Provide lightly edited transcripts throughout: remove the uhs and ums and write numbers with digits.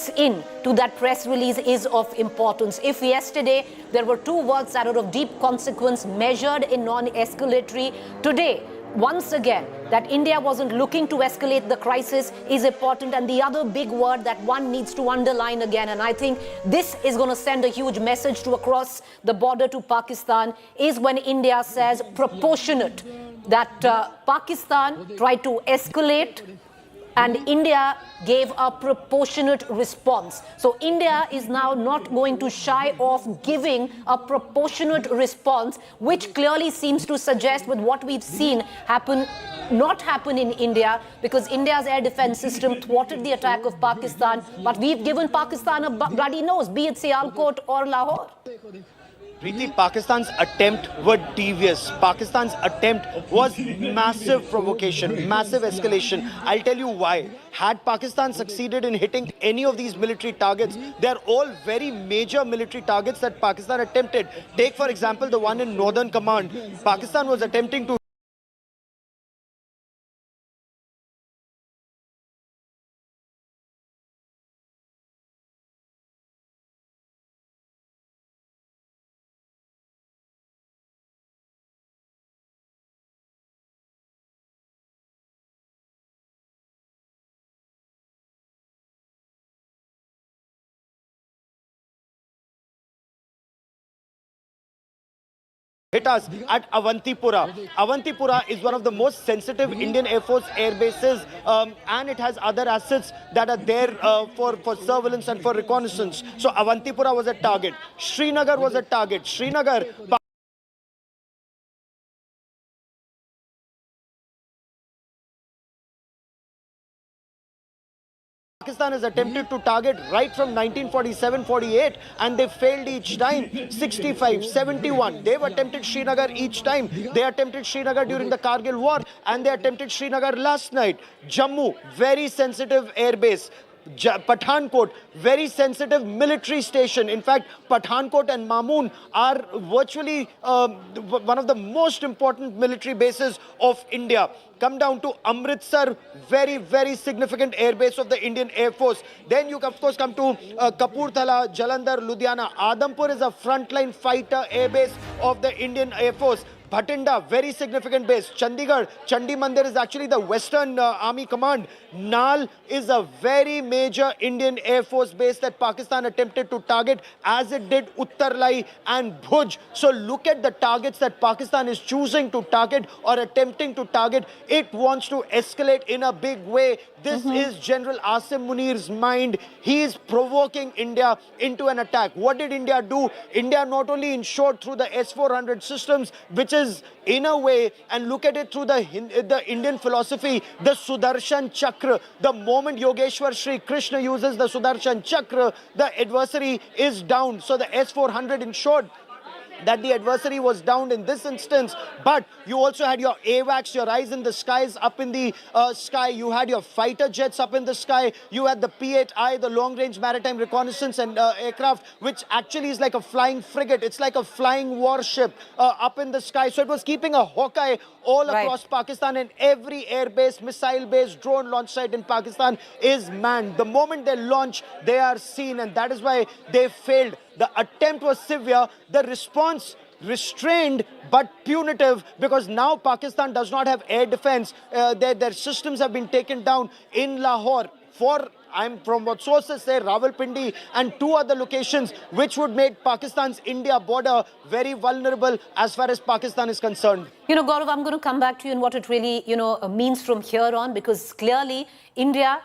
fits in to that press release is of importance. If yesterday there were two words that are of deep consequence measured in non-escalatory, today, once again, that India wasn't looking to escalate the crisis is important. And the other big word that one needs to underline again, and I think this is going to send a huge message to across the border to Pakistan, is when India says proportionate, that Pakistan tried to escalate and India gave a proportionate response. So India is now not going to shy off giving a proportionate response, which clearly seems to suggest with what we've seen not happen in India, because India's air defense system thwarted the attack of Pakistan, but we've given Pakistan a bloody nose, be it Sialkot or Lahore. Preeti, Pakistan's attempt were devious. Pakistan's attempt was massive provocation, massive escalation. I'll tell you why. Had Pakistan succeeded in hitting any of these military targets, they're all very major military targets that Pakistan attempted. Take, for example, the one in Northern Command. Pakistan was attempting to hit us at Avantipura. Avantipura is one of the most sensitive Indian Air Force air bases, and it has other assets that are there for surveillance and for reconnaissance. So Avantipura was a target. Srinagar was a target. Srinagar. Pakistan has attempted to target right from 1947-48 and they failed each time. 65, 71, they've attempted Srinagar each time. They attempted Srinagar during the Kargil war and they attempted Srinagar last night. Jammu, very sensitive airbase. Pathankot, very sensitive military station. In fact, Pathankot and Mamoon are virtually one of the most important military bases of India. Come down to Amritsar, very, very significant airbase of the Indian Air Force. Then you, of course, come to Kapurthala, Jalandhar, Ludhiana. Adampur is a frontline fighter airbase of the Indian Air Force. Bhatinda, very significant base. Chandigarh, Chandi Mandir is actually the Western Army Command. Nal is a very major Indian Air Force base that Pakistan attempted to target, as it did Uttarlai and Bhuj. So look at the targets that Pakistan is choosing to target or attempting to target. It wants to escalate in a big way. This is General Asim Munir's mind. He is provoking India into an attack. What did India do? India not only ensured through the S-400 systems, which is in a way, and look at it through the Indian philosophy, the Sudarshan Chakra. The moment Yogeshwar Sri Krishna uses the Sudarshan Chakra, the adversary is down. So the S-400 ensured that the adversary was down in this instance, but you also had your AWACS, your eyes in the skies, up in the sky. You had your fighter jets up in the sky. You had the P-8I, the long-range maritime reconnaissance and aircraft, which actually is like a flying frigate. It's like a flying warship up in the sky. So it was keeping a hawkeye all across Pakistan, and every airbase, missile base, drone launch site in Pakistan is manned. The moment they launch, they are seen, and that is why they failed. The attempt was severe, the response restrained but punitive, because now Pakistan does not have air defense. Their systems have been taken down in Lahore from what sources say, Rawalpindi and two other locations, which would make Pakistan's India border very vulnerable as far as Pakistan is concerned. You know, Gaurav, I'm going to come back to you in what it really, means from here on, because clearly India,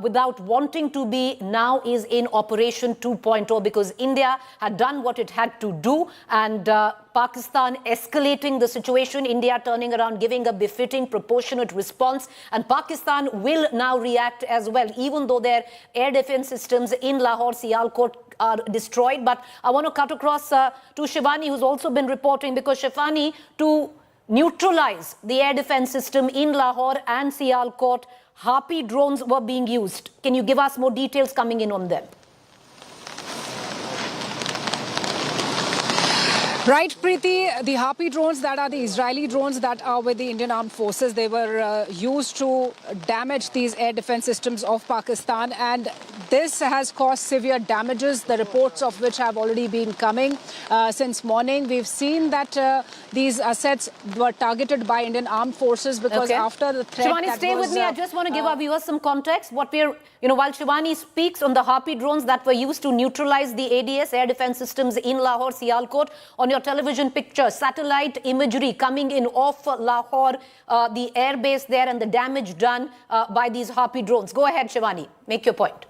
without wanting to be, now is in Operation 2.0, because India had done what it had to do, and Pakistan escalating the situation, India turning around, giving a befitting, proportionate response, and Pakistan will now react as well, even though their air defense systems in Lahore, Sialkot are destroyed. But I want to cut across to Shivani, who's also been reporting, because Shivani, to neutralize the air defense system in Lahore and Sialkot, Harpy drones were being used. Can you give us more details coming in on them? Right, Preeti, the Harpy drones that are the Israeli drones that are with the Indian Armed Forces, they were used to damage these air defense systems of Pakistan, and this has caused severe damages, the reports of which have already been coming since morning. We've seen that these assets were targeted by Indian Armed Forces because after the threat Shivani, stay with me. I just want to give our viewers some context. What we're, while Shivani speaks on the Harpy drones that were used to neutralize the ADS, air defense systems in Lahore, Sialkot, on your television picture, satellite imagery coming in off Lahore, the airbase there, and the damage done by these Harpy drones. Go ahead, Shivani. Make your point.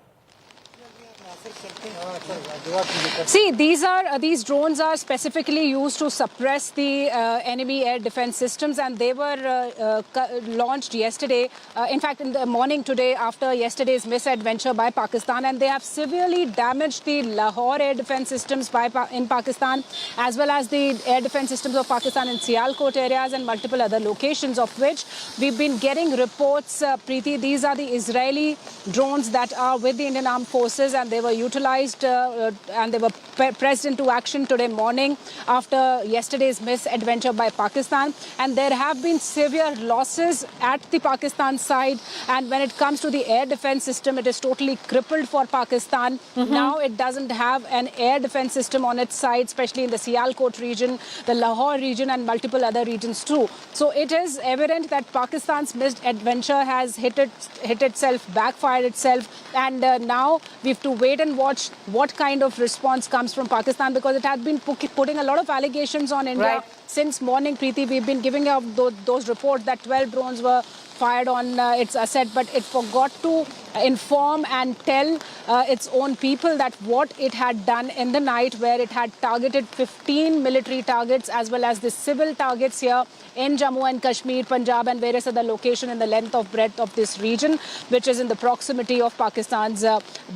See, these drones are specifically used to suppress the enemy air defense systems, and they were launched yesterday. In fact, in the morning today, after yesterday's misadventure by Pakistan, and they have severely damaged the Lahore air defense systems in Pakistan, as well as the air defense systems of Pakistan in Sialkot areas and multiple other locations, of which we've been getting reports. Preeti, these are the Israeli drones that are with the Indian Armed Forces, and they were utilized and they were pressed into action today morning after yesterday's misadventure by Pakistan. And there have been severe losses at the Pakistan side. And when it comes to the air defense system, it is totally crippled for Pakistan. Now it doesn't have an air defense system on its side, especially in the Sialkot region, the Lahore region, and multiple other regions too. So it is evident that Pakistan's misadventure has hit itself, backfired itself. And now we have to wait and watch what kind of response comes from Pakistan, because it had been putting a lot of allegations on India since morning. Preeti, we've been giving out those reports that 12 drones were fired on its asset, but it forgot to inform and tell its own people that what it had done in the night, where it had targeted 15 military targets as well as the civil targets here in Jammu and Kashmir, Punjab, and various other locations in the length of breadth of this region, which is in the proximity of Pakistan's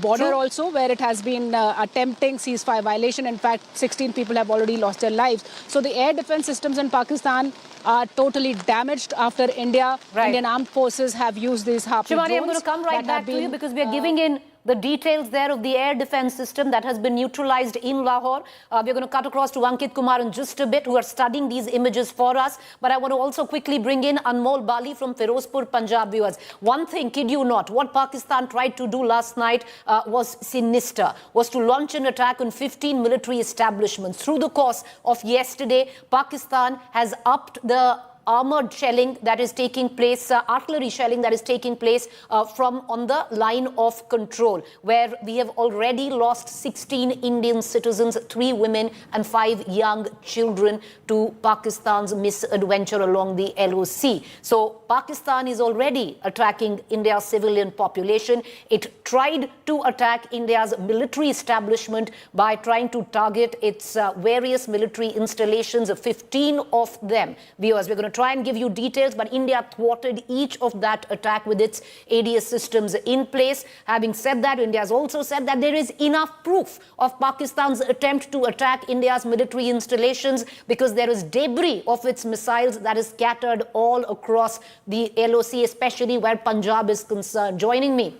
border also, where it has been attempting ceasefire violation. In fact, 16 people have already lost their lives. So the air defense systems in Pakistan are totally damaged after Indian Armed Forces have used these Harpy drones. Shivani, I'm going to come right back to you because we are giving in the details there of the air defense system that has been neutralized in Lahore. We're going to cut across to Ankit Kumar in just a bit, who are studying these images for us. But I want to also quickly bring in Anmol Bali from Firozpur, Punjab, viewers. One thing, kid you not, what Pakistan tried to do last night was sinister, was to launch an attack on 15 military establishments. Through the course of yesterday, Pakistan has upped the armored shelling that is taking place, artillery shelling that is taking place from on the line of control, where we have already lost 16 Indian citizens, 3 women and 5 young children to Pakistan's misadventure along the LOC. So Pakistan is already attacking India's civilian population. It tried to attack India's military establishment by trying to target its various military installations, 15 of them. Viewers, we're going to try and give you details, but India thwarted each of that attack with its ADS systems in place. Having said that, India has also said that there is enough proof of Pakistan's attempt to attack India's military installations, because there is debris of its missiles that is scattered all across the LOC, especially where Punjab is concerned. Joining me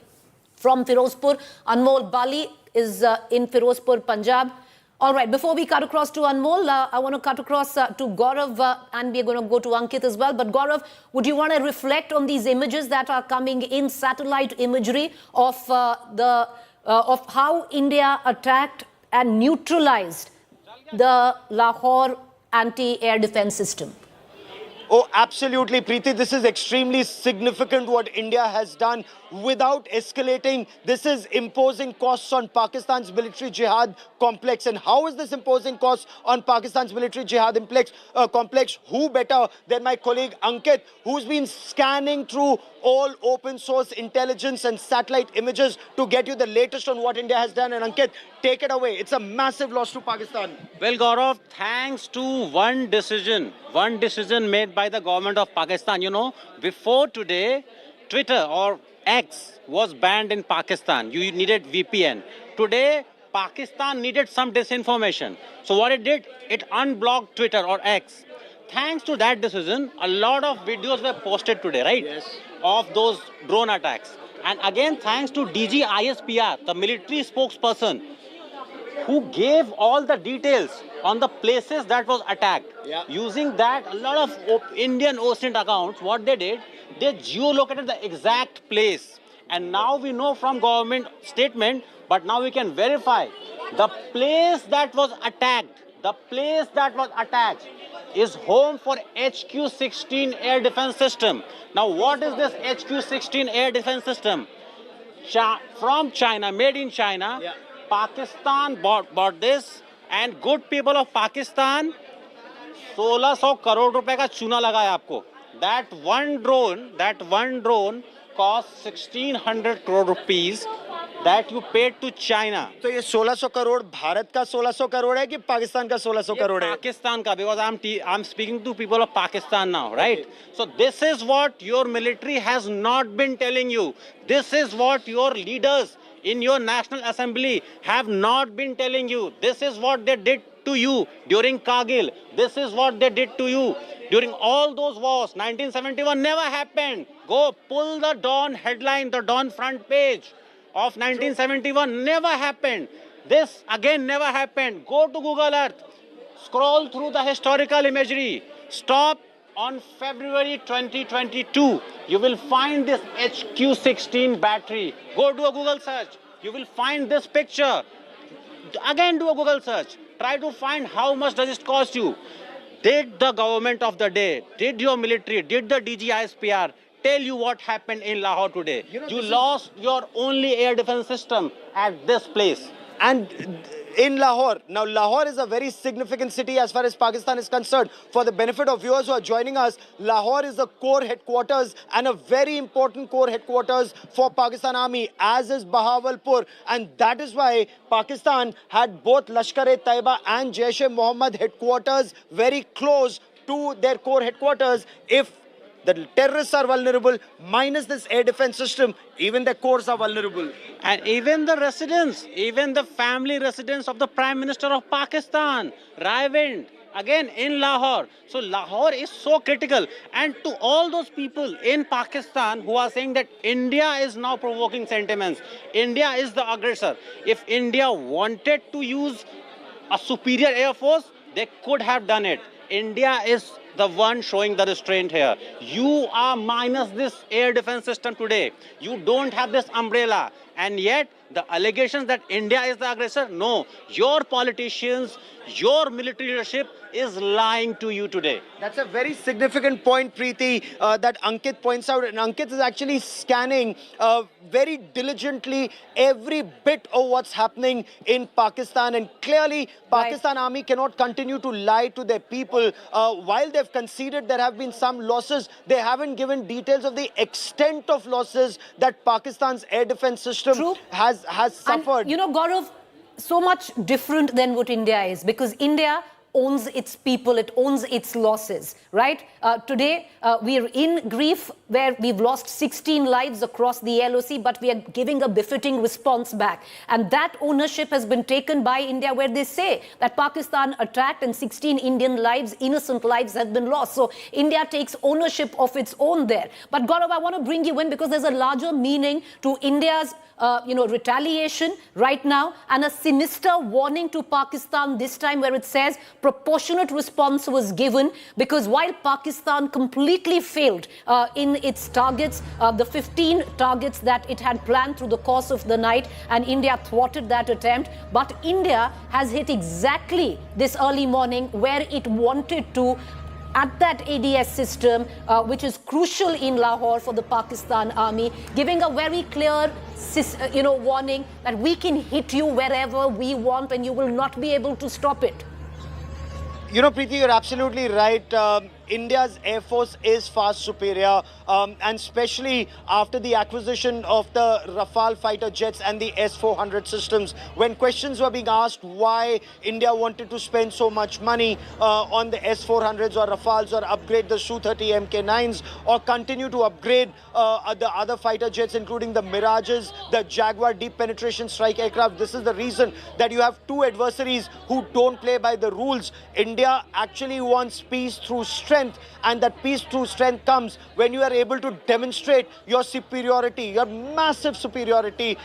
from Firozpur, Anmol Bali is in Firozpur, Punjab. All right, before we cut across to Anmol, I want to cut across to Gaurav, and we're going to go to Ankit as well. But Gaurav, would you want to reflect on these images that are coming in, satellite imagery of of how India attacked and neutralized the Lahore anti-air defense system? Oh, absolutely, Preeti. This is extremely significant what India has done without escalating. This is imposing costs on Pakistan's military jihad complex. And how is this imposing costs on Pakistan's military jihad complex? Who better than my colleague Ankit, who's been scanning through all open source intelligence and satellite images to get you the latest on what India has done. And Ankit, take it away. It's a massive loss to Pakistan. Well, Gaurav, thanks to one decision made by the government of Pakistan. You know, before today, Twitter or X was banned in Pakistan. You needed VPN. Today, Pakistan needed some disinformation. So what it did, it unblocked Twitter or X. Thanks to that decision, a lot of videos were posted today, right? Yes. Of those drone attacks. And again, thanks to DG ISPR, the military spokesperson, who gave all the details on the places that was attacked. Yeah. Using that, a lot of Indian OSINT accounts, what they did, they geolocated the exact place. And now we know from government statement, but now we can verify the place that was attacked, is home for HQ-16 air defense system. Now, what is this HQ-16 air defense system? From China, made in China. Yeah. Pakistan bought this, and good people of Pakistan, 1600 crore रुपए का चूना लगाया आपको. That one drone cost 1600 crore rupees that you paid to China. तो ये 1600 करोड़ भारत का 1600 करोड़ है कि पाकिस्तान का 1600 करोड़ है? Pakistan ka, because I'm speaking to people of Pakistan now, right? Okay. So this is what your military has not been telling you. This is what your leaders in your National Assembly have not been telling you. This is what they did to you during Kargil. This is what they did to you during all those wars. 1971 never happened. Go pull the Dawn headline, the Dawn front page of 1971. Never happened. This again never happened. Go to Google Earth. Scroll through the historical imagery. Stop on February 2022. You will find this HQ-16 battery. Go do a Google search. You will find this picture. Again do a Google search. Try to find how much does it cost you. Did the government of the day, did your military, did the DGISPR tell you what happened in Lahore today? You lost your only air defense system at this place. And in Lahore, now Lahore is a very significant city as far as Pakistan is concerned. For the benefit of viewers who are joining us, Lahore is the core headquarters and a very important core headquarters for Pakistan Army, as is Bahawalpur. And that is why Pakistan had both Lashkar-e-Taiba and Jaish-e-Mohammed headquarters very close to their core headquarters. If the terrorists are vulnerable, minus this air defense system, even the cores are vulnerable. And even the residents, even the family residents of the Prime Minister of Pakistan, Rawalpindi, again in Lahore. So Lahore is so critical. And to all those people in Pakistan who are saying that India is now provoking sentiments, India is the aggressor. If India wanted to use a superior air force, they could have done it. India is the one showing the restraint here. You are minus this air defense system today. You don't have this umbrella. And yet, the allegations that India is the aggressor, no. Your politicians, your military leadership is lying to you today. That's a very significant point, Preeti, that Ankit points out. And Ankit is actually scanning very diligently every bit of what's happening in Pakistan. And clearly, Pakistan Army cannot continue to lie to their people. While they've conceded there have been some losses, they haven't given details of the extent of losses that Pakistan's air defense system has suffered. And, you know, Gaurav, so much different than what India is, because India owns its people, it owns its losses, right? Today, we are in grief where we've lost 16 lives across the LOC, but we are giving a befitting response back. And that ownership has been taken by India, where they say that Pakistan attacked and 16 Indian lives, innocent lives, have been lost. So India takes ownership of its own there. But Gaurav, I want to bring you in because there's a larger meaning to India's retaliation right now, and a sinister warning to Pakistan this time, where it says proportionate response was given, because while Pakistan completely failed in its targets, the 15 targets that it had planned through the course of the night, and India thwarted that attempt, but India has hit exactly this early morning where it wanted to, at that ADS system, which is crucial in Lahore for the Pakistan Army, giving a very clear warning that we can hit you wherever we want and you will not be able to stop it. You know, Preeti, you're absolutely right. India's Air Force is far superior, and especially after the acquisition of the Rafale fighter jets and the S-400 systems. When questions were being asked why India wanted to spend so much money on the S-400s or Rafales, or upgrade the Su-30 Mk9s, or continue to upgrade the other fighter jets, including the Mirages, the Jaguar deep penetration strike aircraft, this is the reason that you have two adversaries who don't play by the rules. India actually wants peace through strength. strength, and that peace through strength comes when you are able to demonstrate your superiority, your massive superiority,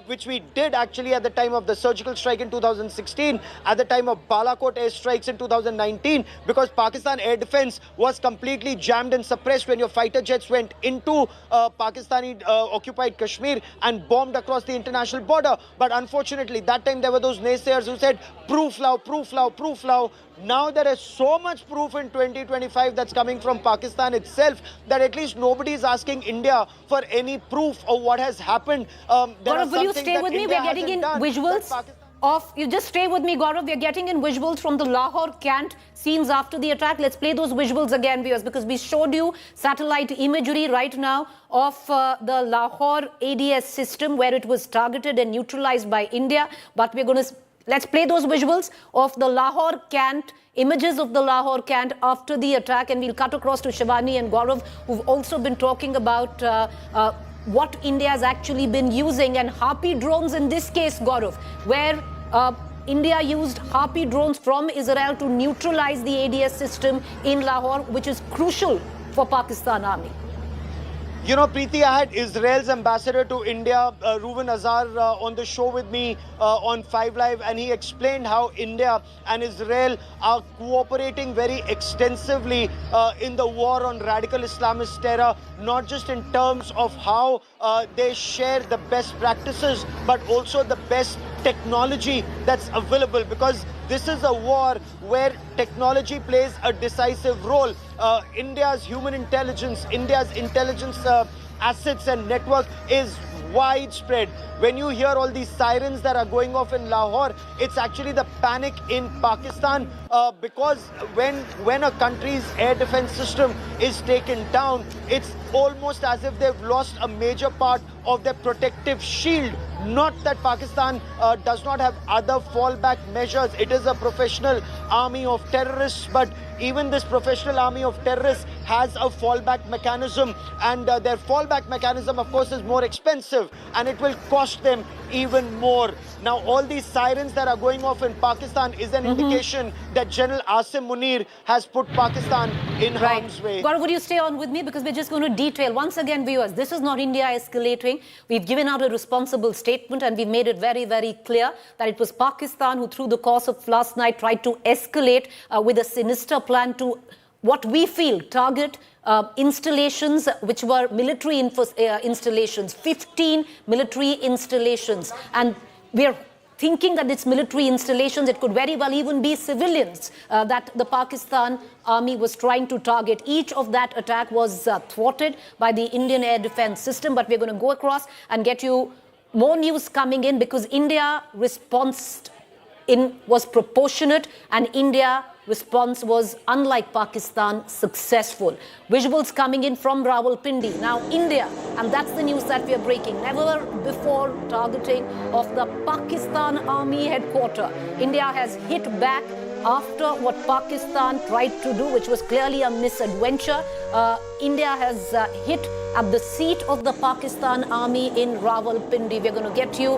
which we did actually at the time of the surgical strike in 2016, at the time of Balakot airstrikes in 2019, because Pakistan air defense was completely jammed and suppressed when your fighter jets went into Pakistani occupied Kashmir and bombed across the international border. But unfortunately, that time there were those naysayers who said, proof lao, proof lao, proof lao. Now there is so much proof in 2025 that's coming from Pakistan itself that at least nobody is asking India for any proof of what has happened. Gaurav, will you stay with me? We're getting in visuals of, you just stay with me, Gaurav. We're getting in visuals from the Lahore Cant scenes after the attack. Let's play those visuals again, viewers, because we showed you satellite imagery right now of the Lahore ADS system where it was targeted and neutralized by India. But we're going to, let's play those visuals of the Lahore Cant, images of the Lahore Cant after the attack, and we'll cut across to Shivani and Gaurav, who've also been talking about what India has actually been using, and Harpy drones in this case, Gaurav, where India used Harpy drones from Israel to neutralize the ADS system in Lahore, which is crucial for Pakistan Army. You know, Preeti, I had Israel's ambassador to India, Reuven Azar, on the show with me on 5 Live, and he explained how India and Israel are cooperating very extensively in the war on radical Islamist terror, not just in terms of how they share the best practices, but also the best technology that's available, because this is a war where technology plays a decisive role. India's human intelligence, India's intelligence assets and network is widespread. When you hear all these sirens that are going off in Lahore, it's actually the panic in Pakistan, because when a country's air defense system is taken down, it's almost as if they've lost a major part of their protective shield. Not that Pakistan does not have other fallback measures. It is a professional army of terrorists, but even this professional army of terrorists has a fallback mechanism, and their fallback mechanism, of course, is more expensive, and it will cost them even more. Now, all these sirens that are going off in Pakistan is an indication that General Asim Munir has put Pakistan in harm's way. Gaurav, would you stay on with me? Because we're just going to detail. Once again, viewers, this is not India escalating. We've given out a responsible statement, and we've made it very, very clear that it was Pakistan who, through the course of last night, tried to escalate with a sinister plan to what we feel target installations which were military installations, 15 military installations. And we're thinking that it's military installations. It could very well even be civilians that the Pakistan army was trying to target. Each of that attack was thwarted by the Indian air defense system. But we're going to go across and get you more news coming in, because India response was proportionate, and India response was, unlike Pakistan, successful. Visuals coming in from Rawalpindi. Now, India, and that's the news that we are breaking, never before targeting of the Pakistan Army headquarters. India has hit back after what Pakistan tried to do, which was clearly a misadventure. India has hit at the seat of the Pakistan Army in Rawalpindi. We're going to get you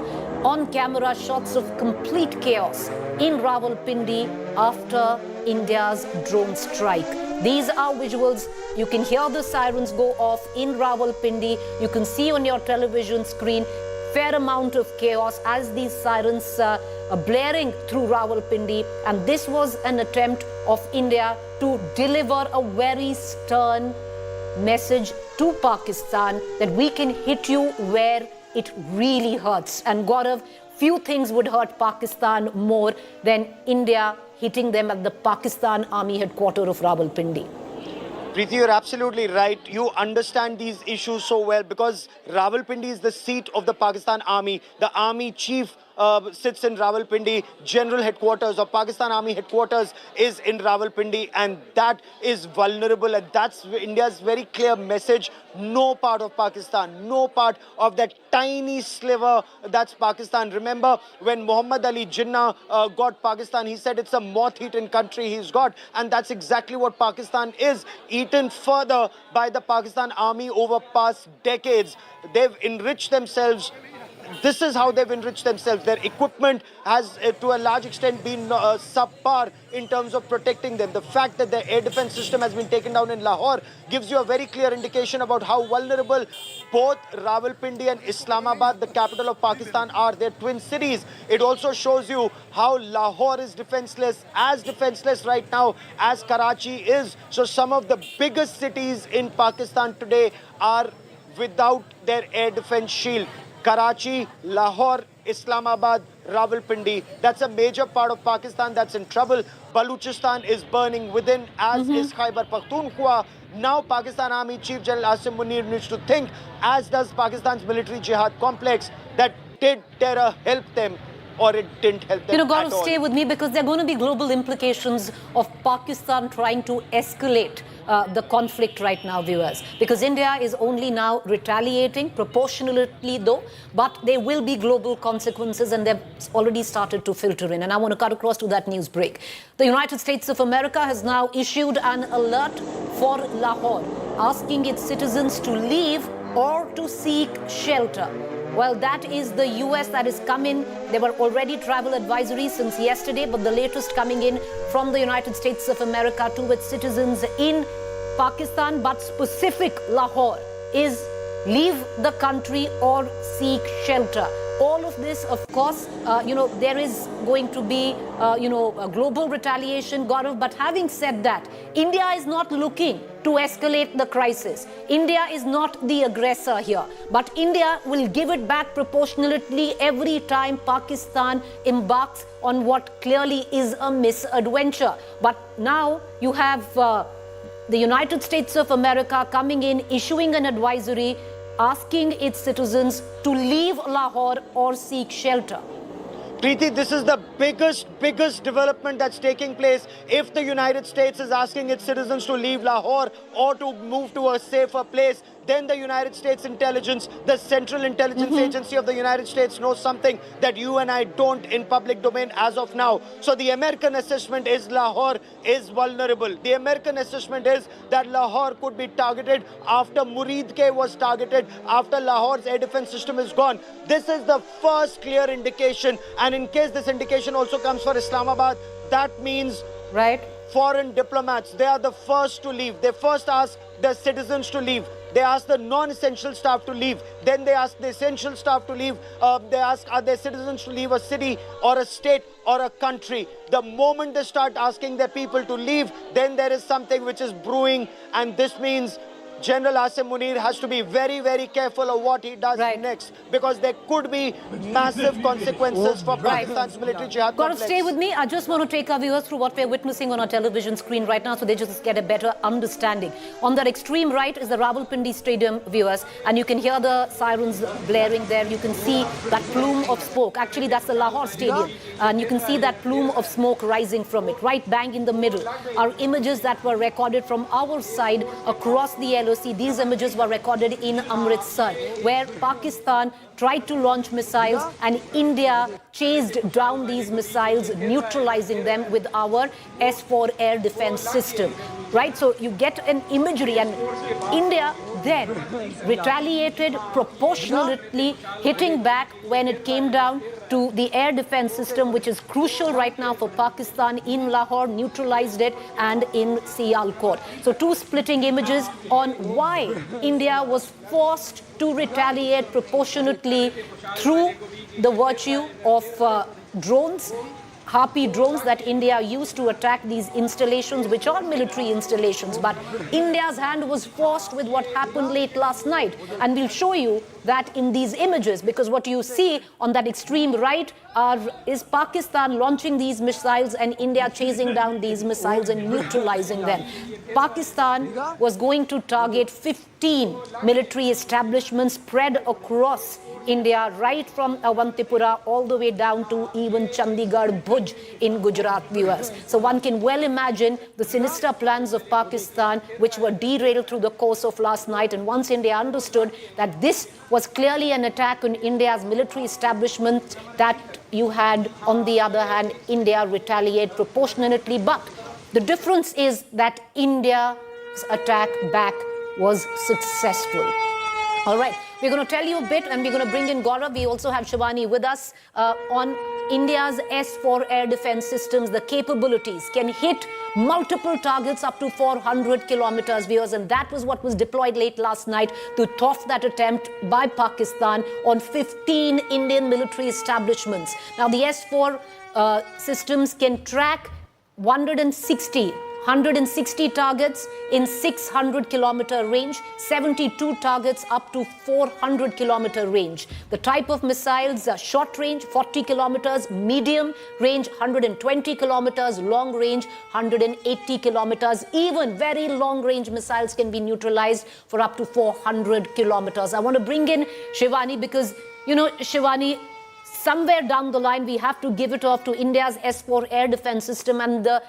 on camera shots of complete chaos in Rawalpindi after India's drone strike. These are visuals. You can hear the sirens go off in Rawalpindi. You can see on your television screen fair amount of chaos as these sirens are blaring through Rawalpindi. And this was an attempt of India to deliver a very stern message to Pakistan that we can hit you where it really hurts. And Gaurav, few things would hurt Pakistan more than India hitting them at the Pakistan Army headquarters of Rawalpindi. Preeti, you're absolutely right. You understand these issues so well, because Rawalpindi is the seat of the Pakistan Army. The Army chief sits in Rawalpindi. General headquarters of Pakistan Army headquarters is in Rawalpindi, and that is vulnerable, and that's India's very clear message. No part of Pakistan, no part of that tiny sliver that's Pakistan. Remember when Muhammad Ali Jinnah got Pakistan, he said it's a moth-eaten country he's got, and that's exactly what Pakistan is, eaten further by the Pakistan Army over past decades. They've enriched themselves this is how they've enriched themselves. Their equipment has, to a large extent, been subpar in terms of protecting them. The fact that the air defense system has been taken down in Lahore gives you a very clear indication about how vulnerable both Rawalpindi and Islamabad, the capital of Pakistan, are. They're twin cities. It also shows you how Lahore is defenseless right now as Karachi is. So some of the biggest cities in Pakistan today are without their air defense shield. Karachi, Lahore, Islamabad, Rawalpindi. That's a major part of Pakistan that's in trouble. Baluchistan is burning within, as is Khyber Pakhtunkhwa. Now Pakistan Army Chief General Asim Munir needs to think, as does Pakistan's military jihad complex, that did terror help them or it didn't help them at Gaurav, all. stay with me because there are going to be global implications of Pakistan trying to escalate the conflict right now, viewers. Because India is only now retaliating, proportionately though, but there will be global consequences and they've already started to filter in. And I want to cut across to that news break. The United States of America has now issued an alert for Lahore, asking its citizens to leave or to seek shelter. Well, that is the US that has come in. There were already travel advisories since yesterday, but the latest coming in from the United States of America to its citizens in Pakistan, but specific Lahore, is leave the country or seek shelter. All of this, of course, there is going to be, a global retaliation, Gaurav. But having said that, India is not looking to escalate the crisis. India is not the aggressor here. But India will give it back proportionately every time Pakistan embarks on what clearly is a misadventure. But now you have the United States of America coming in, issuing an advisory, asking its citizens to leave Lahore or seek shelter. Preeti, this is the biggest development that's taking place. If the United States is asking its citizens to leave Lahore or to move to a safer place, then the United States intelligence, the Central Intelligence Agency of the United States, knows something that you and I don't in public domain as of now. So the American assessment is Lahore is vulnerable. The American assessment is that Lahore could be targeted after Muridke was targeted, after Lahore's air defense system is gone. This is the first clear indication. And in case this indication also comes for Islamabad, that means foreign diplomats, they are the first to leave. They first ask the citizens to leave. They ask the non-essential staff to leave. Then they ask the essential staff to leave. They ask, are their citizens to leave a city or a state or a country? The moment they start asking their people to leave, then there is something which is brewing. And this means General Asim Munir has to be very, very careful of what he does next, because there could be massive consequences for Pakistan's military jihad complex. Stay with me. I just want to take our viewers through what we're witnessing on our television screen right now so they just get a better understanding. On the extreme right is the Rawalpindi Stadium, viewers, and you can hear the sirens blaring there. You can see that plume of smoke. Actually, that's the Lahore Stadium. And you can see that plume of smoke rising from it. Right bang in the middle are images that were recorded from our side across the LOC. These images were recorded in Amritsar, where Pakistan tried to launch missiles and India chased down these missiles, neutralizing them with our S-4 air defense system. Right, so you get an imagery, and India then retaliated proportionately, hitting back when it came down to the air defense system, which is crucial right now for Pakistan in Lahore, neutralized it, and in Sialkot. So two splitting images on why India was forced to retaliate proportionately through the virtue of drones, Harpy drones that India used to attack these installations, which are military installations. But India's hand was forced with what happened late last night. And we'll show you that in these images, because what you see on that extreme right is Pakistan launching these missiles and India chasing down these missiles and neutralizing them. Pakistan was going to target 15 military establishments spread across India, right from Awantipura all the way down to even Chandigarh, Bhuj in Gujarat, viewers. So one can well imagine the sinister plans of Pakistan, which were derailed through the course of last night. And once India understood that this was clearly an attack on India's military establishment, that you had, on the other hand, India retaliate proportionately. But the difference is that India's attack back was successful. All right. We're going to tell you a bit, and we're going to bring in Gaurav. We also have Shivani with us on India's S-4 air defense systems. The capabilities can hit multiple targets up to 400 kilometers, viewers, and that was what was deployed late last night to thwart that attempt by Pakistan on 15 Indian military establishments. Now, the S-4 systems can track 160 targets in 600-kilometer range, 72 targets up to 400-kilometer range. The type of missiles are short range, 40 kilometers, medium range, 120 kilometers, long range, 180 kilometers. Even very long-range missiles can be neutralized for up to 400 kilometers. I want to bring in Shivani because, you know, Shivani, somewhere down the line, we have to give it off to India's S-4 air defense system and the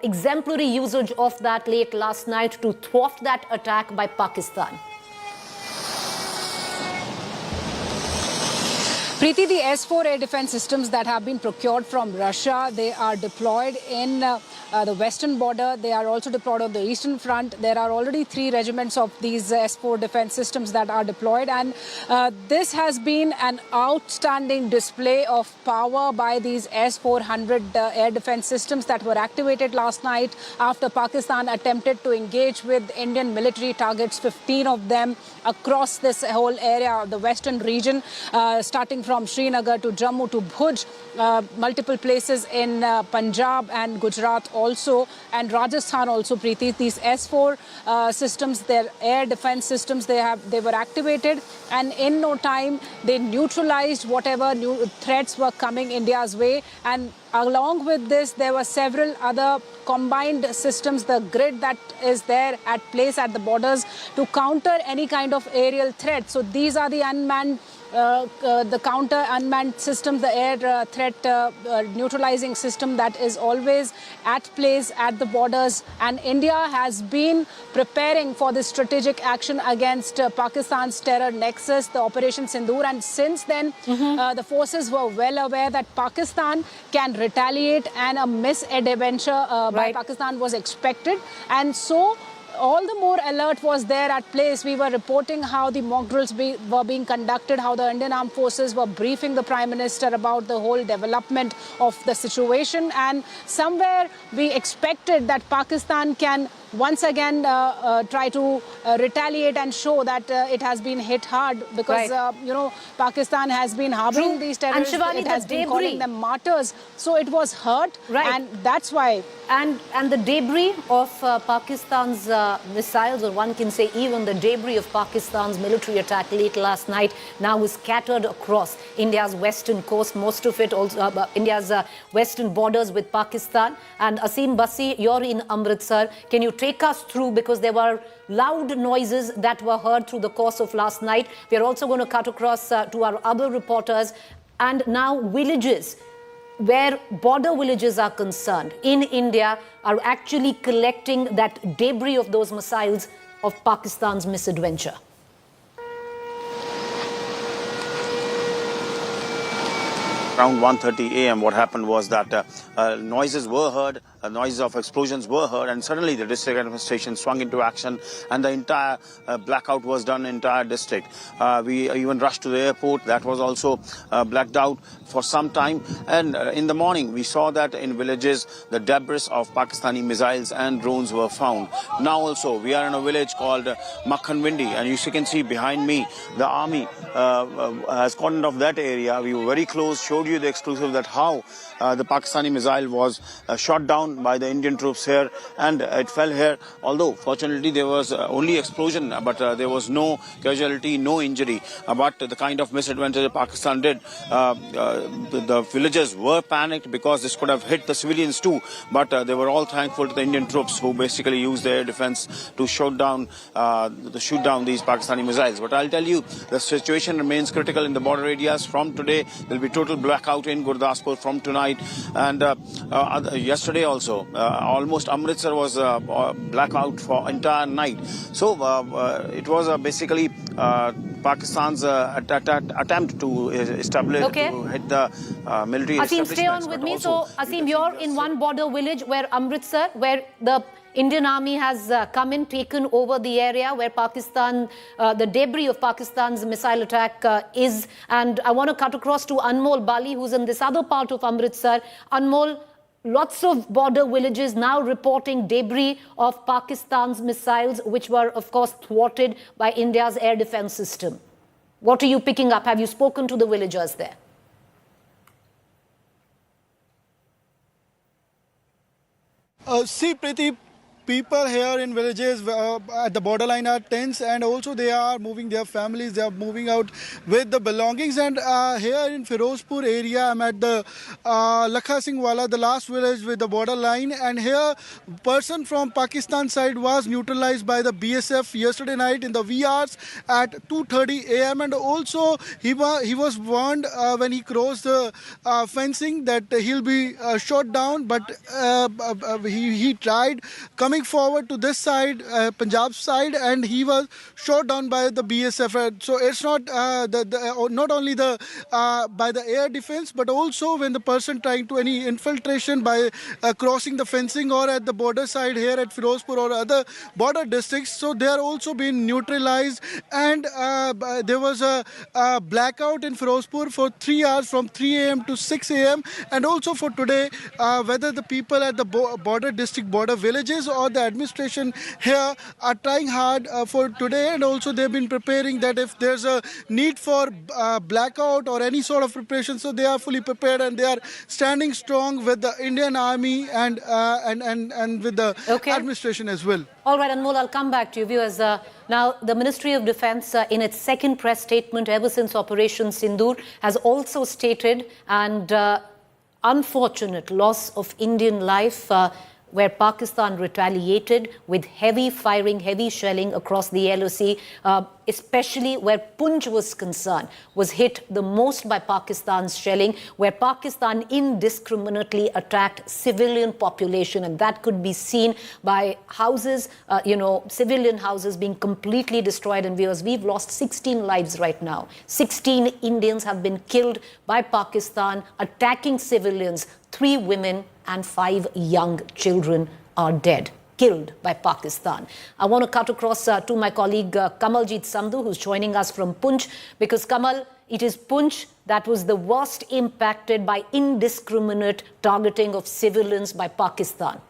exemplary usage of that late last night to thwart that attack by Pakistan. Preeti, the S-4 air defense systems that have been procured from Russia, they are deployed in the western border. They are also deployed on the eastern front. There are already 3 regiments of these S-4 defense systems that are deployed. And this has been an outstanding display of power by these S-400 air defense systems that were activated last night after Pakistan attempted to engage with Indian military targets, 15 of them across this whole area, the western region, starting from Srinagar to Jammu to Bhuj, multiple places in Punjab and Gujarat also, and Rajasthan also, Preeti. These S-4 systems, their air defense systems, they were activated, and in no time they neutralized whatever new threats were coming India's way. And along with this, there were several other combined systems, the grid that is there at place at the borders to counter any kind of aerial threat. So these are the unmanned the counter unmanned system, the air threat neutralizing system that is always at place at the borders. And India has been preparing for this strategic action against Pakistan's terror nexus, the Operation Sindoor. And since then, the forces were well aware that Pakistan can retaliate, and a misadventure by Pakistan was expected. And so all the more alert was there at place. We were reporting how the mock drills were being conducted, how the Indian Armed Forces were briefing the Prime Minister about the whole development of the situation. And somewhere we expected that Pakistan can once again try to retaliate and show that it has been hit hard, because you know, Pakistan has been harboring these terrorists. And Shivani, it has been calling them martyrs, so it was hurt, and that's why. And the debris of Pakistan's missiles, or one can say even the debris of Pakistan's military attack late last night, now is scattered across India's western coast, most of it also India's western borders with Pakistan. And Asim Basi, you're in Amritsar. Can you take us through, because there were loud noises that were heard through the course of last night. We're also going to cut across to our other reporters. And now villages, where border villages are concerned in India, are actually collecting that debris of those missiles of Pakistan's misadventure. Around 1:30 a.m. what happened was that noises were heard, noises of explosions were heard, and suddenly the district administration swung into action, and the entire blackout was done in the entire district. We even rushed to the airport. That was also blacked out for some time. And in the morning, we saw that in villages, the debris of Pakistani missiles and drones were found. Now also, we are in a village called Rawalpindi, and you can see behind me, the army has cordoned off that area. We were very close, showed you the exclusive that how the Pakistani missile was shot down by the Indian troops here, and it fell here. Although fortunately there was only explosion, but there was no casualty, no injury. But the kind of misadventure that Pakistan did, the villagers were panicked because this could have hit the civilians too. But they were all thankful to the Indian troops who basically used their defense to shoot down these Pakistani missiles. But I'll tell you, the situation remains critical in the border areas. From today, there will be total blackout in Gurdaspur from tonight. And yesterday also, almost Amritsar was blackout for entire night. So it was basically Pakistan's attempt to establish, to hit the military Asim, stay on with me. So, Asim, you're in one border village where Amritsar, where the Indian army has come in, taken over the area where Pakistan, the debris of Pakistan's missile attack is. And I want to cut across to Anmol Bali, who's in this other part of Amritsar. Anmol, lots of border villages now reporting debris of Pakistan's missiles, which were, of course, thwarted by India's air defense system. What are you picking up? Have you spoken to the villagers there? See, Preeti, people here in villages at the borderline are tense, and also they are moving their families, they are moving out with the belongings. And here in Firozpur area, I'm at the Lakha Singh Wala, the last village with the borderline, and here person from Pakistan side was neutralized by the BSF yesterday night in the VRs at 2:30 a.m. and also he was warned when he crossed the fencing that he'll be shot down, but he tried coming forward to this side, Punjab side, and he was shot down by the BSF. So it's not not only the by the air defense, but also when the person trying to any infiltration by crossing the fencing or at the border side here at Firozpur or other border districts. So they are also being neutralized, and there was a blackout in Firozpur for 3 hours from 3 a.m. to 6 a.m. and also for today, whether the people at the border district, border villages or the administration here are trying hard for today, and also they've been preparing that if there's a need for blackout or any sort of preparation, so they are fully prepared and they are standing strong with the Indian army and with the administration as well. All right, Anmol, I'll come back to you, viewers. Now, the Ministry of Defense, in its second press statement ever since Operation Sindoor, has also stated unfortunate loss of Indian life where Pakistan retaliated with heavy firing, heavy shelling across the LOC, especially where Poonch was concerned, was hit the most by Pakistan's shelling, where Pakistan indiscriminately attacked civilian population, and that could be seen by houses, civilian houses being completely destroyed. And viewers, we've lost 16 lives right now. 16 Indians have been killed by Pakistan attacking civilians. 3 women and 5 young children are dead, killed by Pakistan. I want to cut across to my colleague Kamaljeet Sandhu, who's joining us from Poonch, because Kamal, it is Poonch that was the worst impacted by indiscriminate targeting of civilians by Pakistan.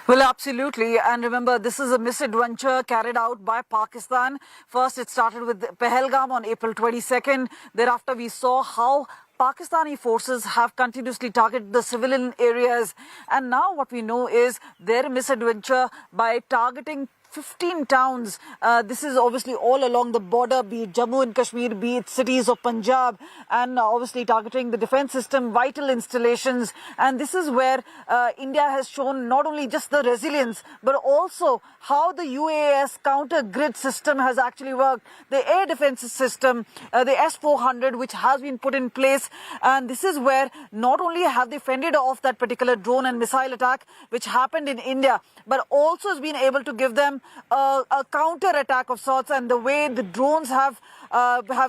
Well, absolutely. And remember, this is a misadventure carried out by Pakistan. First, it started with Pahalgam on April 22nd. Thereafter, we saw how Pakistani forces have continuously targeted the civilian areas. And now what we know is their misadventure by targeting 15 towns. This is obviously all along the border, be it Jammu and Kashmir, be it cities of Punjab, and obviously targeting the defense system, vital installations. And this is where India has shown not only just the resilience, but also how the UAS counter grid system has actually worked. The air defense system, the S-400, which has been put in place. And this is where not only have they fended off that particular drone and missile attack, which happened in India, but also has been able to give them a counter attack of sorts. And the way the drones have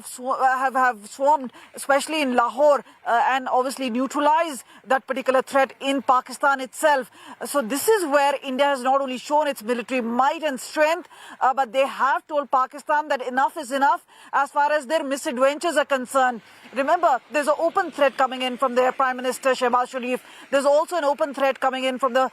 swarmed, especially in Lahore, and obviously neutralized that particular threat in Pakistan itself. So this is where India has not only shown its military might and strength, but they have told Pakistan that enough is enough as far as their misadventures are concerned. Remember, there's an open threat coming in from their Prime Minister Shehbaz Sharif. There's also an open threat coming in from the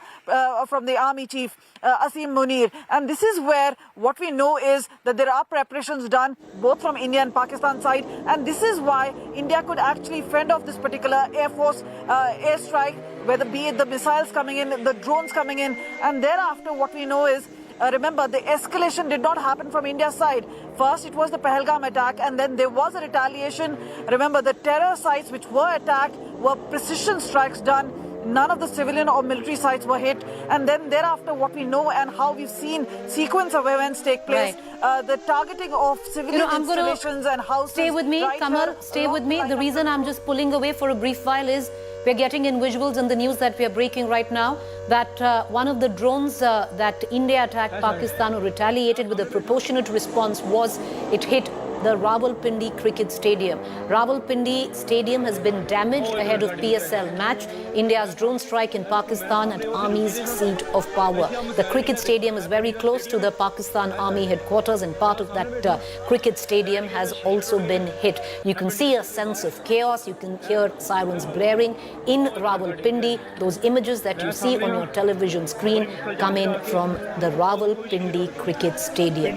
Army Chief Asim Munir. And this is where what we know is that there are preparations done both from India and Pakistan side. And this is why India could actually fend off this particular Air Force airstrike, whether be it the missiles coming in, the drones coming in. And thereafter what we know is, remember, the escalation did not happen from India's side. First, it was the Pahalgam attack, and then there was a retaliation. Remember, the terror sites which were attacked were precision strikes done. None of the civilian or military sites were hit. And then thereafter, what we know and how we've seen sequence of events take place, the targeting of civilian installations and houses. Stay with me, right Kamal, stay with me. The reason I'm just pulling away for a brief while is we're getting in visuals in the news that we are breaking right now that one of the drones that India attacked Pakistan or retaliated with a proportionate response was it hit the Rawalpindi cricket stadium. Rawalpindi stadium has been damaged ahead of PSL match. India's drone strike in Pakistan at Army's seat of power. The cricket stadium is very close to the Pakistan Army headquarters, and part of that cricket stadium has also been hit. You can see a sense of chaos. You can hear sirens blaring in Rawalpindi. Those images that you see on your television screen come in from the Rawalpindi cricket stadium.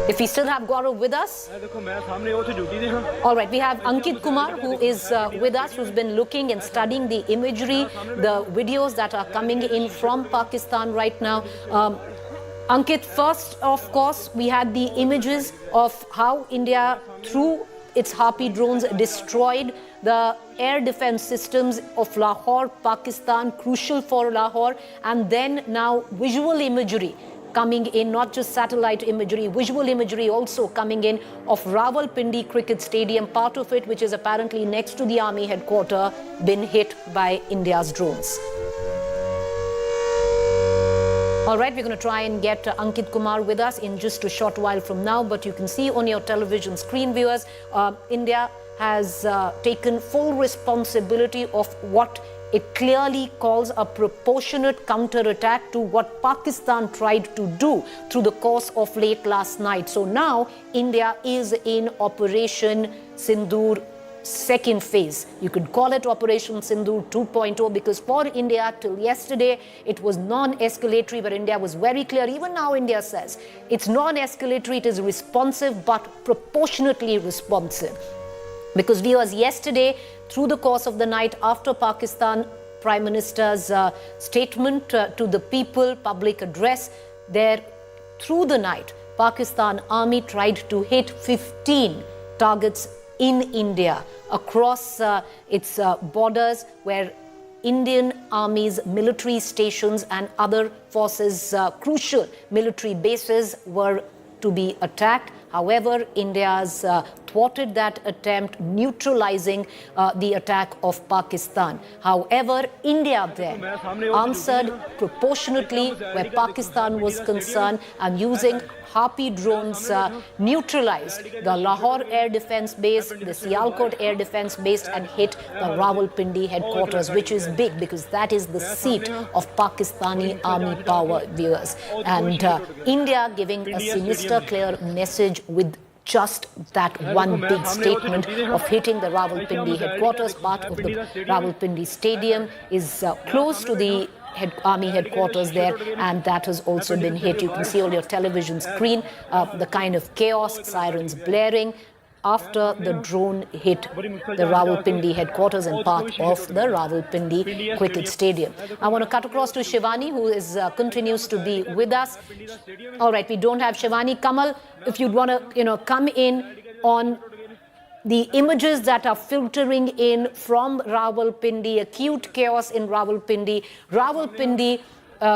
If we still have Gaurav with us. All right, we have Ankit Kumar who is with us, who's been looking and studying the imagery, the videos that are coming in from Pakistan right now. Ankit, first, of course, we had the images of how India, through its Harpy drones, destroyed the air defense systems of Lahore, Pakistan, crucial for Lahore, and then now visual imagery coming in, not just satellite imagery, visual imagery also coming in of Rawalpindi cricket stadium, part of it which is apparently next to the army headquarters, been hit by India's drones. All right, we're going to try and get Ankit Kumar with us in just a short while from now, but you can see on your television screen, viewers, India has taken full responsibility of what it clearly calls a proportionate counterattack to what Pakistan tried to do through the course of late last night. So now India is in Operation Sindoor second phase. You could call it Operation Sindoor 2.0 because for India till yesterday it was non-escalatory, but India was very clear. Even now India says it's non-escalatory, it is responsive but proportionately responsive. Because viewers, yesterday, through the course of the night after Pakistan Prime Minister's statement to the people, public address, there through the night, Pakistan Army tried to hit 15 targets in India across its borders where Indian Army's military stations and other forces, crucial military bases were to be attacked. However, India's thwarted that attempt, neutralizing the attack of Pakistan. However, India then answered proportionately where Pakistan was concerned and using Harpy drones neutralized the Lahore Air Defense Base, the Sialkot Air Defense Base, and hit the Rawalpindi headquarters, which is big because that is the seat of Pakistani army power, viewers. And India giving a sinister, clear message with just that one big statement of hitting the Rawalpindi headquarters. Part of the Rawalpindi stadium is close to the army headquarters there, and that has also been hit. You can see on your television screen the kind of chaos, sirens blaring after the drone hit the Rawalpindi headquarters and part of the Rawalpindi cricket stadium. I want to cut across to Shivani, who is continues to be with us. All right, we don't have Shivani. Kamal, if you'd want to, come in on the images that are filtering in from Rawalpindi, acute chaos in Rawalpindi. Rawalpindi,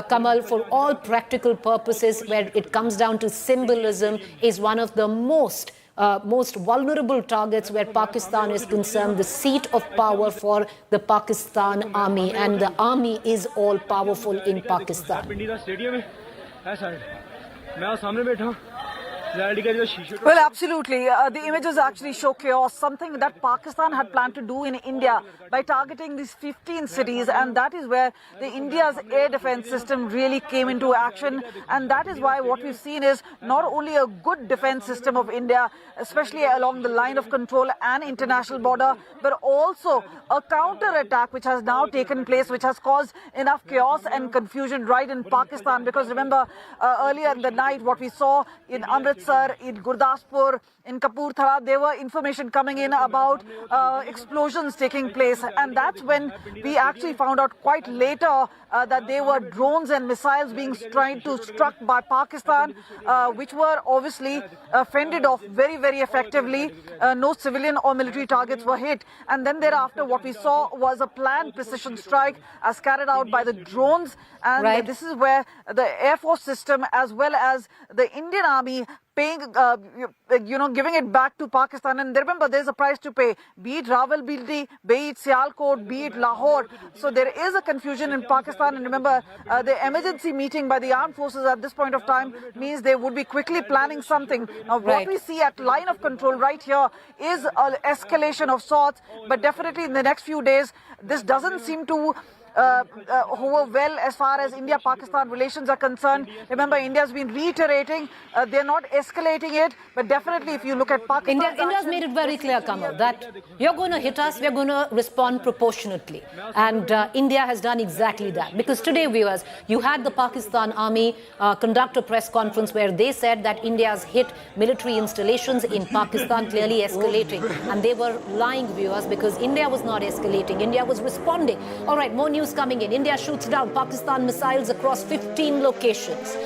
Kamal, for all practical purposes, where it comes down to symbolism, is one of the most vulnerable targets where Pakistan is concerned, the seat of power for the Pakistan army, and the army is all powerful in Pakistan. Well, absolutely. The images actually show chaos, something that Pakistan had planned to do in India by targeting these 15 cities, and that is where the India's air defense system really came into action. And that is why what we've seen is not only a good defense system of India, especially along the line of control and international border, but also a counter-attack which has now taken place, which has caused enough chaos and confusion right in Pakistan. Because remember, earlier in the night, what we saw in Amritsar Amritsar, in Gurdaspur, in Kapurthala, there were information coming in about explosions taking place. And that's when we actually found out quite later that they were drones and missiles being tried to struck by Pakistan, which were obviously fended off very, very effectively. No civilian or military targets were hit. And then thereafter, what we saw was a planned precision strike as carried out by the drones. And this is where the Air Force system as well as the Indian Army paying, giving it back to Pakistan. And remember, there's a price to pay, be it Rawalpindi, be it Sialkot, be it Lahore. So there is a confusion in Pakistan. And remember, the emergency meeting by the armed forces at this point of time means they would be quickly planning something. Now, what we see at line of control right here is an escalation of sorts. But definitely in the next few days, this doesn't seem to hover well as far as India-Pakistan relations are concerned. Remember, India's been reiterating they're not escalating it, but definitely if you look at Pakistan... India's made it very clear, Kamal, that you're going to hit us, we're going to respond proportionately. And India has done exactly that. Because today, viewers, you had the Pakistan Army conduct a press conference where they said that India's hit military installations in Pakistan, clearly escalating. And they were lying, viewers, because India was not escalating. India was responding. All right, more news coming in. India shoots down Pakistan missiles across 15 locations.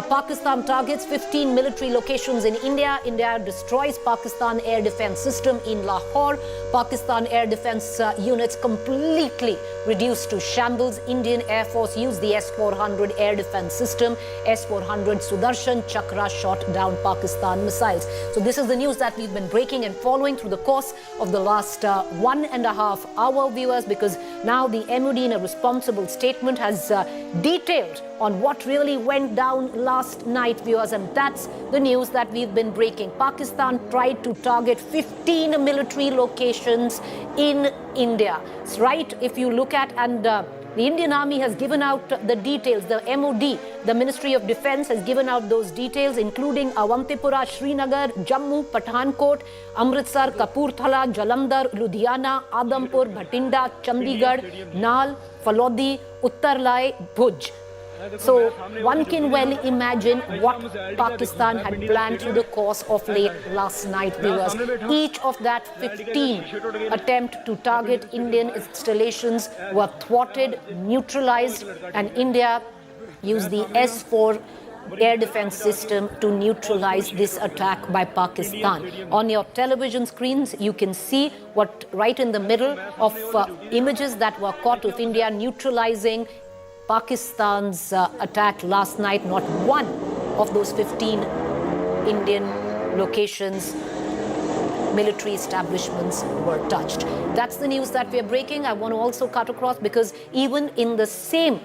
Pakistan targets 15 military locations in India. India destroys Pakistan air defense system in Lahore. Pakistan air defense units completely reduced to shambles. Indian Air Force used the S-400 air defense system. S-400 Sudarshan Chakra shot down Pakistan missiles. So this is the news that we've been breaking and following through the course of the last 1.5 hours, viewers, because now the MOD in a responsible statement has detailed on what really went down last night, viewers, and that's the news that we've been breaking. Pakistan tried to target 15 military locations in India. It's right, if you look at, and the Indian Army has given out the details. The MOD, the Ministry of Defense, has given out those details, including Awantipura, Srinagar, Jammu, Pathankot, Amritsar, Kapurthala, Jalandhar, Ludhiana, Adampur, Bhatinda, Chandigarh, Nal, Falodi, Uttarlai, Bhuj. So one can well imagine what Pakistan had planned through the course of late last night, viewers. Each of that 15 attempt to target Indian installations were thwarted, neutralized, and India used the S-4 air defense system to neutralize this attack by Pakistan. On your television screens, you can see what right in the middle of images that were caught of India neutralizing Pakistan's attack last night. Not one of those 15 Indian locations, military establishments were touched. That's the news that we are breaking. I want to also cut across because even in the same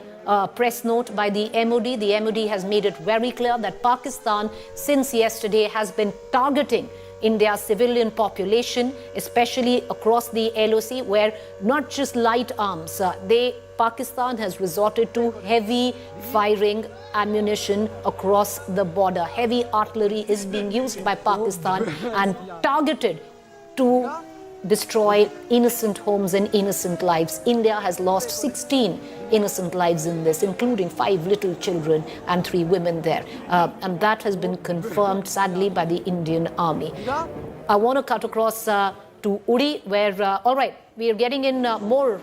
press note by the MOD has made it very clear that Pakistan since yesterday has been targeting India's civilian population, especially across the LOC, where not just light arms, Pakistan has resorted to heavy firing ammunition across the border. Heavy artillery is being used by Pakistan and targeted to destroy innocent homes and innocent lives. India has lost 16 innocent lives in this, including 5 little children and 3 women there. And that has been confirmed, sadly, by the Indian Army. I want to cut across to Uri, where, all right, we are getting in more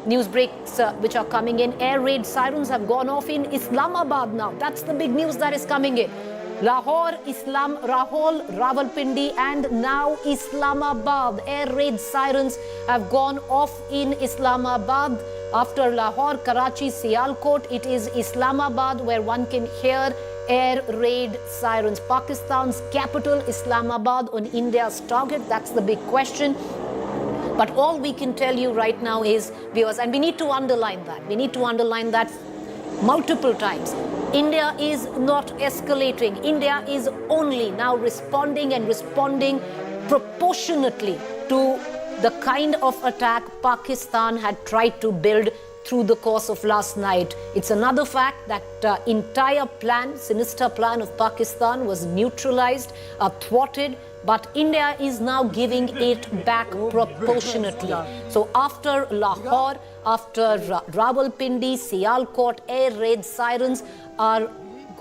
news breaks which are coming in. Air raid sirens have gone off in Islamabad now. That's the big news that is coming in. Lahore, Rahul, Rawalpindi, and now Islamabad. Air raid sirens have gone off in Islamabad. After Lahore, Karachi, Sialkot, it is Islamabad where one can hear air raid sirens. Pakistan's capital, Islamabad, on India's target. That's the big question. But all we can tell you right now is, viewers, and we need to underline that. We need to underline that multiple times. India is not escalating. India is only now responding and responding proportionately to the kind of attack Pakistan had tried to build through the course of last night. It's another fact that entire plan, sinister plan of Pakistan was neutralized, thwarted, but India is now giving it back proportionately. So after Lahore, after Rawalpindi, Sialkot, air raid sirens are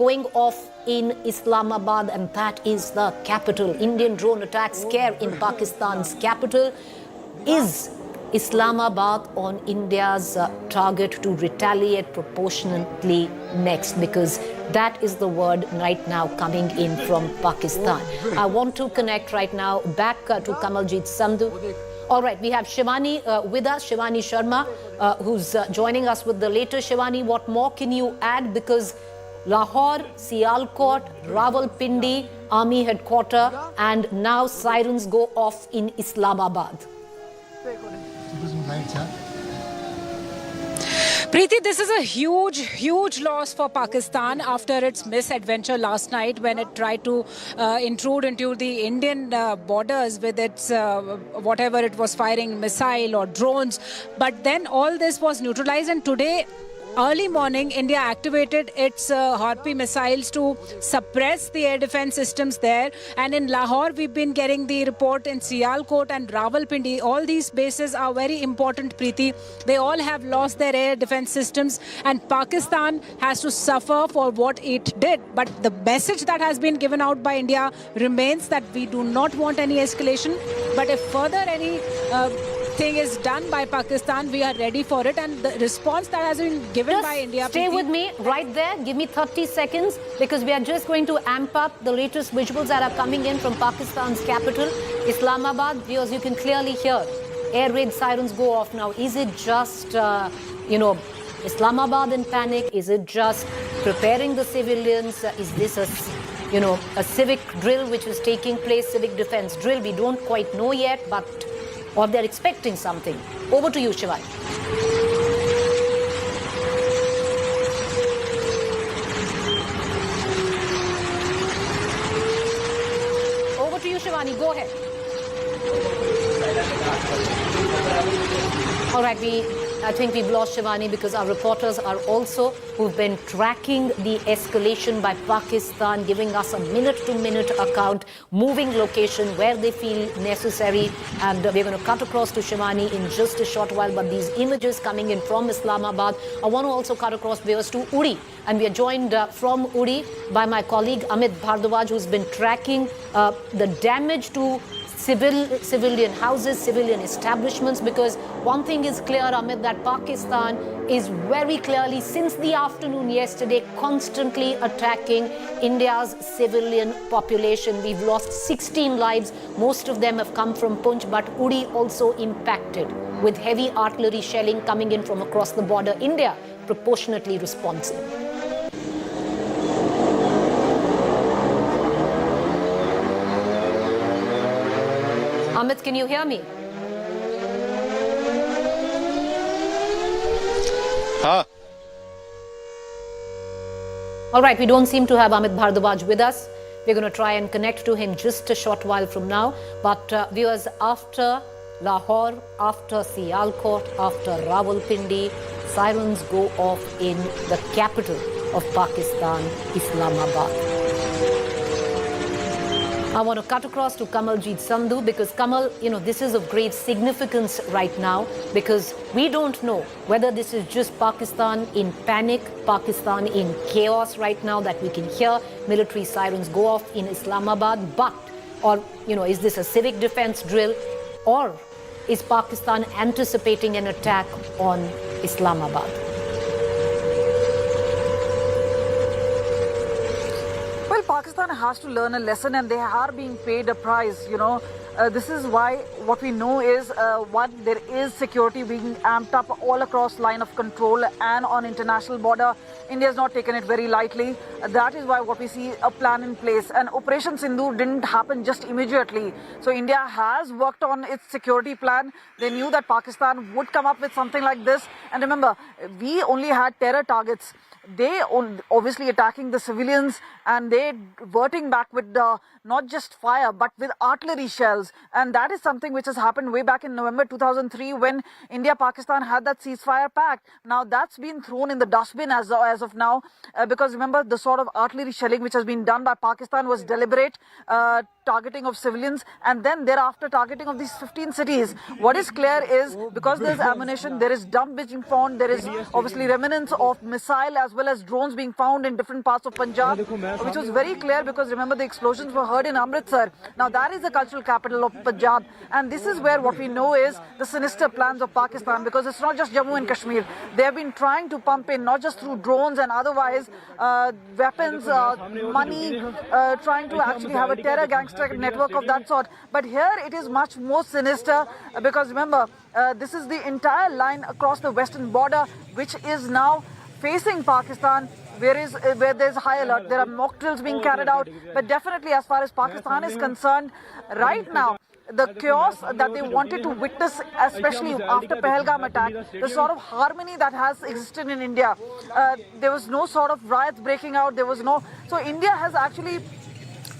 going off in Islamabad, and that is the capital. Indian drone attack scare in Pakistan's capital. Is Islamabad on India's target to retaliate proportionately next? Because that is the word right now coming in from Pakistan. I want to connect right now back to Kamaljeet Sandhu. All right, we have Shivani with us, Shivani Sharma, who's joining us with the latest. Shivani, what more can you add? Because Lahore, Sialkot, Rawalpindi, Army headquarters, and now sirens go off in Islamabad. Preeti, this is a huge loss for Pakistan after its misadventure last night when it tried to intrude into the Indian borders with its whatever it was firing, missile or drones. But then all this was neutralized, and today, early morning, India activated its HAROP missiles to suppress the air defense systems there. And in Lahore, we've been getting the report in Sialkot and Rawalpindi. All these bases are very important, Preeti. They all have lost their air defense systems, and Pakistan has to suffer for what it did. But the message that has been given out by India remains that we do not want any escalation. But if further any thing is done by Pakistan, we are ready for it, and the response that has been given by India. Stay with me right there. Give me 30 seconds because we are just going to amp up the latest visuals that are coming in from Pakistan's capital, Islamabad. Viewers, you can clearly hear air raid sirens go off now. Is it just, Islamabad in panic? Is it just preparing the civilians? Is this a civic drill which is taking place, civic defense drill? We don't quite know yet, or they're expecting something. Over to you, Shivani. Over to you, Shivani. Go ahead. All right, I think we've lost Shivani because our reporters are also who've been tracking the escalation by Pakistan, giving us a minute-to-minute account, moving location where they feel necessary. And we're going to cut across to Shivani in just a short while. But these images coming in from Islamabad, I want to also cut across viewers to Uri. And we are joined from Uri by my colleague Amit Bhardwaj, who's been tracking the damage to civilian houses, civilian establishments, because one thing is clear, Amit, that Pakistan is very clearly, since the afternoon yesterday, constantly attacking India's civilian population. We've lost 16 lives. Most of them have come from Punch, but Uri also impacted with heavy artillery shelling coming in from across the border. India proportionately responsive. Amit, can you hear me? All right, we don't seem to have Amit Bhardwaj with us. We're going to try and connect to him just a short while from now. But viewers, after Lahore, after Sialkot, after Rawalpindi, sirens go off in the capital of Pakistan, Islamabad. I want to cut across to Kamaljeet Sandhu because Kamal, this is of great significance right now because we don't know whether this is just Pakistan in panic, Pakistan in chaos right now that we can hear military sirens go off in Islamabad, is this a civic defense drill, or is Pakistan anticipating an attack on Islamabad? Pakistan has to learn a lesson, and they are being paid a price. This is why what we know is there is security being amped up all across line of control and on international border. India has not taken it very lightly. That is why what we see a plan in place. And Operation Sindoor didn't happen just immediately. So India has worked on its security plan. They knew that Pakistan would come up with something like this. And remember, we only had terror targets. They obviously attacking the civilians, and they verting back with not just fire but with artillery shells. And that is something which has happened way back in November 2003 when India-Pakistan had that ceasefire pact. Now that's been thrown in the dustbin as of now because remember, the sort of artillery shelling which has been done by Pakistan was deliberate targeting of civilians and then thereafter targeting of these 15 cities. What is clear is because there's ammunition, there is dump being found, there is obviously remnants of missile as well as drones being found in different parts of Punjab, which was very clear because remember the explosions were heard in Amritsar. Now that is the cultural capital of Punjab, and this is where what we know is the sinister plans of Pakistan, because it's not just Jammu and Kashmir. They have been trying to pump in not just through drones and otherwise weapons, money, trying to actually have a terror gangster network of that sort. But here it is much more sinister because remember this is the entire line across the western border which is now facing Pakistan, where there's high alert. There are mock drills being carried out, but definitely as far as Pakistan is concerned, right now, the chaos that they wanted to witness, especially after Pahalgam attack, the sort of harmony that has existed in India, there was no sort of riots breaking out, there was no... So India has actually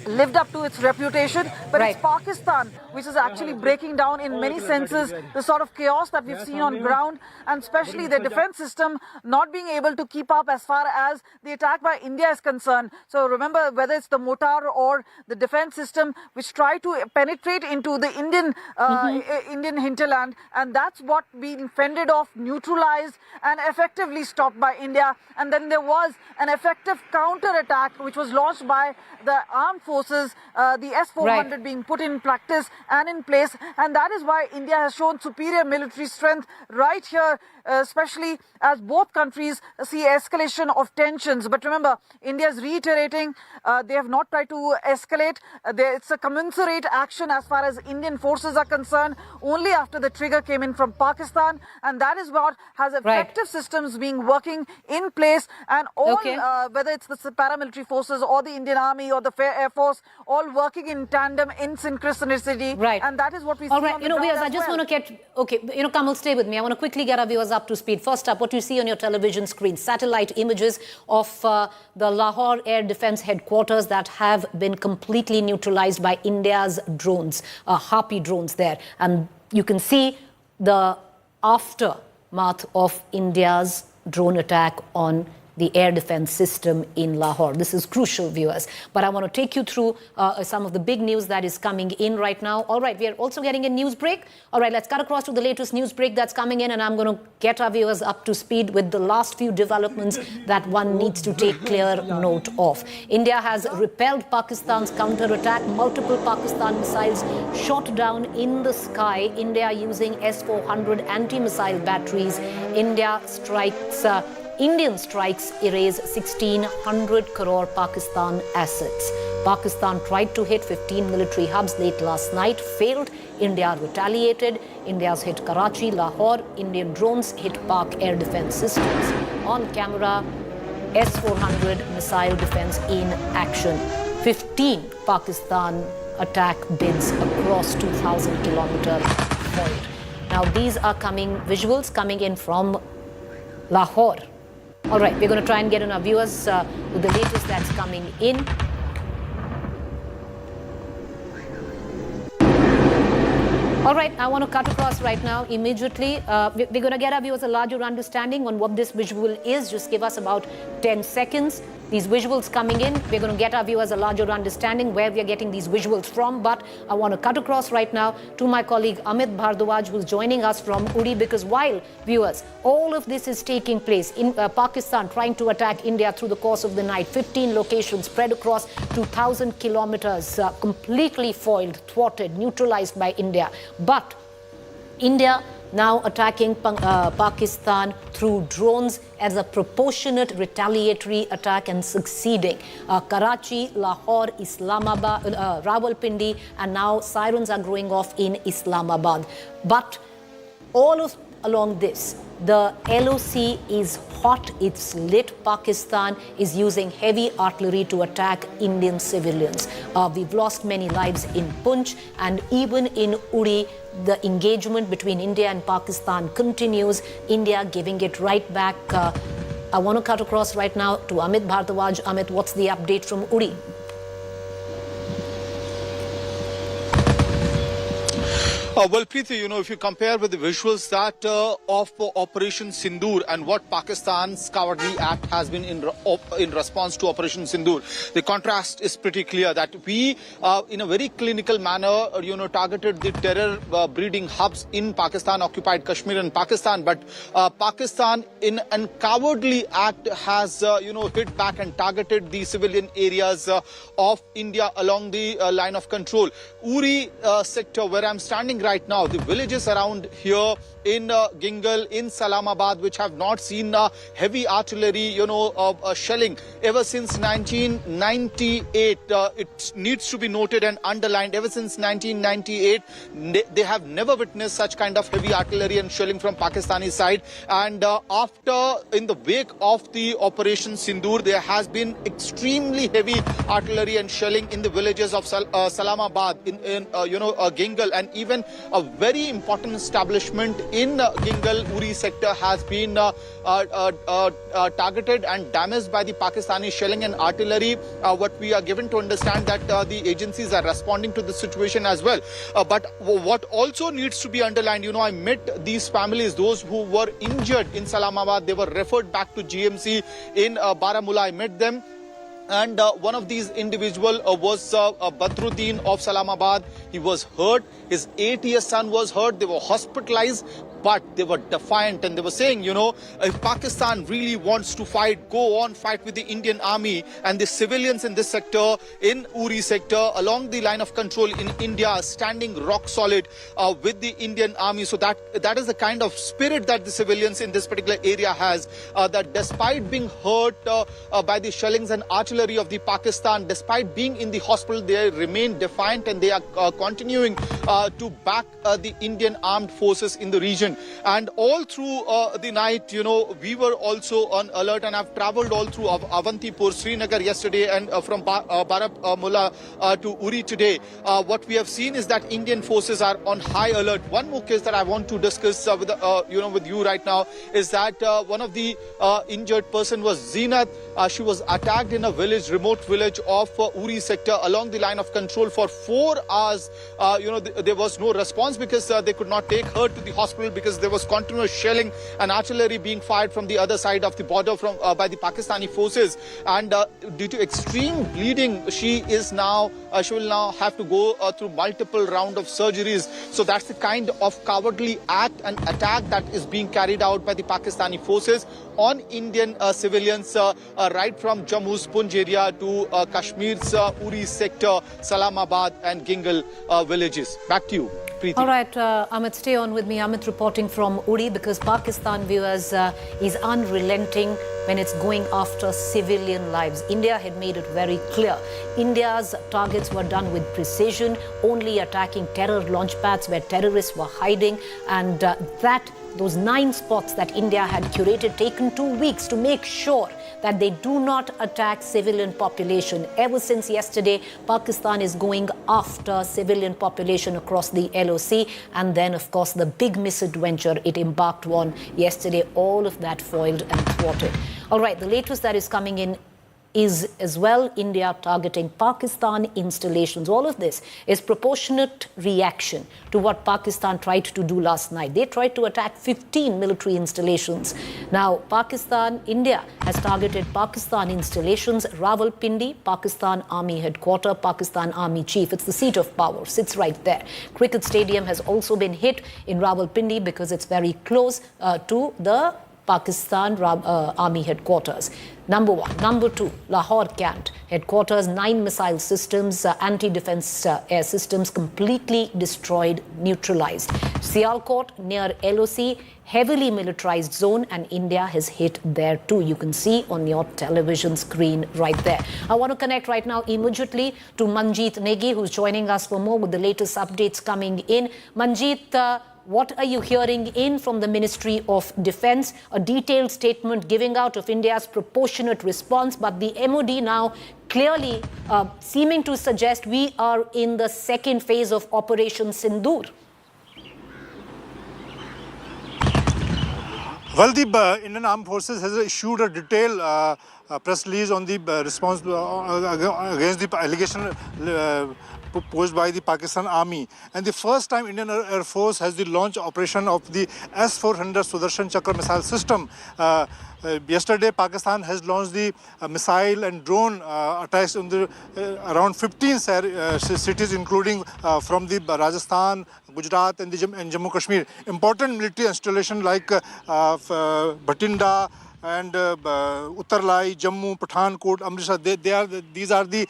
lived up to its reputation, but it's Pakistan which is actually breaking down in many senses the sort of chaos that we've seen on ground, and especially the defense system not being able to keep up as far as the attack by India is concerned. So remember, whether it's the mortar or the defense system which try to penetrate into the Indian hinterland, and that's what being fended off, neutralized and effectively stopped by India. And then there was an effective counter attack which was launched by the armed forces, the S-400 being put in practice and in place, and that is why India has shown superior military strength right here, especially as both countries see escalation of tensions. But remember, India is reiterating they have not tried to escalate. It's a commensurate action as far as Indian forces are concerned, only after the trigger came in from Pakistan, and that is what has effective systems being working in place, and all whether it's the paramilitary forces or the Indian Army or the Air Force, all working in tandem, in synchronicity, and that is what we see on the ground. Viewers, I just want to get, Kamal, stay with me. I want to quickly get our viewers up to speed. First up, what you see on your television screen, satellite images of the Lahore Air Defence Headquarters that have been completely neutralized by India's drones, Harpy drones there. And you can see the aftermath of India's drone attack on the air defense system in Lahore. This is crucial, viewers. But I want to take you through some of the big news that is coming in right now. All right, we are also getting a news break. All right, let's cut across to the latest news break that's coming in, and I'm going to get our viewers up to speed with the last few developments that one needs to take clear note of. India has repelled Pakistan's counter-attack. Multiple Pakistan missiles shot down in the sky. India using S-400 anti-missile batteries. Indian strikes erase 1,600 crore Pakistan assets. Pakistan tried to hit 15 military hubs late last night, failed. India retaliated. India's hit Karachi, Lahore. Indian drones hit Pak air defense systems. On camera, S-400 missile defense in action. 15 Pakistan attack bids across 2,000-kilometer point. Now, these are visuals coming in from Lahore. All right, we're going to try and get on our viewers with the latest that's coming in. All right, I want to cut across right now immediately. We're going to get our viewers a larger understanding on what this visual is. Just give us about 10 seconds. These visuals coming in, we're going to get our viewers a larger understanding where we are getting these visuals from. But I want to cut across right now to my colleague Amit Bhardwaj, who's joining us from Uri, because while, viewers, all of this is taking place in Pakistan trying to attack India through the course of the night, 15 locations spread across 2,000 kilometers, completely foiled, thwarted, neutralized by India. But India now attacking Pakistan through drones as a proportionate retaliatory attack and succeeding. Karachi, Lahore, Islamabad, Rawalpindi, and now sirens are going off in Islamabad. But all along this, the LOC is hot, it's lit. Pakistan is using heavy artillery to attack Indian civilians. We've lost many lives in Poonch, and even in Uri, the engagement between India and Pakistan continues, India giving it right back. I want to cut across right now to Amit Bhardwaj. Amit, what's the update from Uri? Well, Preeti, if you compare with the visuals that of Operation Sindoor and what Pakistan's cowardly act has been in response to Operation Sindoor, the contrast is pretty clear that we, in a very clinical manner, targeted the terror breeding hubs in Pakistan, occupied Kashmir and Pakistan. But Pakistan, in a cowardly act, has, hit back and targeted the civilian areas of India along the line of control. Uri sector, where I'm standing right now, the villages around here in Gingal, in Islamabad, which have not seen heavy artillery, shelling ever since 1998. It needs to be noted and underlined. Ever since 1998, they have never witnessed such kind of heavy artillery and shelling from Pakistani side. And in the wake of the Operation Sindoor, there has been extremely heavy artillery and shelling in the villages of Islamabad, in Gingal, and even a very important establishment in Gingal, Uri sector has been targeted and damaged by the Pakistani shelling and artillery. What we are given to understand that the agencies are responding to the situation as well. But what also needs to be underlined, I met these families, those who were injured in Islamabad. They were referred back to GMC in Baramulla. I met them. And one of these individuals was Badruddin of Islamabad. He was hurt. His 8-year son was hurt. They were hospitalized. But they were defiant and they were saying, if Pakistan really wants to fight, go on, fight with the Indian army. And the civilians in this sector, in Uri sector, along the line of control in India, are standing rock solid with the Indian army. So that is the kind of spirit that the civilians in this particular area has, that despite being hurt by the shellings and artillery of the Pakistan, despite being in the hospital, they remain defiant and they are continuing to back the Indian armed forces in the region. And all through the night, we were also on alert, and I've traveled all through Avantipur, Srinagar yesterday, and from Baramulla to Uri today. What we have seen is that Indian forces are on high alert. One more case that I want to discuss with you right now is that one of the injured person was Zeenat. She was attacked in a village, remote village of Uri sector along the line of control for 4 hours. There was no response because they could not take her to the hospital because there was continuous shelling and artillery being fired from the other side of the border by the Pakistani forces. And due to extreme bleeding, she will now have to go through multiple rounds of surgeries. So that's the kind of cowardly act and attack that is being carried out by the Pakistani forces on Indian civilians, right from Jammu's Punj area to Kashmir's Uri sector, Islamabad and Gingal villages. Back to you, Preeti. All right, Amit, stay on with me. Amit reporting from Uri, because Pakistan, viewers, is unrelenting when it's going after civilian lives. India had made it very clear. India's targets were done with precision, only attacking terror launch pads where terrorists were hiding, and those 9 spots that India had curated, taken 2 weeks to make sure that they do not attack civilian population. Ever since yesterday, Pakistan is going after civilian population across the LOC. And then, of course, the big misadventure it embarked on yesterday, all of that foiled and thwarted. All right, the latest that is coming in is as well India targeting Pakistan installations. All of this is proportionate reaction to what Pakistan tried to do last night. They tried to attack 15 military installations. Now, India has targeted Pakistan installations, Rawalpindi, Pakistan Army headquarters, Pakistan Army chief. It's the seat of power, sits right there. Cricket stadium has also been hit in Rawalpindi because it's very close to the Pakistan Army headquarters. Number 1. Number 2, Lahore Cant headquarters, 9 missile systems, anti-defense air systems completely destroyed, neutralized. Sialkot near LOC, heavily militarized zone, and India has hit there too. You can see on your television screen right there. I want to connect right now immediately to Manjeet Negi, who's joining us for more with the latest updates coming in. Manjeet, what are you hearing in from the Ministry of Defense? A detailed statement giving out of India's proportionate response, but the MOD now clearly seeming to suggest we are in the second phase of Operation Sindoor. Well, the Indian Armed Forces has issued a detailed press release on the response against the allegation posed by the Pakistan Army. And the first time Indian Air Force has the launch operation of the S-400 Sudarshan Chakra missile system. Yesterday, Pakistan has launched the missile and drone attacks on the around 15 cities, including from the Rajasthan, Gujarat, and Jammu Kashmir. Important military installation like Bhatinda and Uttarlai, Jammu, Pathankot, Amritsar. These are the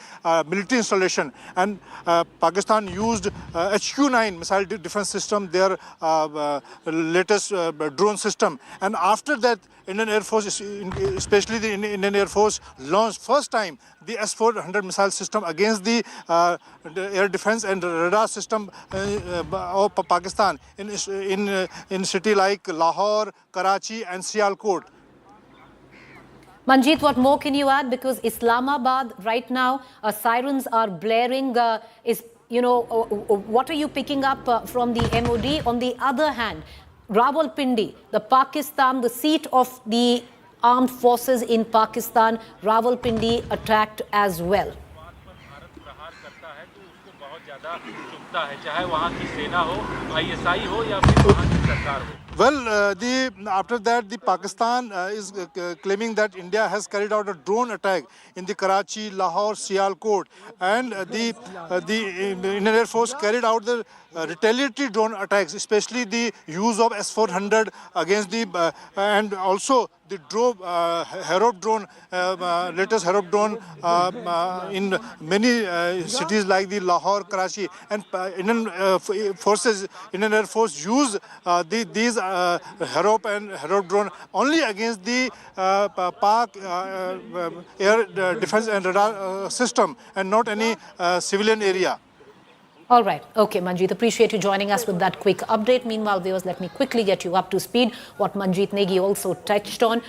military installation. And Pakistan used HQ-9 missile defense system, their latest drone system. And after that, Indian Air Force, especially the Indian Air Force, launched first time the S-400 missile system against the air defense and radar system of Pakistan in city like Lahore, Karachi, and Sialkot. Manjeet, what more can you add? Because Islamabad right now, sirens are blaring. What are you picking up from the MOD? On the other hand, Rawalpindi, the seat of the armed forces in Pakistan, Rawalpindi attacked as well. Well, after that, the Pakistan is claiming that India has carried out a drone attack in the Karachi, Lahore, Sialkot, and the Indian Air Force carried out the retaliatory drone attacks, especially the use of S-400 against the and also the HAROP drone, latest HAROP drone in many cities like the Lahore, Karachi, and Indian Air Force use these HAROP and HAROP drone only against the Pak air defense and radar system and not any civilian area. All right. Okay, Manjeet, appreciate you joining us with that quick update. Meanwhile, viewers, let me quickly get you up to speed. What Manjeet Negi also touched on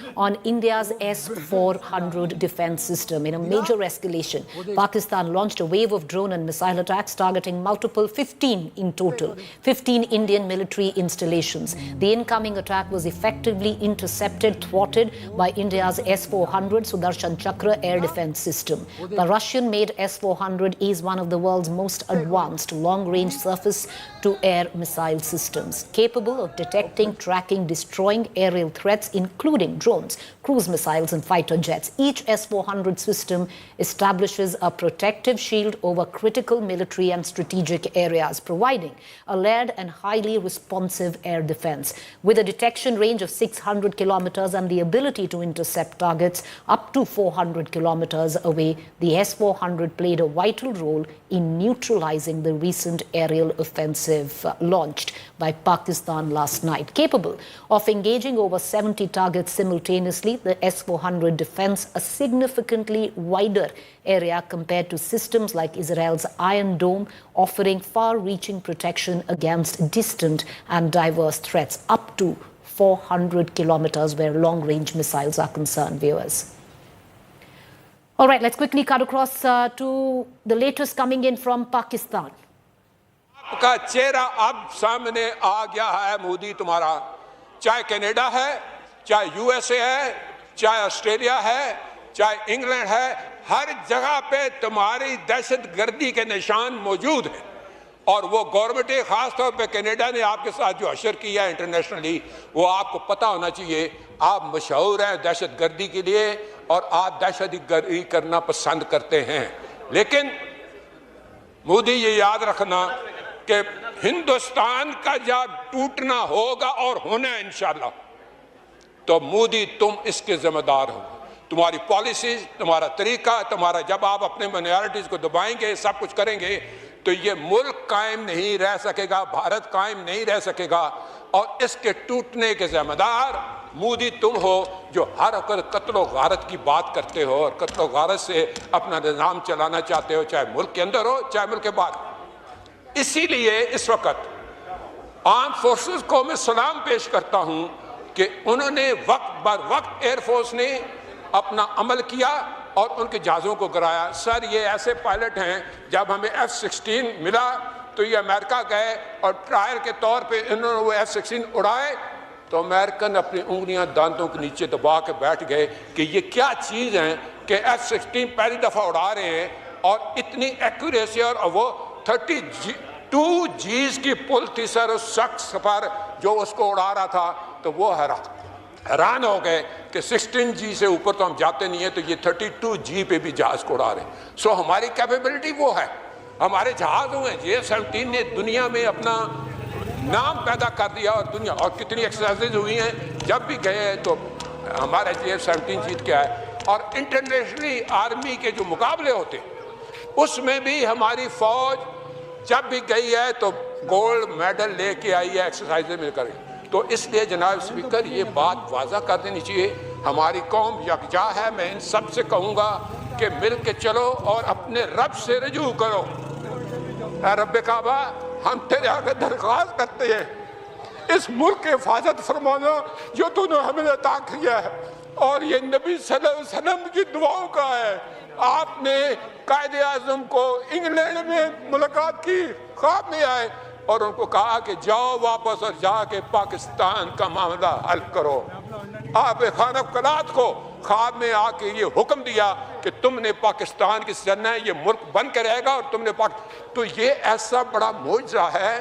India's S-400 defense system. In a major escalation, Pakistan launched a wave of drone and missile attacks targeting 15 in total, 15 Indian military installations. The incoming attack was effectively intercepted, thwarted by India's S-400 Sudarshan Chakra air defense system. The Russian-made S-400 is one of the world's most advanced long-range surface-to-air missile systems, capable of detecting, tracking, destroying aerial threats, including drones, cruise missiles, and fighter jets. Each S-400 system establishes a protective shield over critical military and strategic areas, providing a layered and highly responsive air defense. With a detection range of 600 kilometers and the ability to intercept targets up to 400 kilometers away, the S-400 played a vital role in neutralizing the recent aerial offensive launched by Pakistan last night. Capable of engaging over 70 targets simultaneously, the S-400 defends a significantly wider area compared to systems like Israel's Iron Dome, offering far-reaching protection against distant and diverse threats up to 400 kilometers where long-range missiles are concerned, viewers. All right, let's quickly cut across to the latest coming in from Pakistan. आपका चेहरा अब सामने आ गया है मोदी तुम्हारा, चाहे Canada है, चाहे यूएसए है, चाहे ऑस्ट्रेलिया है, चाहे इंग्लैंड है, हर जगह पे तुम्हारी दहशतगर्दी के निशान मौजूद हैं। और वो गवर्नमेंट खास तौर पे कनाडा ने आपके साथ जो हशर किया इंटरनेशनली, वो आपको पता होना चाहिए। आप मशहूर हैं दहशतगर्दी के लिए और आप दहशतगर्दी करना पसंद करते हैं, लेकिन मोदी ये याद रखना कि हिंदुस्तान का जब टूटना होगा और होना है इंशाल्लाह, तो मोदी तुम इसके जिम्मेदार हो। तुम्हारी पॉलिसीज, तुम्हारा तरीका, तुम्हारा जब आप अपने माइनॉरिटीज को दबाएंगे, सब कुछ करेंगे, तो ये मुल्क कायम नहीं रह सकेगा, भारत कायम नहीं रह सकेगा। और इसके टूटने के जिम्मेदार मोदी तुम हो, जो हर वक्त कत्लो गारत की बात करते हो और कत्लो गारत से अपना निज़ाम चलाना चाहते हो, चाहे मुल्क के अंदर हो चाहे मुल्क के बाहर। इसीलिए इस वक्त आर्म फोर्सेस को मैं सलाम पेश करता हूं कि उन्होंने वक्त बर वक्त एयरफोर्स ने अपना अमल किया और उनके जहाज़ों को गिराया। सर, ये ऐसे पायलट हैं, जब हमें F-16 मिला तो ये अमेरिका गए और ट्रायल के तौर पे इन्होंने वो F-16 उड़ाए, तो अमेरिकन अपनी उंगलियां दांतों के नीचे दबा के बैठ गए कि ये क्या चीज़ है कि F-16 पहली दफ़ा उड़ा रहे हैं और इतनी एक्यूरेसी और वो 32 Gs की पुल थी सर उस शख्स पर जो उसको उड़ा रहा था, तो वो हैरान हो गए कि 16 G से ऊपर तो हम जाते नहीं है, तो ये 32 G पे भी जहाज को उड़ा रहे हैं। सो हमारी कैपेबिलिटी वो है, हमारे जहाज हुए। J-17 ने दुनिया में अपना नाम पैदा कर दिया, और दुनिया और कितनी एक्सरसाइजेज हुई हैं, जब भी गए तो हमारा J-17 जीत के आए। और इंटरनेशनली आर्मी के जो मुकाबले होते उसमें भी हमारी फौज जब भी गई है तो गोल्ड मेडल लेके आई है एक्सरसाइजेज में कर। तो इसलिए जनाब स्पीकर ये बात वाज़ा कर देनी चाहिए, हमारी कौम यकजा है। मैं इन सब से कहूँगा कि मिल के चलो और अपने रब से रजू करो। रब काबा, हम तेरे आगे दरख्वास्त करते हैं, इस मुल्क के हिफाजत फरमाना जो तूने हमें अता किया है, और ये नबी सल्लल्लाहु अलैहि वसल्लम की दुआओं का है। आपने कायदे आज़म को इंग्लैंड में मुलाकात की, ख्वाब में आए और उनको कहा कि जाओ वापस और जाके पाकिस्तान का मामला हल करो। आप खाना कलात को ख्वाब में आके ये हुक्म दिया कि तुमने पाकिस्तान की सरना है, ये मुल्क बन के रहेगा, और तुमने तो ये ऐसा बड़ा मोइज़ा है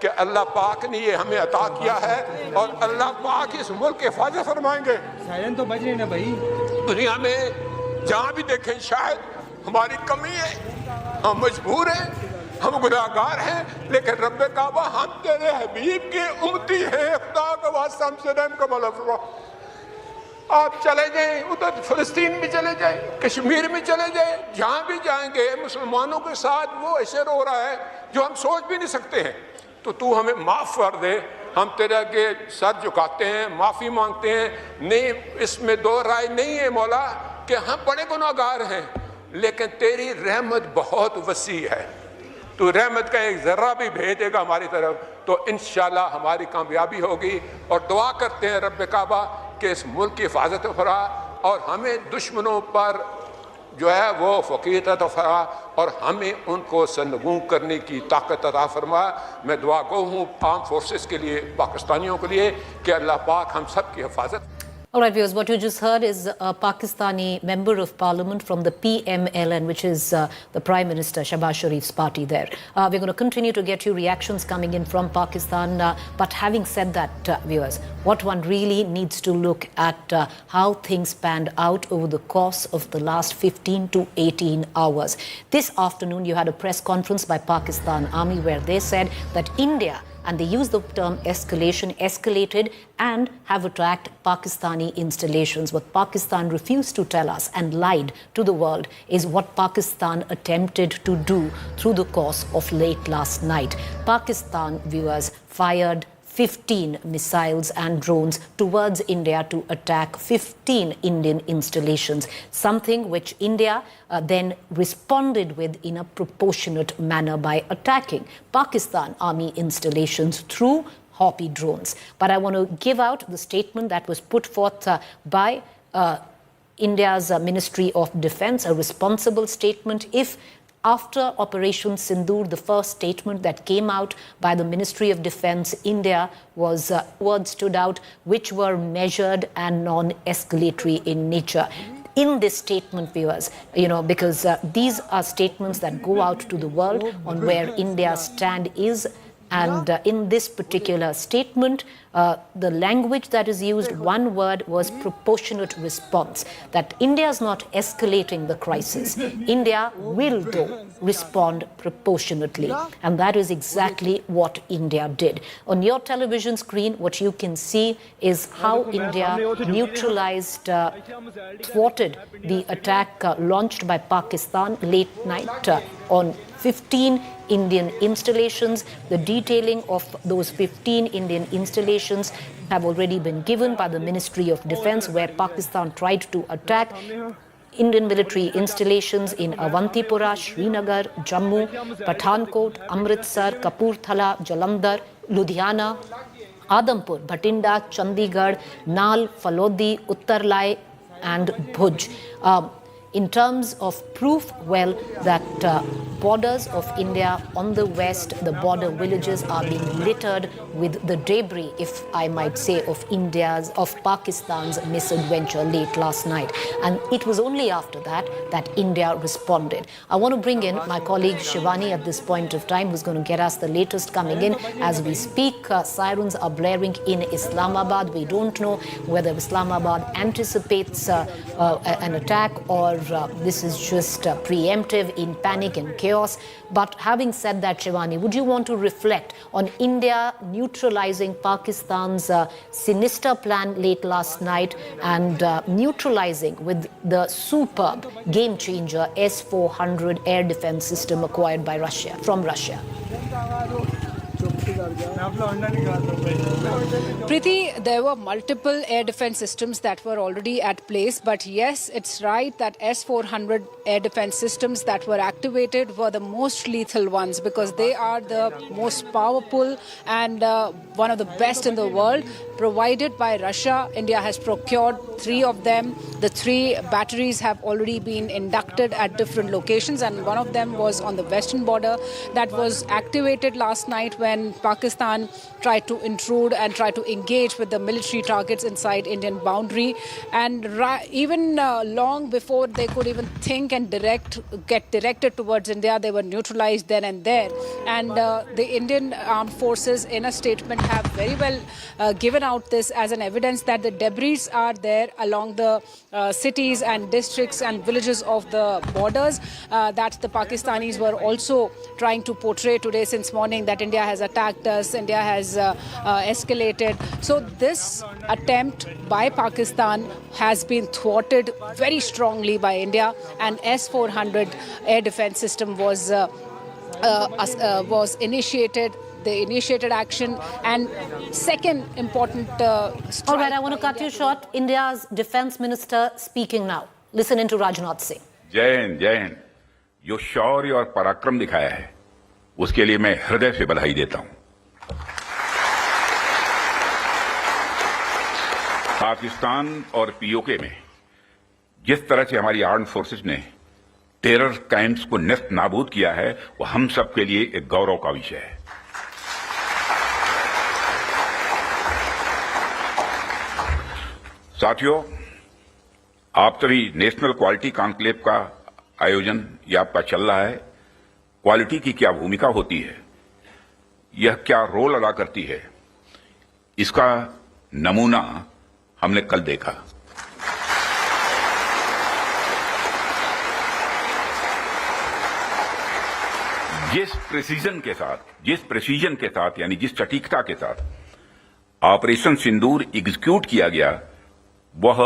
कि अल्लाह पाक ने ये हमें अता किया है, और अल्लाह पाक इस मुल्क की हिफाजत फरमाएंगे। सायरन तो बज रहे ना भाई। दुनिया में जहाँ भी देखें शायद हमारी कमी है, हम मजबूर हैं, हम गुनाहगार हैं, लेकिन रब्बे काबा हम तेरे हबीब के उम्मती हैं। खुदा का वास्ता हमसे रहम का मौला फरमा। आप चले जाएं, उधर फिलिस्तीन में चले जाएं, कश्मीर में चले जाएं, जहाँ भी जाएंगे मुसलमानों के साथ वो ऐसे रो रहा है जो हम सोच भी नहीं सकते हैं। तो तू हमें माफ़ कर दे, हम तेरे आगे सर झुकाते हैं, माफ़ी मांगते हैं। नहीं, इसमें दो राय नहीं है मौला कि हम बड़े गुनाहगार हैं, लेकिन तेरी रहमत बहुत वसी है। तू रहमत का एक ज़र्रा भी भेजेगा हमारी तरफ तो इंशाल्लाह हमारी कामयाबी होगी। और दुआ करते हैं रब्बे काबा कि इस मुल्क की हिफाजत फरा, और हमें दुश्मनों पर जो है वो फ़क़ीत अता फरमा, और हमें उनको सरनगू करने की ताकत अता फरमा। मैं दुआ गो हूँ आर्म फोर्सेस के लिए, पाकिस्तानियों के लिए, कि अल्लाह पाक हम सब की हिफाजत। All right, viewers, what you just heard is a Pakistani member of parliament from the PMLN, which is the Prime Minister Shahbaz Sharif's party there. We're going to continue to get you reactions coming in from Pakistan. But having said that, viewers, what one really needs to look at how things panned out over the course of the last 15 to 18 hours. This afternoon, you had a press conference by Pakistan Army where they said that India, and they used the term escalation, escalated and have attacked Pakistani installations. What Pakistan refused to tell us and lied to the world is what Pakistan attempted to do through the course of late last night. Pakistan, viewers, fired 15 missiles and drones towards India to attack 15 Indian installations, something which India then responded with in a proportionate manner by attacking Pakistan Army installations through HAROP drones. But I want to give out the statement that was put forth by India's Ministry of Defense, a responsible statement. If after Operation Sindoor, the first statement that came out by the Ministry of Defense, India was words stood out which were measured and non-escalatory in nature. In this statement, viewers, because these are statements that go out to the world on where India's stand is. And in this particular statement, the language that is used, one word was proportionate response. That India is not escalating the crisis. India will, though, respond proportionately. And that is exactly what India did. On your television screen, what you can see is how India neutralized, thwarted the attack launched by Pakistan late night on 15 Indian installations. The detailing of those 15 Indian installations have already been given by the Ministry of Defense, where Pakistan tried to attack Indian military installations in Awantipura, Srinagar, Jammu, Pathankot, Amritsar, Kapurthala, Jalandhar, Ludhiana, Adampur, Bhatinda, Chandigarh, Nal, Falodi, Uttarlai and Bhuj. In terms of proof, well, that borders of India on the west, the border villages are being littered with the debris, if I might say, of Pakistan's misadventure late last night. And it was only after that India responded. I want to bring in my colleague Shivani at this point of time, who's going to get us the latest coming in. As we speak, sirens are blaring in Islamabad. We don't know whether Islamabad anticipates an attack or this is just preemptive in panic and chaos. But having said that, Shivani, would you want to reflect on India neutralizing Pakistan's sinister plan late last night and neutralizing with the superb game changer S-400 air defense system acquired by Russia, from Russia? Preeti, there were multiple air defense systems that were already at place, but yes, it's right that S-400 air defense systems that were activated were the most lethal ones because they are the most powerful and one of the best in the world, provided by Russia. India has procured 3 of them. The 3 batteries have already been inducted at different locations, and one of them was on the western border that was activated last night when Pakistan tried to intrude and try to engage with the military targets inside Indian boundary. And even long before they could even think and get directed towards India, they were neutralized then and there. And the Indian armed forces in a statement have very well given out this as an evidence that the debris are there along the cities and districts and villages of the borders that the Pakistanis were also trying to portray today since morning, that India has attacked us, India has escalated. So this attempt by Pakistan has been thwarted very strongly by India, and S-400 air defense system was initiated. They initiated action. And second important strike. All right, I want to cut you short. India's defense minister speaking now. Listen into Rajnath Singh. जय हिंद, जय हिंद। जो शौर्य और पराक्रम दिखाया है उसके लिए मैं हृदय से बधाई देता हूं। पाकिस्तान और पीओके में जिस तरह से हमारी आर्म्ड फोर्सेस ने टेरर कैंप्स को नेस्त नाबूद किया है, वो हम सब के लिए एक गौरव का विषय है। साथियों, आप सभी नेशनल क्वालिटी कॉन्क्लेव का आयोजन ये आपका चल रहा है। क्वालिटी की क्या भूमिका होती है, यह क्या रोल अदा करती है, इसका नमूना हमने कल देखा। जिस प्रेसिजन के साथ यानी जिस सटीकता के साथ ऑपरेशन सिंदूर एग्जीक्यूट किया गया, वह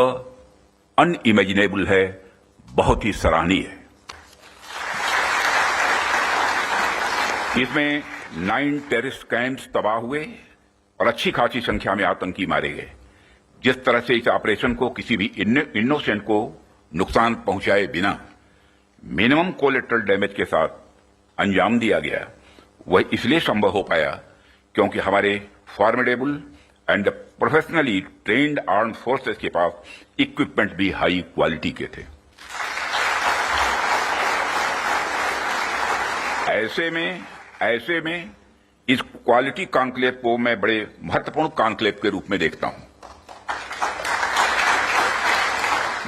अनइमेजिनेबल है, बहुत ही सराहनीय है। इसमें 9 टेररिस्ट कैंप्स तबाह हुए और अच्छी खासी संख्या में आतंकी मारे गए। जिस तरह से इस ऑपरेशन को किसी भी इनोसेंट को नुकसान पहुंचाए बिना मिनिमम कोलेटरल डैमेज के साथ अंजाम दिया गया, वह इसलिए संभव हो पाया क्योंकि हमारे formidable and professionally trained armed forces के पास इक्विपमेंट भी हाई क्वालिटी के थे। ऐसे में इस क्वालिटी कॉन्क्लेव को मैं बड़े महत्वपूर्ण कॉन्क्लेव के रूप में देखता हूं।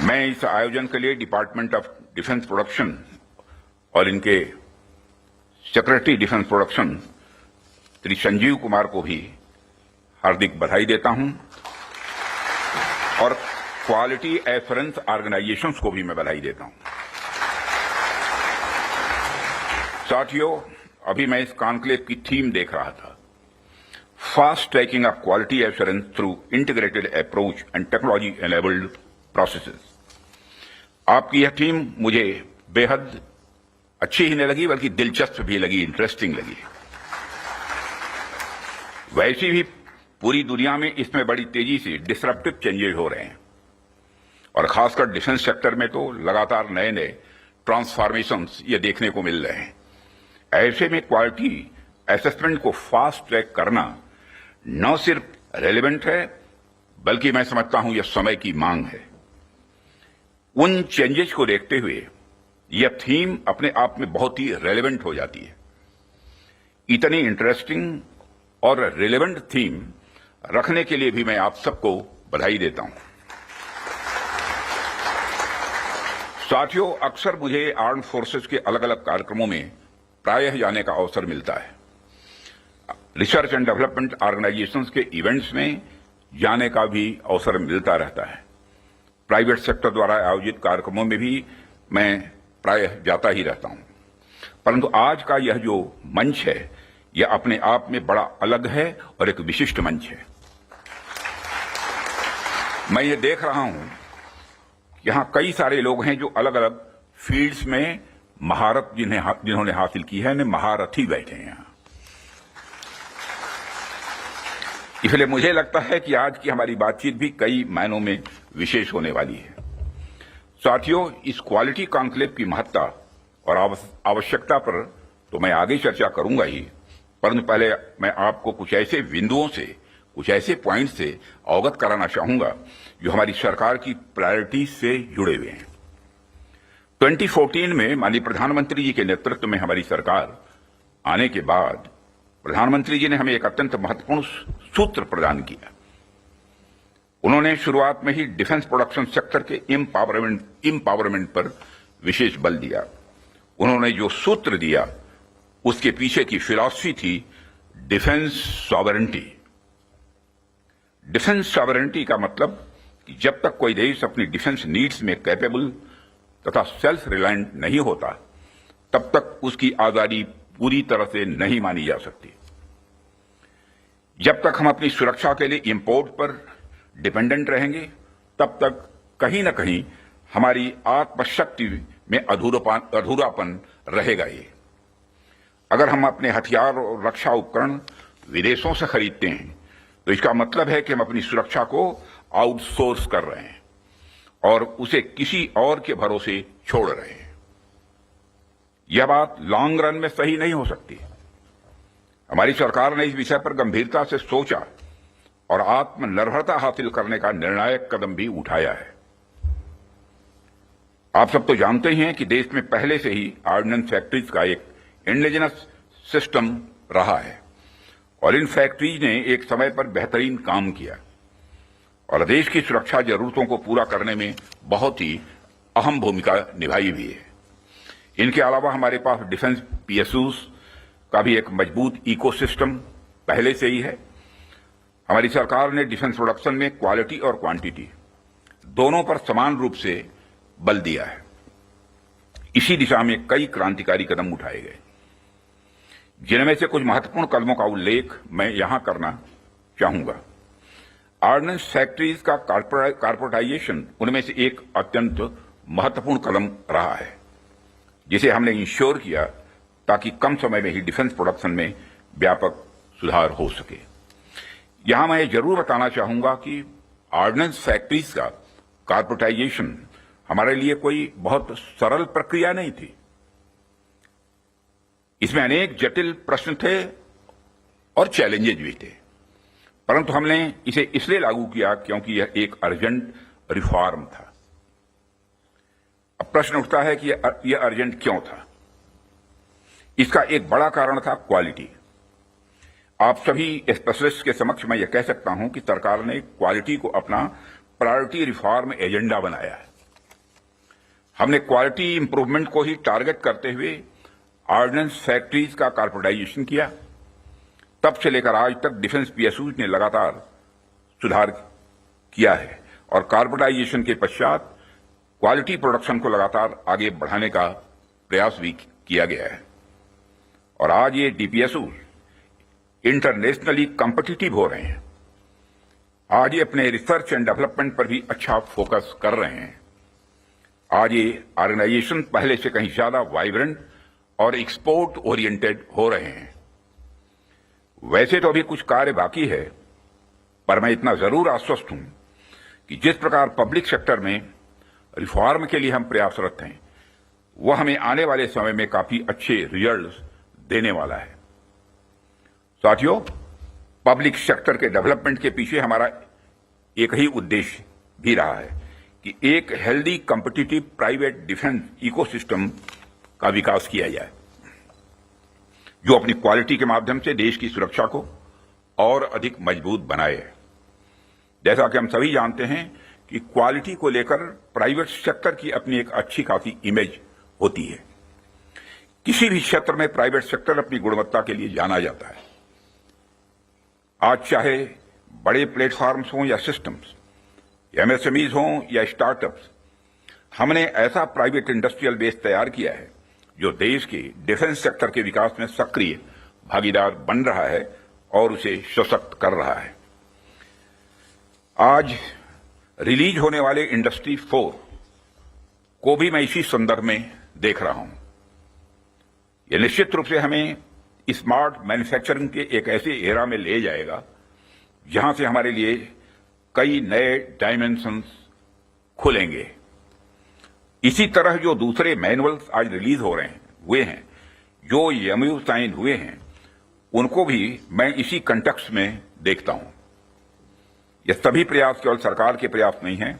मैं इस आयोजन के लिए डिपार्टमेंट ऑफ डिफेंस प्रोडक्शन और इनके secretary defence production Shri Sanjeev Kumar को भी हार्दिक बधाई देता हूं और क्वालिटी एश्योरेंस ऑर्गेनाइजेशंस को भी मैं बधाई देता हूं। साथियों, अभी मैं इस कॉन्क्लेव की थीम देख रहा था, fast tracking of quality assurance through integrated approach and technology enabled processes. आपकी यह थीम मुझे बेहद अच्छी ही नहीं लगी, बल्कि दिलचस्प भी लगी, इंटरेस्टिंग लगी। वैसे भी पूरी दुनिया में इसमें बड़ी तेजी से डिसरप्टिव चेंजेस हो रहे हैं और खासकर डिफेंस सेक्टर में तो लगातार नए नए ट्रांसफॉर्मेशंस ये देखने को मिल रहे हैं। ऐसे में क्वालिटी असेसमेंट को फास्ट ट्रैक करना न सिर्फ रेलेवेंट है, बल्कि मैं समझता हूं यह समय की मांग है। उन चेंजेस को देखते हुए यह थीम अपने आप में बहुत ही रेलेवेंट हो जाती है। इतनी इंटरेस्टिंग और रेलेवेंट थीम रखने के लिए भी मैं आप सबको बधाई देता हूं। साथियों, अक्सर मुझे आर्म्ड फोर्सेस के अलग अलग कार्यक्रमों में प्रायः जाने का अवसर मिलता है। रिसर्च एंड डेवलपमेंट ऑर्गेनाइजेशंस के इवेंट्स में जाने का भी अवसर मिलता रहता है। प्राइवेट सेक्टर द्वारा आयोजित कार्यक्रमों में भी मैं प्रायः जाता ही रहता हूं। परंतु आज का यह जो मंच है, यह अपने आप में बड़ा अलग है और एक विशिष्ट मंच है। मैं ये देख रहा हूं कि यहां कई सारे लोग हैं जो अलग अलग फील्ड्स में महारत जिन्होंने हासिल की है, महारथी बैठे हैं यहां। इसलिए मुझे लगता है कि आज की हमारी बातचीत भी कई मायनों में विशेष होने वाली है। साथियों, इस क्वालिटी कॉन्क्लेव की महत्ता और आवश्यकता पर तो मैं आगे चर्चा करूंगा ही, परंतु पहले मैं आपको कुछ ऐसे बिंदुओं से, कुछ ऐसे पॉइंट से अवगत कराना चाहूंगा जो हमारी सरकार की प्रायोरिटी से जुड़े हुए हैं। 2014 में माननीय प्रधानमंत्री जी के नेतृत्व में हमारी सरकार आने के बाद प्रधानमंत्री जी ने हमें एक अत्यंत महत्वपूर्ण सूत्र प्रदान किया। उन्होंने शुरुआत में ही डिफेंस प्रोडक्शन सेक्टर के एम्पावरमेंट पर विशेष बल दिया। उन्होंने जो सूत्र दिया उसके पीछे की फिलॉसफी थी डिफेंस सॉवरेंटी। डिफेंस सॉवरेंटी का मतलब कि जब तक कोई देश अपनी डिफेंस नीड्स में कैपेबल तथा सेल्फ रिलायंट नहीं होता, तब तक उसकी आजादी पूरी तरह से नहीं मानी जा सकती। जब तक हम अपनी सुरक्षा के लिए इंपोर्ट पर डिपेंडेंट रहेंगे, तब तक कहीं न कहीं हमारी आत्मशक्ति में अधूरापन रहेगा। ये अगर हम अपने हथियार और रक्षा उपकरण विदेशों से खरीदते हैं, तो इसका मतलब है कि हम अपनी सुरक्षा को आउटसोर्स कर रहे हैं और उसे किसी और के भरोसे छोड़ रहे हैं। यह बात लॉन्ग रन में सही नहीं हो सकती। हमारी सरकार ने इस विषय पर गंभीरता से सोचा और आत्मनिर्भरता हासिल करने का निर्णायक कदम भी उठाया है। आप सब तो जानते ही हैं कि देश में पहले से ही ऑर्डिनेंस फैक्ट्रीज का एक इंडिजिनस सिस्टम रहा है और इन फैक्ट्रीज ने एक समय पर बेहतरीन काम किया और देश की सुरक्षा जरूरतों को पूरा करने में बहुत ही अहम भूमिका निभाई भी है। इनके अलावा हमारे पास डिफेंस पीएसयूज का भी एक मजबूत इकोसिस्टम पहले से ही है। हमारी सरकार ने डिफेंस प्रोडक्शन में क्वालिटी और क्वांटिटी दोनों पर समान रूप से बल दिया है। इसी दिशा में कई क्रांतिकारी कदम उठाए गए, जिनमें से कुछ महत्वपूर्ण कदमों का उल्लेख मैं यहां करना चाहूंगा। ऑर्डिनेंस फैक्ट्रीज का कॉर्पोरेटाइजेशन उनमें से एक अत्यंत महत्वपूर्ण कदम रहा है, जिसे हमने इंश्योर किया ताकि कम समय में ही डिफेंस प्रोडक्शन में व्यापक सुधार हो सके। यहां मैं जरूर बताना चाहूंगा कि ऑर्डिनेंस फैक्ट्रीज का कॉर्पोरेटाइजेशन हमारे लिए कोई बहुत सरल प्रक्रिया नहीं थी। इसमें अनेक जटिल प्रश्न थे और चैलेंजेज भी थे, परंतु हमने इसे इसलिए लागू किया क्योंकि यह एक अर्जेंट रिफॉर्म था। अब प्रश्न उठता है कि यह अर्जेंट क्यों था। इसका एक बड़ा कारण था क्वालिटी। आप सभी स्पेशलिस्ट के समक्ष मैं यह कह सकता हूं कि सरकार ने क्वालिटी को अपना प्रायोरिटी रिफॉर्म एजेंडा बनाया है। हमने क्वालिटी इंप्रूवमेंट को ही टारगेट करते हुए ऑर्डिनेंस फैक्ट्रीज का कॉर्पोरेटाइजेशन किया। तब से लेकर आज तक डिफेंस पीएसयूज ने लगातार सुधार किया है और कॉर्पोरेटाइजेशन के पश्चात क्वालिटी प्रोडक्शन को लगातार आगे बढ़ाने का प्रयास भी किया गया है और आज ये डीपीएसयूज इंटरनेशनली कॉम्पिटिटिव हो रहे हैं। आज ये अपने रिसर्च एंड डेवलपमेंट पर भी अच्छा फोकस कर रहे हैं। आज ये ऑर्गेनाइजेशन पहले से कहीं ज्यादा वाइब्रेंट और एक्सपोर्ट ओरिएंटेड हो रहे हैं। वैसे तो अभी कुछ कार्य बाकी है, पर मैं इतना जरूर आश्वस्त हूं कि जिस प्रकार पब्लिक सेक्टर में रिफॉर्म के लिए हम प्रयासरत हैं, वह हमें आने वाले समय में काफी अच्छे रिजल्ट्स देने वाला है। साथियों, पब्लिक सेक्टर के डेवलपमेंट के पीछे हमारा एक ही उद्देश्य भी रहा है कि एक healthy competitive private defence ecosystem का विकास किया जाए, जो अपनी क्वालिटी के माध्यम से देश की सुरक्षा को और अधिक मजबूत बनाए। जैसा कि हम सभी जानते हैं कि क्वालिटी को लेकर प्राइवेट सेक्टर की अपनी एक अच्छी खासी इमेज होती है। किसी भी क्षेत्र में प्राइवेट सेक्टर अपनी गुणवत्ता के लिए जाना जाता है। आज चाहे बड़े प्लेटफॉर्म्स हों या सिस्टम्स, एमएसएमईज हों या स्टार्टअप्स, हमने ऐसा प्राइवेट इंडस्ट्रियल बेस तैयार किया है जो देश के डिफेंस सेक्टर के विकास में सक्रिय भागीदार बन रहा है और उसे सशक्त कर रहा है। आज रिलीज होने वाले इंडस्ट्री 4 को भी मैं इसी संदर्भ में देख रहा हूं। यह निश्चित रूप से हमें स्मार्ट मैन्युफैक्चरिंग के एक ऐसे एरा में ले जाएगा जहां से हमारे लिए कई नए डायमेंशंस खुलेंगे। इसी तरह जो दूसरे मैनुअल्स आज रिलीज हो रहे हुए हैं, जो एमओयू साइन हुए हैं, उनको भी मैं इसी कंटेक्स्ट में देखता हूं। यह सभी प्रयास केवल सरकार के प्रयास नहीं है,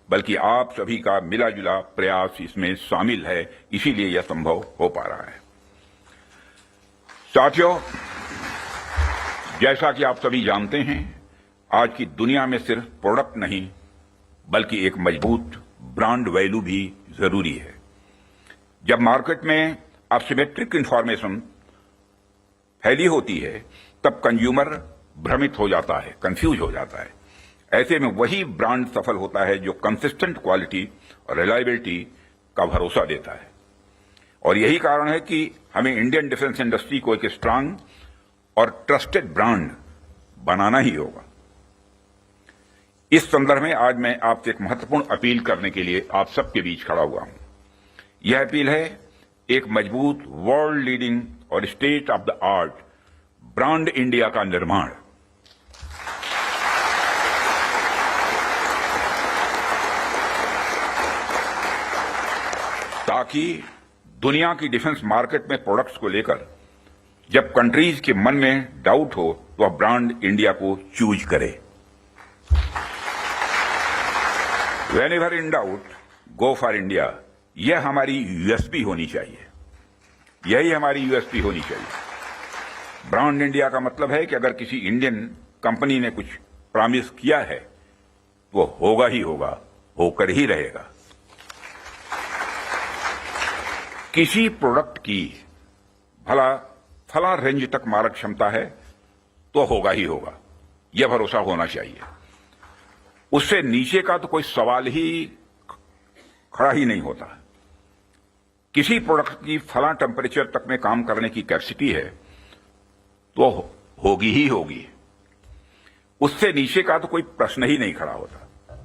बल्कि आप सभी का मिला जुला प्रयास इसमें शामिल है, इसीलिए यह संभव हो पा रहा है। साथियों, जैसा कि आप सभी जानते हैं, आज की दुनिया में सिर्फ प्रोडक्ट नहीं बल्कि एक मजबूत ब्रांड वैल्यू भी जरूरी है। जब मार्केट में असिमेट्रिक इंफॉर्मेशन फैली होती है, तब कंज्यूमर भ्रमित हो जाता है, कंफ्यूज हो जाता है। ऐसे में वही ब्रांड सफल होता है जो कंसिस्टेंट क्वालिटी और रिलायबिलिटी का भरोसा देता है। और यही कारण है कि हमें इंडियन डिफेंस इंडस्ट्री को एक स्ट्रांग और ट्रस्टेड ब्रांड बनाना ही होगा। इस संदर्भ में आज मैं आपसे एक महत्वपूर्ण अपील करने के लिए आप सबके बीच खड़ा हुआ हूं। यह अपील है एक मजबूत वर्ल्ड लीडिंग और state of the art brand India का निर्माण। ताकि दुनिया की डिफेंस मार्केट में प्रोडक्ट्स को लेकर जब कंट्रीज के मन में डाउट हो तो वह ब्रांड इंडिया को चूज करे। Whenever in doubt, go for India। यह हमारी यूएसपी होनी चाहिए, यही हमारी यूएसपी होनी चाहिए। ब्रांड इंडिया का मतलब है कि अगर किसी इंडियन कंपनी ने कुछ प्रॉमिस किया है वो होगा ही होगा, होकर ही रहेगा। किसी प्रोडक्ट की भला फला रेंज तक मारक क्षमता है तो होगा ही होगा, यह भरोसा होना चाहिए। उससे नीचे का तो कोई सवाल ही खड़ा ही नहीं होता। किसी प्रोडक्ट की फला टेम्परेचर तक में काम करने की कैपेसिटी है तो होगी ही होगी, उससे नीचे का तो कोई प्रश्न ही नहीं खड़ा होता।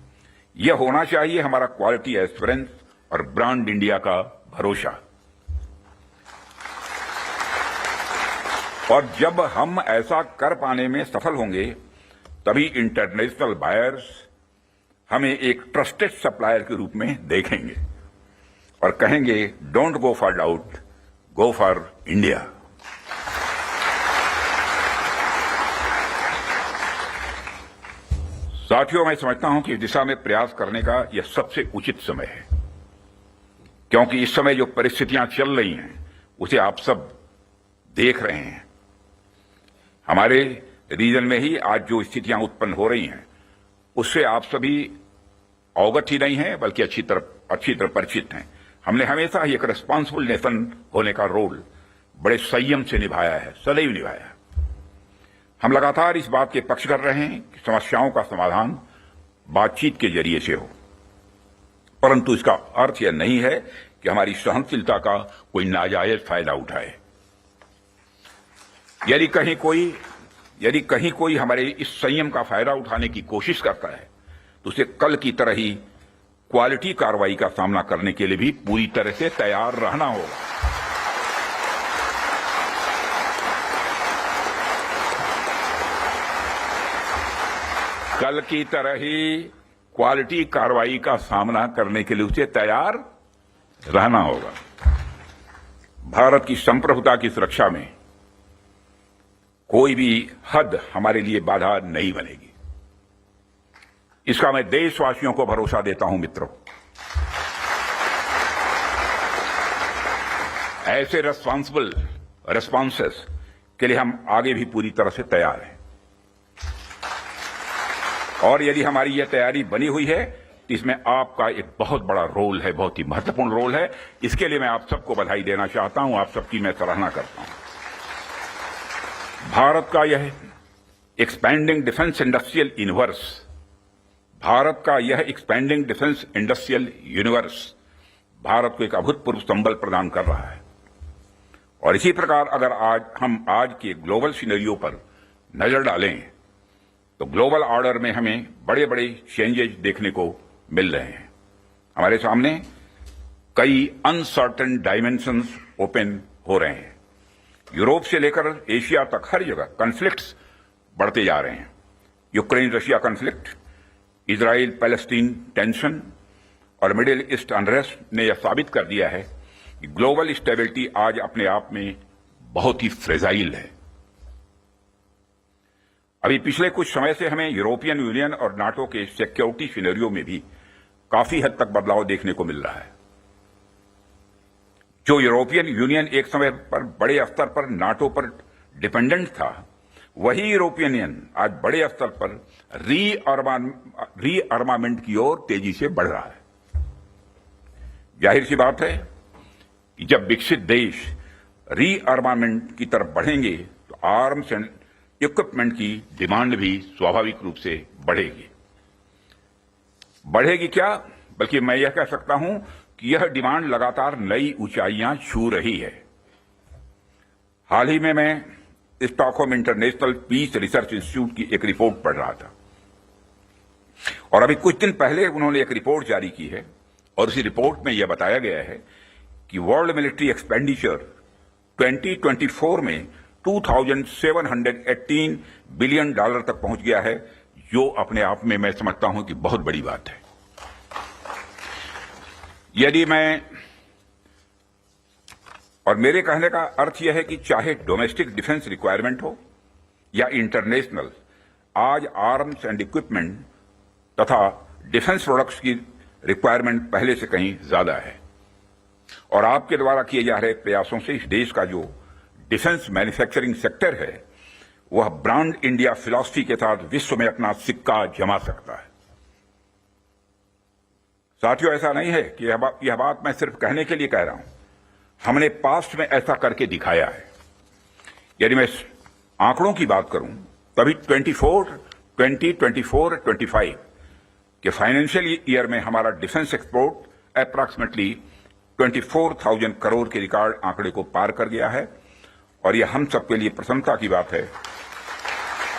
यह होना चाहिए हमारा क्वालिटी एस्योरेंस और ब्रांड इंडिया का भरोसा। और जब हम ऐसा कर पाने में सफल होंगे तभी इंटरनेशनल बायर्स हमें एक ट्रस्टेड सप्लायर के रूप में देखेंगे और कहेंगे don't go for doubt, go for India. साथियों, मैं समझता हूं कि इस दिशा में प्रयास करने का यह सबसे उचित समय है, क्योंकि इस समय जो परिस्थितियां चल रही हैं उसे आप सब देख रहे हैं। हमारे रीजन में ही आज जो स्थितियां उत्पन्न हो रही हैं उससे आप सभी अवगत ही नहीं हैं बल्कि अच्छी तरह परिचित हैं। हमने हमेशा ही एक रिस्पॉन्सिबल नेशन होने का रोल बड़े संयम से निभाया है, सदैव निभाया है। हम लगातार इस बात के पक्ष कर रहे हैं कि समस्याओं का समाधान बातचीत के जरिए से हो, परंतु इसका अर्थ यह नहीं है कि हमारी सहनशीलता का कोई नाजायज फायदा उठाए। यदि कहीं कोई हमारे इस संयम का फायदा उठाने की कोशिश करता है तो उसे कल की तरह ही क्वालिटी कार्रवाई का सामना करने के लिए भी पूरी तरह से तैयार रहना होगा। कल की तरह ही क्वालिटी कार्रवाई का सामना करने के लिए उसे तैयार रहना होगा। भारत की संप्रभुता की सुरक्षा में कोई भी हद हमारे लिए बाधा नहीं बनेगी। इसका मैं देशवासियों को भरोसा देता हूं मित्रों। ऐसे रेस्पॉन्सिबल रेस्पॉन्सेस के लिए हम आगे भी पूरी तरह से तैयार हैं। और यदि हमारी यह तैयारी बनी हुई है तो इसमें आपका एक बहुत बड़ा रोल है, बहुत ही महत्वपूर्ण रोल है। इसके लिए मैं आप सबको बधाई देना चाहता हूं, आप सबकी मैं सराहना करता हूं। भारत का यह expanding defence industrial universe, Bharat का यह expanding defence industrial universe Bharat को एक अभूतपूर्व संबल प्रदान कर रहा है। और इसी प्रकार अगर हम आज के ग्लोबल सिनेरियो पर नजर डालें तो ग्लोबल ऑर्डर में हमें बड़े बड़े चेंजेस देखने को मिल रहे हैं। हमारे सामने कई अनसर्टेन डायमेंशंस ओपन हो रहे हैं। यूरोप से लेकर एशिया तक हर जगह कॉन्फ्लिक्ट्स बढ़ते जा रहे हैं। Ukraine Russia conflict, Israel Palestine tension और मिडिल ईस्ट अनरेस्ट ने यह साबित कर दिया है कि ग्लोबल स्टेबिलिटी आज अपने आप में बहुत ही फ्रेजाइल है। अभी पिछले कुछ समय से हमें यूरोपियन यूनियन और नाटो के सिक्योरिटी सिनेरियो में भी काफी हद तक बदलाव देखने को मिल रहा है। जो यूरोपियन यूनियन एक समय पर बड़े स्तर पर नाटो पर डिपेंडेंट था, वही यूरोपियन यूनियन आज बड़े स्तर पर रीअर्मामेंट की ओर तेजी से बढ़ रहा है। जाहिर सी बात है कि जब विकसित देश रीअर्मामेंट की तरफ बढ़ेंगे तो आर्म्स एंड इक्विपमेंट की डिमांड भी स्वाभाविक रूप से बढ़ेगी। बढ़ेगी क्या, बल्कि मैं यह कह सकता हूं कि यह डिमांड लगातार नई ऊंचाइयां छू रही है। हाल ही में मैं Stockholm International Peace Research Institute की एक रिपोर्ट पढ़ रहा था और अभी कुछ दिन पहले उन्होंने एक रिपोर्ट जारी की है और उसी रिपोर्ट में यह बताया गया है कि वर्ल्ड मिलिट्री एक्सपेंडिचर 2024 में 2718 बिलियन डॉलर तक पहुंच गया है, जो अपने आप में मैं समझता हूं कि बहुत बड़ी बात है। यदि मैं और मेरे कहने का अर्थ यह है कि चाहे डोमेस्टिक डिफेंस रिक्वायरमेंट हो या इंटरनेशनल, आज आर्म्स एंड इक्विपमेंट तथा डिफेंस प्रोडक्ट्स की रिक्वायरमेंट पहले से कहीं ज्यादा है। और आपके द्वारा किए जा रहे प्रयासों से इस देश का जो डिफेंस मैन्युफैक्चरिंग सेक्टर है वह ब्रांड इंडिया फिलॉसफी के साथ विश्व में अपना सिक्का जमा सकता है। साथियों, ऐसा नहीं है कि यह बात मैं सिर्फ कहने के लिए कह रहा हूं, हमने पास्ट में ऐसा करके दिखाया है। यदि मैं आंकड़ों की बात करूं तभी 2024-25 के फाइनेंशियल ईयर में हमारा डिफेंस एक्सपोर्ट अप्रॉक्सीमेटली 24,000 करोड़ के रिकॉर्ड आंकड़े को पार कर गया है। और यह हम सबके लिए प्रसन्नता की बात है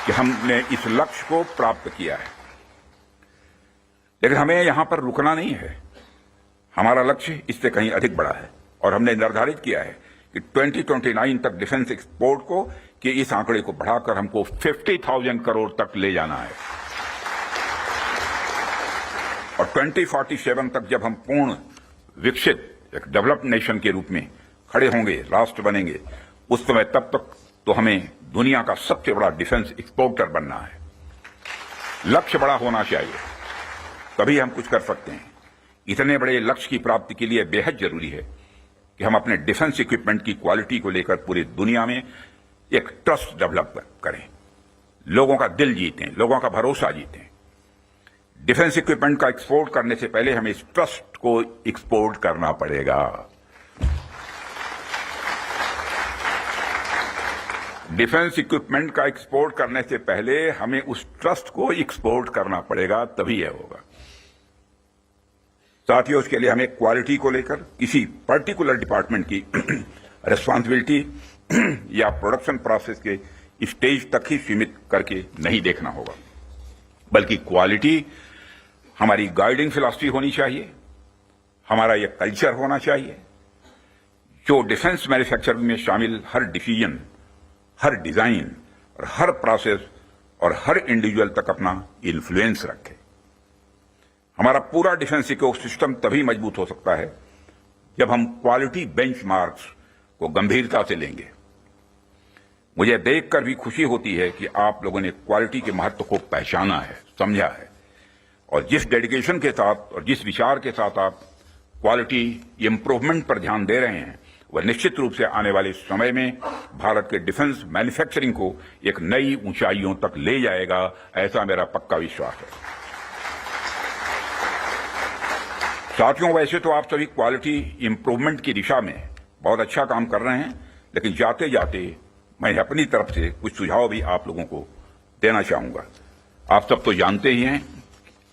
कि हमने इस लक्ष्य को प्राप्त किया है। लेकिन हमें यहां पर रुकना नहीं है, हमारा लक्ष्य इससे कहीं अधिक बड़ा है और हमने निर्धारित किया है कि 2029 तक डिफेंस एक्सपोर्ट को कि इस आंकड़े को बढ़ाकर हमको 50,000 करोड़ तक ले जाना है। और 2047 तक जब हम पूर्ण विकसित एक डेवलप्ड नेशन के रूप में खड़े होंगे, राष्ट्र बनेंगे, उस समय तब तक तो हमें दुनिया का सबसे बड़ा डिफेंस एक्सपोर्टर बनना है। लक्ष्य बड़ा होना चाहिए, तभी हम कुछ कर सकते हैं। इतने बड़े लक्ष्य की प्राप्ति के लिए बेहद जरूरी है कि हम अपने डिफेंस इक्विपमेंट की क्वालिटी को लेकर पूरी दुनिया में एक ट्रस्ट डेवलप करें, लोगों का दिल जीतें, लोगों का भरोसा जीतें। डिफेंस इक्विपमेंट का एक्सपोर्ट करने से पहले हमें इस ट्रस्ट को एक्सपोर्ट करना पड़ेगा। डिफेंस इक्विपमेंट का एक्सपोर्ट करने से पहले हमें उस ट्रस्ट को एक्सपोर्ट करना पड़ेगा, तभी यह होगा। साथियों, उसके लिए हमें क्वालिटी को लेकर किसी पर्टिकुलर डिपार्टमेंट की रिस्पांसिबिलिटी या प्रोडक्शन प्रोसेस के स्टेज तक ही सीमित करके नहीं देखना होगा, बल्कि क्वालिटी हमारी गाइडिंग फिलॉसफी होनी चाहिए, हमारा यह कल्चर होना चाहिए जो डिफेंस मैन्युफैक्चरिंग में शामिल हर डिसीजन, हर डिजाइन और हर प्रोसेस और हर इंडिविजुअल तक अपना इन्फ्लुएंस रखे। हमारा पूरा डिफेंस इकोसिस्टम तभी मजबूत हो सकता है जब हम क्वालिटी बेंचमार्क्स को गंभीरता से लेंगे। मुझे देखकर भी खुशी होती है कि आप लोगों ने क्वालिटी के महत्व को पहचाना है, समझा है। और जिस डेडिकेशन के साथ और जिस विचार के साथ आप क्वालिटी इंप्रूवमेंट पर ध्यान दे रहे हैं, वह निश्चित रूप से आने वाले समय में भारत के डिफेंस मैन्युफैक्चरिंग को एक नई ऊंचाइयों तक ले जाएगा, ऐसा मेरा पक्का विश्वास है। साथियों, वैसे तो आप सभी क्वालिटी इंप्रूवमेंट की दिशा में बहुत अच्छा काम कर रहे हैं, लेकिन जाते जाते मैं अपनी तरफ से कुछ सुझाव भी आप लोगों को देना चाहूंगा। आप सब तो जानते ही हैं,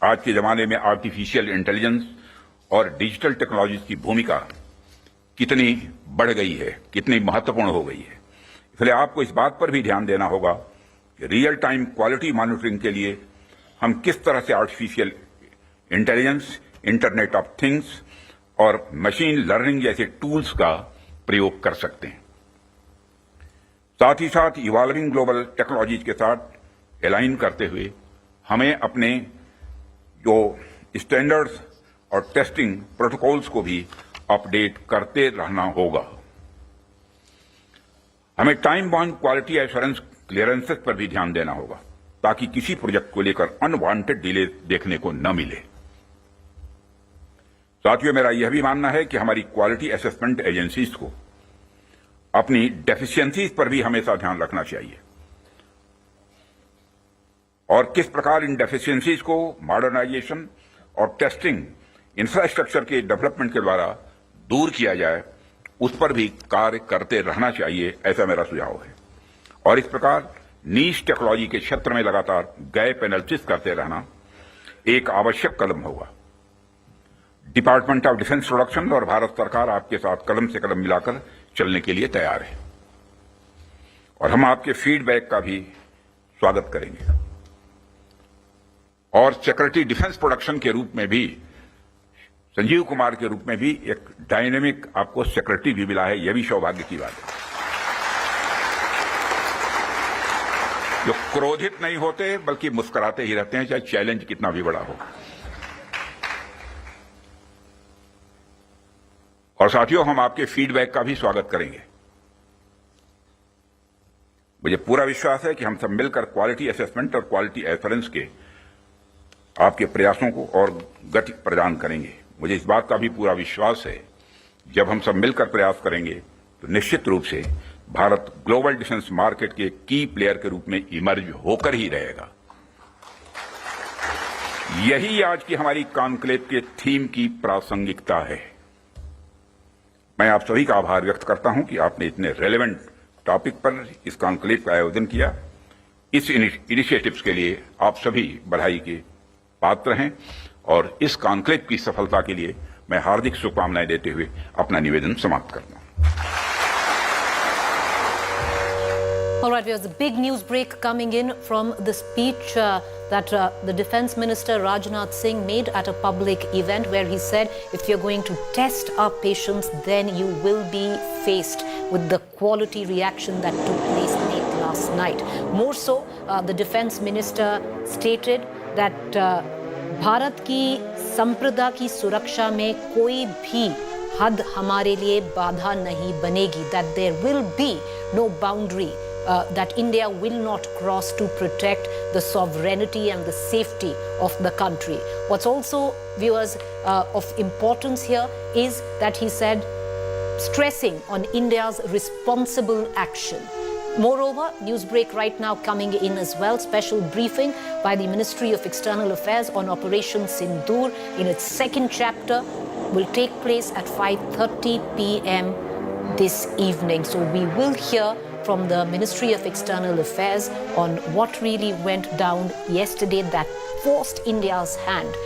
आज के जमाने में आर्टिफिशियल इंटेलिजेंस और डिजिटल टेक्नोलॉजी की भूमिका कितनी बढ़ गई है, कितनी महत्वपूर्ण हो गई है। इसलिए आपको इस बात पर भी ध्यान देना होगा कि रियल टाइम क्वालिटी मॉनिटरिंग के लिए हम किस तरह से artificial intelligence, internet of things और मशीन लर्निंग जैसे टूल्स का प्रयोग कर सकते हैं। साथ ही साथ इवॉल्विंग ग्लोबल टेक्नोलॉजीज के साथ अलाइन करते हुए हमें अपने जो स्टैंडर्ड्स और टेस्टिंग प्रोटोकॉल्स को भी अपडेट करते रहना होगा। हमें time bound quality assurance clearances पर भी ध्यान देना होगा, ताकि किसी प्रोजेक्ट को लेकर अनवांटेड डिले देखने को न मिले। साथियों, मेरा यह भी मानना है कि हमारी क्वालिटी असेसमेंट एजेंसीज को अपनी डेफिशिएंसीज पर भी हमेशा ध्यान रखना चाहिए और किस प्रकार इन डेफिशिएंसीज को मॉडर्नाइजेशन और टेस्टिंग इंफ्रास्ट्रक्चर के डेवलपमेंट के द्वारा दूर किया जाए, उस पर भी कार्य करते रहना चाहिए, ऐसा मेरा सुझाव है। और इस प्रकार नीश टेक्नोलॉजी के क्षेत्र में लगातार गैप एनालिसिस करते रहना एक आवश्यक कदम होगा। डिपार्टमेंट ऑफ डिफेंस प्रोडक्शन और भारत सरकार आपके साथ कदम से कदम मिलाकर चलने के लिए तैयार है और हम आपके फीडबैक का भी स्वागत करेंगे। और सिक्योरिटी डिफेंस प्रोडक्शन के रूप में भी, संजीव कुमार के रूप में भी एक डायनेमिक आपको सिक्योरिटी भी मिला है, यह भी सौभाग्य की बात है। जो क्रोधित नहीं होते बल्कि मुस्कुराते ही रहते हैं, चाहे चैलेंज कितना भी बड़ा हो। और साथियों, हम आपके फीडबैक का भी स्वागत करेंगे। मुझे पूरा विश्वास है कि हम सब मिलकर क्वालिटी असेसमेंट और क्वालिटी एश्योरेंस के आपके प्रयासों को और गति प्रदान करेंगे। मुझे इस बात का भी पूरा विश्वास है, जब हम सब मिलकर प्रयास करेंगे तो निश्चित रूप से भारत ग्लोबल डिफेंस मार्केट के की प्लेयर के रूप में इमर्ज होकर ही रहेगा। यही आज की हमारी कॉन्क्लेव के थीम की प्रासंगिकता है। मैं आप सभी का आभार व्यक्त करता हूं कि आपने इतने रेलेवेंट टॉपिक पर इस कॉन्क्लेव का आयोजन किया। इस इनिशिएटिव्स के लिए आप सभी बधाई के पात्र हैं और इस कॉन्क्लेव की सफलता के लिए मैं हार्दिक शुभकामनाएं देते हुए अपना निवेदन समाप्त करता हूं। All right, there's a big news break coming in from the speech that the Defense Minister Rajnath Singh made at a public event, where he said, if you're going to test our patience, then you will be faced with the quality reaction that took place late last night. More so, the Defense Minister stated that Bharat की संप्रदा की सुरक्षा में कोई भी हद हमारे लिए बाधा नहीं बनेगी, that there will be no boundary that India will not cross to protect the sovereignty and the safety of the country. What's also, viewers, of importance here is that he said, stressing on India's responsible action. Moreover, news break right now coming in as well. Special briefing by the Ministry of External Affairs on Operation Sindoor in its second chapter will take place at 5:30 p.m. this evening. So we will hear from the Ministry of External Affairs on what really went down yesterday that forced India's hand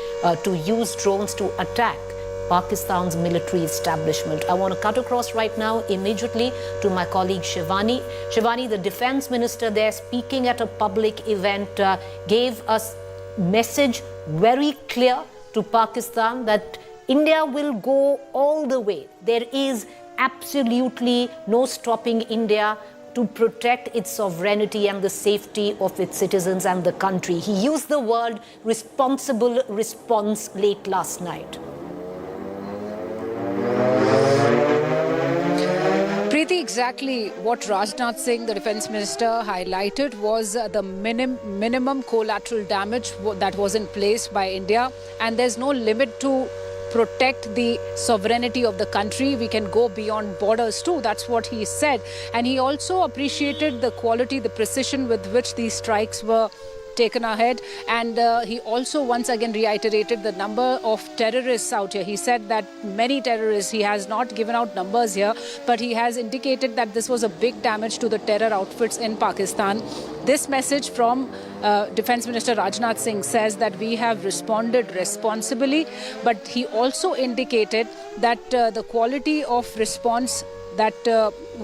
to use drones to attack Pakistan's military establishment. I want to cut across right now immediately to my colleague Shivani. Shivani, the defense minister there speaking at a public event gave us message very clear to Pakistan that India will go all the way. There is absolutely no stopping India to protect its sovereignty and the safety of its citizens and the country. He used the word responsible response late last night. Preeti, exactly what Rajnath Singh, the defense minister, highlighted was the minimum collateral damage that was in place by India, and there's no limit to protect the sovereignty of the country. We can go beyond borders too. That's what he said. And he also appreciated the quality, the precision with which these strikes were taken ahead, and he also once again reiterated the number of terrorists out here. He said that many terrorists, he has not given out numbers here, but he has indicated that this was a big damage to the terror outfits in Pakistan. This message from Defense Minister Rajnath Singh says that we have responded responsibly, but he also indicated that the quality of response that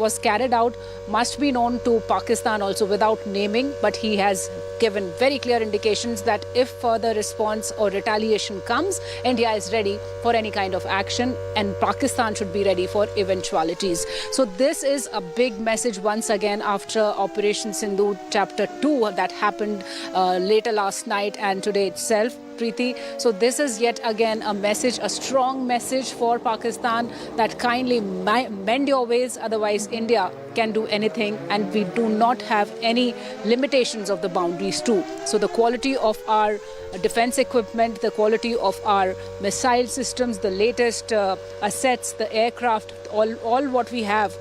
was carried out must be known to Pakistan also, without naming, but he has given very clear indications that if further response or retaliation comes, India is ready for any kind of action, and Pakistan should be ready for eventualities. So this is a big message once again after Operation Sindoor Chapter 2 that happened later last night and today itself, Preeti. So this is yet again a message, a strong message for Pakistan that kindly mend your ways, otherwise India can do anything, and we do not have any limitations of the boundaries too. So the quality of our defense equipment, the quality of our missile systems, the latest assets, the aircraft, all what we have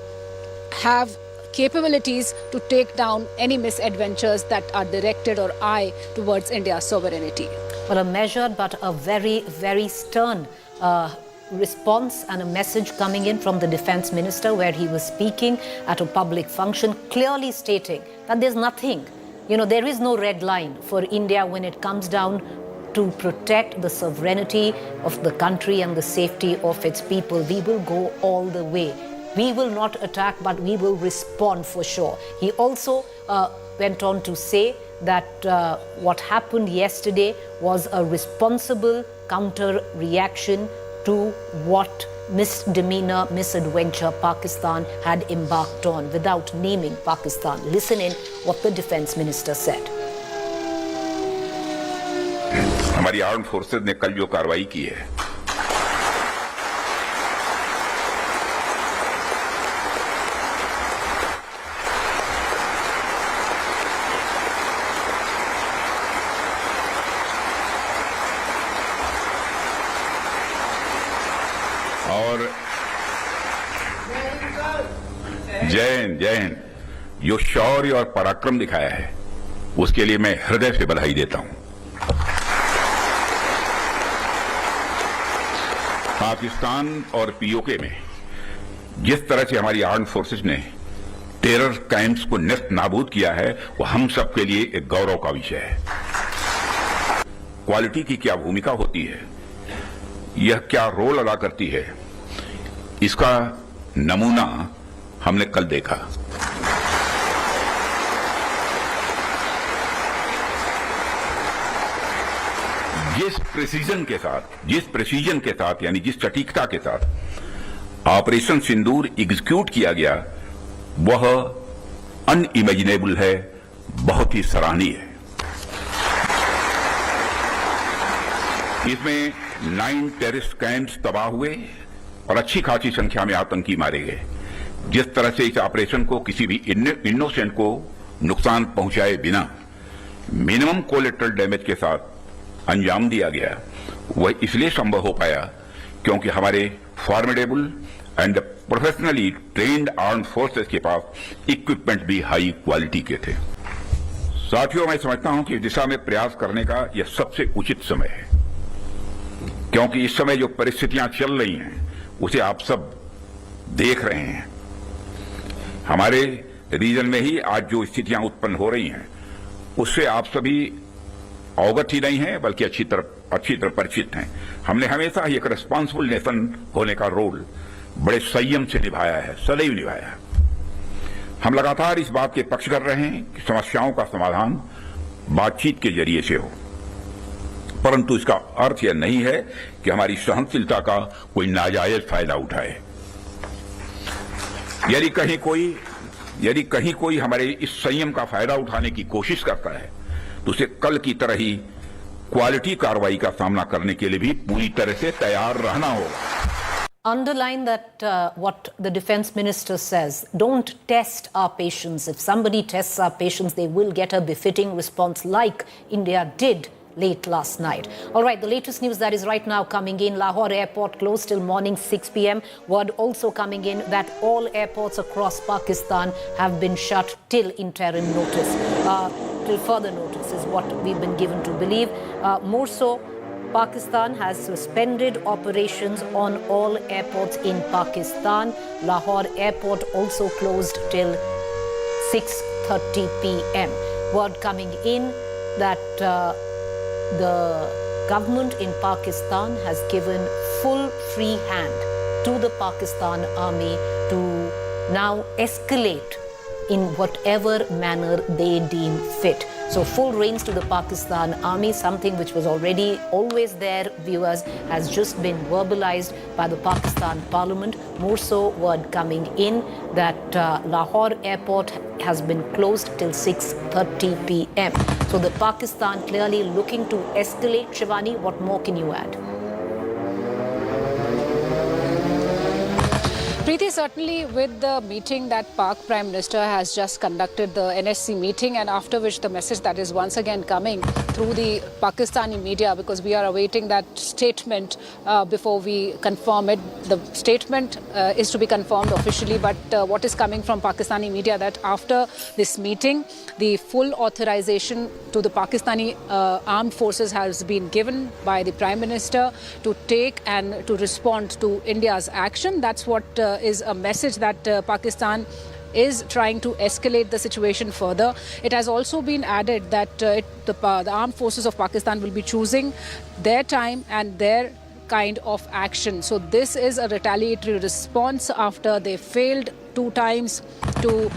capabilities to take down any misadventures that are directed or eye towards India's sovereignty. Well, a measured but a very, very stern response and a message coming in from the defense minister, where he was speaking at a public function, clearly stating that there's nothing, there is no red line for India when it comes down to protect the sovereignty of the country and the safety of its people. We will go all the way. We will not attack, but we will respond for sure. He also went on to say that what happened yesterday was a responsible counter-reaction to what misdemeanor, misadventure Pakistan had embarked on, without naming Pakistan. Listen in what the defense minister said. हमारी armed forces ने कल जो कार्रवाई की है, और जय हिंद जो शौर्य और पराक्रम दिखाया है, उसके लिए मैं हृदय से बधाई देता हूं। पाकिस्तान और पीओके में जिस तरह से हमारी आर्म्ड फोर्सेस ने टेरर कैंप्स को नेस्त नाबूद किया है, वो हम सबके लिए एक गौरव का विषय है। क्वालिटी की क्या भूमिका होती है, यह क्या रोल अदा करती है, इसका नमूना हमने कल देखा। जिस प्रेसिजन के साथ यानी जिस सटीकता के साथ ऑपरेशन सिंदूर एग्जीक्यूट किया गया, वह अनइमेजिनेबल है, बहुत ही सराहनीय है। इसमें 9 टेररिस्ट कैंप्स तबाह हुए और अच्छी खासी संख्या में आतंकी मारे गए। जिस तरह से इस ऑपरेशन को किसी भी इनोसेंट को नुकसान पहुंचाए बिना मिनिमम कोलेटरल डैमेज के साथ अंजाम दिया गया, वह इसलिए संभव हो पाया क्योंकि हमारे formidable and professionally trained armed forces के पास इक्विपमेंट भी हाई क्वालिटी के थे। साथियों, मैं समझता हूं कि इस दिशा में प्रयास करने का यह सबसे उचित समय है, क्योंकि इस समय जो परिस्थितियां चल रही हैं उसे आप सब देख रहे हैं। हमारे रीजन में ही आज जो स्थितियां उत्पन्न हो रही हैं, उससे आप सभी अवगत ही नहीं है, बल्कि अच्छी तरह परिचित हैं। हमने हमेशा ही एक रिस्पॉन्सिबल नेशन होने का रोल बड़े संयम से निभाया है, सदैव निभाया है। हम लगातार इस बात के पक्ष कर रहे हैं कि समस्याओं का समाधान बातचीत के जरिए से हो, परंतु इसका अर्थ यह नहीं है कि हमारी सहनशीलता का कोई नाजायज फायदा उठाए। यदि कहीं कोई हमारे इस संयम का फायदा उठाने की कोशिश करता है, तो उसे कल की तरह ही क्वालिटी कार्रवाई का सामना करने के लिए भी पूरी तरह से तैयार रहना होगा। underline that what the defense minister says, don't test our patience. If somebody tests our patience, they will get a befitting response like India did late last night. All right, the latest news that is right now coming in: Lahore airport closed till morning 6 p.m. Word also coming in that all airports across Pakistan have been shut till interim notice, till further notice is what we've been given to believe. More so, Pakistan has suspended operations on all airports in Pakistan. Lahore airport also closed till 6:30 p.m. Word coming in that the government in Pakistan has given full free hand to the Pakistan army to now escalate in whatever manner they deem fit. So full reins to the Pakistan army, something which was already always there, viewers, has just been verbalized by the Pakistan parliament. More so, word coming in that Lahore airport has been closed till 6:30 p.m. So the Pakistan clearly looking to escalate. Shivani, what more can you add? Preeti, certainly with the meeting that Pak Prime Minister has just conducted, the NSC meeting, and after which the message that is once again coming through the Pakistani media, because we are awaiting that statement before we confirm it. The statement is to be confirmed officially, but what is coming from Pakistani media that after this meeting, the full authorization to the Pakistani armed forces has been given by the Prime Minister to take and to respond to India's action. That's what is a message that Pakistan is trying to escalate the situation further. It has also been added that the armed forces of Pakistan will be choosing their time and their kind of action. So this is a retaliatory response after they failed 2 times to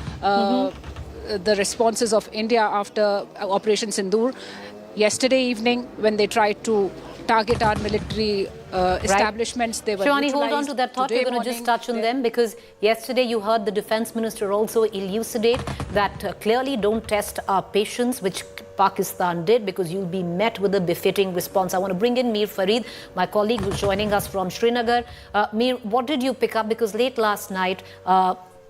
the responses of India after Operation Sindoor. Yesterday evening, when they tried to target our military establishments, they were Shivani, neutralized. hold on to that thought. We're going to just touch on them, because yesterday you heard the defense minister also elucidate that clearly don't test our patience, which Pakistan did, because you'll be met with a befitting response. I want to bring in Mir Farid, my colleague who's joining us from Srinagar. Mir, what did you pick up? Because late last night,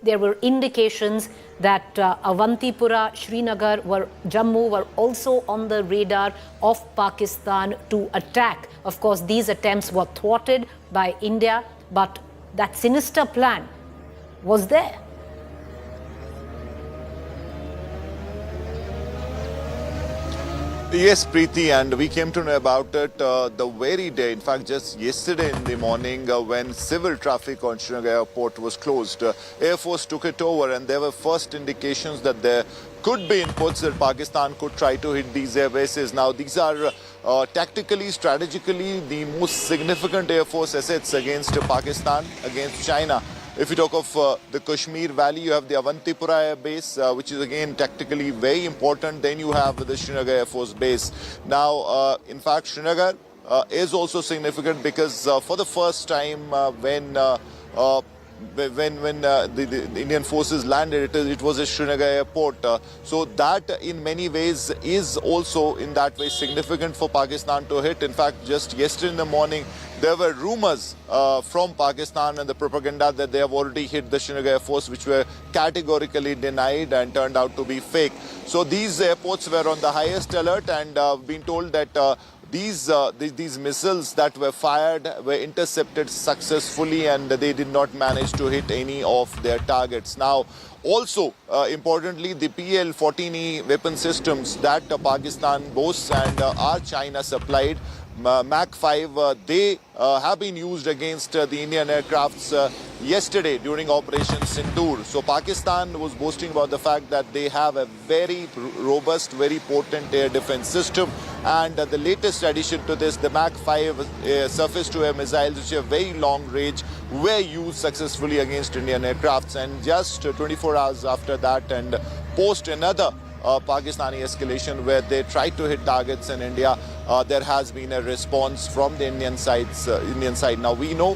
there were indications that Avantipura, Srinagar, Jammu were also on the radar of Pakistan to attack. Of course, these attempts were thwarted by India, but that sinister plan was there. Yes, Preeti, and we came to know about it the very day, in fact, just yesterday in the morning when civil traffic on Srinagar airport was closed. Air Force took it over, and there were first indications that there could be inputs that Pakistan could try to hit these air bases. Now, these are tactically, strategically, the most significant Air Force assets against Pakistan, against China. If you talk of the Kashmir Valley, you have the Avantipura Air Base, which is again tactically very important. Then you have the Srinagar Air Force Base. Now, in fact, Srinagar is also significant because for the first time when the Indian forces landed, it was a Srinagar airport. So that in many ways is also in that way significant for Pakistan to hit. In fact, just yesterday in the morning, there were rumors from Pakistan and the propaganda that they have already hit the Srinagar Air Force, which were categorically denied and turned out to be fake. So these airports were on the highest alert, and been told that these missiles that were fired were intercepted successfully, and they did not manage to hit any of their targets. Now, also, importantly, the PL-14E weapon systems that Pakistan boasts and are China supplied, MAC-5, they have been used against the Indian aircrafts yesterday during Operation Sindoor. So Pakistan was boasting about the fact that they have a very robust, very potent air defense system. And the latest addition to this, the MAC-5 surface-to-air missiles, which are very long range, were used successfully against Indian aircrafts. And just 24 hours after that, and post another Pakistani escalation where they tried to hit targets in India, there has been a response from the Indian side. Now we know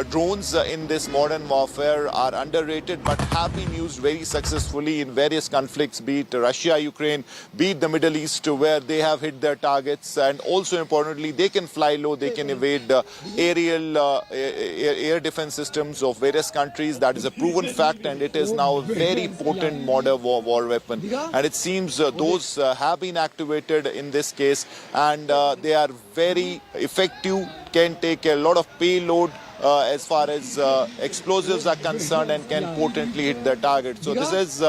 drones in this modern warfare are underrated but have been used very successfully in various conflicts, be it Russia, Ukraine, be it the Middle East, where they have hit their targets. And also importantly, they can fly low, they can evade air defense systems of various countries. That is a proven fact, and it is now a very potent modern war weapon. And it seems those have been activated in this case, and they are very effective, can take a lot of payload as far as explosives are concerned, and can potently hit the target. So this is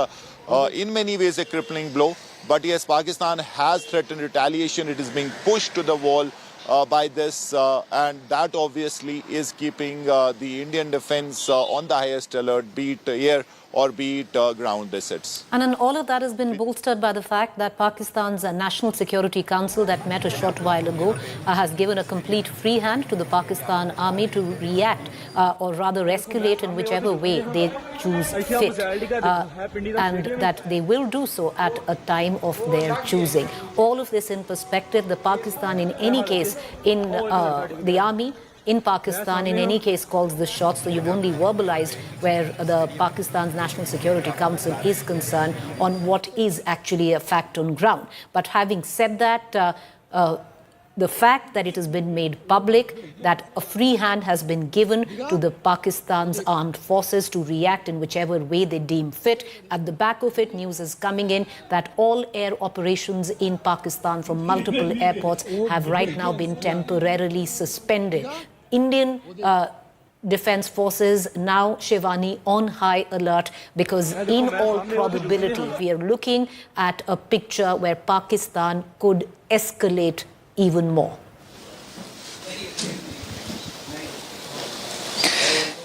in many ways a crippling blow. But yes, Pakistan has threatened retaliation. It is being pushed to the wall by this, and that obviously is keeping the Indian defense on the highest alert, be it air or be it ground assets. And then all of that has been bolstered by the fact that Pakistan's National Security Council that met a short while ago has given a complete free hand to the Pakistan army to react or rather escalate in whichever way they choose fit, and that they will do so at a time of their choosing. All of this in perspective, the Pakistan in any case in the army in Pakistan, in any case, calls the shots. So you've only verbalized where the Pakistan's National Security Council is concerned on what is actually a fact on ground. But having said that, the fact that it has been made public, that a free hand has been given to the Pakistan's armed forces to react in whichever way they deem fit. At the back of it, news is coming in that all air operations in Pakistan from multiple airports have right now been temporarily suspended. Indian Defense Forces now, Shivani, on high alert, because in all probability we are looking at a picture where Pakistan could escalate even more.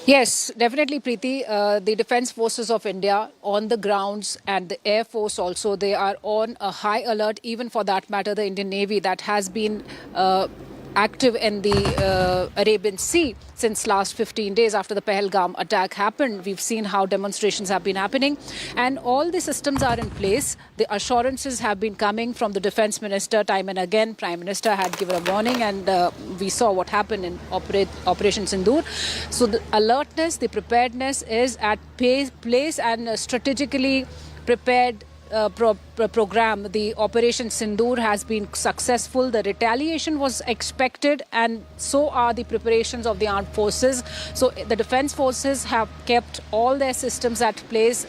Yes, definitely, Preeti. The Defence Forces of India on the grounds and the Air Force also, they are on a high alert, even for that matter, the Indian Navy that has been active in the Arabian Sea since last 15 days after the Pahalgam attack happened. We've seen how demonstrations have been happening, and all the systems are in place. The assurances have been coming from the Defence Minister time and again. Prime Minister had given a warning, and we saw what happened in Operation Sindoor. So the alertness, the preparedness is at place, and strategically prepared program. The Operation Sindoor has been successful. The retaliation was expected, and so are the preparations of the armed forces. So the defense forces have kept all their systems at place.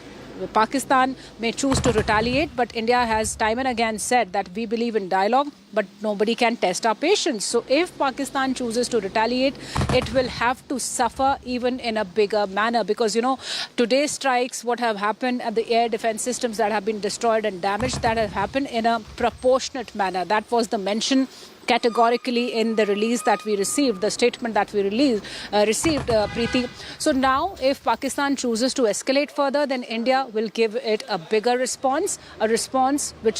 Pakistan may choose to retaliate, but India has time and again said that we believe in dialogue, but nobody can test our patience. So if Pakistan chooses to retaliate, it will have to suffer even in a bigger manner, because, you know, today's strikes, what have happened at the air defense systems that have been destroyed and damaged, that have happened in a proportionate manner. That was the mention categorically in the release that we received, the statement that we received, Preeti. So now, if Pakistan chooses to escalate further, then India will give it a bigger response, a response which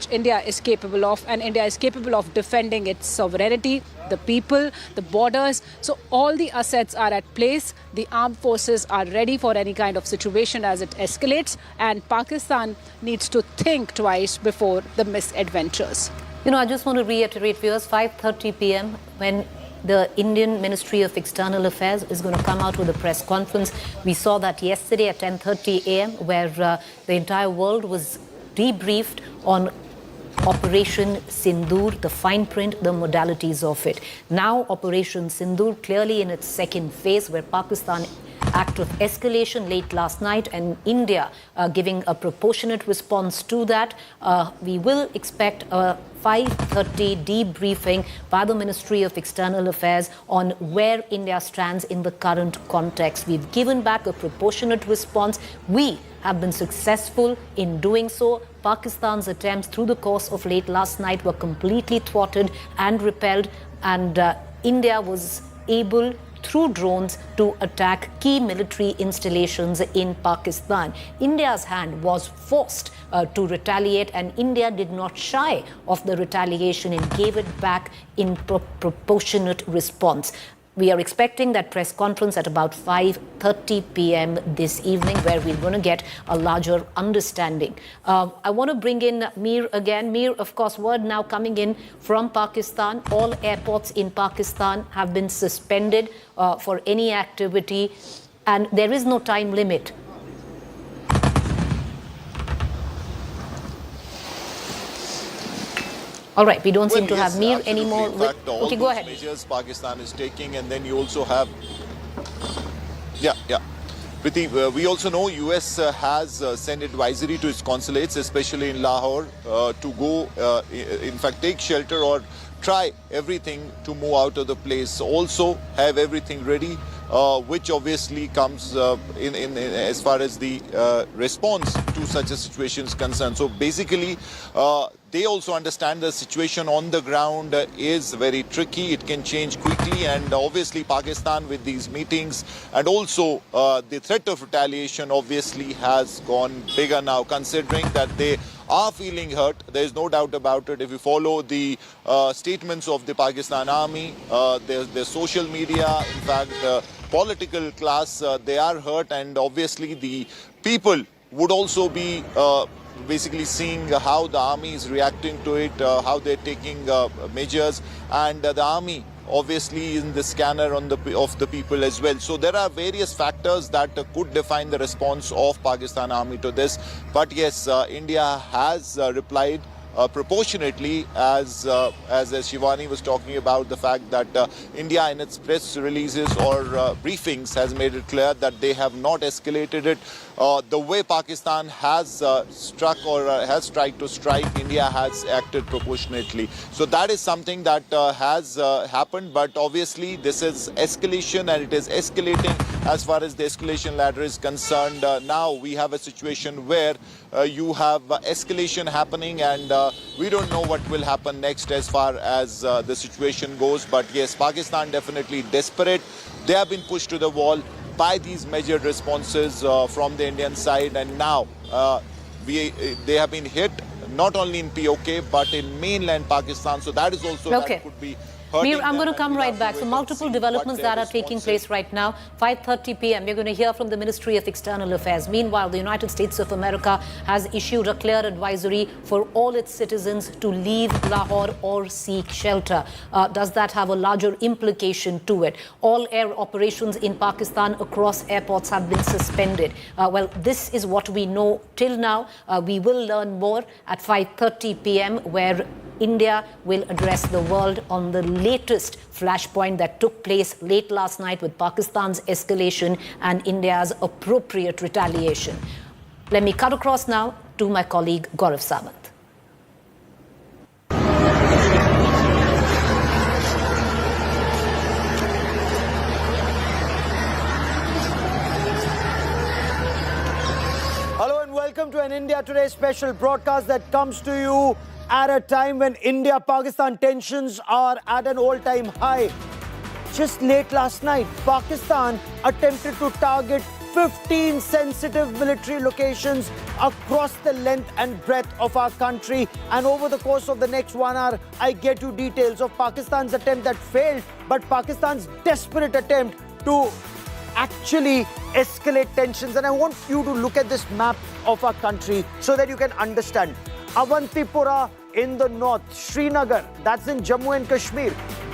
India is capable of, and India is capable of defending its sovereignty, the people, the borders. So all the assets are at place. The armed forces are ready for any kind of situation as it escalates, and Pakistan needs to think twice before the misadventures. You know, I just want to reiterate, viewers, 5:30 p.m. when the Indian Ministry of External Affairs is going to come out with a press conference. We saw that yesterday at 10:30 a.m. where the entire world was debriefed on Operation Sindoor, the fine print, the modalities of it. Now Operation Sindoor clearly in its second phase, where Pakistan act of escalation late last night and India giving a proportionate response to that. We will expect a 5:30 debriefing by the Ministry of External Affairs on where India stands in the current context. We've given back a proportionate response. We have been successful in doing so. Pakistan's attempts through the course of late last night were completely thwarted and repelled, and India was able through drones to attack key military installations in Pakistan. India's hand was forced to retaliate, and India did not shy of the retaliation and gave it back in proportionate response. we are expecting that press conference at about 5:30 p.m. this evening, where we're going to get a larger understanding. I want to bring in Mir again. Mir, of course, word now coming in from Pakistan. All airports in Pakistan have been suspended for any activity, and there is no time limit. All right, we don't seem to have Mir anymore. In fact, all okay, go those ahead. measures Pakistan is taking, and then you also have, Priti, we also know US has sent advisory to its consulates, especially in Lahore, to go, in fact, take shelter or try everything to move out of the place. Also have everything ready, which obviously comes in as far as the response to such a situation is concerned. So basically, they also understand the situation on the ground is very tricky. It can change quickly, and obviously Pakistan with these meetings and also the threat of retaliation obviously has gone bigger now, considering that they are feeling hurt. There is no doubt about it. If you follow the statements of the Pakistan army, their social media, in fact, political class, they are hurt, and obviously the people would also be basically seeing how the army is reacting to it, how they're taking measures, and the army obviously in the scanner of the people as well. So there are various factors that could define the response of Pakistan army to this. But yes, India has replied proportionately, as Shivani was talking about the fact that India in its press releases or briefings has made it clear that they have not escalated it. The way Pakistan has struck or has tried to strike, India has acted proportionately. So that is something that has happened, but obviously this is escalation, and it is escalating as far as the escalation ladder is concerned. Now we have a situation where you have escalation happening, and we don't know what will happen next as far as the situation goes. But yes, Pakistan definitely desperate. They have been pushed to the wall by these measured responses from the Indian side, and now they have been hit not only in POK but in mainland Pakistan. So that is also that could be. Mir, I'm going to come right back. So multiple developments that are taking place right now. 5:30 p.m. We're going to hear from the Ministry of External Affairs. Meanwhile, the United States of America has issued a clear advisory for all its citizens to leave Lahore or seek shelter. Does that have a larger implication to it? All air operations in Pakistan across airports have been suspended. Well, this is what we know till now. We will learn more at 5:30 p.m. where India will address the world on the latest flashpoint that took place late last night with Pakistan's escalation and India's appropriate retaliation. Let me cut across now to my colleague Gaurav Samant. Hello and welcome to an India Today special broadcast that comes to you at a time when India-Pakistan tensions are at an all-time high. Just late last night, Pakistan attempted to target 15 sensitive military locations across the length and breadth of our country. And over the course of the next 1 hour, I get you details of Pakistan's attempt that failed, but Pakistan's desperate attempt to actually escalate tensions. And I want you to look at this map of our country so that you can understand. Avantipura in the north, Srinagar, that's in Jammu and Kashmir.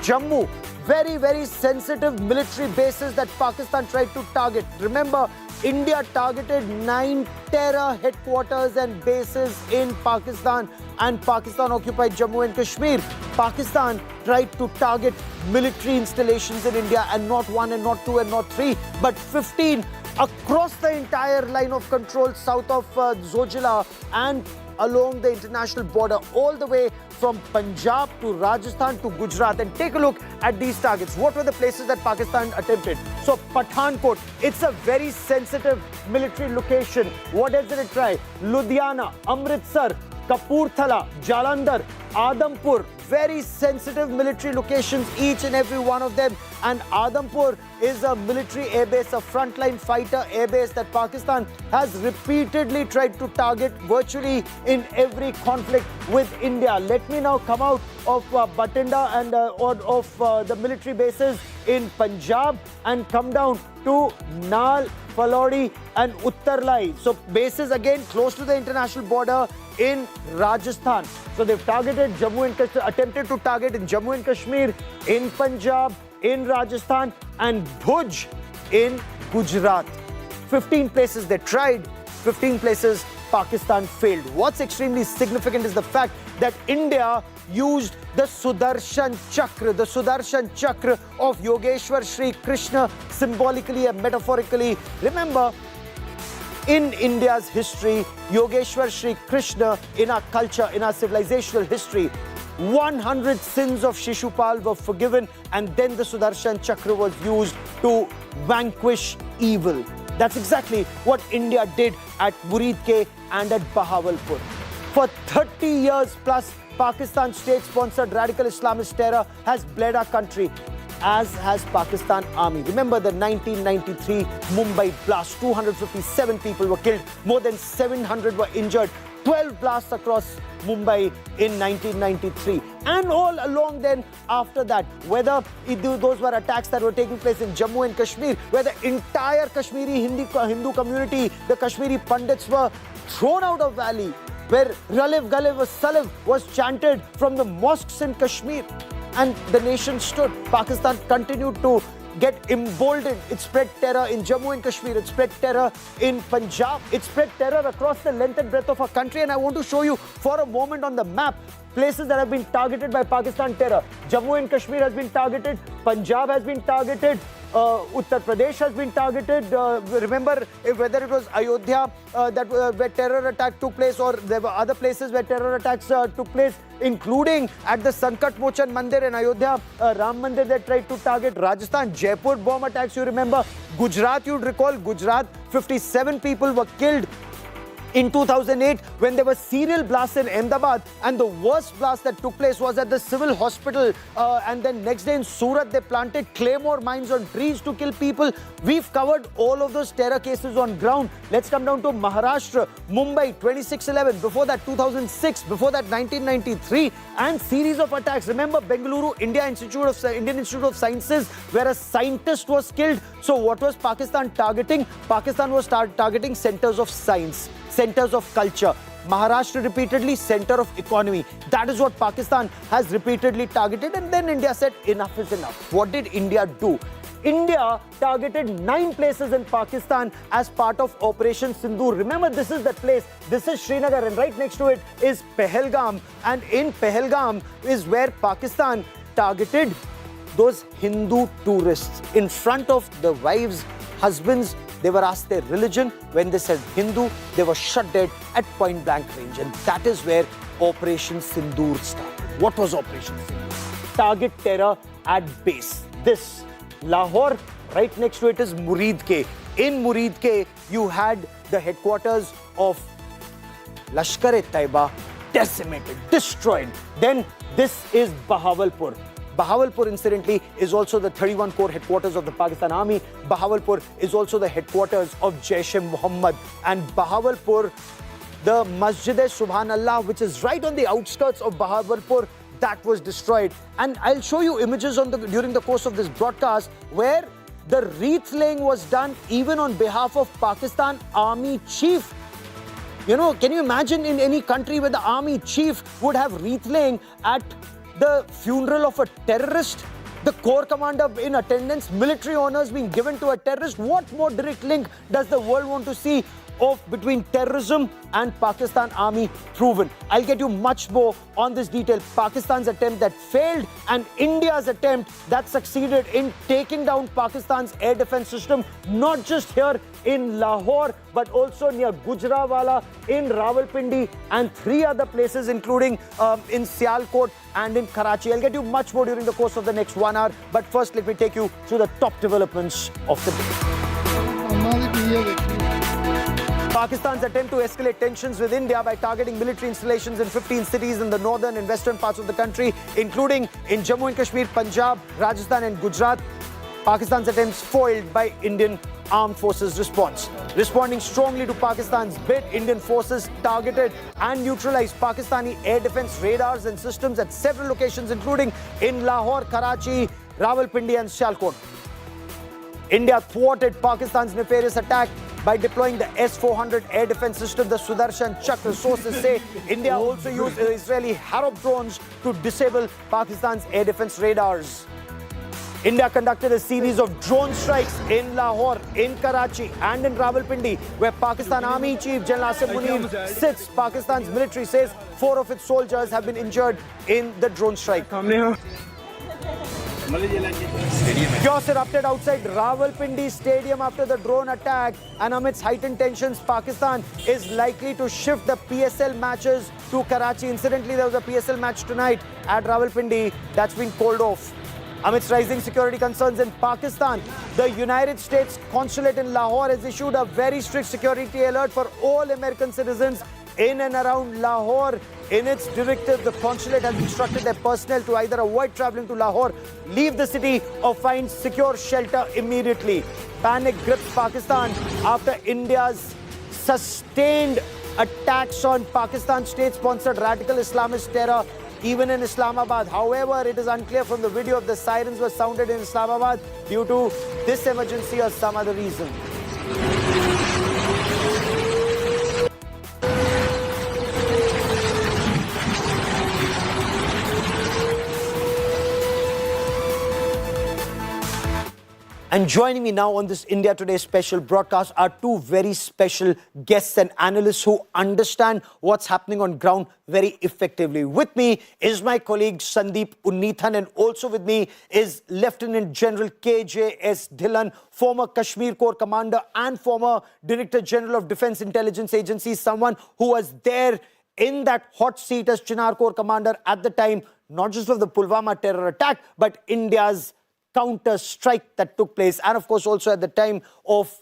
Jammu, very, very sensitive military bases that Pakistan tried to target. Remember, India targeted 9 terror headquarters and bases in Pakistan, and Pakistan occupied Jammu and Kashmir. Pakistan tried to target military installations in India, and not 1 and not 2 and not 3, but 15 across the entire line of control south of Zojila and along the international border, all the way from Punjab to Rajasthan to Gujarat. And take a look at these targets. What were the places that Pakistan attempted? So Pathankot, it's a very sensitive military location. What else did it try? Ludhiana, Amritsar, Kapurthala, Jalandhar, Adampur, very sensitive military locations, each and every one of them. And Adampur is a military airbase, a frontline fighter airbase that Pakistan has repeatedly tried to target virtually in every conflict with India. Let me now come out of Batinda and the military bases in Punjab and come down to Nal, Falodi and Uttarlai. So bases again close to the international border in Rajasthan. So they've targeted Jammu and Kashmir, attempted to target in Jammu and Kashmir, in Punjab, in Rajasthan and Bhuj in Gujarat. 15 places they tried, 15 places Pakistan failed. What's extremely significant is the fact that India used the Sudarshan Chakra of Yogeshwar Sri Krishna, symbolically and metaphorically. Remember, in India's history, Yogeshwar Sri Krishna, in our culture, in our civilizational history, 100 sins of Shishupal were forgiven, and then the Sudarshan Chakra was used to vanquish evil. That's exactly what India did at Muridke and at Bahawalpur. For 30 years plus, Pakistan state-sponsored radical Islamist terror has bled our country, as has Pakistan Army. Remember the 1993 Mumbai blast. 257 people were killed, more than 700 were injured. 12 blasts across Mumbai in 1993. And all along then after that, whether those were attacks that were taking place in Jammu and Kashmir, where the entire Kashmiri Hindu community, the Kashmiri Pandits were thrown out of valley, where Raliv Galiv Saliv was chanted from the mosques in Kashmir, and the nation stood. Pakistan continued to get emboldened. It spread terror in Jammu and Kashmir. It spread terror in Punjab. It spread terror across the length and breadth of our country. And I want to show you for a moment on the map places that have been targeted by Pakistan terror. Jammu and Kashmir has been targeted. Punjab has been targeted. Uttar Pradesh has been targeted. Remember, whether it was Ayodhya where terror attack took place, or there were other places where terror attacks took place, including at the Sankat Mochan Mandir in Ayodhya, Ram Mandir they tried to target. Rajasthan, Jaipur bomb attacks, you remember. Gujarat, you'd recall, Gujarat, 57 people were killed in 2008 when there were serial blasts in Ahmedabad, and the worst blast that took place was at the civil hospital, and then next day in Surat they planted claymore mines on trees to kill people. We've covered all of those terror cases on ground. Let's come down to Maharashtra, Mumbai 26/11, before that 2006, before that 1993, and series of attacks. Remember Bengaluru, Indian Institute of Sciences, where a scientist was killed. So what was Pakistan targeting? Pakistan was targeting centers of science, centers of culture. Maharashtra repeatedly, center of economy. That is what Pakistan has repeatedly targeted, and then India said enough is enough. What did India do? India targeted 9 places in Pakistan as part of Operation Sindoor. Remember, this is the place, this is Srinagar, and right next to it is Pahalgam, and in Pahalgam is where Pakistan targeted those Hindu tourists. In front of the wives, husbands, they were asked their religion. When they said Hindu, they were shot dead at point blank range. And that is where Operation Sindoor started. What was Operation Sindoor? Target terror at base. This, Lahore, right next to it is Muridke. In Muridke, you had the headquarters of Lashkar-e-Taiba decimated, destroyed. Then this is Bahawalpur. Bahawalpur, incidentally, is also the 31 Corps headquarters of the Pakistan Army. Bahawalpur is also the headquarters of Jaish-e-Mohammed. And Bahawalpur, the Masjid-e-Subhanallah, which is right on the outskirts of Bahawalpur, that was destroyed. And I'll show you images during the course of this broadcast where the wreath laying was done even on behalf of Pakistan Army Chief. You know, can you imagine in any country where the Army Chief would have wreath laying at the funeral of a terrorist, the corps commander in attendance, military honors being given to a terrorist? What more direct link does the world want to see between terrorism and Pakistan Army proven? I'll get you much more on this detail. Pakistan's attempt that failed and India's attempt that succeeded in taking down Pakistan's air defense system, not just here in Lahore, but also near Gujranwala, in Rawalpindi, and 3 other places, including in Sialkot and in Karachi. I'll get you much more during the course of the next 1 hour. But first, let me take you through the top developments of the day. Pakistan's attempt to escalate tensions with India by targeting military installations in 15 cities in the northern and western parts of the country, including in Jammu and Kashmir, Punjab, Rajasthan and Gujarat. Pakistan's attempts foiled by Indian Armed Forces response. Responding strongly to Pakistan's bid, Indian forces targeted and neutralized Pakistani air defense radars and systems at several locations, including in Lahore, Karachi, Rawalpindi and Sialkot. India thwarted Pakistan's nefarious attack by deploying the S-400 air defense system, the Sudarshan Chakra. Sources say India also used Israeli HAROP drones to disable Pakistan's air defense radars. India conducted a series of drone strikes in Lahore, in Karachi and in Rawalpindi, where Pakistan Army Chief General Asim Munir sits. Pakistan's military says 4 of its soldiers have been injured in the drone strike. Chaos erupted outside Rawalpindi Stadium after the drone attack, and amidst heightened tensions, Pakistan is likely to shift the PSL matches to Karachi. Incidentally, there was a PSL match tonight at Rawalpindi that's been called off. Amidst rising security concerns in Pakistan, the United States consulate in Lahore has issued a very strict security alert for all American citizens in and around Lahore. In its directive, the consulate has instructed their personnel to either avoid traveling to Lahore, leave the city or find secure shelter immediately. Panic grips Pakistan after India's sustained attacks on Pakistan's state-sponsored radical Islamist terror, even in Islamabad. However, it is unclear from the video if the sirens were sounded in Islamabad due to this emergency or some other reason. And joining me now on this India Today special broadcast are two very special guests and analysts who understand what's happening on ground very effectively. With me is my colleague Sandeep Unnithan, and also with me is Lieutenant General KJS Dhillon, former Kashmir Corps commander and former Director General of Defense Intelligence Agency, someone who was there in that hot seat as Chinar Corps commander at the time, not just of the Pulwama terror attack, but India's counter strike that took place, and of course also at the time of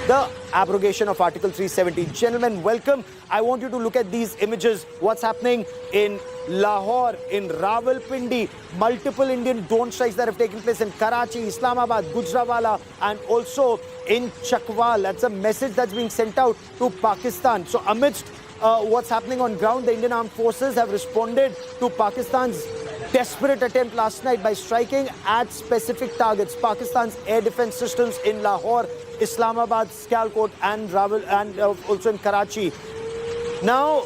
the abrogation of Article 370. Gentlemen, welcome. I want you to look at these images. What's happening in Lahore, in Rawalpindi, multiple Indian drone strikes that have taken place in Karachi, Islamabad, Gujranwala, and also in Chakwal. That's a message that's being sent out to Pakistan. So amidst what's happening on ground, the Indian Armed Forces have responded to Pakistan's desperate attempt last night by striking at specific targets. Pakistan's air defense systems in Lahore, Islamabad, Sialkot and also in Karachi. Now,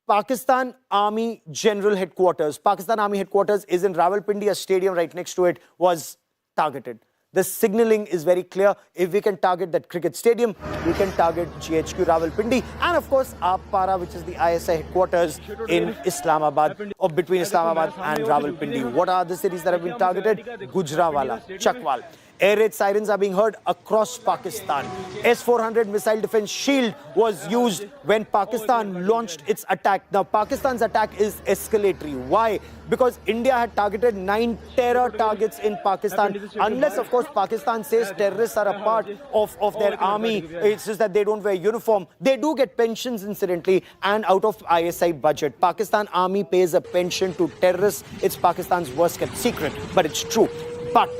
Pakistan Army General Headquarters. Pakistan Army Headquarters is in Rawalpindi. A stadium right next to it was targeted. The signaling is very clear. If we can target that cricket stadium, we can target GHQ Rawalpindi, and of course Para, which is the ISI headquarters in Islamabad, or between Islamabad and Rawalpindi. What are the cities that have been targeted? Gujranwala, Chakwal. Air raid sirens are being heard across Pakistan. S-400 missile defense shield was used when Pakistan launched its attack. Now, Pakistan's attack is escalatory. Why? Because India had targeted 9 terror targets in Pakistan. Unless, of course, Pakistan says terrorists are a part of their army. It's just that they don't wear uniform. They do get pensions, incidentally, and out of ISI budget. Pakistan army pays a pension to terrorists. It's Pakistan's worst kept secret, but it's true. But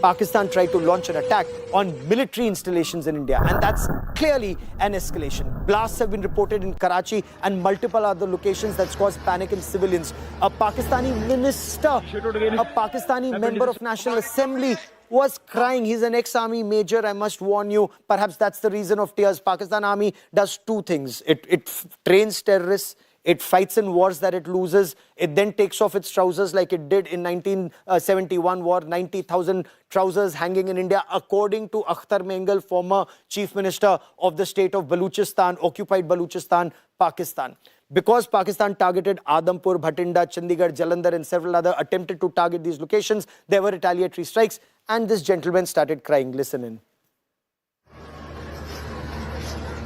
Pakistan tried to launch an attack on military installations in India, and that's clearly an escalation. Blasts have been reported in Karachi and multiple other locations that's caused panic in civilians. A Pakistani minister, a Pakistani member of National Assembly was crying. He's an ex-army major, I must warn you. Perhaps that's the reason of tears. Pakistan army does two things. It trains terrorists. It fights in wars that it loses. It then takes off its trousers like it did in 1971 war. 90,000 trousers hanging in India, according to Akhtar Mengal, former chief minister of the state of Baluchistan, occupied Baluchistan, Pakistan. Because Pakistan targeted Adampur, Bhatinda, Chandigarh, Jalandhar and several other attempted to target these locations, there were retaliatory strikes, and this gentleman started crying. Listen in.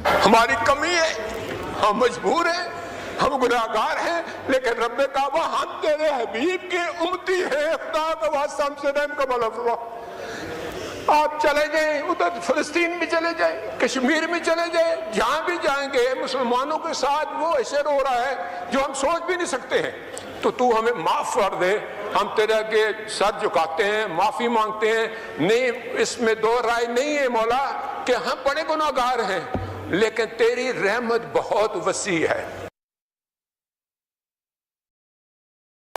हमारी कमी है, हम मजबूर हैं, हम गुनाहगार हैं, लेकिन रब्बे काबा हम तेरे हबीब की उम्मती हैं, खुदा का वास्ता हमसे रहम का मौला फरमा। आप चले जाएं, उधर फिलिस्तीन में चले जाएं, कश्मीर में चले जाएं, जहां भी जाएंगे मुसलमानों के साथ वो ऐसे हो रहा है जो हम सोच भी नहीं सकते हैं। तो तू हमें माफ कर दे, हम तेरे आगे सर झुकाते हैं, माफी मांगते हैं। नहीं, इसमें दो राय नहीं है मौला कि हम बड़े गुनाहगार हैं, लेकिन तेरी रहमत बहुत वसी है।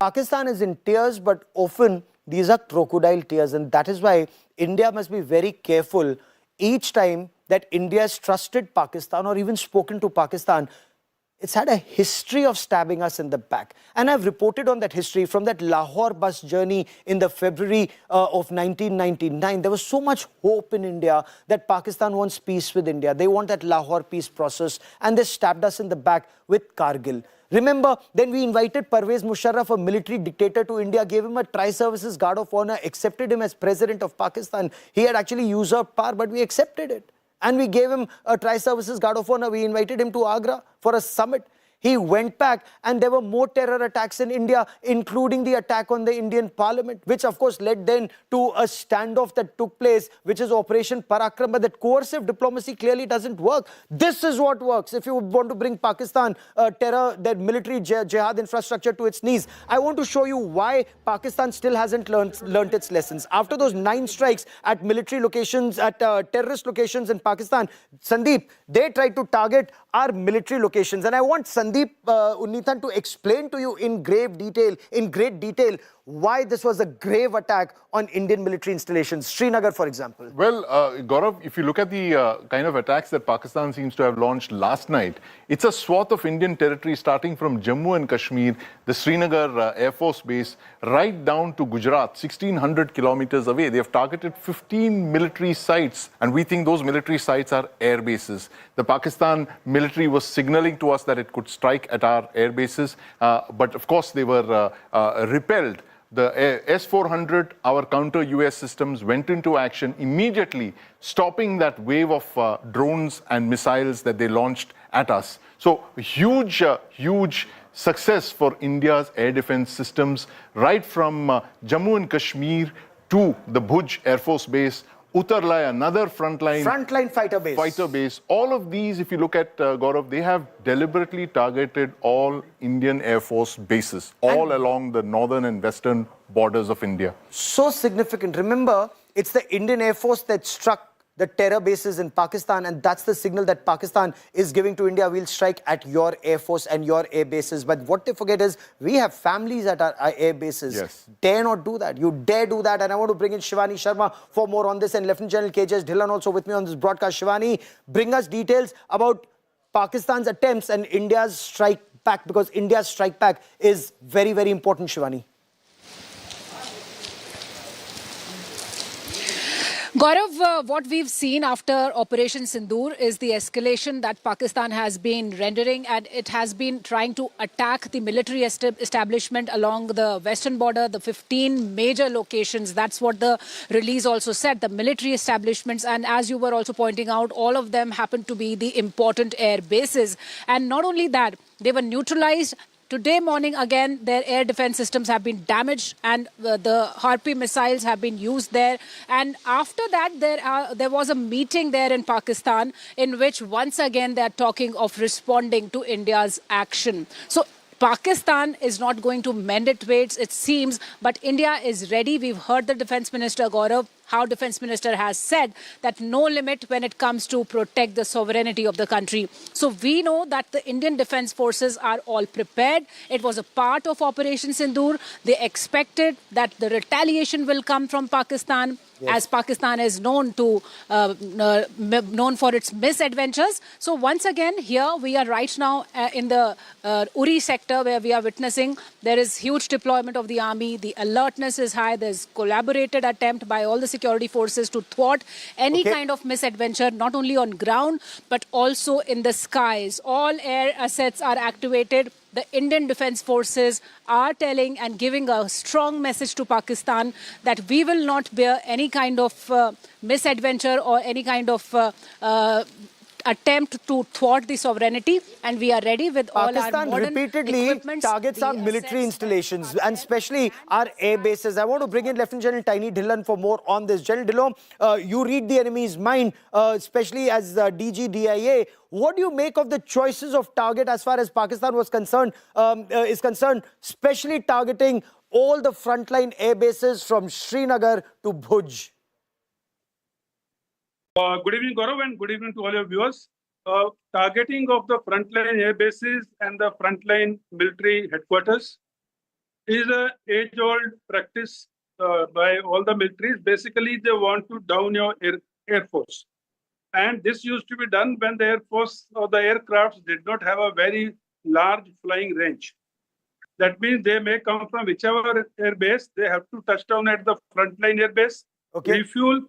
Pakistan is in tears, but often these are crocodile tears, and that is why India must be very careful each time that India has trusted Pakistan or even spoken to Pakistan. It's had a history of stabbing us in the back. And I've reported on that history from that Lahore bus journey in the February of 1999. There was so much hope in India that Pakistan wants peace with India. They want that Lahore peace process, and they stabbed us in the back with Kargil. Remember, then we invited Pervez Musharraf, a military dictator, to India, gave him a Tri-Services Guard of Honor, accepted him as president of Pakistan. He had actually usurped power, but we accepted it. And we gave him a Tri-Services Guard of Honor. We invited him to Agra for a summit. He went back, and there were more terror attacks in India, including the attack on the Indian Parliament, which of course led then to a standoff that took place, which is Operation Parakram. But that coercive diplomacy clearly doesn't work. This is what works. If you want to bring Pakistan terror, their military jihad infrastructure to its knees, I want to show you why Pakistan still hasn't learnt its lessons. After those 9 strikes at military locations, at terrorist locations in Pakistan, Sandeep, they tried to target our military locations. And I want Sandeep Unnithan to explain to you in great detail, why this was a grave attack on Indian military installations. Srinagar, for example. Well, Gaurav, if you look at the kind of attacks that Pakistan seems to have launched last night, it's a swath of Indian territory starting from Jammu and Kashmir, the Srinagar Air Force Base, right down to Gujarat, 1,600 kilometers away. They have targeted 15 military sites, and we think those military sites are air bases. The Pakistan military was signaling to us that it could strike at our air bases, but of course they were repelled. The S-400, our counter-US systems, went into action immediately, stopping that wave of drones and missiles that they launched at us. So huge success for India's air defense systems, right from Jammu and Kashmir to the Bhuj Air Force Base, Uttarlai, another frontline fighter base. All of these, if you look at Gaurav, they have deliberately targeted all Indian Air Force bases, all along the northern and western borders of India. So significant. Remember, it's the Indian Air Force that struck the terror bases in Pakistan, and that's the signal that Pakistan is giving to India. We'll strike at your air force and your air bases. But what they forget is we have families at our air bases. Yes. Dare not do that. You dare do that. And I want to bring in Shivani Sharma for more on this, and Lieutenant General KJS Dhillon also with me on this broadcast. Shivani, bring us details about Pakistan's attempts and India's strike back, because India's strike back is very, very important, Shivani. Gaurav, what we've seen after Operation Sindoor is the escalation that Pakistan has been rendering, and it has been trying to attack the military establishment along the western border, the 15 major locations. That's what the release also said, the military establishments. And as you were also pointing out, all of them happen to be the important air bases. And not only that, they were neutralized. Today morning, again, their air defense systems have been damaged, and the HAROP missiles have been used there. And after that, there was a meeting there in Pakistan in which once again they're talking of responding to India's action. So Pakistan is not going to mend its ways, it seems, but India is ready. We've heard the Defense Minister, Gaurav, how Defense Minister has said that no limit when it comes to protect the sovereignty of the country. So we know that the Indian Defense Forces are all prepared. It was a part of Operation Sindoor. They expected that the retaliation will come from Pakistan, as Pakistan is known for its misadventures. So once again, here we are right now in the Uri sector, where we are witnessing there is huge deployment of the army. The alertness is high. There's collaborated attempt by all the security forces to thwart any kind of misadventure, not only on ground, but also in the skies. All air assets are activated. The Indian Defense Forces are telling and giving a strong message to Pakistan that we will not bear any kind of misadventure or any kind of attempt to thwart the sovereignty, and we are ready with all our Pakistan modern repeatedly equipments, targets our military installations and especially our air bases. I want to bring in Lieutenant General Tiny Dhillon for more on this. General Dhillon, you read the enemy's mind, especially as DGDIA. What do you make of the choices of target as far as Pakistan was concerned, especially targeting all the frontline air bases from Srinagar to Bhuj? Good evening, Gaurav, and good evening to all your viewers. Targeting of the frontline air bases and the frontline military headquarters is an age-old practice by all the militaries. Basically, they want to down your air force. And this used to be done when the air force or the aircrafts did not have a very large flying range. That means they may come from whichever air base, they have to touch down at the frontline air base, refuel,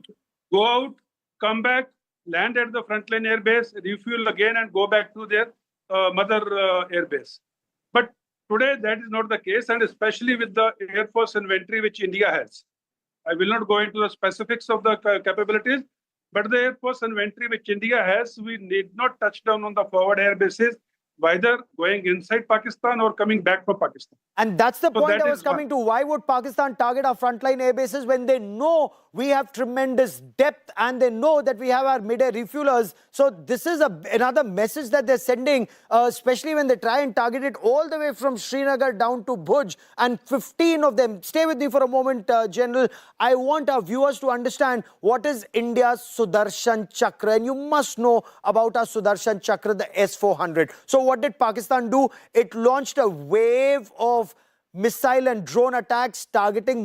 go out, come back, land at the frontline air base, refuel again and go back to their mother air base. But today that is not the case, and especially with the Air Force inventory which India has. I will not go into the specifics of the capabilities, but the Air Force inventory which India has, we need not touch down on the forward air bases, whether going inside Pakistan or coming back from Pakistan. And that's the point I was coming to. Why would Pakistan target our frontline air bases when they know we have tremendous depth and they know that we have our mid-air refuelers? So this is another message that they're sending, especially when they try and target it all the way from Srinagar down to Bhuj. And 15 of them, stay with me for a moment, General. I want our viewers to understand what is India's Sudarshan Chakra. And you must know about our Sudarshan Chakra, the S-400. So what did Pakistan do? It launched a wave of missile and drone attacks attempting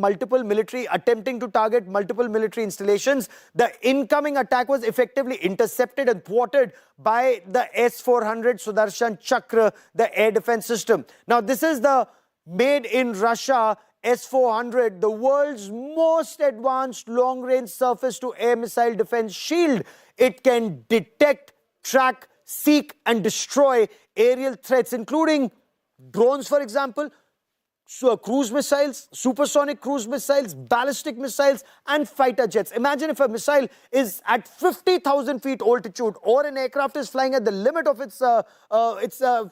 to target multiple military installations. The incoming attack was effectively intercepted and thwarted by the S-400 Sudarshan Chakra, the air defense system. Now, this is the made in Russia S-400, the world's most advanced long-range surface-to-air missile defense shield. It can detect, track, seek and destroy aerial threats, including drones, for example, cruise missiles, supersonic cruise missiles, ballistic missiles, and fighter jets. Imagine if a missile is at 50,000 feet altitude, or an aircraft is flying at the limit of its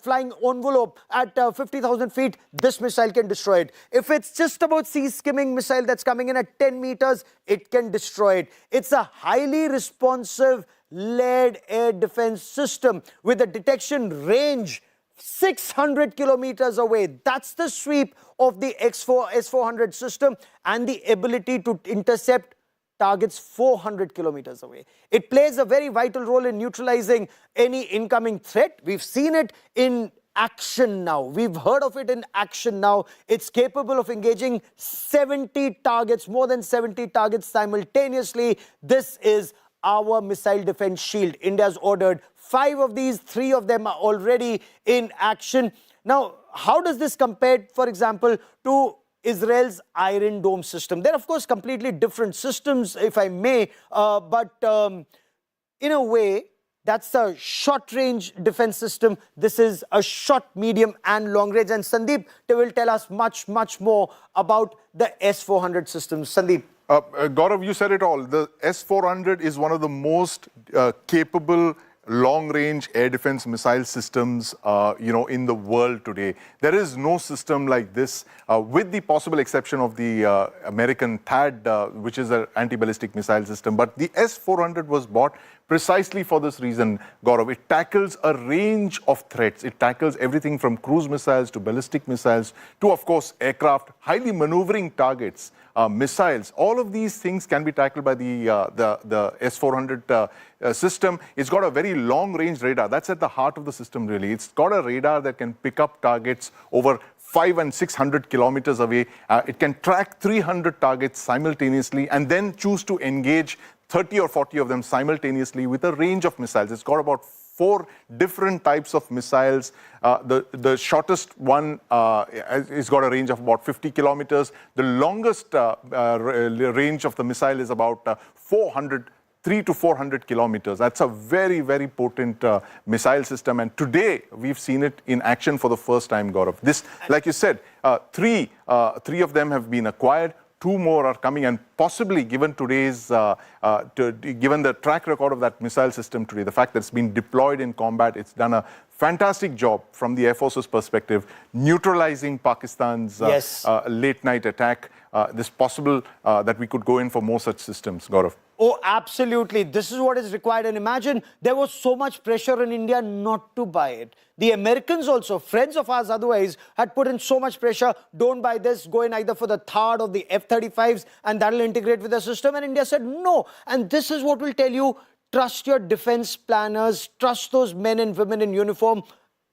flying envelope at 50,000 feet, this missile can destroy it. If it's just about sea skimming missile that's coming in at 10 meters, it can destroy it. It's a highly responsive layered air defense system with a detection range 600 kilometers away. That's the sweep of the S-400 system, and the ability to intercept targets 400 kilometers away. It plays a very vital role in neutralizing any incoming threat. We've seen it in action now. We've heard of it in action now. It's capable of engaging 70 targets, more than 70 targets simultaneously. This is our missile defense shield. India's ordered 5 of these, 3 of them are already in action. Now, how does this compare, for example, to Israel's Iron Dome system? They're, of course, completely different systems, if I may, but in a way, that's a short-range defense system. This is a short, medium, and long-range. And Sandeep will tell us much, much more about the S-400 systems. Sandeep. Gaurav, you said it all. The S-400 is one of the most capable long-range air defense missile systems, in the world today. There is no system like this, with the possible exception of the American THAAD, which is an anti-ballistic missile system. But the S-400 was bought precisely for this reason, Gaurav. It tackles a range of threats. It tackles everything from cruise missiles to ballistic missiles to, of course, aircraft, highly maneuvering targets, missiles. All of these things can be tackled by the S-400 system. It's got a very long-range radar. That's at the heart of the system, really. It's got a radar that can pick up targets over 500 and 600 kilometers away. It can track 300 targets simultaneously and then choose to engage 30 or 40 of them simultaneously with a range of missiles. It's got about 4 different types of missiles. The shortest one has got a range of about 50 kilometers. The longest range of the missile is about 300 to 400 kilometers. That's a very, very potent missile system. And today, we've seen it in action for the first time, Gaurav. This, like you said, three of them have been acquired. 2 more are coming, and possibly given today's, given the track record of that missile system today, the fact that it's been deployed in combat, it's done a fantastic job from the Air Force's perspective, neutralizing Pakistan's late night attack. This possible that we could go in for more such systems, Gaurav. Oh, absolutely. This is what is required. And imagine there was so much pressure in India not to buy it. The Americans also, friends of ours otherwise, had put in so much pressure. Don't buy this. Go in either for the THAAD or the F-35s and that'll integrate with the system. And India said no. And this is what will tell you, trust your defense planners, trust those men and women in uniform.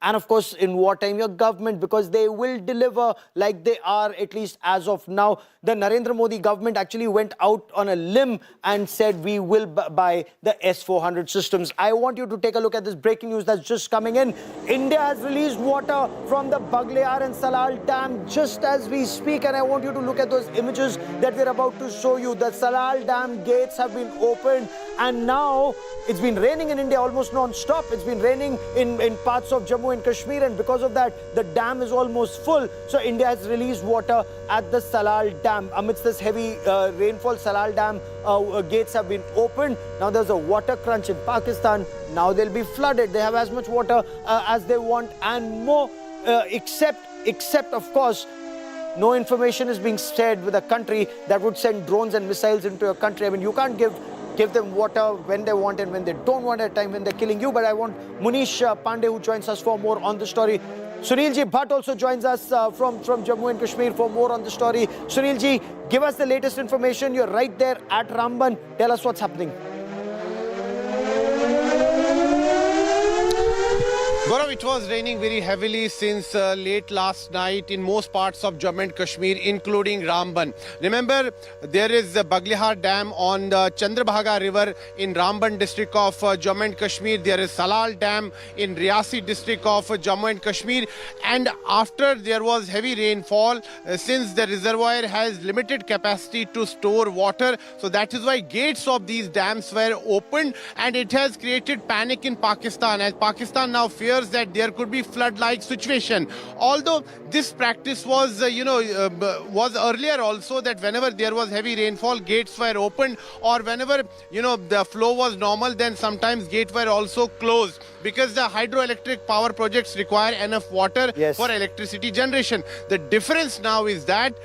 And of course, in wartime, your government, because they will deliver like they are, at least as of now. The Narendra Modi government actually went out on a limb and said we will buy the S-400 systems. I want you to take a look at this breaking news that's just coming in. India has released water from the Baglayar and Salal Dam just as we speak. And I want you to look at those images that we're about to show you. The Salal Dam gates have been opened. And now it's been raining in India almost non-stop. It's been raining in parts of Jammu and Kashmir, and because of that, the dam is almost full. So India has released water at the Salal Dam. Amidst this heavy rainfall, Salal Dam gates have been opened. Now there's a water crunch in Pakistan. Now they'll be flooded. They have as much water as they want and more, except of course, no information is being shared with a country that would send drones and missiles into a country. I mean, you can't give them water when they want and when they don't want at a time when they're killing you. But I want Munish Pandey, who joins us for more on the story. Sunilji Bhatt also joins us from Jammu and Kashmir for more on the story. Sunilji, give us the latest information. You're right there at Ramban. Tell us what's happening. Gaurav, it was raining very heavily since late last night in most parts of Jammu and Kashmir, including Ramban. Remember, there is the Baglayar Dam on the Chandrabhaga River in Ramban district of Jammu and Kashmir. There is Salal Dam in Riyasi district of Jammu and Kashmir. And after there was heavy rainfall, since the reservoir has limited capacity to store water, so that is why gates of these dams were opened, and it has created panic in Pakistan, as Pakistan now fears that there could be flood-like situation. Although this practice was, was earlier also, that whenever there was heavy rainfall, gates were opened, or whenever, the flow was normal, then sometimes gates were also closed, because the hydroelectric power projects require enough water for electricity generation. The difference now is that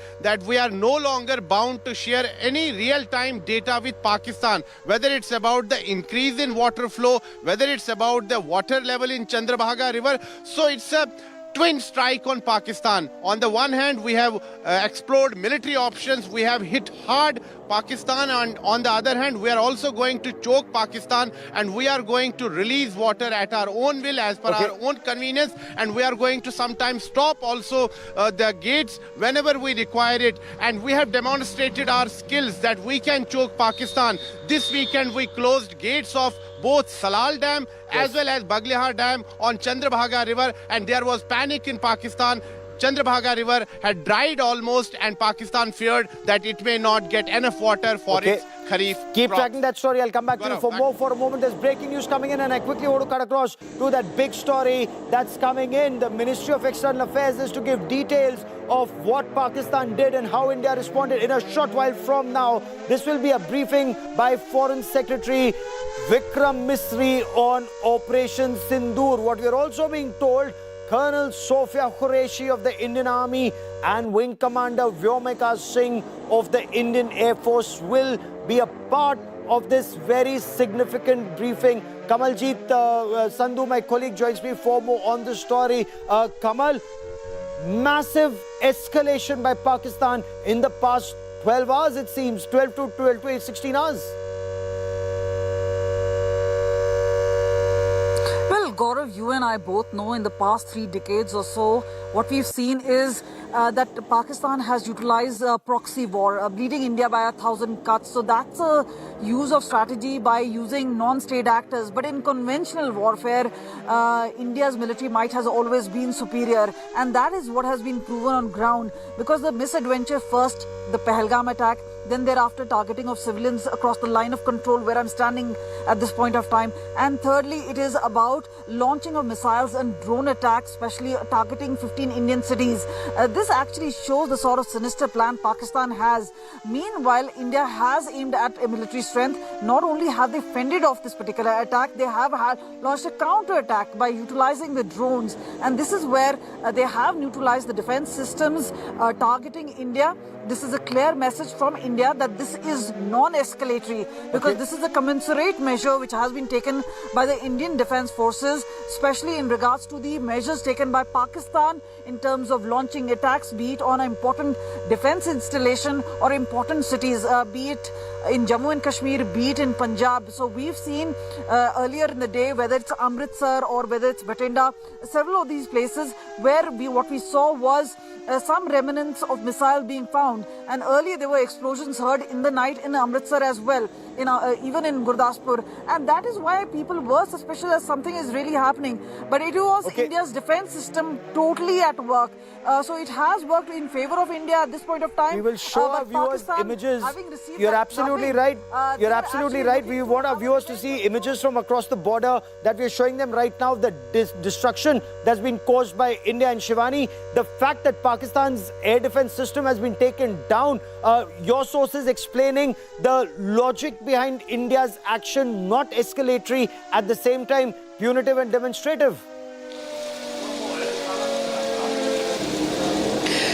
we are no longer bound to share any real-time data with Pakistan, whether it's about the increase in water flow, whether it's about the water level in Chandrabhaga River. So it's a twin strike on Pakistan. On the one hand, we have explored military options. We have hit hard Pakistan, and on the other hand, we are also going to choke Pakistan, and we are going to release water at our own will, as per our own convenience, and we are going to sometimes stop also the gates whenever we require it. And we have demonstrated our skills that we can choke Pakistan. This weekend, we closed gates of both Salal Dam as well as Baglayar Dam on Chandrabhaga River, and there was panic in Pakistan. Chandrabhaga River had dried almost, and Pakistan feared that it may not get enough water for its Kharif Keep crops. tracking that story. I'll come back to you for more. For a moment, there's breaking news coming in, and I quickly want to cut across to that big story that's coming in. The Ministry of External Affairs is to give details of what Pakistan did and how India responded in a short while from now. This will be a briefing by Foreign Secretary Vikram Misri on Operation Sindoor. What we're also being told, Colonel Sophia Qureshi of the Indian Army and Wing Commander Vyomika Singh of the Indian Air Force will be a part of this very significant briefing. Kamaljeet Sandhu, my colleague, joins me for more on the story. Kamal, massive escalation by Pakistan in the past 12 hours, it seems, 12 to 16 hours. Gaurav, you and I both know in the past 3 decades or so, what we've seen is that Pakistan has utilized proxy war, bleeding India by 1,000 cuts. So that's a use of strategy by using non-state actors. But in conventional warfare, India's military might has always been superior. And that is what has been proven on ground. Because the misadventure first, the Pahalgam attack, then thereafter targeting of civilians across the line of control where I'm standing at this point of time. And thirdly, it is about launching of missiles and drone attacks, especially targeting 15 Indian cities. This actually shows the sort of sinister plan Pakistan has. Meanwhile, India has aimed at a military strength. Not only have they fended off this particular attack, they have launched a counter-attack by utilizing the drones. And this is where they have neutralized the defense systems targeting India. This is a clear message from India that this is non-escalatory, because this is a commensurate measure which has been taken by the Indian Defence Forces, especially in regards to the measures taken by Pakistan in terms of launching attacks, be it on an important defence installation or important cities, be it in Jammu and Kashmir, be it in Punjab. So we've seen earlier in the day, whether it's Amritsar or whether it's Batinda, several of these places where what we saw was some remnants of missile being found, and earlier there were explosions heard in the night in Amritsar as well, even in Gurdaspur, and that is why people were suspicious that something is really happening. But it was India's defense system totally at work, so it has worked in favor of India at this point of time. We will show our viewers images. You're absolutely right. You're absolutely right. We want our viewers to see images from across the border that we're showing them right now, the destruction that's been caused by India. And Shivani, the fact that Pakistan's air defense system has been taken down, your sources explaining the logic behind India's action, not escalatory, at the same time punitive and demonstrative.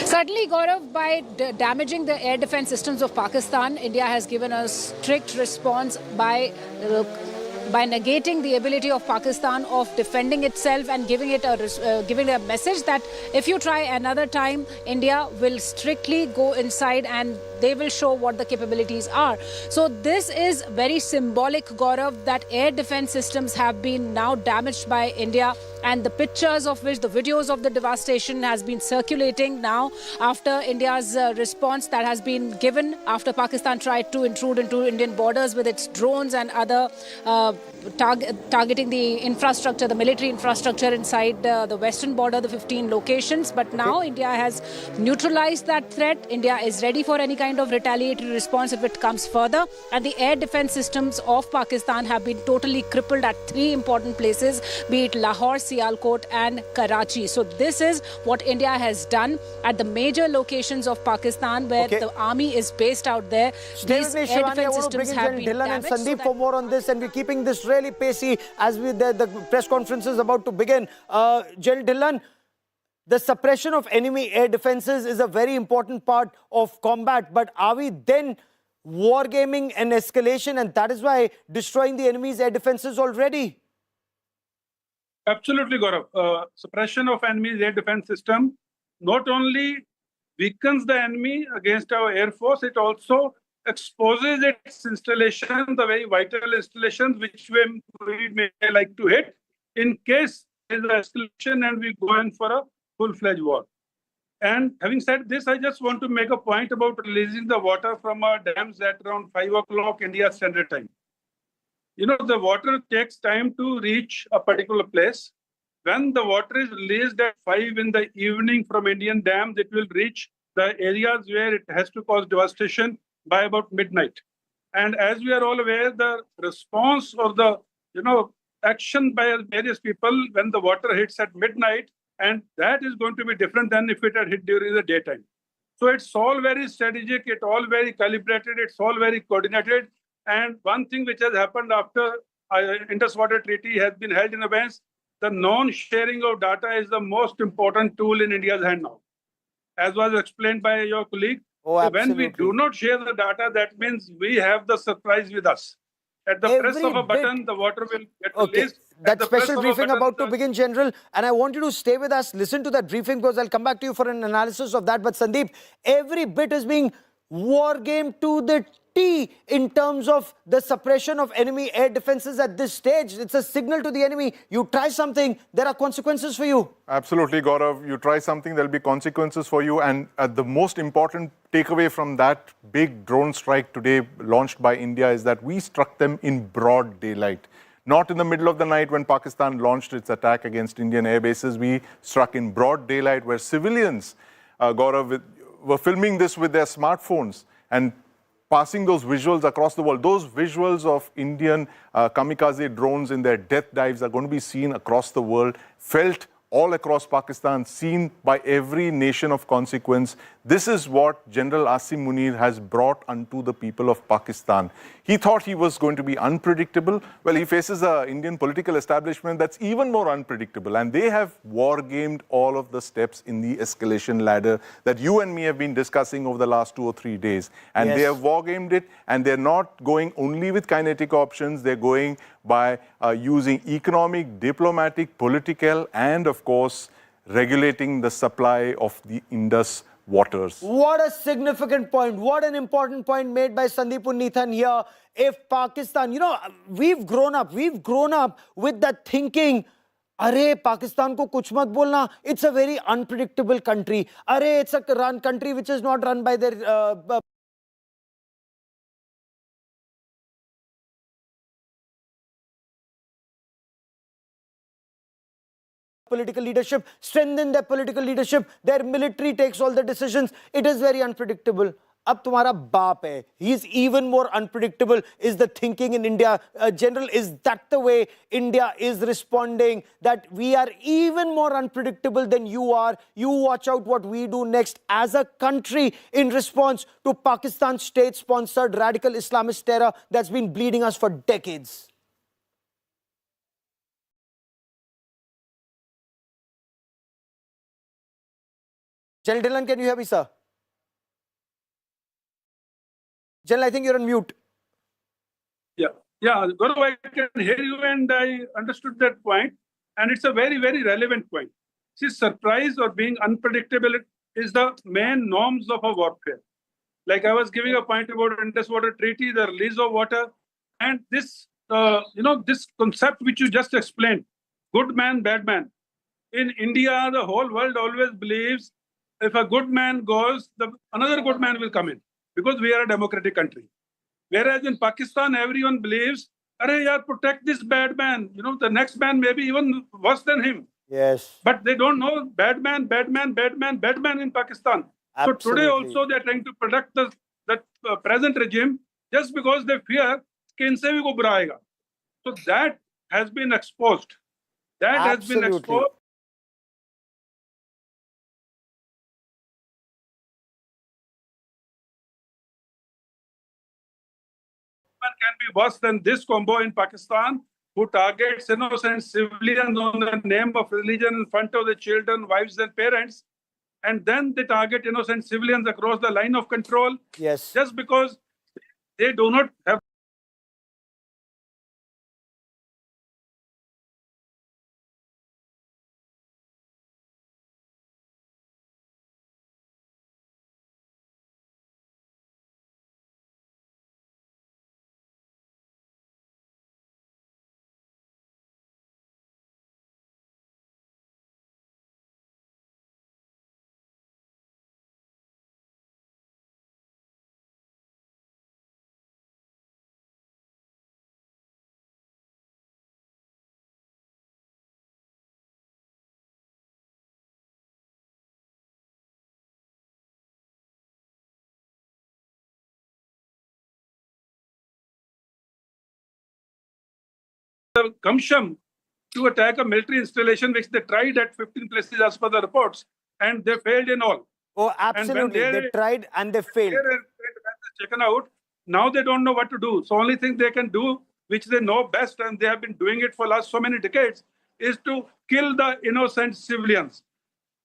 Certainly, Gaurav, by damaging the air defense systems of Pakistan, India has given a strict response by negating the ability of Pakistan of defending itself and giving it a message that if you try another time, India will strictly go inside and they will show what the capabilities are. So this is very symbolic, Gaurav, that air defense systems have been now damaged by India, and the pictures of which, the videos of the devastation has been circulating now after India's response that has been given after Pakistan tried to intrude into Indian borders with its drones and other targeting the infrastructure, the military infrastructure inside the western border, the 15 locations. But now India has neutralized that threat. India is ready for any kind of retaliatory response if it comes further. And the air defense systems of Pakistan have been totally crippled at 3 important places, be it Lahore, Sialkot and Karachi. So this is what India has done at the major locations of Pakistan where the army is based out there. These air defense systems have been damaged. And Sandeep for more on this, and we're keeping this really pacey as the press conference is about to begin. General Dhillon, the suppression of enemy air defenses is a very important part of combat, but are we then wargaming an escalation, and that is why destroying the enemy's air defenses already? Absolutely, Gaurav. Suppression of enemy's air defense system not only weakens the enemy against our air force, it also exposes its installation, the very vital installations which we may like to hit in case there is an escalation and we go in for a full-fledged war. And having said this, I just want to make a point about releasing the water from our dams at around 5 o'clock India Standard Time. You know, the water takes time to reach a particular place. When the water is released at 5 in the evening from Indian dams, it will reach the areas where it has to cause devastation by about midnight. And as we are all aware, the response or the action by various people when the water hits at midnight, and that is going to be different than if it had hit during the daytime. So it's all very strategic, it's all very calibrated, it's all very coordinated. And one thing which has happened after Indus Water Treaty has been held in abeyance, the non-sharing of data is the most important tool in India's hand now, as was explained by your colleague. So when we do not share the data, that means we have the surprise with us. At the press of a button, the water will get released. That special briefing about to begin, General, and I want you to stay with us, listen to that briefing, because I'll come back to you for an analysis of that. But Sandeep, every bit is being war game to the T in terms of the suppression of enemy air defenses at this stage. It's a signal to the enemy. You try something, there are consequences for you. Absolutely, Gaurav. You try something, there'll be consequences for you. And the most important takeaway from that big drone strike today launched by India is that we struck them in broad daylight. Not in the middle of the night when Pakistan launched its attack against Indian air bases. We struck in broad daylight where civilians, Gaurav, were filming this with their smartphones. And passing those visuals across the world. Those visuals of Indian kamikaze drones in their death dives are going to be seen across the world, felt all across Pakistan, seen by every nation of consequence. This is what General Asim Munir has brought unto the people of Pakistan. He thought he was going to be unpredictable. Well, he faces an Indian political establishment that's even more unpredictable. And they have war-gamed all of the steps in the escalation ladder that you and me have been discussing over the last 2 or 3 days. And they have war-gamed it, and they're not going only with kinetic options. They're going by using economic, diplomatic, political, and of course, regulating the supply of the Indus waters. What a significant point. What an important point made by Sandeep Unnithan here. If Pakistan, you know, we've grown up with that thinking, Arey, Pakistan ko kuch mat bolna. It's a very unpredictable country. Arey, it's a country which is not run by their political leadership, strengthen their political leadership, their military takes all the decisions. It is very unpredictable. Ab tumhara baap hai. He's even more unpredictable is the thinking in India. General, is that the way India is responding? That we are even more unpredictable than you are. You watch out what we do next as a country in response to Pakistan's state-sponsored radical Islamist terror that's been bleeding us for decades. General Dillon, can you hear me, sir? General, I think you're on mute. Yeah, Gaurav, I can hear you and I understood that point. And it's a very, very relevant point. See, surprise or being unpredictable is the main norms of a warfare. Like I was giving a point about Indus Water Treaty, the release of water, and this, this concept which you just explained, good man, bad man. In India, the whole world always believes if a good man goes, another good man will come in because we are a democratic country. Whereas in Pakistan, everyone believes, "Arey yaar, protect this bad man. You know, the next man may be even worse than him." Yes. But they don't know bad man in Pakistan. Absolutely. So today also they are trying to protect the present regime just because they fear कि इनसे भी कोई बुरा आएगा. So that has been exposed. That has been exposed. Can be worse than this combo in Pakistan, who targets innocent civilians on the name of religion in front of the children, wives and parents, and then they target innocent civilians across the line of control. Yes. Just because they do not have the gumption to attack a military installation, which they tried at 15 places as per the reports, and they failed in all. Oh, absolutely. They tried and they failed. Taken out. Now they don't know what to do. So only thing they can do, which they know best, and they have been doing it for last so many decades, is to kill the innocent civilians.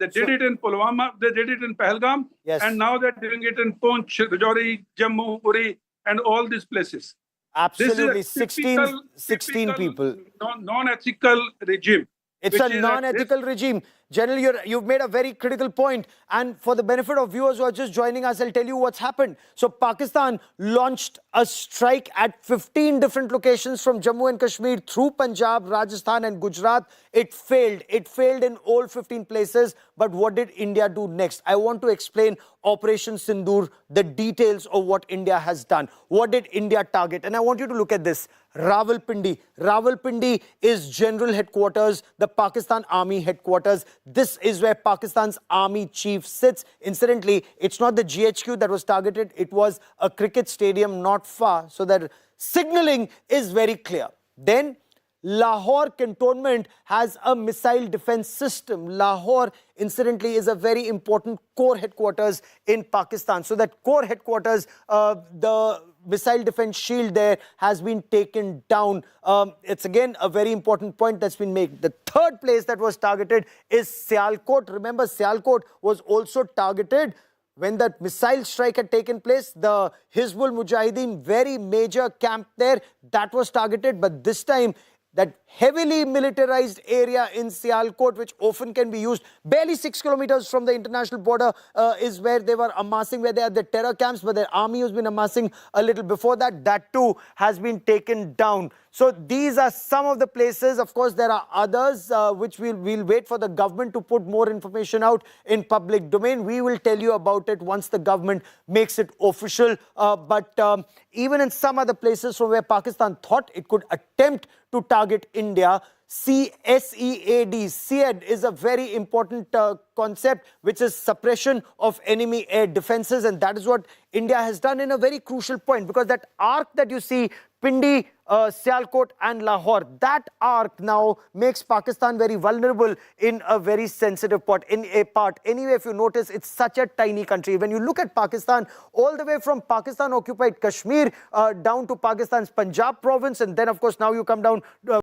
They did it in Pulwama, they did it in Pahalgam, and now they're doing it in Poonch, Rajouri, Jammu, Uri, and all these places. Absolutely, 16 people. Non-ethical regime. It's a non-ethical regime. General, you've made a very critical point. And for the benefit of viewers who are just joining us, I'll tell you what's happened. So Pakistan launched a strike at 15 different locations from Jammu and Kashmir through Punjab, Rajasthan and Gujarat. It failed. It failed in all 15 places. But what did India do next? I want to explain Operation Sindoor, the details of what India has done. What did India target? And I want you to look at this. Rawalpindi. Rawalpindi is general headquarters, the Pakistan Army headquarters. This is where Pakistan's army chief sits. Incidentally, it's not the GHQ that was targeted. It was a cricket stadium not far. So that signaling is very clear. Then Lahore cantonment has a missile defense system. Lahore, incidentally, is a very important core headquarters in Pakistan. So that core headquarters, the missile defense shield there has been taken down. It's again a very important point that's been made. The third place that was targeted is Sialkot. Remember, Sialkot was also targeted when that missile strike had taken place. The Hizbul Mujahideen, very major camp there, that was targeted. But this time, that heavily militarized area in Sialkot, which often can be used, barely 6 kilometers from the international border, is where they were amassing, where they had the terror camps, but their army has been amassing a little before that. That too has been taken down. So these are some of the places. Of course, there are others which we'll wait for the government to put more information out in public domain. We will tell you about it once the government makes it official. But even in some other places from where Pakistan thought it could attempt to target India, SEAD is a very important concept, which is suppression of enemy air defenses. And that is what India has done in a very crucial point, because that arc that you see, Pindi, Sialkot and Lahore, that arc now makes Pakistan very vulnerable in a very sensitive part. Anyway, if you notice, it's such a tiny country. When you look at Pakistan, all the way from Pakistan-occupied Kashmir down to Pakistan's Punjab province, and then, of course, now you come down to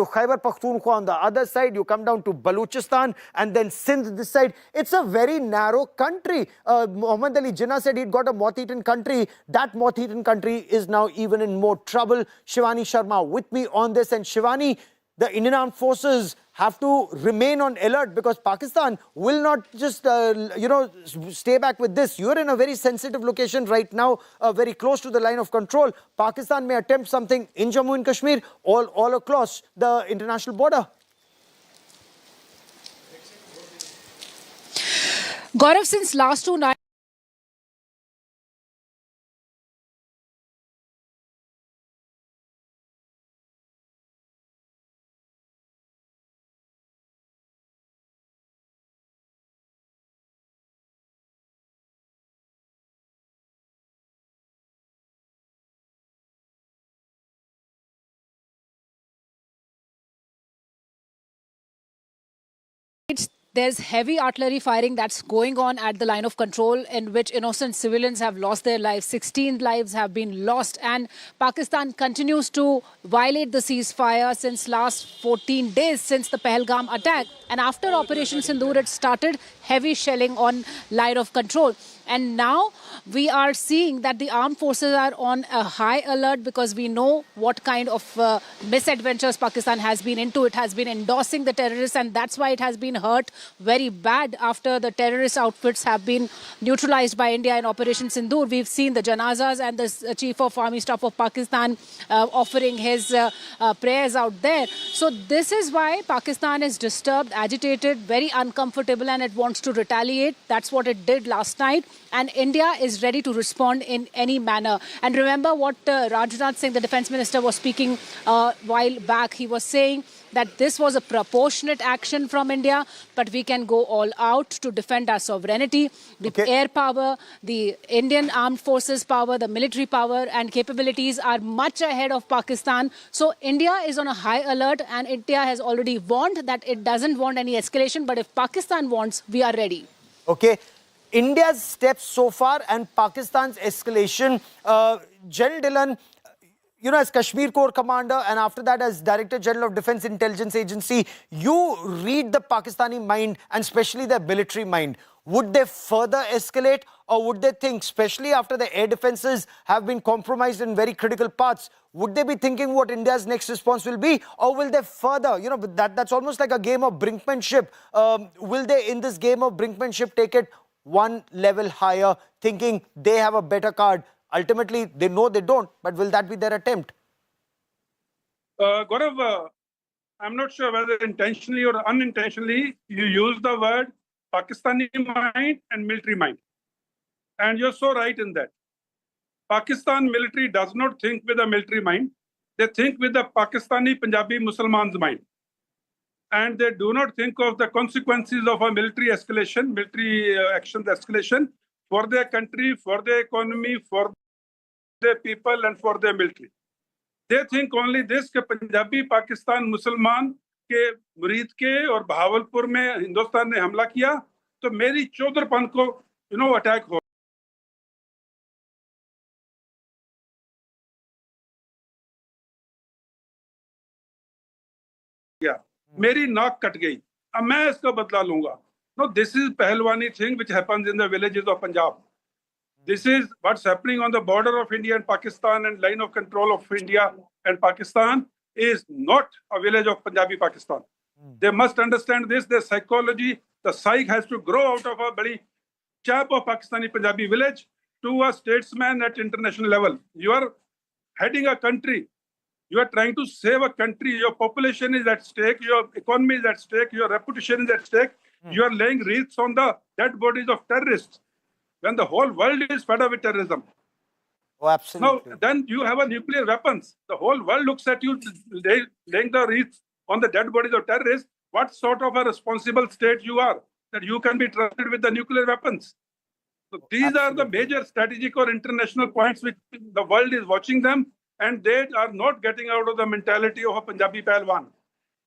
Khyber Pakhtunkhwa on the other side, you come down to Balochistan and then Sindh this side. It's a very narrow country. Muhammad Ali Jinnah said he'd got a moth-eaten country. That moth-eaten country is now even in more trouble. Shivani Sharma with me on this. And Shivani, the Indian Armed Forces have to remain on alert, because Pakistan will not just, stay back with this. You're in a very sensitive location right now, very close to the line of control. Pakistan may attempt something in Jammu and Kashmir, all across the international border. Gaurav, since last 2 nights, there's heavy artillery firing that's going on at the line of control, in which innocent civilians have lost their lives. 16 lives have been lost, and Pakistan continues to violate the ceasefire since last 14 days, since the Pahalgam attack. And after Operation Sindoor, it started heavy shelling on line of control. And now we are seeing that the armed forces are on a high alert, because we know what kind of misadventures Pakistan has been into. It has been endorsing the terrorists, and that's why it has been hurt very bad after the terrorist outfits have been neutralized by India in Operation Sindoor. We've seen the janazas and the Chief of Army Staff of Pakistan offering his prayers out there. So this is why Pakistan is disturbed, agitated, very uncomfortable, and it wants to retaliate. That's what it did last night. And India is ready to respond in any manner. And remember what Rajnath Singh, the defense minister, was speaking a while back. He was saying that this was a proportionate action from India, but we can go all out to defend our sovereignty. The air power, the Indian armed forces power, the military power and capabilities are much ahead of Pakistan. So India is on a high alert, and India has already warned that it doesn't want any escalation. But if Pakistan wants, we are ready. Okay. India's steps so far and Pakistan's escalation. General Dillon, as Kashmir Corps Commander and after that as Director General of Defense Intelligence Agency, you read the Pakistani mind and especially their military mind. Would they further escalate, or would they think, especially after the air defenses have been compromised in very critical parts, would they be thinking what India's next response will be, or will they further, that's almost like a game of brinkmanship. Will they, in this game of brinkmanship, take it one level higher, thinking they have a better card? Ultimately, they know they don't, but will that be their attempt? Gaurav, I'm not sure whether intentionally or unintentionally you use the word Pakistani mind and military mind. And you're so right in that. Pakistan military does not think with a military mind. They think with the Pakistani Punjabi Muslims mind. and they do not think of the consequences of a military escalation, military actions escalation for their country, for their economy, for their people, and for their military. They think only this कि पंजाबी पाकिस्तान मुसलमान के मुरीद के और बहावलपुर में हिंदुस्तान ने हमला किया तो मेरी चौधरपन को अटैक हो गया, मेरी नाक कट गई, अब मैं इसका बदला लूंगा. No, this is Pahalwani thing which happens in the villages of Punjab. This is what's happening on the border of India and Pakistan and line of control of India and Pakistan is not a village of Punjabi Pakistan. They must understand this, their psychology, the psyche has to grow out of a very chap of Pakistani Punjabi village to a statesman at international level. You are heading a country. You are trying to save a country. Your population is at stake. Your economy is at stake. Your reputation is at stake. You are laying wreaths on the dead bodies of terrorists when the whole world is fed up with terrorism. Oh, absolutely. Now, then you have a nuclear weapons. The whole world looks at you laying the wreaths on the dead bodies of terrorists. What sort of a responsible state you are that you can be trusted with the nuclear weapons? So these are the major strategic or international points which the world is watching them, and they are not getting out of the mentality of a Punjabi Pahalwan.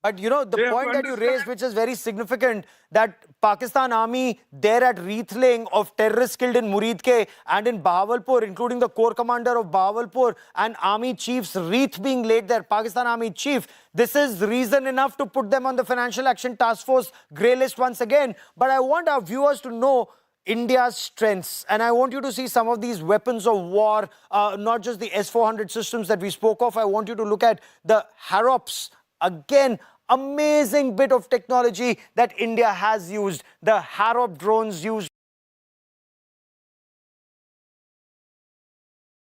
But you know, the point that you raised, which is very significant, that Pakistan Army there at wreath laying of terrorists killed in Muridke and in Bahawalpur, including the Corps Commander of Bahawalpur and Army Chief's wreath being laid there, Pakistan Army Chief. This is reason enough to put them on the Financial Action Task Force grey list once again. But I want our viewers to know India's strengths, and I want you to see some of these weapons of war, not just the S-400 systems that we spoke of. I want you to look at the HAROPs. Again, amazing bit of technology that India has used. The HAROP drones used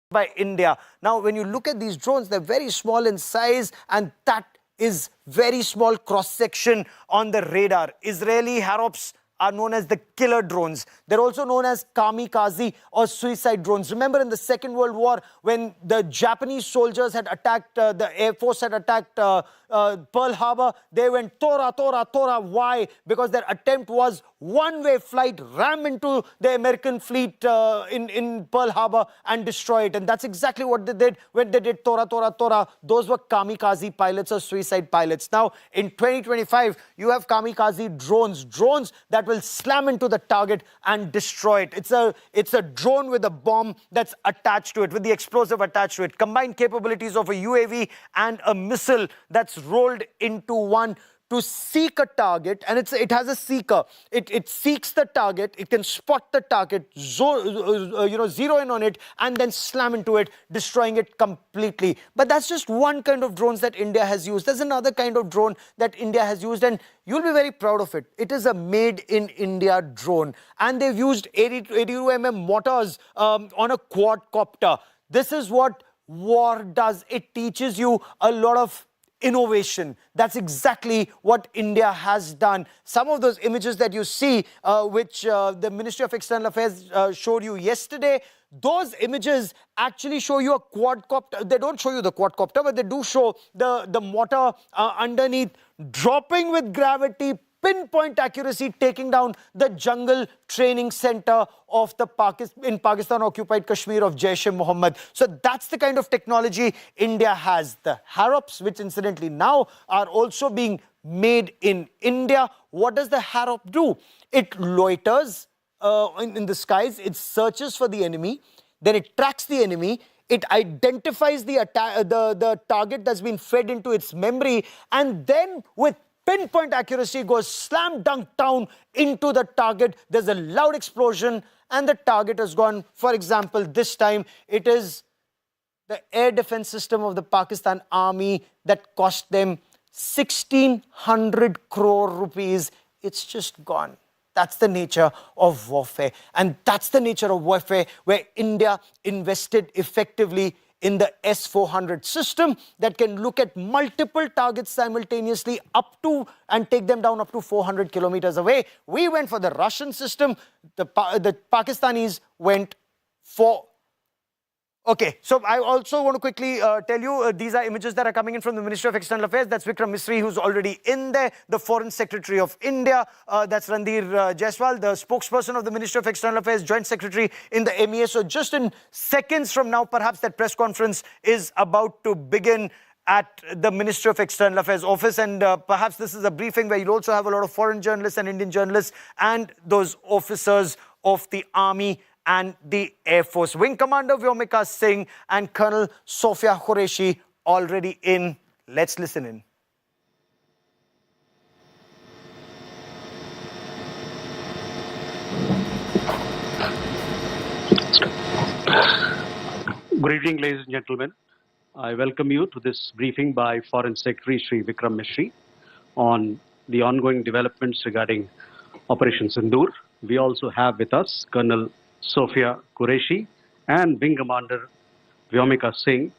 by India. Now, when you look at these drones, they're very small in size, and that is very small cross-section on the radar. Israeli HAROPs are known as the killer drones. They're also known as kamikaze or suicide drones. Remember in the Second World War when the Japanese soldiers had attacked, the Air Force had attacked Pearl Harbor, they went Tora, Tora, Tora. Why? Because their attempt was one-way flight, ram into the American fleet in Pearl Harbor and destroy it. And that's exactly what they did when they did Tora, Tora, Tora. Those were kamikaze pilots or suicide pilots. Now, in 2025, you have kamikaze drones, drones that will slam into the target and destroy it. It's a drone with a bomb that's attached to it, with the explosive attached to it. Combined capabilities of a UAV and a missile that's rolled into one to seek a target, and it has a seeker. It seeks the target, it can spot the target, zero in on it, and then slam into it, destroying it completely. But that's just one kind of drones that India has used. There's another kind of drone that India has used, and you'll be very proud of it. It is a made-in-India drone, and they've used 82mm mortars on a quadcopter. This is what war does. It teaches you a lot of innovation. That's exactly what India has done. Some of those images that you see, which the Ministry of External Affairs showed you yesterday, those images actually show you a quadcopter. They don't show you the quadcopter, but they do show the mortar underneath, dropping with gravity, pinpoint accuracy, taking down the jungle training center of the Pakistan-occupied Kashmir of Jaish-e-Mohammed. So that's the kind of technology India has. The HAROPs, which incidentally now are also being made in India. What does the HAROP do? It loiters in the skies, it searches for the enemy, then it tracks the enemy, it identifies the target that's been fed into its memory, and then with pinpoint accuracy goes slam dunk down into the target. There's a loud explosion and the target has gone. For example, this time it is the air defense system of the Pakistan Army that cost them 1,600 crore rupees. It's just gone. That's the nature of warfare. And that's the nature of warfare where India invested effectively in the S-400 system that can look at multiple targets simultaneously up to and take them down up to 400 kilometers away. We went for the Russian system. The Pakistanis went for Okay, so I also want to quickly tell you, these are images that are coming in from the Ministry of External Affairs. That's Vikram Misri, who's already in there. The Foreign Secretary of India, that's Randhir Jaiswal, the spokesperson of the Ministry of External Affairs, Joint Secretary in the MEA. So just in seconds from now, perhaps that press conference is about to begin at the Ministry of External Affairs office, and perhaps this is a briefing where you'll also have a lot of foreign journalists and Indian journalists and those officers of the Army and the Air Force. Wing Commander Vyomika Singh and Colonel Sofia Qureshi already in. Let's listen in. Good evening, ladies and gentlemen. I welcome you to this briefing by Foreign Secretary Sri Vikram Misri on the ongoing developments regarding Operation Sindoor. We also have with us Colonel Sofia Qureshi and Wing Commander Vyomika Singh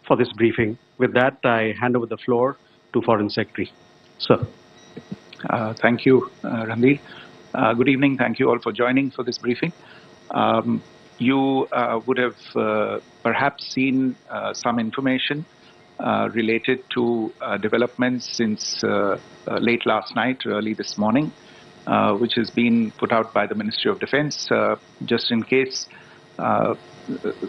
for this briefing. With that, I hand over the floor to Foreign Secretary. Sir. Thank you, Randhir. Good evening. Thank you all for joining for this briefing. You would have perhaps seen some information related to developments since late last night, early this morning, which has been put out by the Ministry of Defense. Just in case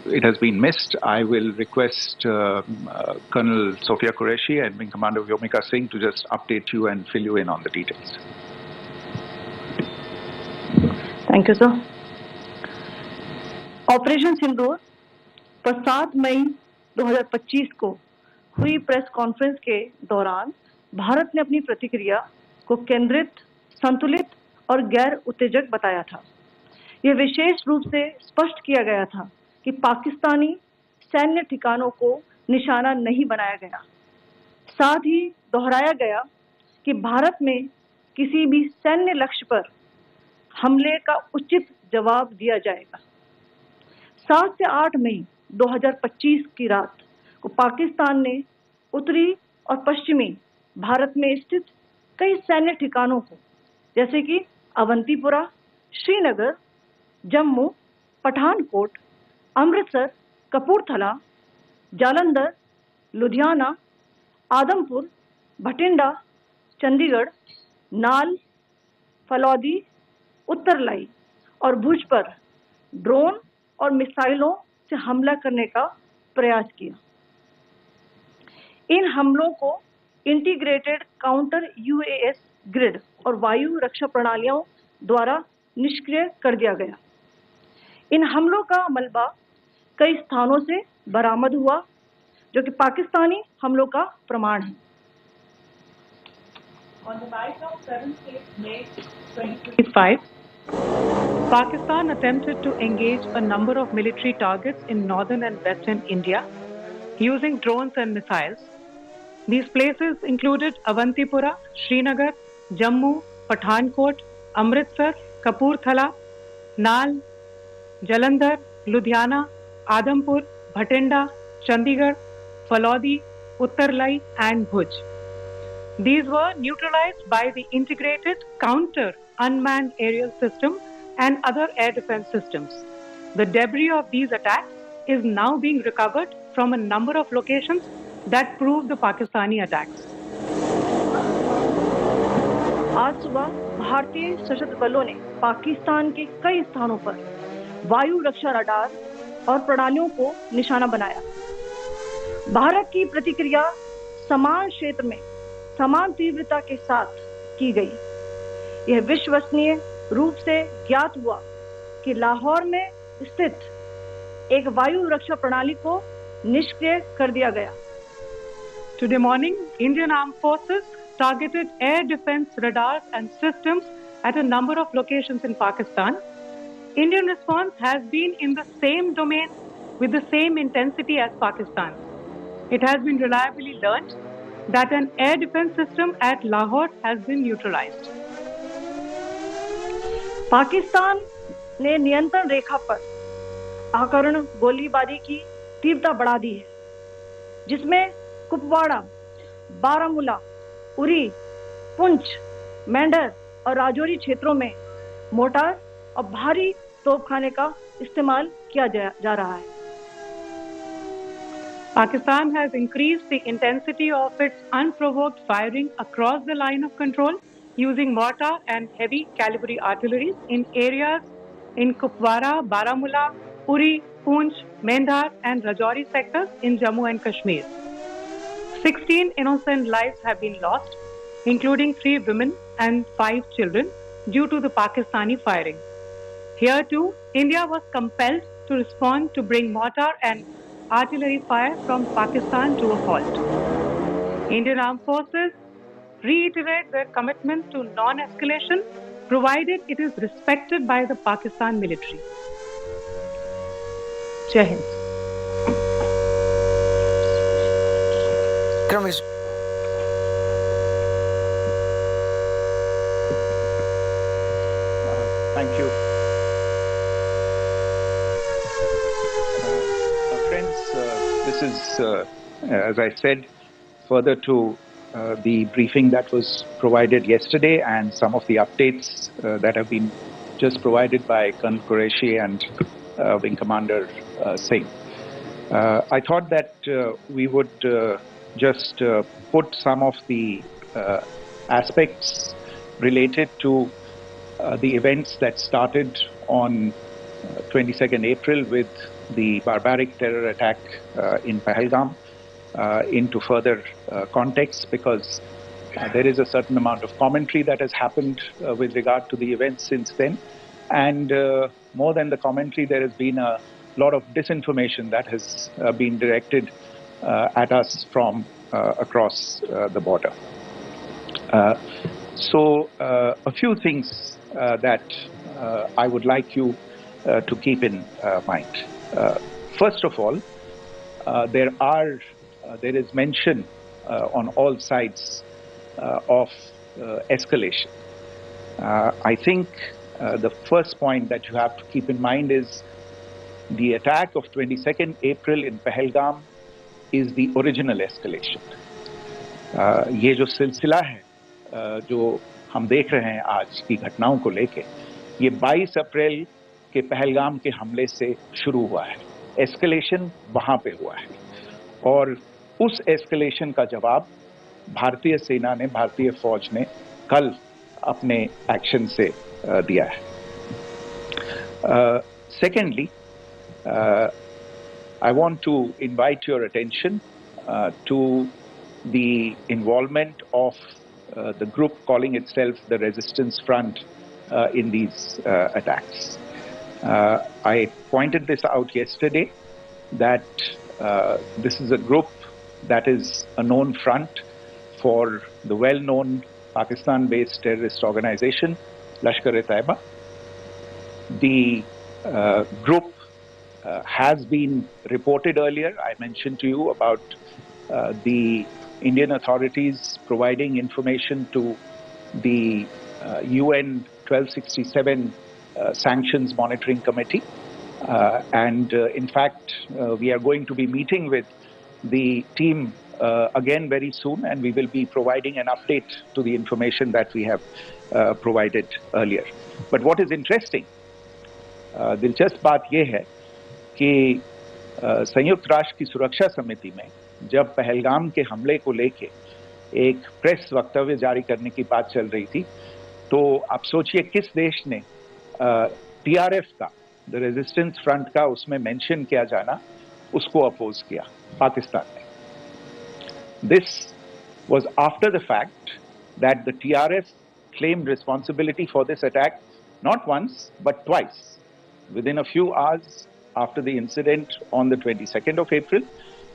it has been missed, I will request Colonel Sofia Qureshi and Wing Commander Vyomika Singh to just update you and fill you in on the details. Thank you, sir. Operation Sindoor पर 7 मई 2025 को हुई press conference के दौरान भारत ने अपनी प्रतिक्रिया को केंद्रित, संतुलित और गैर उत्तेजक बताया था। यह विशेष रूप से स्पष्ट किया गया था कि पाकिस्तानी सैन्य ठिकानों को निशाना नहीं बनाया गया। साथ ही दोहराया गया कि भारत में किसी भी सैन्य लक्ष्य पर हमले का उचित जवाब दिया जाएगा। 7 से 8 मई 2025 की रात को पाकिस्तान ने उत्तरी और पश्चिमी भारत में स्थित कई सैन्य ठिकानों को, जैसे कि अवंतीपुरा, श्रीनगर, जम्मू, पठानकोट, अमृतसर, कपूरथला, जालंधर, लुधियाना, आदमपुर, भटिंडा, चंडीगढ़, नाल, फलौदी, उत्तरलाई और भुज पर ड्रोन और मिसाइलों से हमला करने का प्रयास किया। इन हमलों को इंटीग्रेटेड काउंटर यूएस ग्रिड और वायु रक्षा प्रणालियों द्वारा निष्क्रिय कर दिया गया। इन हमलों का मलबा कई स्थानों से बरामद हुआ, जो कि पाकिस्तानी हमलों का प्रमाण है। On the night of 7th May 2025, Pakistan attempted to engage a number of military targets in northern and western India using drones and missiles. These places included Avantipura, Srinagar, Jammu, Pathankot, Amritsar, Kapurthala, Nal, Jalandhar, Ludhiana, Adampur, Bhatinda, Chandigarh, Falodi, Uttarlai and Bhuj. These were neutralized by the integrated counter unmanned aerial system and other air defense systems. The debris of these attacks is now being recovered from a number of locations that prove the Pakistani attacks. आज सुबह भारतीय सशस्त्र बलों ने पाकिस्तान के कई स्थानों पर वायु रक्षा रडार और प्रणालियों को निशाना बनाया। भारत की प्रतिक्रिया समान क्षेत्र में समान तीव्रता के साथ की गई। यह विश्वसनीय रूप से ज्ञात हुआ कि लाहौर में स्थित एक वायु रक्षा प्रणाली को निष्क्रिय कर दिया गया। Today morning, Indian Armed Forces targeted air defense radars and systems at a number of locations in Pakistan. Indian response has been in the same domain with the same intensity as Pakistan. It has been reliably learnt that an air defense system at Lahore has been neutralized. Pakistan ने नियंत्रण रेखा पर आकरण गोलीबारी की तीव्रता बढ़ा दी है, जिसमें कुपवाड़ा, बारामूला, उरी, पुंछ, मेंढर और राजौरी क्षेत्रों में मोर्टार और भारी तोपखाने का इस्तेमाल किया जा रहा है। Pakistan has increased the intensity of its unprovoked firing across the line of control using mortar and heavy caliber artillery in areas in Kupwara, Baramulla, Uri, Poonch, Mendhar and Rajouri sectors in Jammu and Kashmir. 16 innocent lives have been lost, including 3 women and 5 children, due to the Pakistani firing. Here too, India was compelled to respond to bring mortar and artillery fire from Pakistan to a halt. Indian Armed Forces reiterate their commitment to non-escalation, provided it is respected by the Pakistan military. Jai Hind. Thank you. Friends, this is, as I said, further to the briefing that was provided yesterday and some of the updates that have been just provided by Colonel Qureshi and Wing Commander Singh. I thought that we would just put some of the aspects related to the events that started on 22nd April with the barbaric terror attack in Pahalgam into further context, because there is a certain amount of commentary that has happened with regard to the events since then. And more than the commentary, there has been a lot of disinformation that has been directed at us from across the border. So a few things that I would like you to keep in mind. First of all, there is mention on all sides of escalation. I think the first point that you have to keep in mind is the attack of 22nd April in Pahalgam is the original escalation. ये जो सिलसिला है जो हम देख रहे हैं आज की घटनाओं को लेके, ये 22 अप्रैल के पहलगाम के हमले से शुरू हुआ है. एस्केलेशन वहां पे हुआ है और उस एस्केलेशन का जवाब भारतीय सेना ने, भारतीय फौज ने कल अपने एक्शन से दिया है. Secondly, I want to invite your attention to the involvement of the group calling itself the Resistance Front in these attacks. I pointed this out yesterday that this is a group that is a known front for the well-known Pakistan-based terrorist organization, Lashkar-e-Taiba. The group has been reported earlier. I mentioned to you about the Indian authorities providing information to the UN 1267 Sanctions Monitoring Committee. And in fact, we are going to be meeting with the team again very soon, and we will be providing an update to the information that we have provided earlier. But what is interesting, दिलचस्प बात यह है कि संयुक्त राष्ट्र की सुरक्षा समिति में जब पहलगाम के हमले को लेके एक प्रेस वक्तव्य जारी करने की बात चल रही थी, तो आप सोचिए किस देश ने टीआरएफ का, द रेजिस्टेंस फ्रंट का उसमें मेंशन किया जाना, उसको अपोज किया, पाकिस्तान ने. This was after the fact that the TRF claimed responsibility for this attack not once but twice, within a few hours after the incident on the 22nd of April,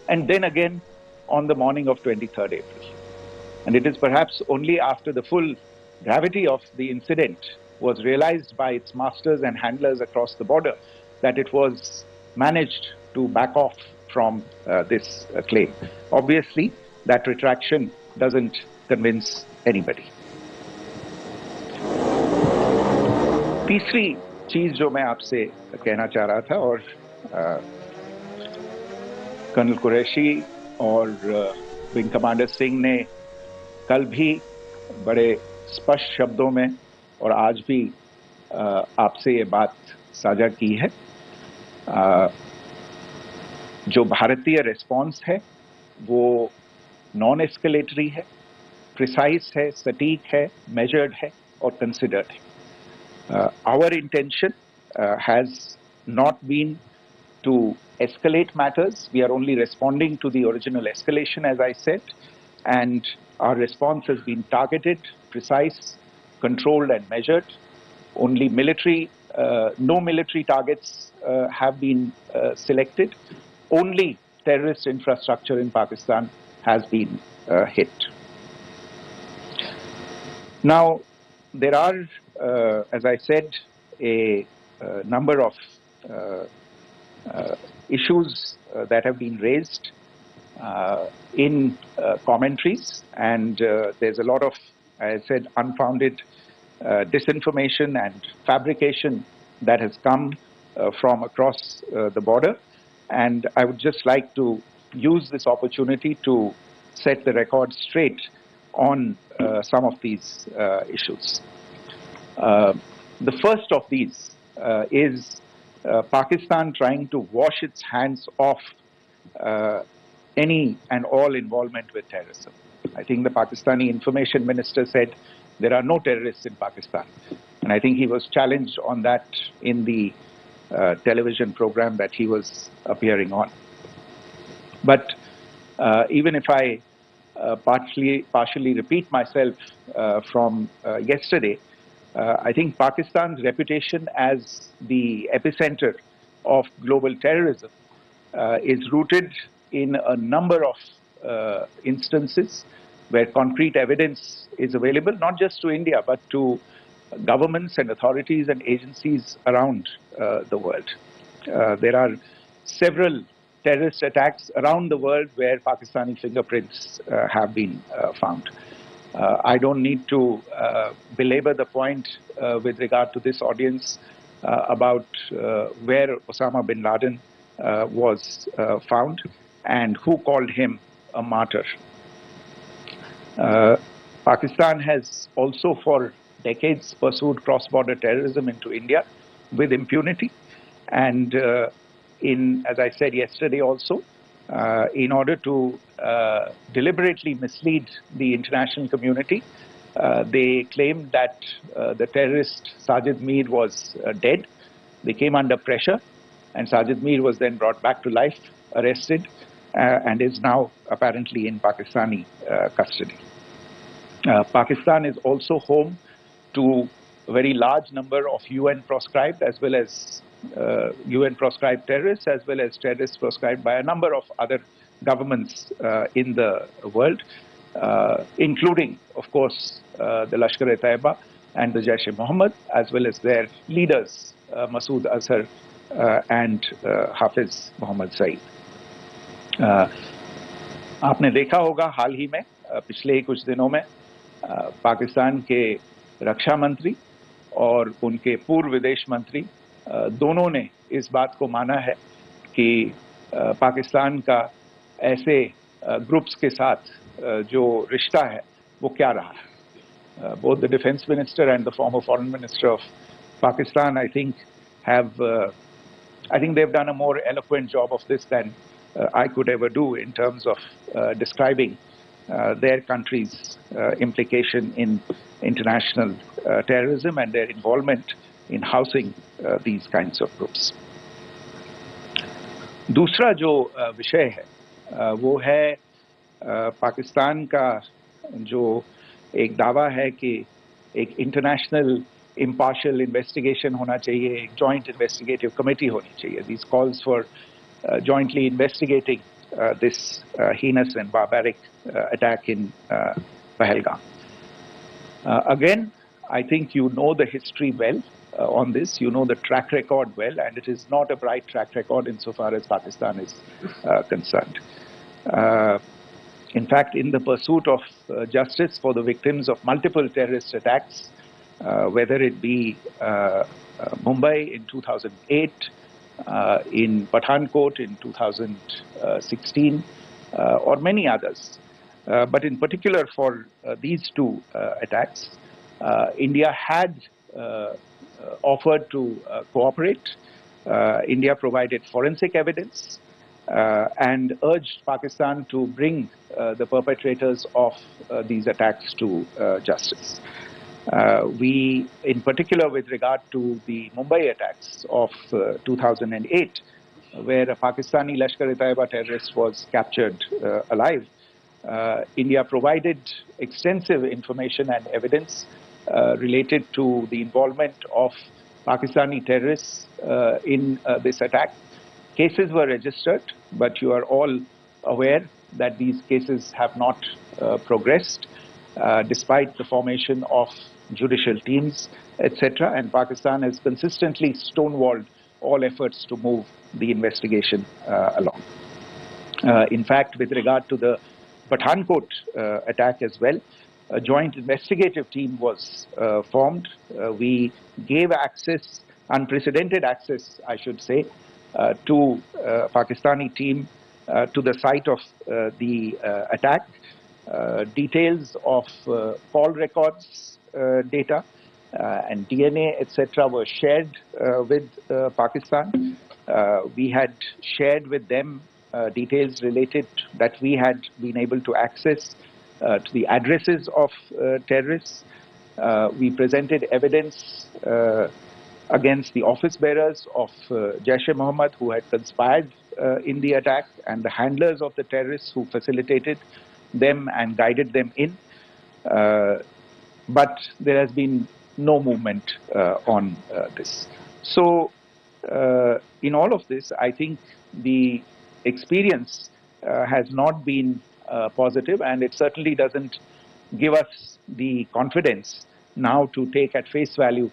and then again on the morning of 23rd April. And it is perhaps only after the full gravity of the incident was realized by its masters and handlers across the border that it was managed to back off from this claim. Obviously, that retraction doesn't convince anybody. तीसरी चीज जो मैं आपसे कहना चाह रहा था, और कर्नल कुरैशी और विंग कमांडर सिंह ने कल भी बड़े स्पष्ट शब्दों में और आज भी आपसे ये बात साझा की है. जो भारतीय रिस्पॉन्स है वो नॉन एस्केलेटरी है, प्रिसाइज है, सटीक है, मेजर्ड है और कंसिडर्ड है। Our intention has not been to escalate matters. We are only responding to the original escalation, as I said, and our response has been targeted, precise, controlled and measured. Only no military targets have been selected. Only terrorist infrastructure in Pakistan has been hit. Now, there are, as I said, a number of issues that have been raised in commentaries, and there's a lot of, as I said, unfounded disinformation and fabrication that has come from across the border. And I would just like to use this opportunity to set the record straight on some of these issues. The first of these is Pakistan trying to wash its hands off any and all involvement with terrorism. I think the Pakistani information minister said there are no terrorists in Pakistan. And I think he was challenged on that in the television program that he was appearing on. But even if I partially repeat myself from yesterday, I think Pakistan's reputation as the epicenter of global terrorism is rooted in a number of instances where concrete evidence is available, not just to India, but to governments and authorities and agencies around the world. There are several terrorist attacks around the world where Pakistani fingerprints have been found. I don't need to belabor the point with regard to this audience about where Osama bin Laden was found and who called him a martyr. Pakistan has also for decades pursued cross-border terrorism into India with impunity, and as I said yesterday also, in order to deliberately mislead the international community, they claimed that the terrorist Sajid Mir was dead. They came under pressure, and Sajid Mir was then brought back to life, arrested, and is now apparently in Pakistani custody. Pakistan is also home to a very large number of UN proscribed as well as UN proscribed terrorists, as well as terrorists proscribed by a number of other governments in the world, including, of course, the Lashkar-e-Taiba and the Jaish-e-Mohammed, as well as their leaders, Masood Azhar and Hafiz Mohammed Saeed. आपने देखा होगा हाल ही में पिछले ही कुछ दिनों में पाकिस्तान के रक्षा मंत्री और उनके पूर्व विदेश मंत्री दोनों ने इस बात को माना है कि पाकिस्तान का ऐसे ग्रुप्स के साथ जो रिश्ता है वो क्या रहा है. Both the defense minister and the former foreign minister of Pakistan, I think they've done a more eloquent job of this than I could ever do in terms of describing their country's implication in international terrorism and their involvement in housing these kinds of groups. दूसरा जो विषय है वो है पाकिस्तान का जो एक दावा है कि एक इंटरनेशनल impartial investigation होना चाहिए, एक joint investigative committee होनी चाहिए. These calls for jointly investigating this heinous and barbaric attack in Pahalgam. Again, I think you know the history well on this. You know the track record well, and it is not a bright track record insofar as Pakistan is concerned. In fact, in the pursuit of justice for the victims of multiple terrorist attacks, whether it be Mumbai in 2008, in Pathankot in 2016, or many others. But in particular for these two attacks, India had offered to cooperate. India provided forensic evidence. and urged Pakistan to bring the perpetrators of these attacks to justice. We, in particular, with regard to the Mumbai attacks of 2008, where a Pakistani Lashkar-e-Taiba terrorist was captured alive, India provided extensive information and evidence related to the involvement of Pakistani terrorists in this attack. Cases were registered, but you are all aware that these cases have not progressed, despite the formation of judicial teams, etc. And Pakistan has consistently stonewalled all efforts to move the investigation along. In fact, with regard to the Pathankot attack as well, a joint investigative team was formed. We gave access, unprecedented access, I should say, to Pakistani team to the site of the attack. Details of call records data and DNA, etc., were shared with Pakistan. We had shared with them details related that we had been able to access to the addresses of terrorists. We presented evidence against the office bearers of Jaish-e-Mohammed who had conspired in the attack, and the handlers of the terrorists who facilitated them and guided them in. But there has been no movement on this. So in all of this, I think the experience has not been positive, and it certainly doesn't give us the confidence now to take at face value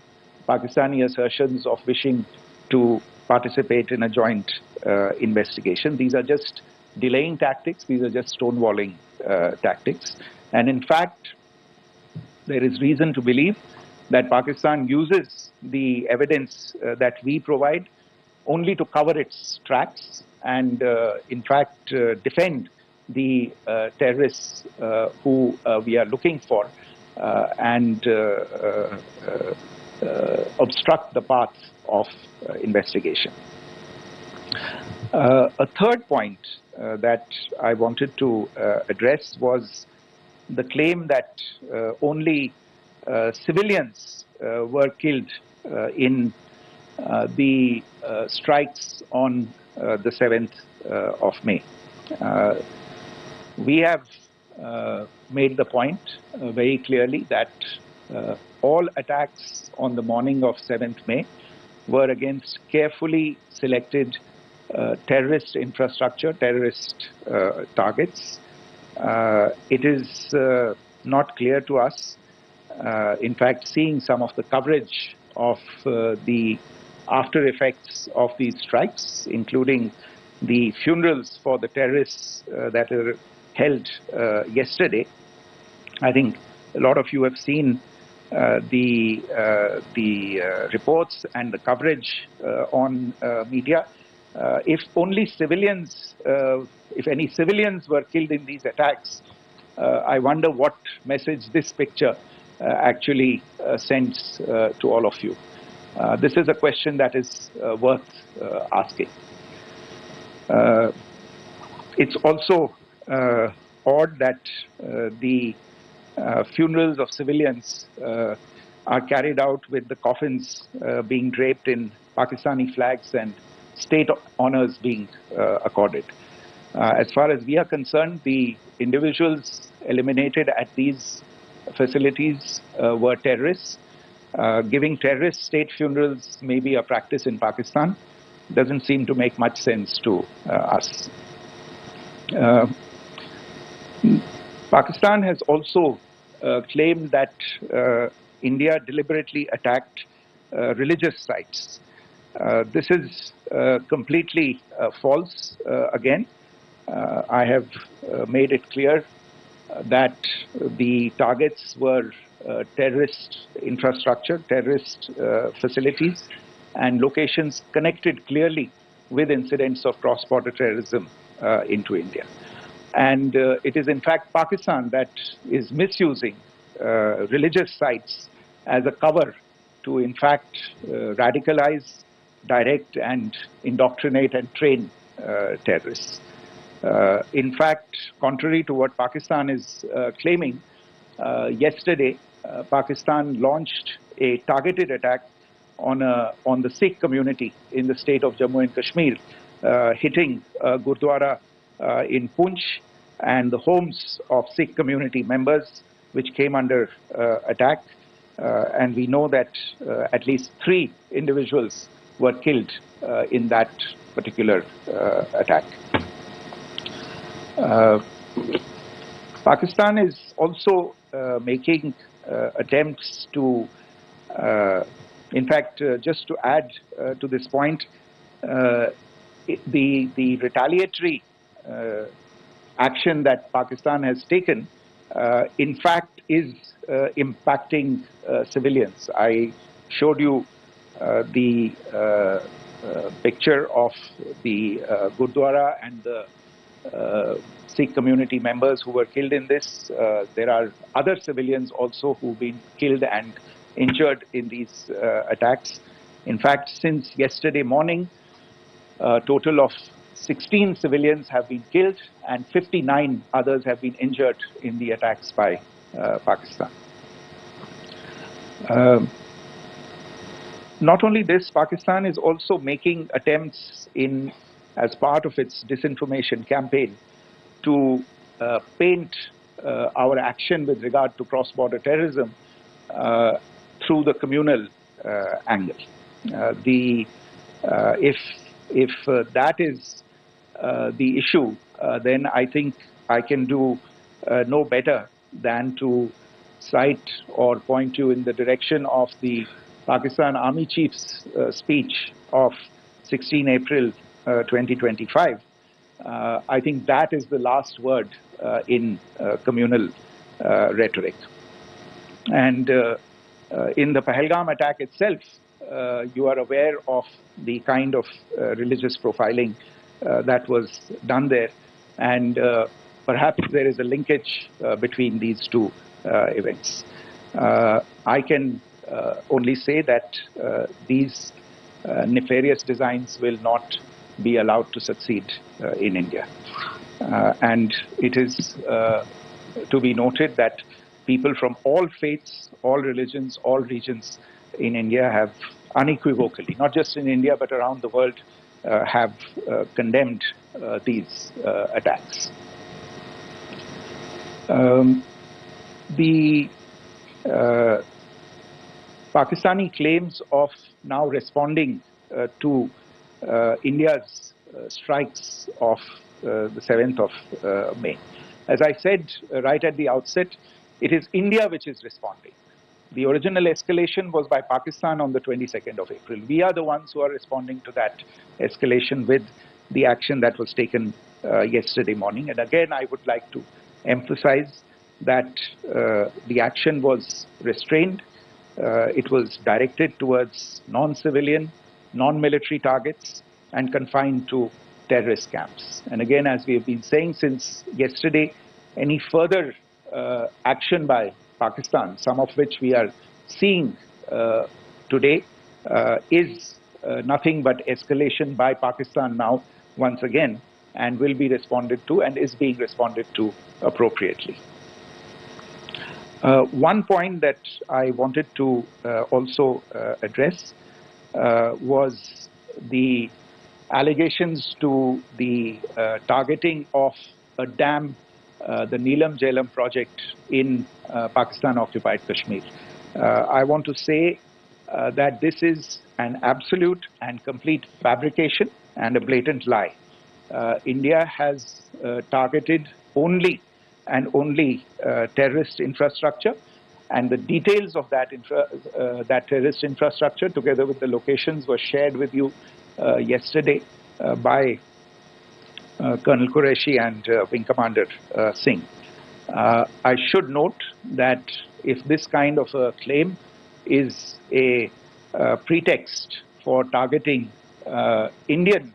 Pakistani assertions of wishing to participate in a joint investigation. These are just delaying tactics. These are just stonewalling tactics. And in fact, there is reason to believe that Pakistan uses the evidence that we provide only to cover its tracks and, in fact, defend the terrorists who we are looking for and obstruct the path of investigation. A third point that I wanted to address was the claim that only civilians were killed in the strikes on the 7th of May. We have made the point very clearly that all attacks on the morning of 7th May were against carefully selected terrorist infrastructure, terrorist targets. It is not clear to us, in fact, seeing some of the coverage of the after effects of these strikes, including the funerals for the terrorists that were held yesterday. I think a lot of you have seen the reports and the coverage on media. If only civilians, if any civilians were killed in these attacks, I wonder what message this picture actually sends to all of you. This is a question that is worth asking. It's also odd that the funerals of civilians are carried out with the coffins being draped in Pakistani flags and state honors being accorded. As far as we are concerned, the individuals eliminated at these facilities were terrorists. Giving terrorist state funerals may be a practice in Pakistan. Doesn't seem to make much sense to us. Pakistan has also claimed that India deliberately attacked religious sites. This is completely false again. I have made it clear that the targets were terrorist infrastructure, terrorist facilities, and locations connected clearly with incidents of cross-border terrorism into India. And it is in fact Pakistan that is misusing religious sites as a cover to in fact radicalize, direct and indoctrinate and train terrorists. In fact, contrary to what Pakistan is claiming, yesterday Pakistan launched a targeted attack on the Sikh community in the state of Jammu and Kashmir, hitting Gurdwara in Poonch and the homes of Sikh community members, which came under attack. And we know that at least 3 individuals were killed in that particular attack. Pakistan is also making attempts to, in fact, just to add to this point, the retaliatory action that Pakistan has taken, in fact, is impacting civilians. I showed you the picture of the Gurdwara and the Sikh community members who were killed in this. There are other civilians also who've been killed and injured in these attacks. In fact, since yesterday morning, a total of 16 civilians have been killed and 59 others have been injured in the attacks by Pakistan. Not only this, Pakistan is also making attempts as part of its disinformation campaign to paint our action with regard to cross-border terrorism through the communal angle. If that is the issue, then I think I can do no better than to cite or point you in the direction of the Pakistan Army Chief's speech of 16 April 2025. I think that is the last word in communal rhetoric. And in the Pahalgam attack itself, you are aware of the kind of religious profiling that was done there. And perhaps there is a linkage between these two events. I can only say that these nefarious designs will not be allowed to succeed in India. And it is to be noted that people from all faiths, all religions, all regions in India have unequivocally, not just in India but around the world, have condemned these attacks. The Pakistani claims of now responding to India's strikes of the 7th of May. As I said right at the outset, it is India which is responding. The original escalation was by Pakistan on the 22nd of April. We are the ones who are responding to that escalation with the action that was taken yesterday morning. And again, I would like to emphasize that the action was restrained. It was directed towards non-civilian, non-military targets and confined to terrorist camps. And again, as we have been saying since yesterday, any further action by Pakistan, some of which we are seeing today, is nothing but escalation by Pakistan now, once again, and will be responded to and is being responded to appropriately. One point that I wanted to also address was the allegations to the targeting of a dam, the Neelam Jhelum project in Pakistan-occupied Kashmir. I want to say that this is an absolute and complete fabrication and a blatant lie. India has targeted only and only terrorist infrastructure, and the details of that terrorist infrastructure, together with the locations, were shared with you yesterday by Colonel Qureshi and Wing Commander Singh. I should note that if this kind of a claim is a pretext for targeting Indian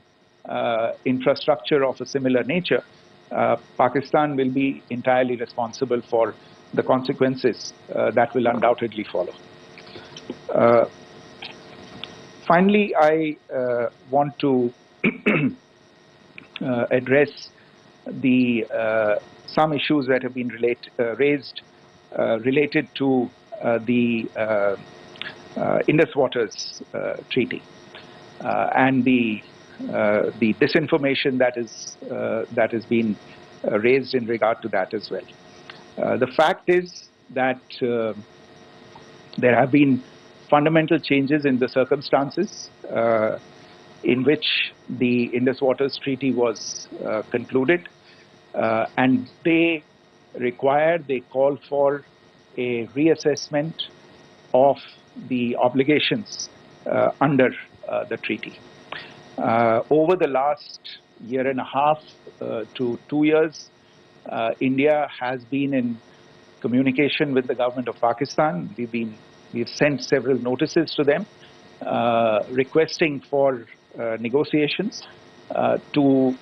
infrastructure of a similar nature, Pakistan will be entirely responsible for the consequences that will undoubtedly follow. Finally, I want to address the some issues that have been raised related to the Indus Waters Treaty and the disinformation that has been raised in regard to that as well. The fact is that there have been fundamental changes in the circumstances in which the Indus Waters Treaty was concluded, and they call for a reassessment of the obligations under the treaty. Over the last year and a half to 2 years, India has been in communication with the government of Pakistan. We've sent several notices to them requesting for negotiations to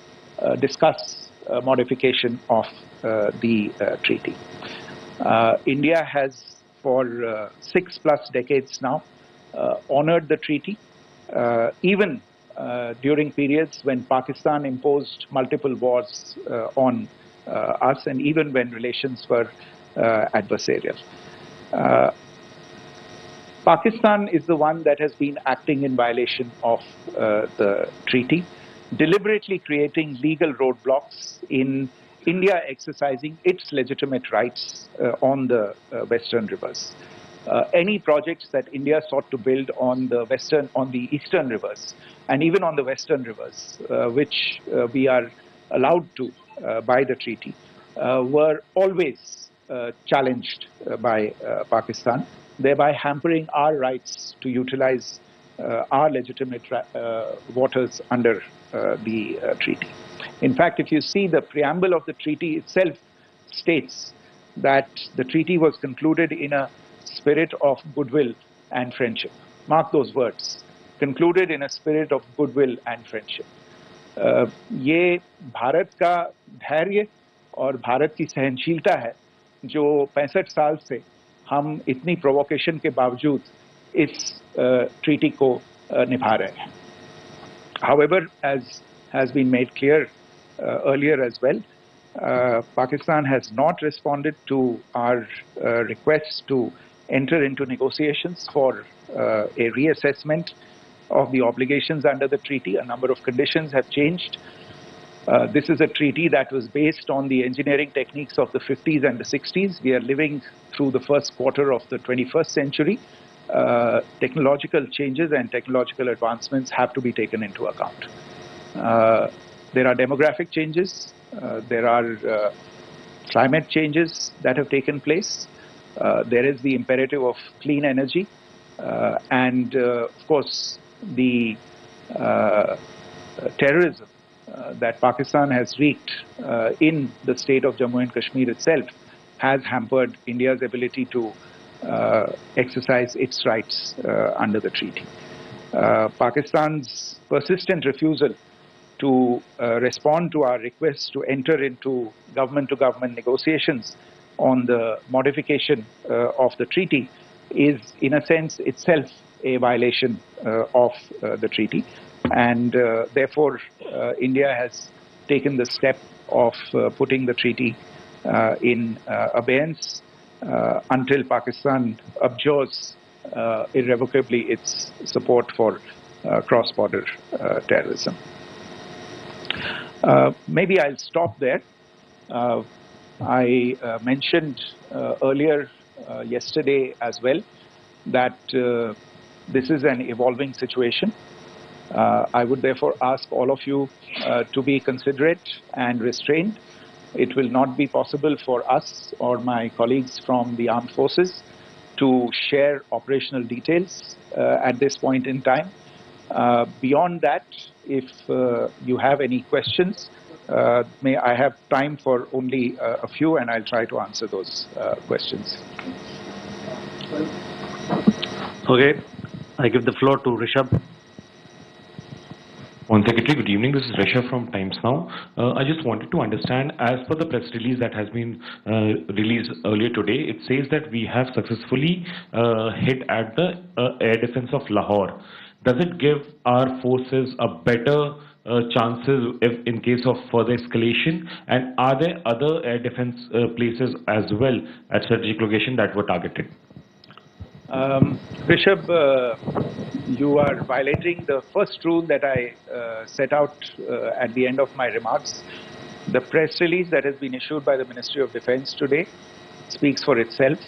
discuss modification of the treaty. India has for 6+ decades now honored the treaty, even during periods when Pakistan imposed multiple wars on us, and even when relations were adversarial. Pakistan is the one that has been acting in violation of the treaty, deliberately creating legal roadblocks in India exercising its legitimate rights on the Western rivers. Any projects that India sought to build on the Eastern rivers, and even on the Western rivers, which we are allowed to by the treaty, were always challenged by Pakistan, thereby hampering our rights to utilize our legitimate waters under the treaty. In fact, if you see the preamble of the treaty itself states that the treaty was concluded in a spirit of goodwill and friendship. Mark those words, concluded in a spirit of goodwill and friendship. ये भारत का धैर्य और भारत की सहनशीलता है जो 65 साल से हम इतनी प्रोवोकेशन के बावजूद इस ट्रीटी को निभा रहे हैं. However, as has been made clear earlier as well, Pakistan has not responded to our requests to enter into negotiations for a reassessment of the obligations under the treaty. A number of conditions have changed. This is a treaty that was based on the engineering techniques of the 50s and the 60s. We are living through the first quarter of the 21st century. Technological changes and technological advancements have to be taken into account. There are demographic changes. There are climate changes that have taken place. There is the imperative of clean energy. And of course, the terrorism that Pakistan has wreaked in the state of Jammu and Kashmir itself has hampered India's ability to exercise its rights under the treaty. Pakistan's persistent refusal to respond to our requests to enter into government-to-government negotiations on the modification of the treaty is, in a sense, itself a violation of the treaty. And therefore, India has taken the step of putting the treaty in abeyance until Pakistan abjures irrevocably its support for cross-border terrorism. Maybe I'll stop there. I mentioned earlier yesterday as well that this is an evolving situation. I would therefore ask all of you to be considerate and restrained. It will not be possible for us or my colleagues from the armed forces to share operational details at this point in time. Beyond that, if you have any questions, may I have time for only a few, and I'll try to answer those questions. Okay, I give the floor to Rishabh. One Secretary, good evening. This is Rishabh from Times Now. I just wanted to understand, as per the press release that has been released earlier today, it says that we have successfully hit at the air defense of Lahore. Does it give our forces a better chances in case of further escalation? And are there other air defense places as well at strategic location that were targeted? Rishabh, you are violating the first rule that I set out at the end of my remarks. The press release that has been issued by the Ministry of Defense today speaks for itself.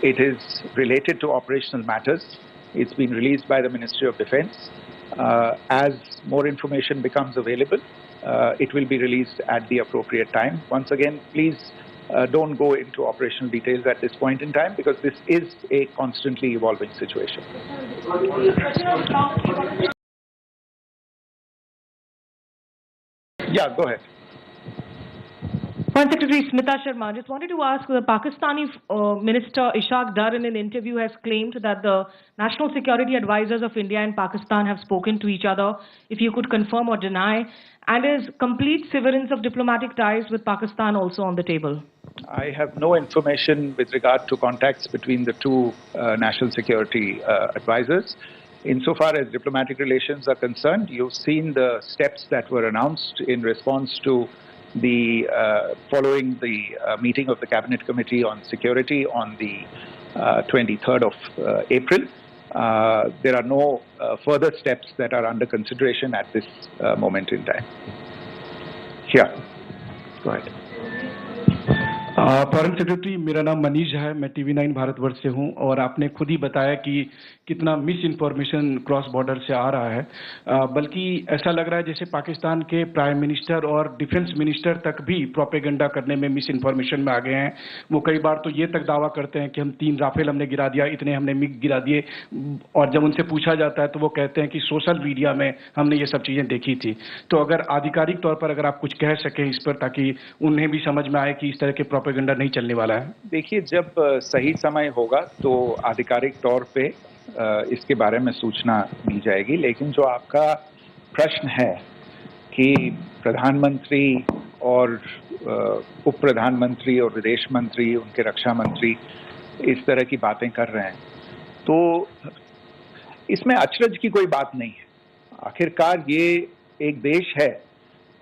It is related to operational matters. It's been released by the Ministry of Defense. As more information becomes available, it will be released at the appropriate time. Once again, please don't go into operational details at this point in time, because this is a constantly evolving situation. Yeah, go ahead. Foreign Secretary Smita Sharma, just wanted to ask, the Pakistani Minister Ishaq Dar in an interview has claimed that the national security advisors of India and Pakistan have spoken to each other. If you could confirm or deny, and is complete severance of diplomatic ties with Pakistan also on the table? I have no information with regard to contacts between the two national security advisors. Insofar as diplomatic relations are concerned, you've seen the steps that were announced in response to the following the meeting of the Cabinet Committee on Security on the 23rd of April. There are no further steps that are under consideration at this moment in time. Yeah, go ahead. Foreign secretary, मेरा नाम मनीष है, मैं TV9 Bharatvarsh से हूं, और आपने खुद ही बताया कि कितना मिस इन्फॉर्मेशन क्रॉस बॉर्डर से आ रहा है, बल्कि ऐसा लग रहा है जैसे पाकिस्तान के प्राइम मिनिस्टर और डिफेंस मिनिस्टर तक भी प्रोपेगेंडा करने में मिस इन्फॉर्मेशन में आ गए हैं। वो कई बार तो ये तक दावा करते हैं कि हम 3 राफेल हमने गिरा दिया, इतने हमने मिग गिरा दिए, और जब उनसे पूछा जाता है तो वो कहते हैं कि सोशल मीडिया में हमने ये सब चीज़ें देखी थी। तो अगर आधिकारिक तौर पर अगर आप कुछ कह सकें इस पर, ताकि उन्हें भी समझ में आए कि इस तरह के प्रोपेगेंडा नहीं चलने वाला है। देखिए, जब सही समय होगा तो आधिकारिक तौर पे इसके बारे में सूचना दी जाएगी, लेकिन जो आपका प्रश्न है कि प्रधानमंत्री और उप प्रधानमंत्री और विदेश मंत्री, उनके रक्षा मंत्री इस तरह की बातें कर रहे हैं, तो इसमें अचरज की कोई बात नहीं है। आखिरकार ये एक देश है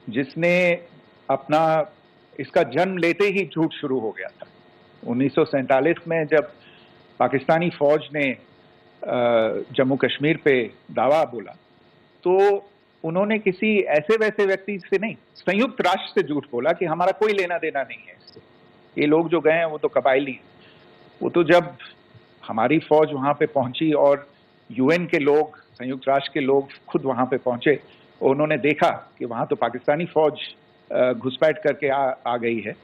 जिसने अपना इसका जन्म लेते ही झूठ शुरू हो गया था। 1947 में जब पाकिस्तानी फौज ने जम्मू कश्मीर पे दावा बोला, तो उन्होंने किसी ऐसे वैसे व्यक्ति से नहीं, संयुक्त राष्ट्र से झूठ बोला कि हमारा कोई लेना देना नहीं है इससे, ये लोग जो गए हैं वो तो कबायली हैं। वो तो जब हमारी फौज वहाँ पे पहुंची और UN के लोग, संयुक्त राष्ट्र के लोग खुद वहाँ पे पहुंचे, उन्होंने देखा कि वहाँ तो पाकिस्तानी फौज घुसपैठ करके आ गई है,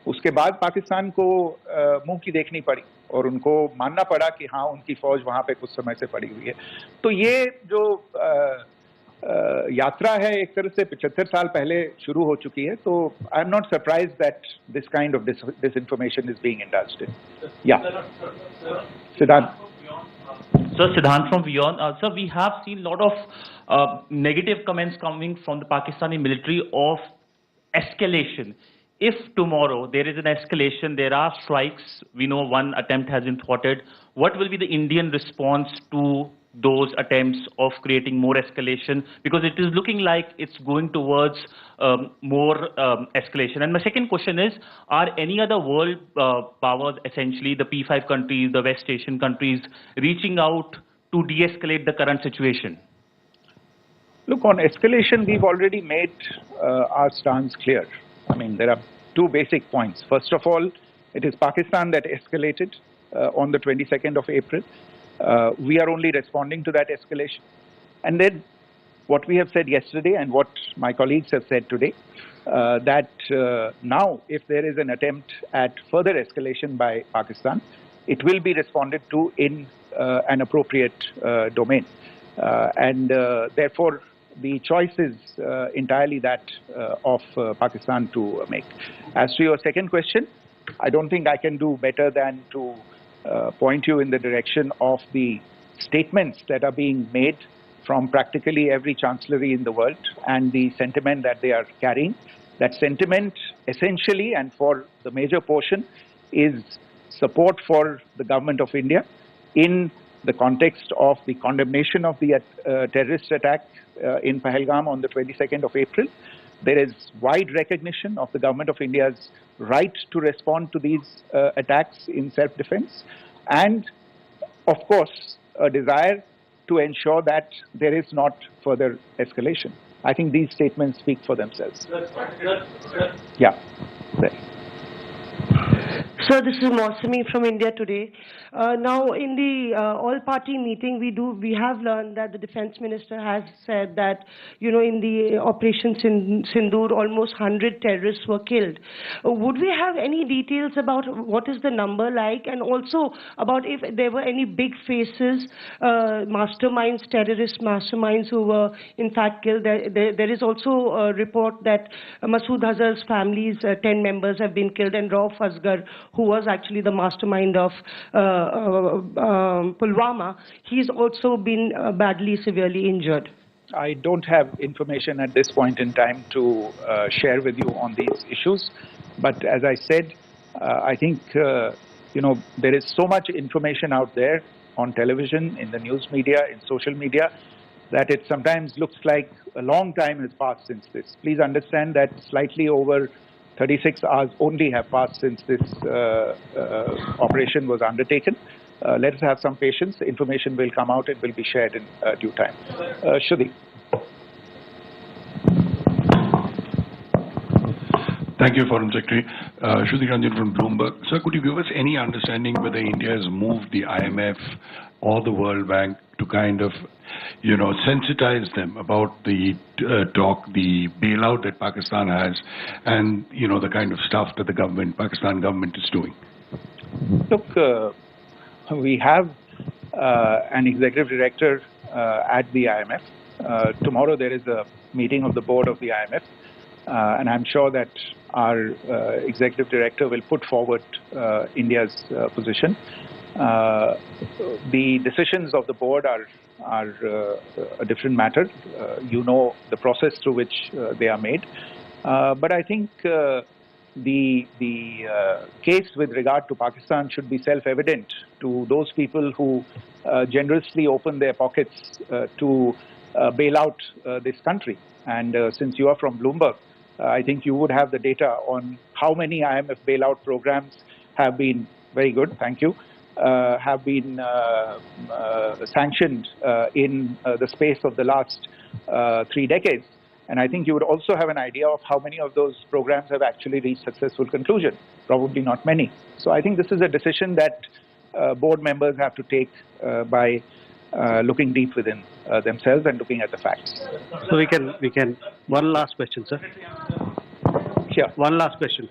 उसके बाद पाकिस्तान को मुंह की देखनी पड़ी और उनको मानना पड़ा कि हाँ, उनकी फौज वहाँ पे कुछ समय से पड़ी हुई है। तो ये जो यात्रा है एक तरह से 75 साल पहले शुरू हो चुकी है, तो I am not surprised that this kind of disinformation is being indulged in. Yeah, Siddhant. Sir, Siddhant from Beyond. Sir, we have seen a lot of negative comments coming from the Pakistani military of escalation. If tomorrow there is an escalation, there are strikes, we know one attempt has been thwarted, what will be the Indian response to those attempts of creating more escalation? Because it is looking like it's going towards more escalation. And my second question is, are any other world powers, essentially the P5 countries, the West Asian countries, reaching out to de-escalate the current situation? Look, on escalation, we've already made our stance clear. I mean, there are 2 basic points. First of all, it is Pakistan that escalated on the 22nd of April. We are only responding to that escalation. And then what we have said yesterday and what my colleagues have said today, that now if there is an attempt at further escalation by Pakistan, it will be responded to in an appropriate domain. And therefore, the choice is entirely that of Pakistan to make. As to your second question, I don't think I can do better than to point you in the direction of the statements that are being made from practically every chancellery in the world and the sentiment that they are carrying. That sentiment essentially, and for the major portion, is support for the government of India in the context of the condemnation of the terrorist attack in Pahalgam on the 22nd of April. There is wide recognition of the Government of India's right to respond to these attacks in self-defense, and of course a desire to ensure that there is not further escalation. I think these statements speak for themselves. Yeah. Sir, this is Mausami from India Today. Now, in the all-party meeting, we have learned that the defense minister has said that, in the Operation Sindoor, almost 100 terrorists were killed. Would we have any details about what is the number like, and also about if there were any big faces, masterminds, terrorist masterminds who were in fact killed? There is also a report that Masood Azhar's family's 10 members have been killed, and Rauf Asghar, who was actually the mastermind of Pulwama, he's also been badly, severely injured. I don't have information at this point in time to share with you on these issues. But as I said, I think, there is so much information out there on television, in the news media, in social media, that it sometimes looks like a long time has passed since this. Please understand that slightly over 36 hours only have passed since this operation was undertaken. Let us have some patience. Information will come out. It will be shared in due time. Shruti. Thank you, Foreign Secretary. Shruti Ranjan from Bloomberg. Sir, could you give us any understanding whether India has moved the IMF or the World Bank to kind of, sensitize them about the the bailout that Pakistan has, and, the kind of stuff that the Pakistan government is doing? Look, we have an executive director at the IMF. Tomorrow there is a meeting of the board of the IMF, and I'm sure that our executive director will put forward India's position. The decisions of the board are a different matter. You know the process through which they are made. But I think the case with regard to Pakistan should be self-evident to those people who generously open their pockets to bail out this country. And since you are from Bloomberg, I think you would have the data on how many IMF bailout programs have been, very good, thank you, have been sanctioned in the space of the last 3 decades. And I think you would also have an idea of how many of those programs have actually reached successful conclusion. Probably not many. So I think this is a decision that board members have to take by looking deep within themselves and looking at the facts. So we can, one last question, sir. Sure. One last question.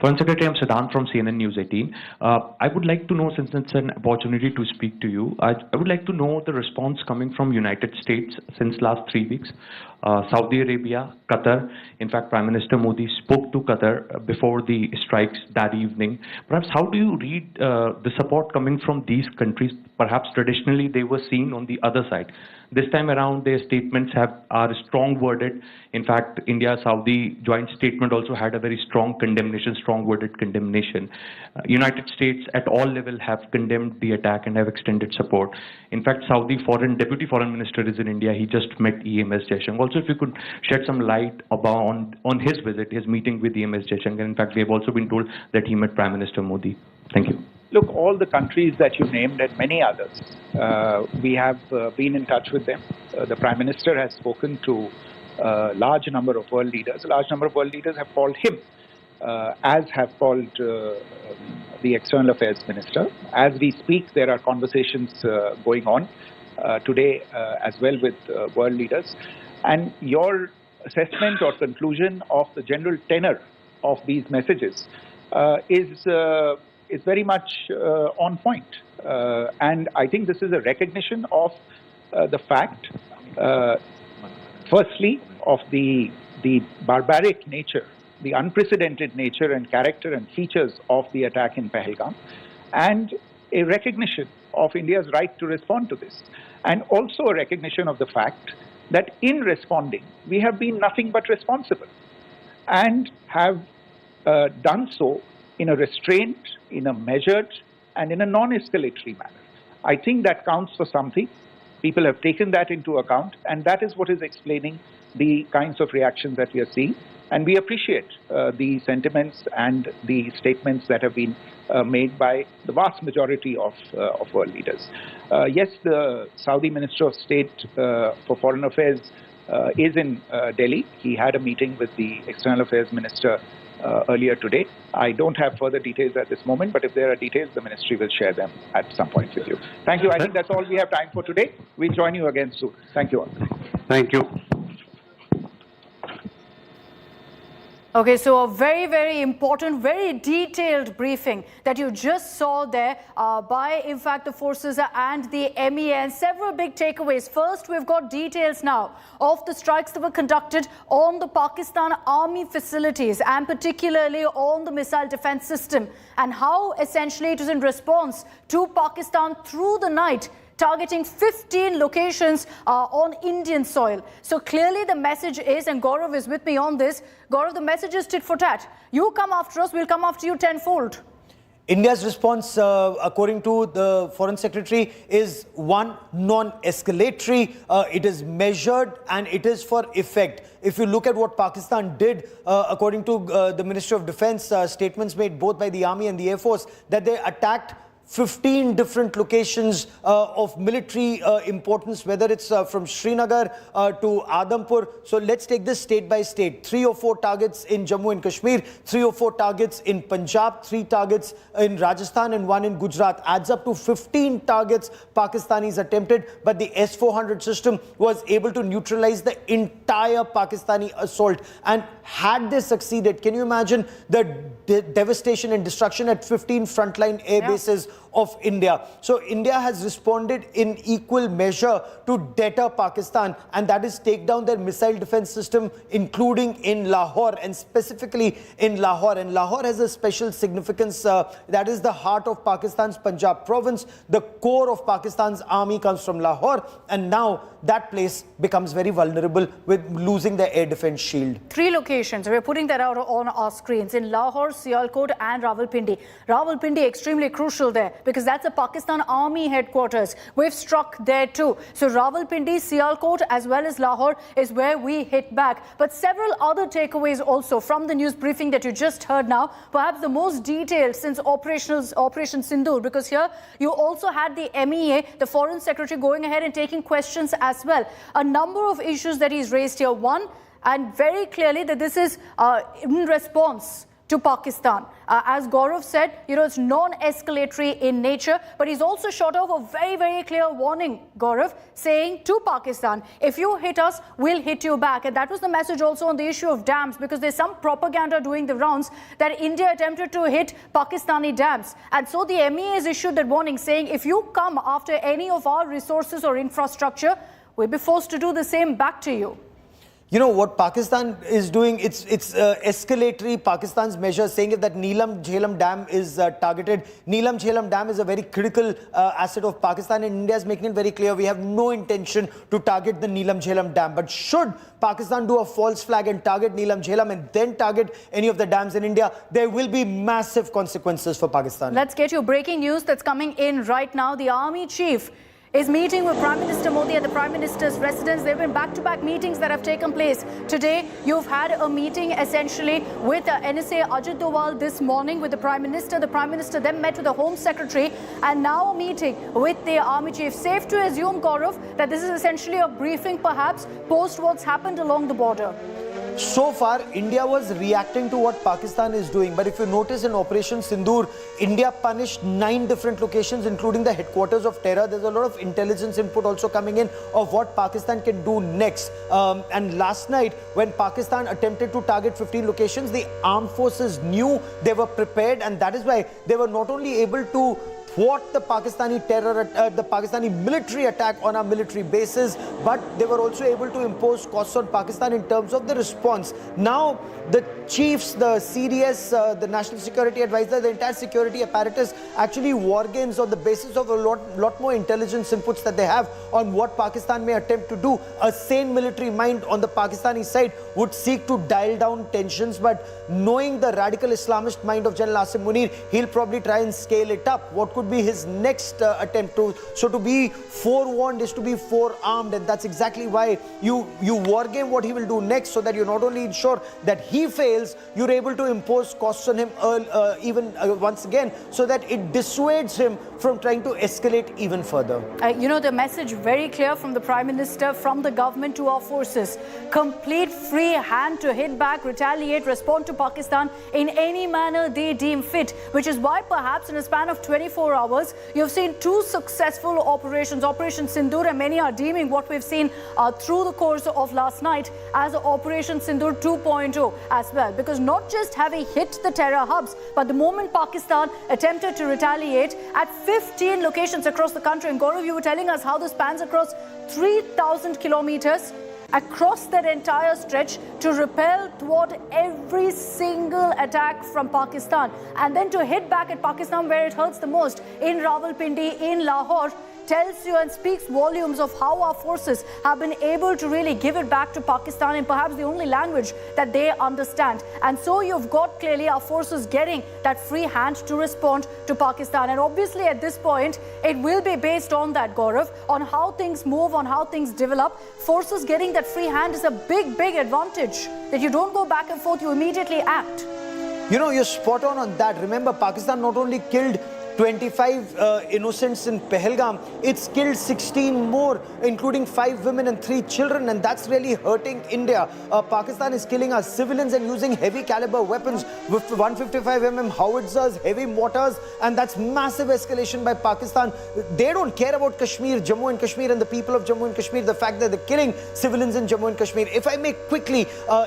Foreign Secretary, I'm Siddhant from CNN News 18. I would like to know, since it's an opportunity to speak to you, I would like to know the response coming from United States since last 3 weeks. Saudi Arabia, Qatar. In fact, Prime Minister Modi spoke to Qatar before the strikes that evening. Perhaps how do you read the support coming from these countries? Perhaps traditionally they were seen on the other side. This time around, their statements are strong worded. In fact, India-Saudi joint statement also had a very strong condemnation, strong worded condemnation. United States at all levels have condemned the attack and have extended support. In fact, Saudi Deputy Foreign Minister is in India. He just met EMS Jaishankar. Also, if you could shed some light on his visit, his meeting with EMS Jaishankar. In fact, we have also been told that he met Prime Minister Modi. Thank you. Look, all the countries that you named and many others, we have been in touch with them. The Prime Minister has spoken to a large number of world leaders. A large number of world leaders have called him, as have called the External Affairs Minister. As we speak, there are conversations going on today as well with world leaders. And your assessment or conclusion of the general tenor of these messages is very much on point. And I think this is a recognition of the fact, firstly, of the barbaric nature, the unprecedented nature and character and features of the attack in Pahalgam, and a recognition of India's right to respond to this. And also a recognition of the fact that in responding, we have been nothing but responsible and have done so in a restraint, in a measured, and in a non-escalatory manner. I think that counts for something. People have taken that into account, and that is what is explaining the kinds of reactions that we are seeing. And we appreciate the sentiments and the statements that have been made by the vast majority of world leaders. Yes, the Saudi Minister of State for Foreign Affairs is in Delhi. He had a meeting with the External Affairs Minister earlier today. I don't have further details at this moment, but if there are details, the ministry will share them at some point with you. Thank you. I think that's all we have time for today. We'll join you again soon. Thank you all. Thank you. Okay, so a very, very important, very detailed briefing that you just saw there by, in fact, the forces and the MEA, and several big takeaways. First, we've got details now of the strikes that were conducted on the Pakistan Army facilities and particularly on the missile defense system, and how essentially it is in response to Pakistan through the night targeting 15 locations on Indian soil. So clearly the message is, and Gaurav is with me on this, Gaurav, the message is tit for tat. You come after us, we'll come after you tenfold. India's response, according to the Foreign Secretary, is one, non-escalatory. It is measured and it is for effect. If you look at what Pakistan did, according to the Ministry of Defense, statements made both by the Army and the Air Force, that they attacked 15 different locations of military importance, whether it's from Srinagar to Adampur. So let's take this state by state. 3 or 4 targets in Jammu and Kashmir, 3 or 4 targets in Punjab, 3 targets in Rajasthan and 1 in Gujarat. Adds up to 15 targets Pakistanis attempted, but the S-400 system was able to neutralize the entire Pakistani assault. And had they succeeded, can you imagine the devastation and destruction at 15 frontline air bases of India? So India has responded in equal measure to deter Pakistan, and that is take down their missile defense system, including in Lahore, and specifically in Lahore. And Lahore has a special significance. That is the heart of Pakistan's Punjab province. The core of Pakistan's army comes from Lahore, and now that place becomes very vulnerable with losing their air defense shield. 3 locations, we're putting that out on our screens, in Lahore, Sialkot and Rawalpindi. Rawalpindi extremely crucial there because that's a Pakistan Army headquarters. We've struck there too. So Rawalpindi, Sialkot as well as Lahore is where we hit back. But several other takeaways also from the news briefing that you just heard now, perhaps the most detailed since Operation Sindoor, because here you also had the MEA, the Foreign Secretary, going ahead and taking questions as well. A number of issues that he's raised here. One, and very clearly that this is in response to Pakistan. As Gaurav said, it's non-escalatory in nature, but he's also shot off a very, very clear warning, Gaurav, saying to Pakistan, if you hit us, we'll hit you back. And that was the message also on the issue of dams, because there's some propaganda doing the rounds that India attempted to hit Pakistani dams. And so the MEA has issued that warning saying, if you come after any of our resources or infrastructure, we'll be forced to do the same back to you. You know what Pakistan is doing, it's escalatory. Pakistan's measure saying that Neelam Jhelum Dam is targeted. Neelam Jhelum Dam is a very critical asset of Pakistan, and India is making it very clear we have no intention to target the Neelam Jhelum Dam. But should Pakistan do a false flag and target Neelam Jhelum and then target any of the dams in India, there will be massive consequences for Pakistan. Let's get you breaking news that's coming in right now. The Army Chief is meeting with Prime Minister Modi at the Prime Minister's residence. There have been back-to-back meetings that have taken place. Today, you've had a meeting essentially with NSA Ajit Doval this morning with the Prime Minister. The Prime Minister then met with the Home Secretary, and now a meeting with the Army Chief. Safe to assume, Gaurav, that this is essentially a briefing perhaps post what's happened along the border. So far, India was reacting to what Pakistan is doing. But if you notice in Operation Sindoor, India punished 9 different locations, including the headquarters of terror. There's a lot of intelligence input also coming in of what Pakistan can do next. And last night, when Pakistan attempted to target 15 locations, the armed forces knew, they were prepared, and that is why they were not only able to thwart the Pakistani the Pakistani military attack on our military bases, but they were also able to impose costs on Pakistan in terms of the response. Now, the chiefs, the CDS, the National Security Advisor, the entire security apparatus actually war games on the basis of a lot more intelligence inputs that they have on what Pakistan may attempt to do. A sane military mind on the Pakistani side would seek to dial down tensions, but knowing the radical Islamist mind of General Asim Munir, he'll probably try and scale it up. What could could be his next attempt to. So to be forewarned is to be forearmed, and that's exactly why you wargame what he will do next, so that you not only ensure that he fails, you're able to impose costs on him once again, so that it dissuades him from trying to escalate even further. You know, the message very clear from the Prime Minister, from the government to our forces: complete free hand to hit back, retaliate, respond to Pakistan in any manner they deem fit, which is why perhaps in a span of 24 hours, you've seen two successful operations, Operation Sindoor, and many are deeming what we've seen through the course of last night as Operation Sindoor 2.0 as well. Because not just have we hit the terror hubs, but the moment Pakistan attempted to retaliate at 15 locations across the country, and Gaurav, you were telling us how this spans across 3,000 kilometers, across that entire stretch, to repel, thwart every single attack from Pakistan, and then to hit back at Pakistan where it hurts the most, in Rawalpindi, in Lahore, tells you and speaks volumes of how our forces have been able to really give it back to Pakistan in perhaps the only language that they understand. And so you've got clearly our forces getting that free hand to respond to Pakistan. And obviously at this point, it will be based on that, Gaurav, on how things move, on how things develop. Forces getting that free hand is a big, big advantage, that you don't go back and forth, you immediately act. You know, you're spot on that. Remember, Pakistan not only killed 25 innocents in Pahalgam, it's killed 16 more, including 5 women and 3 children, and that's really hurting India. Pakistan is killing our civilians and using heavy caliber weapons with 155mm howitzers, heavy mortars, and that's massive escalation by Pakistan. They don't care about Kashmir, Jammu and Kashmir, and the people of Jammu and Kashmir, the fact that they're killing civilians in Jammu and Kashmir. If I may quickly,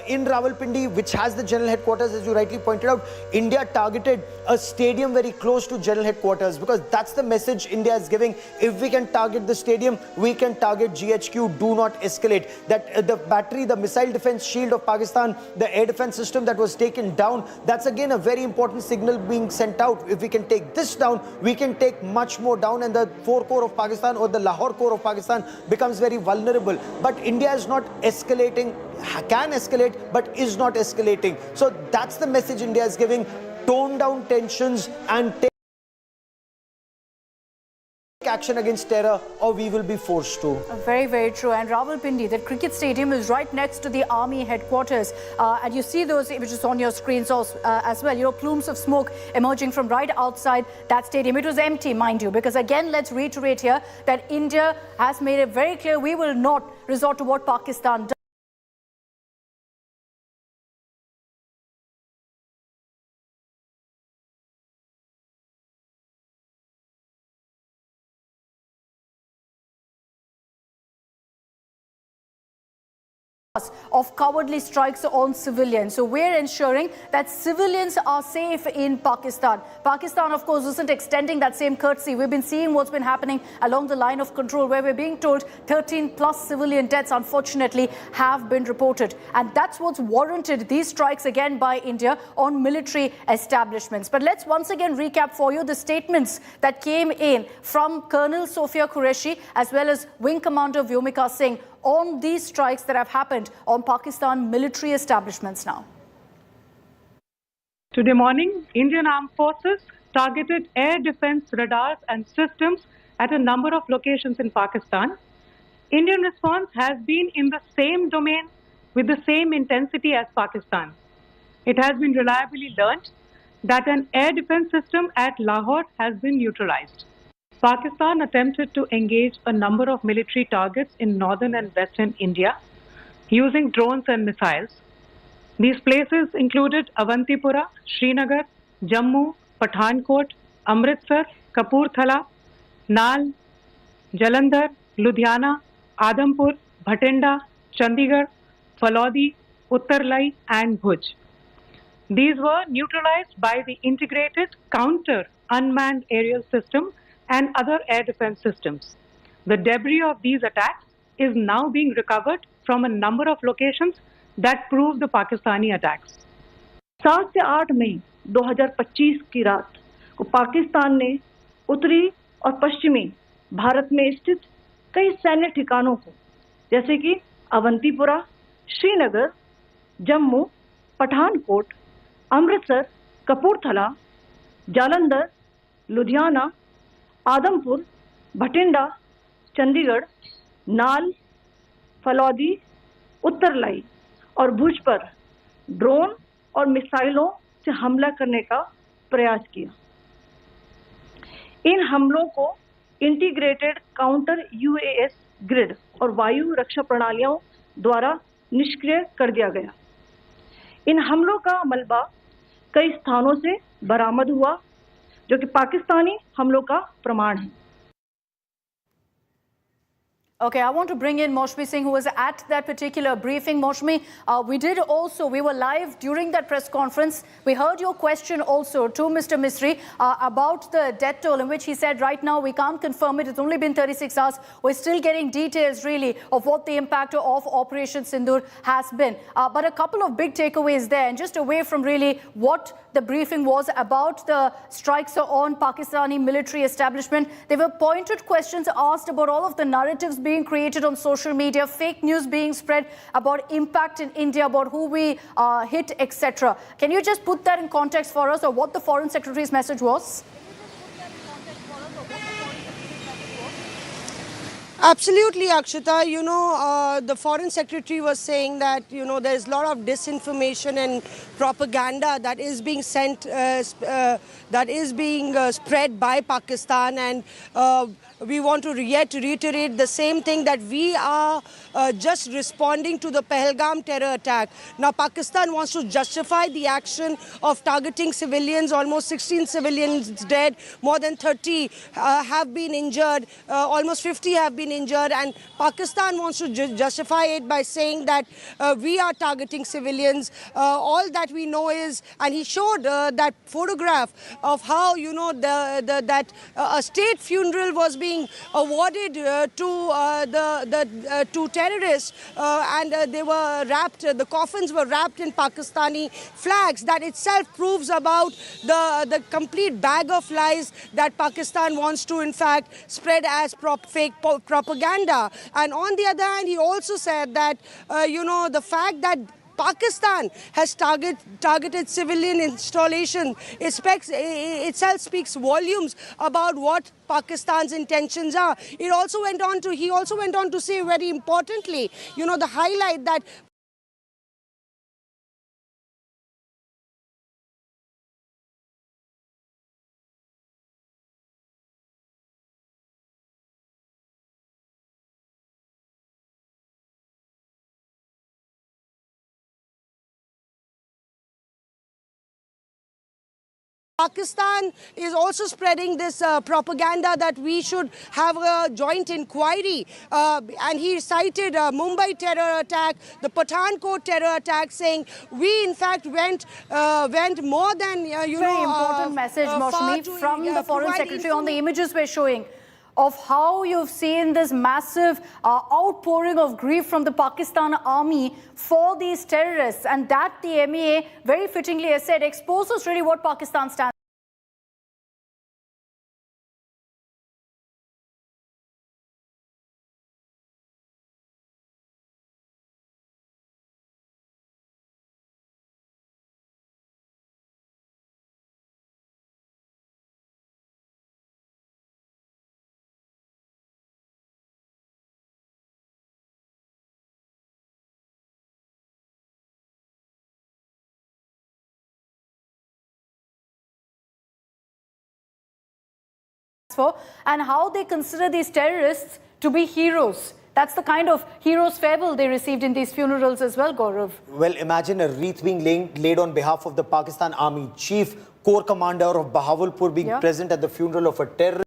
in Rawalpindi, which has the general headquarters, as you rightly pointed out, India targeted a stadium very close to general headquarters, because that's the message India is giving. If we can target the stadium, we can target GHQ. Do not escalate. That the battery, the missile defense shield of Pakistan, the air defense system that was taken down, that's again a very important signal being sent out. If we can take this down, we can take much more down, and the 4 core of Pakistan, or the Lahore core of Pakistan, becomes very vulnerable. But India is not escalating, can escalate, but is not escalating. So that's the message India is giving. Tone down tensions and take action against terror, or we will be forced to. Very, very true. And Rawalpindi, that cricket stadium, is right next to the army headquarters. And you see those images on your screens also, as well. You know, plumes of smoke emerging from right outside that stadium. It was empty, mind you, because again, let's reiterate here that India has made it very clear we will not resort to what Pakistan does. Of cowardly strikes on civilians. So we're ensuring that civilians are safe in Pakistan. Pakistan, of course, isn't extending that same courtesy. We've been seeing what's been happening along the line of control, where we're being told 13 plus civilian deaths, unfortunately, have been reported. And that's what's warranted these strikes again by India on military establishments. But let's once again recap for you the statements that came in from Colonel Sophia Qureshi as well as Wing Commander Vyomika Singh on these strikes that have happened on Pakistan military establishments now. Today morning, Indian Armed Forces targeted air defense radars and systems at a number of locations in Pakistan. Indian response has been in the same domain with the same intensity as Pakistan. It has been reliably learnt that an air defense system at Lahore has been neutralized. Pakistan attempted to engage a number of military targets in northern and western India using drones and missiles. These places included Avantipura, Srinagar, Jammu, Pathankot, Amritsar, Kapurthala, Nal, Jalandhar, Ludhiana, Adhampur, Bhatinda, Chandigarh, Falodi, Uttarlai and Bhuj. These were neutralized by the integrated counter unmanned aerial system and other air defense systems. The debris of these attacks is now being recovered from a number of locations that prove the Pakistani attacks. 7 से 8 मई 2025 की रात को पाकिस्तान ने उत्तरी और पश्चिमी भारत में स्थित कई सैन्य ठिकानों को, जैसे कि अवंतीपुरा, श्रीनगर, जम्मू, पठानकोट, अमृतसर, कपूरथला, जालंधर, लुधियाना, आदमपुर, भटिंडा, चंडीगढ़, नाल, फलौदी, उत्तरलाई और भुज पर ड्रोन और मिसाइलों से हमला करने का प्रयास किया। इन हमलों को इंटीग्रेटेड काउंटर यूएएस ग्रिड और वायु रक्षा प्रणालियों द्वारा निष्क्रिय कर दिया गया। इन हमलों का मलबा कई स्थानों से बरामद हुआ, जो कि पाकिस्तानी हमलों का प्रमाण है। Okay, I want to bring in Maushmi Singh, who was at that particular briefing. Maushmi, we were live during that press conference. We heard your question also to Mr. Misri about the death toll, in which he said right now we can't confirm it. It's only been 36 hours. We're still getting details really of what the impact of Operation Sindoor has been. But a couple of big takeaways there, and just away from really what the briefing was about the strikes on Pakistani military establishment. There were pointed questions asked about all of the narratives being created on social media, fake news being spread about impact in India, about who we hit, etc. Can you just put that in context for us, or what the Foreign Secretary's message was? Absolutely, Akshita. The Foreign Secretary was saying that, there's a lot of disinformation and propaganda that is being sent, that is being spread by Pakistan. And we want to reiterate the same thing, that we are just responding to the Pahalgam terror attack. Now, Pakistan wants to justify the action of targeting civilians. Almost 16 civilians dead, more than 30 have been injured, almost 50 have been injured, and Pakistan wants to justify it by saying that we are targeting civilians. All that we know is, and he showed that photograph of how that a state funeral was being awarded to terrorists, and they were wrapped. The coffins were wrapped in Pakistani flags. That itself proves about the complete bag of lies that Pakistan wants to, in fact, spread as fake propaganda. And on the other hand, he also said that, the fact that Pakistan has targeted civilian installations itself speaks volumes about what Pakistan's intentions are. He also went on to say, very importantly, the highlight that Pakistan is also spreading this propaganda that we should have a joint inquiry. And he cited Mumbai terror attack, the Pathankot terror attack, saying we in fact went more than, Very important message, Maushmi, from the Foreign Secretary on the images we're showing of how you've seen this massive outpouring of grief from the Pakistan army for these terrorists, and that the MEA very fittingly has said exposes really what Pakistan stands for, and how they consider these terrorists to be heroes. That's the kind of hero's farewell they received in these funerals as well, Gaurav. Well, imagine a wreath being laid on behalf of the Pakistan Army Chief Corps Commander of Bahawalpur being present at the funeral of a terrorist.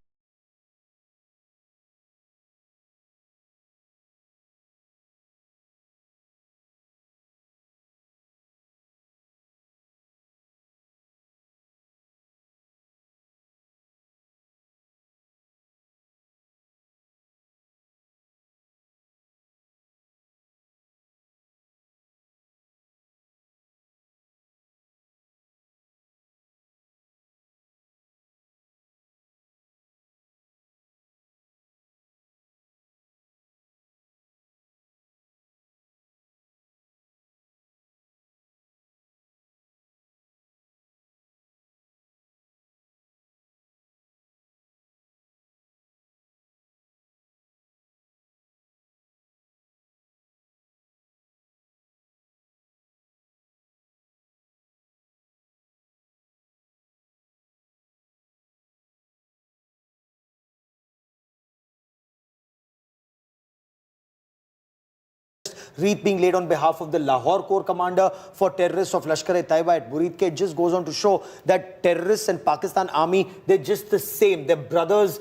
wreath being laid on behalf of the Lahore Corps Commander for terrorists of Lashkar-e-Taiba at Buridke. It just goes on to show that terrorists and Pakistan Army, they're just the same. They're brothers,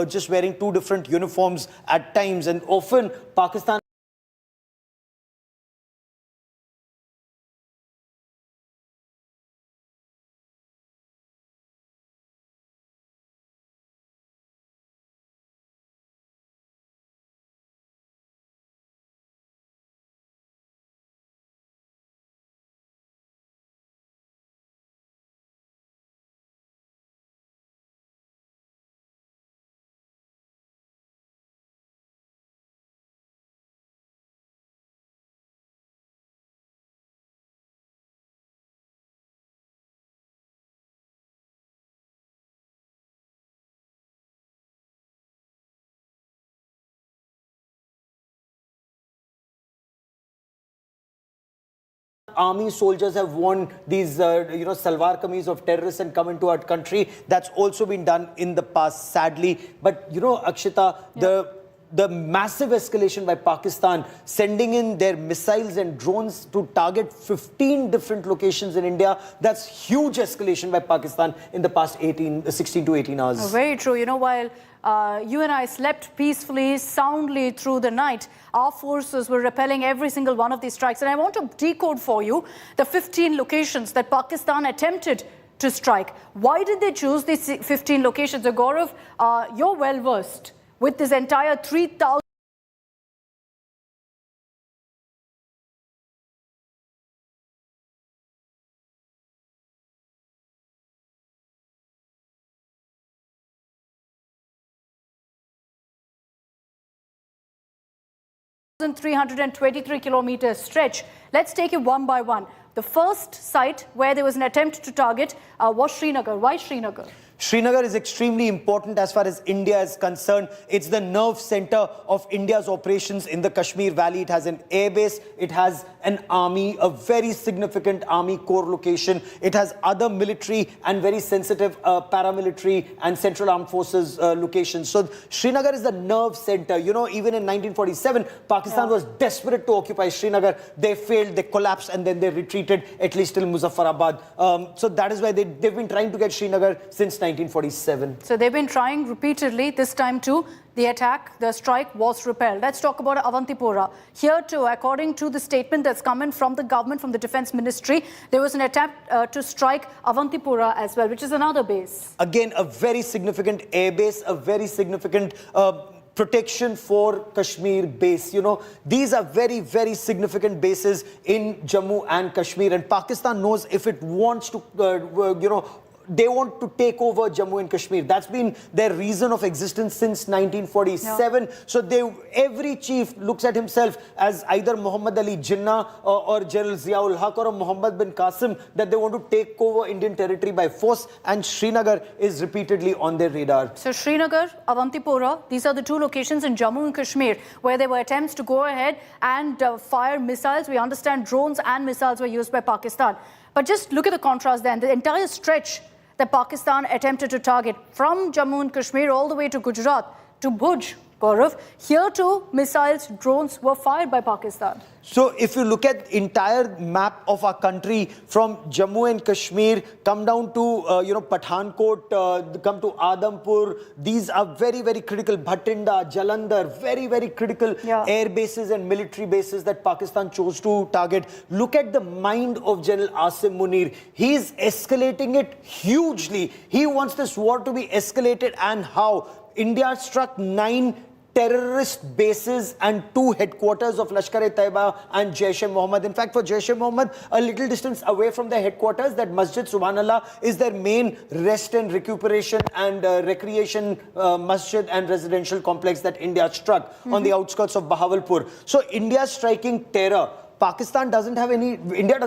just wearing two different uniforms at times. And often Pakistan Army soldiers have worn these, salwar kameez of terrorists and come into our country. That's also been done in the past, sadly. But, Akshita, the massive escalation by Pakistan, sending in their missiles and drones to target 15 different locations in India, that's huge escalation by Pakistan in the past 16 to 18 hours. Very true. While you and I slept peacefully, soundly through the night, our forces were repelling every single one of these strikes. And I want to decode for you the 15 locations that Pakistan attempted to strike. Why did they choose these 15 locations? Gaurav, you're well versed with this entire 3,000. .323 stretch. Let's take it one by one. The first site where there was an attempt to target was Srinagar. Why Srinagar? Srinagar is extremely important as far as India is concerned. It's the nerve center of India's operations in the Kashmir Valley. It has an airbase, it has an army, a very significant army core location. It has other military and very sensitive paramilitary and central armed forces locations. So Srinagar is the nerve center. Even in 1947, Pakistan was desperate to occupy Srinagar. They failed, they collapsed, and then they retreated, at least till Muzaffarabad. So that is why they've been trying to get Srinagar since 1947. So they've been trying repeatedly. This time too, the strike was repelled. Let's talk about Avantipura. Here too, according to the statement that's coming from the government, from the Defense Ministry, there was an attempt to strike Avantipura as well, which is another base. Again, a very significant air base, a very significant protection for Kashmir base. These are very, very significant bases in Jammu and Kashmir. And Pakistan knows if it wants to, they want to take over Jammu and Kashmir. That's been their reason of existence since 1947. Yeah. So every chief looks at himself as either Muhammad Ali Jinnah or General Ziaul Haq or Muhammad bin Qasim, that they want to take over Indian territory by force, and Srinagar is repeatedly on their radar. So Srinagar, Avantipura, these are the two locations in Jammu and Kashmir where there were attempts to go ahead and fire missiles. We understand drones and missiles were used by Pakistan. But just look at the contrast then. The entire stretch that Pakistan attempted to target from Jammu and Kashmir all the way to Gujarat to Bhuj, Gaurav. Here too, missiles, drones were fired by Pakistan. So if you look at entire map of our country from Jammu and Kashmir, come down to, Pathankot, come to Adampur, these are very, very critical. Bhatinda, Jalandhar, very, very critical air bases and military bases that Pakistan chose to target. Look at the mind of General Asim Munir. He's escalating it hugely. He wants this war to be escalated, and how? India struck 9 terrorist bases and 2 headquarters of Lashkar-e-Taiba and Jaish-e-Mohammed. In fact, for Jaish-e-Mohammed, a little distance away from their headquarters, that Masjid Subhanallah is their main rest and recuperation and recreation masjid and residential complex that India struck on the outskirts of Bahawalpur. So India striking terror. India doesn't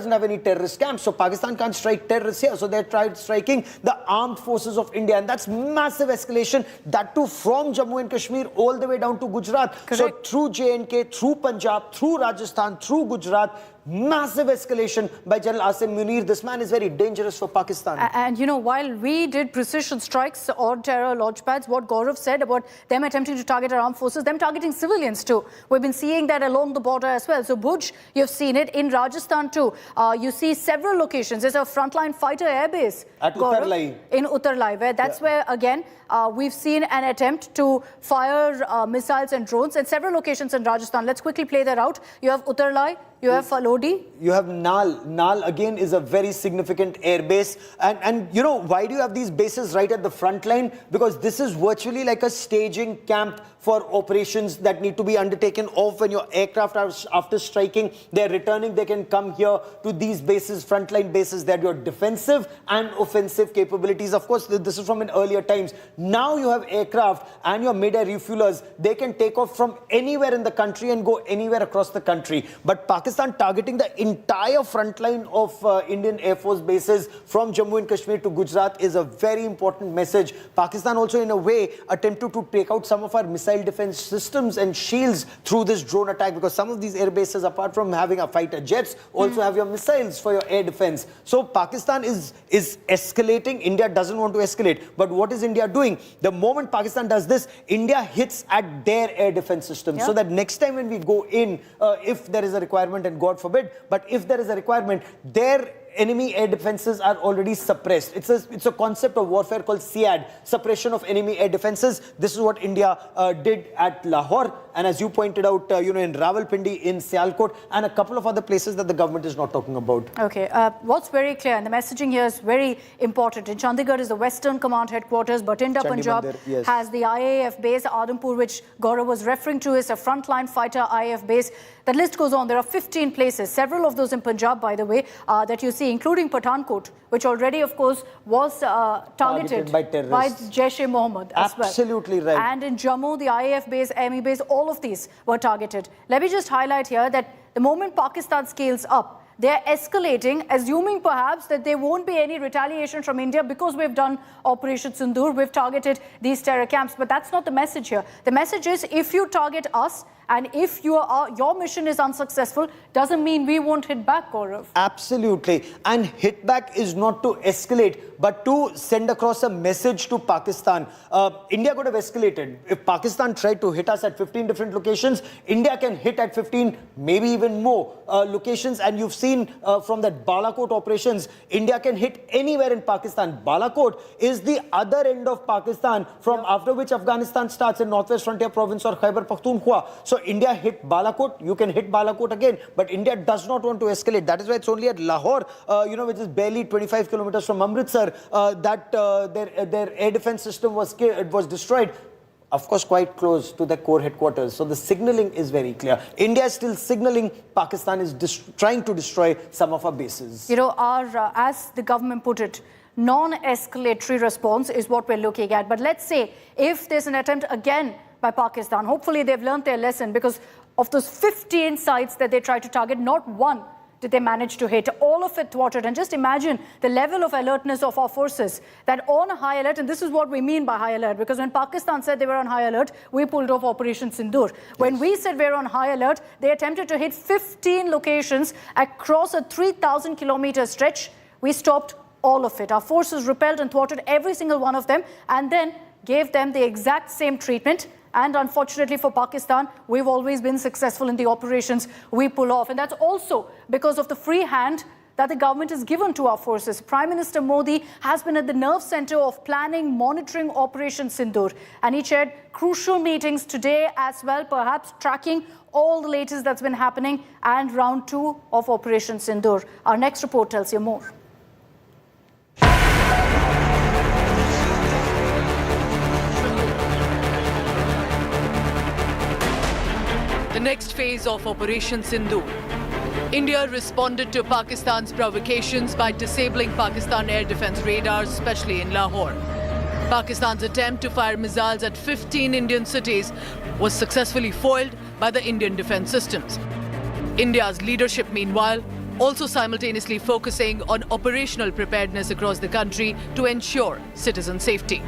have any terrorist camps, so Pakistan can't strike terrorists here. So they tried striking the armed forces of India, and that's massive escalation. That too from Jammu and Kashmir all the way down to Gujarat. Correct. So through J&K, through Punjab, through Rajasthan, through Gujarat, Massive escalation by General Asim Munir. This man is very dangerous for Pakistan. And you know, while we did precision strikes on terror launch pads, what Gaurav said about them attempting to target our armed forces, them targeting civilians too. We've been seeing that along the border as well. So Bhuj, you've seen it. In Rajasthan too, you see several locations. There's a frontline fighter airbase. At Uttarlai. In Uttarlai, where that's where, again, we've seen an attempt to fire missiles and drones at several locations in Rajasthan. Let's quickly play that out. You have Uttarlai, you have Falodi. You have Nal. Nal again is a very significant air base. And you know, why do you have these bases right at the front line? Because this is virtually like a staging camp for operations that need to be undertaken off when your aircraft are, after striking, they're returning, they can come here to these bases, frontline bases, that your defensive and offensive capabilities. Of course, this is from in earlier times. Now you have aircraft and your mid-air refuelers, they can take off from anywhere in the country and go anywhere across the country. But Pakistan targeting the entire front line of Indian Air Force bases from Jammu and Kashmir to Gujarat is a very important message. Pakistan also in a way attempted to take out some of our missile defense systems and shields through this drone attack, because some of these air bases, apart from having a fighter jets, also have your missiles for your air defense. So Pakistan is escalating. India doesn't want to escalate. But what is India doing? The moment Pakistan does this, India hits at their air defense system. So that next time when we go in, if there is a requirement, and God forbid, but if there is a requirement, their enemy air defenses are already suppressed. It's a concept of warfare called SIAD, suppression of enemy air defenses. This is what India did at Lahore, and as you pointed out, you know, in Rawalpindi, in Sialkot, and a couple of other places that the government is not talking about. Okay, what's very clear, and the messaging here is very important. In Chandigarh is the Western Command headquarters. Batinda, Punjab has the IAF base. Adampur, which Gaurav was referring to, is a frontline fighter IAF base. That list goes on. There are 15 places, several of those in Punjab, by the way, that you see, including Pathankot, which already, of course, was targeted by Jaish-e-Mohammed as well. Absolutely right. And in Jammu, the IAF base, ME base, all of these were targeted. Let me just highlight here that the moment Pakistan scales up, they're escalating, assuming perhaps that there won't be any retaliation from India because we've done Operation Sindoor, we've targeted these terror camps. But that's not the message here. The message is, if you target us, and if your mission is unsuccessful, doesn't mean we won't hit back, Gaurav. Absolutely. And hit back is not to escalate, but to send across a message to Pakistan. India could have escalated. If Pakistan tried to hit us at 15 different locations, India can hit at 15, maybe even more locations. And you've seen from that Balakot operations, India can hit anywhere in Pakistan. Balakot is the other end of Pakistan, from after which Afghanistan starts in Northwest Frontier Province or Khyber Pakhtunkhwa. So India hit Balakot, you can hit Balakot again, but India does not want to escalate. That is why it's only at Lahore, you know, which is barely 25 kilometers from Amritsar, that their air defense system was destroyed. Of course, quite close to the core headquarters. So the signaling is very clear. India is still signaling, Pakistan is trying to destroy some of our bases. You know, our, as the government put it, non-escalatory response is what we're looking at. But let's say if there's an attempt again by Pakistan, hopefully they've learned their lesson, because of those 15 sites that they tried to target, not one did they manage to hit. All of it thwarted. And just imagine the level of alertness of our forces, that on high alert, and this is what we mean by high alert, because when Pakistan said they were on high alert, we pulled off Operation Sindoor. When we said we're on high alert, they attempted to hit 15 locations across a 3,000 kilometer stretch. We stopped all of it. Our forces repelled and thwarted every single one of them, and then gave them the exact same treatment. And unfortunately for Pakistan, we've always been successful in the operations we pull off. And that's also because of the free hand that the government has given to our forces. Prime Minister Modi has been at the nerve center of planning, monitoring Operation Sindoor. And he chaired crucial meetings today as well, perhaps tracking all the latest that's been happening, and round 2 of Operation Sindoor. Our next report tells you more. The next phase of Operation Sindoor. India responded to Pakistan's provocations by disabling Pakistan air defense radars, especially in Lahore. Pakistan's attempt to fire missiles at 15 Indian cities was successfully foiled by the Indian defense systems. India's leadership, meanwhile, also simultaneously focusing on operational preparedness across the country to ensure citizen safety.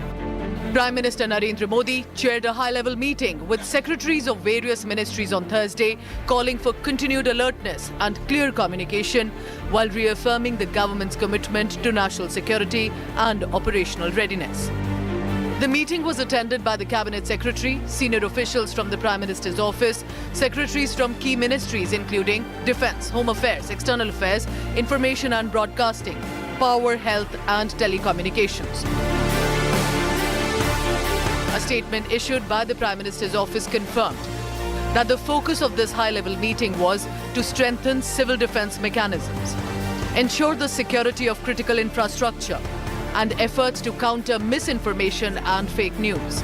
Prime Minister Narendra Modi chaired a high-level meeting with secretaries of various ministries on Thursday, calling for continued alertness and clear communication while reaffirming the government's commitment to national security and operational readiness. The meeting was attended by the Cabinet Secretary, senior officials from the Prime Minister's office, secretaries from key ministries including Defence, Home Affairs, External Affairs, Information and Broadcasting, Power, Health and Telecommunications. A statement issued by the Prime Minister's office confirmed that the focus of this high-level meeting was to strengthen civil defence mechanisms, ensure the security of critical infrastructure, and efforts to counter misinformation and fake news.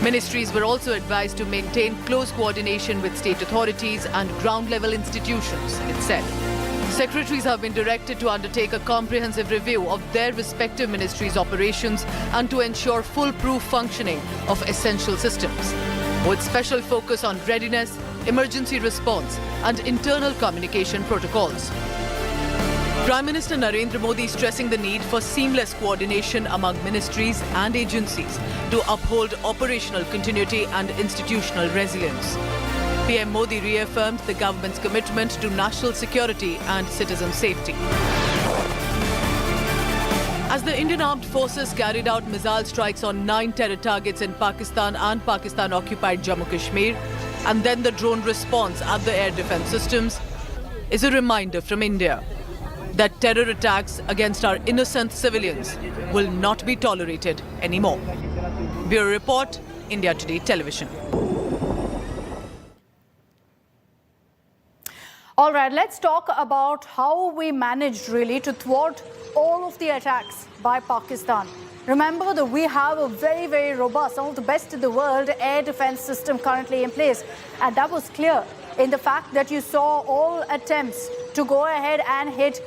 Ministries were also advised to maintain close coordination with state authorities and ground-level institutions, it said. Secretaries have been directed to undertake a comprehensive review of their respective ministries' operations and to ensure foolproof functioning of essential systems, with special focus on readiness, emergency response, and internal communication protocols. Prime Minister Narendra Modi stressing the need for seamless coordination among ministries and agencies to uphold operational continuity and institutional resilience. PM Modi reaffirmed the government's commitment to national security and citizen safety. As the Indian Armed Forces carried out missile strikes on 9 terror targets in Pakistan and Pakistan-occupied Jammu Kashmir, and then the drone response at the air defense systems, is a reminder from India that terror attacks against our innocent civilians will not be tolerated anymore. Bureau Report, India Today Television. All right, let's talk about how we managed really to thwart all of the attacks by Pakistan. Remember that we have a very, very robust, some of the best in the world air defense system currently in place. And that was clear in the fact that you saw all attempts to go ahead and hit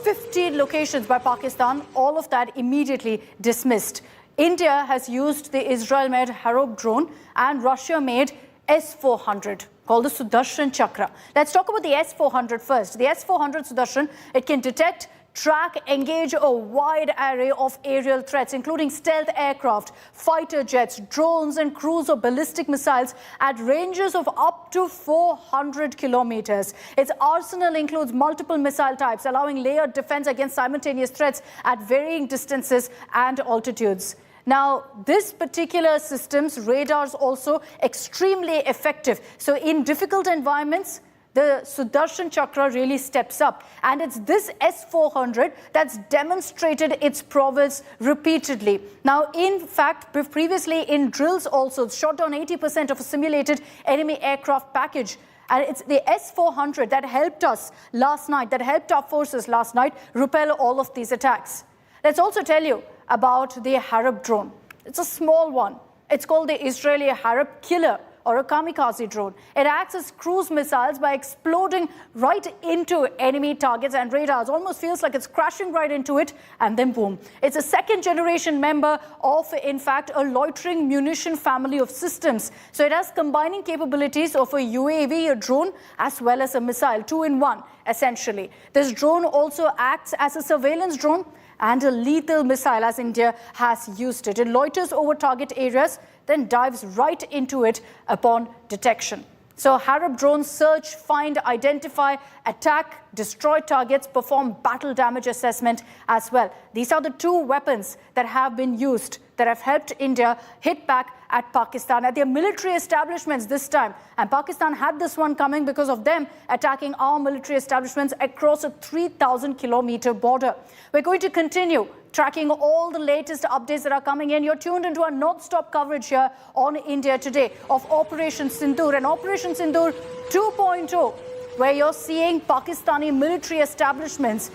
15 locations by Pakistan, all of that immediately dismissed. India has used the Israel-made HAROP drone and Russia-made S-400 called the Sudarshan Chakra. Let's talk about the S-400 first. The S-400 Sudarshan, it can detect, track, engage a wide array of aerial threats, including stealth aircraft, fighter jets, drones, and cruise or ballistic missiles at ranges of up to 400 kilometers. Its arsenal includes multiple missile types, allowing layered defense against simultaneous threats at varying distances and altitudes. Now, this particular system's radars also extremely effective. So in difficult environments, the Sudarshan Chakra really steps up. And it's this S-400 that's demonstrated its prowess repeatedly. Now, in fact, previously in drills also, it's shot down 80% of a simulated enemy aircraft package. And it's the S-400 that helped us last night, that helped our forces last night repel all of these attacks. Let's also tell you about the HAROP drone. It's a small one. It's called the Israeli HAROP Killer, or a kamikaze drone. It acts as cruise missiles by exploding right into enemy targets and radars. Almost feels like it's crashing right into it, and then boom. It's a second-generation member of, in fact, a loitering munition family of systems. So it has combining capabilities of a UAV, a drone, as well as a missile, 2-in-1, essentially. This drone also acts as a surveillance drone and a lethal missile, as India has used it. It loiters over target areas, then dives right into it upon detection. So HAROP drones search, find, identify, attack, destroy targets, perform battle damage assessment as well. These are the two weapons that have been used that have helped India hit back at Pakistan, at their military establishments this time. And Pakistan had this one coming because of them attacking our military establishments across a 3,000-kilometer border. We're going to continue tracking all the latest updates that are coming in. You're tuned into our non-stop coverage here on India Today of Operation Sindoor and Operation Sindoor 2.0, where you're seeing Pakistani military establishments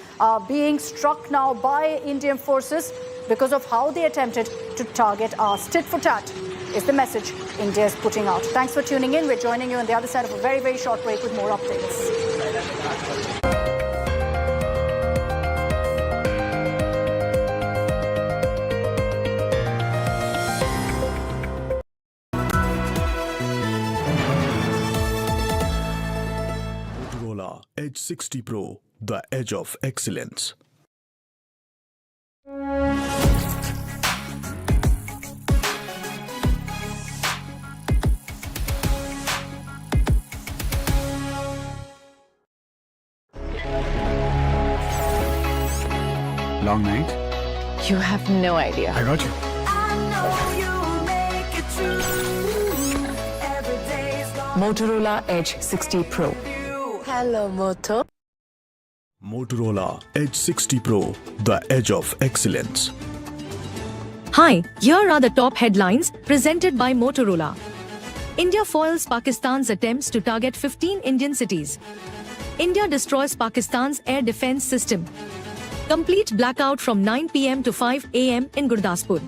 being struck now by Indian forces because of how they attempted to target us. Tit for tat is the message India is putting out. Thanks for tuning in. We're joining you on the other side of a very, very short break with more updates. Edge 60 Pro, the edge of excellence. Long night? You have no idea. I got you. Motorola Edge 60 Pro. Hello, Moto. Motorola Edge 60 Pro, the edge of excellence. Hi, here are the top headlines presented by Motorola. India foils Pakistan's attempts to target 15 Indian cities. India destroys Pakistan's air defense system. Complete blackout from 9 p.m. to 5 a.m. in Gurdaspur.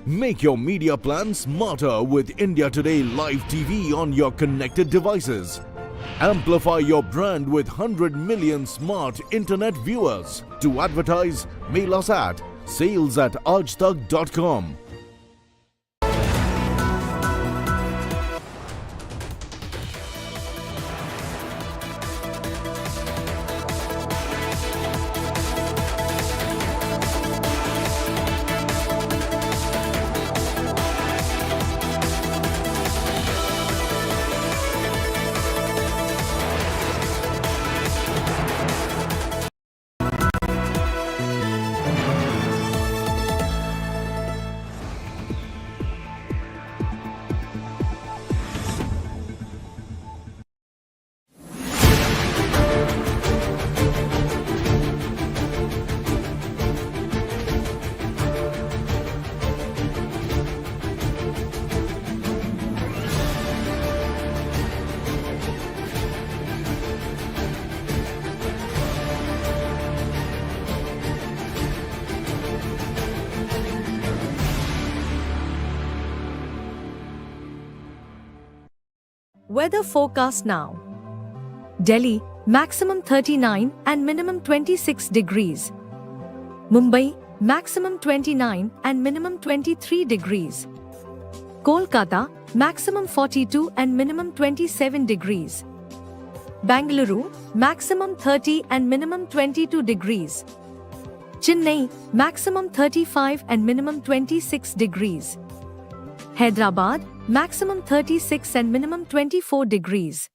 Make your media plan smarter with India Today Live TV on your connected devices. Amplify your brand with 100 million smart internet viewers. To advertise, mail us at sales@aajtak.com. Weather forecast now. Delhi, maximum 39 and minimum 26 degrees. Mumbai, maximum 29 and minimum 23 degrees. Kolkata, maximum 42 and minimum 27 degrees. Bangalore, maximum 30 and minimum 22 degrees. Chennai, maximum 35 and minimum 26 degrees. Hyderabad, maximum 36 and minimum 24 degrees.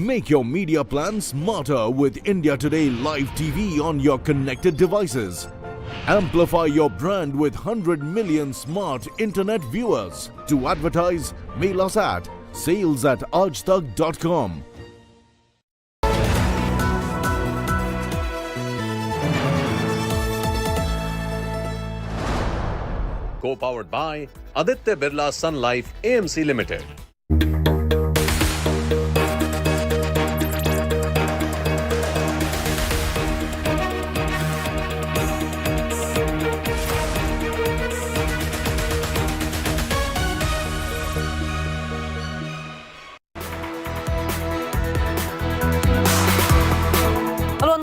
Make your media plan smarter with India Today Live TV on your connected devices. Amplify your brand with 100 million smart internet viewers. To advertise, mail us at sales@aajtak.com. Co-powered by Aditya Birla Sun Life AMC Limited.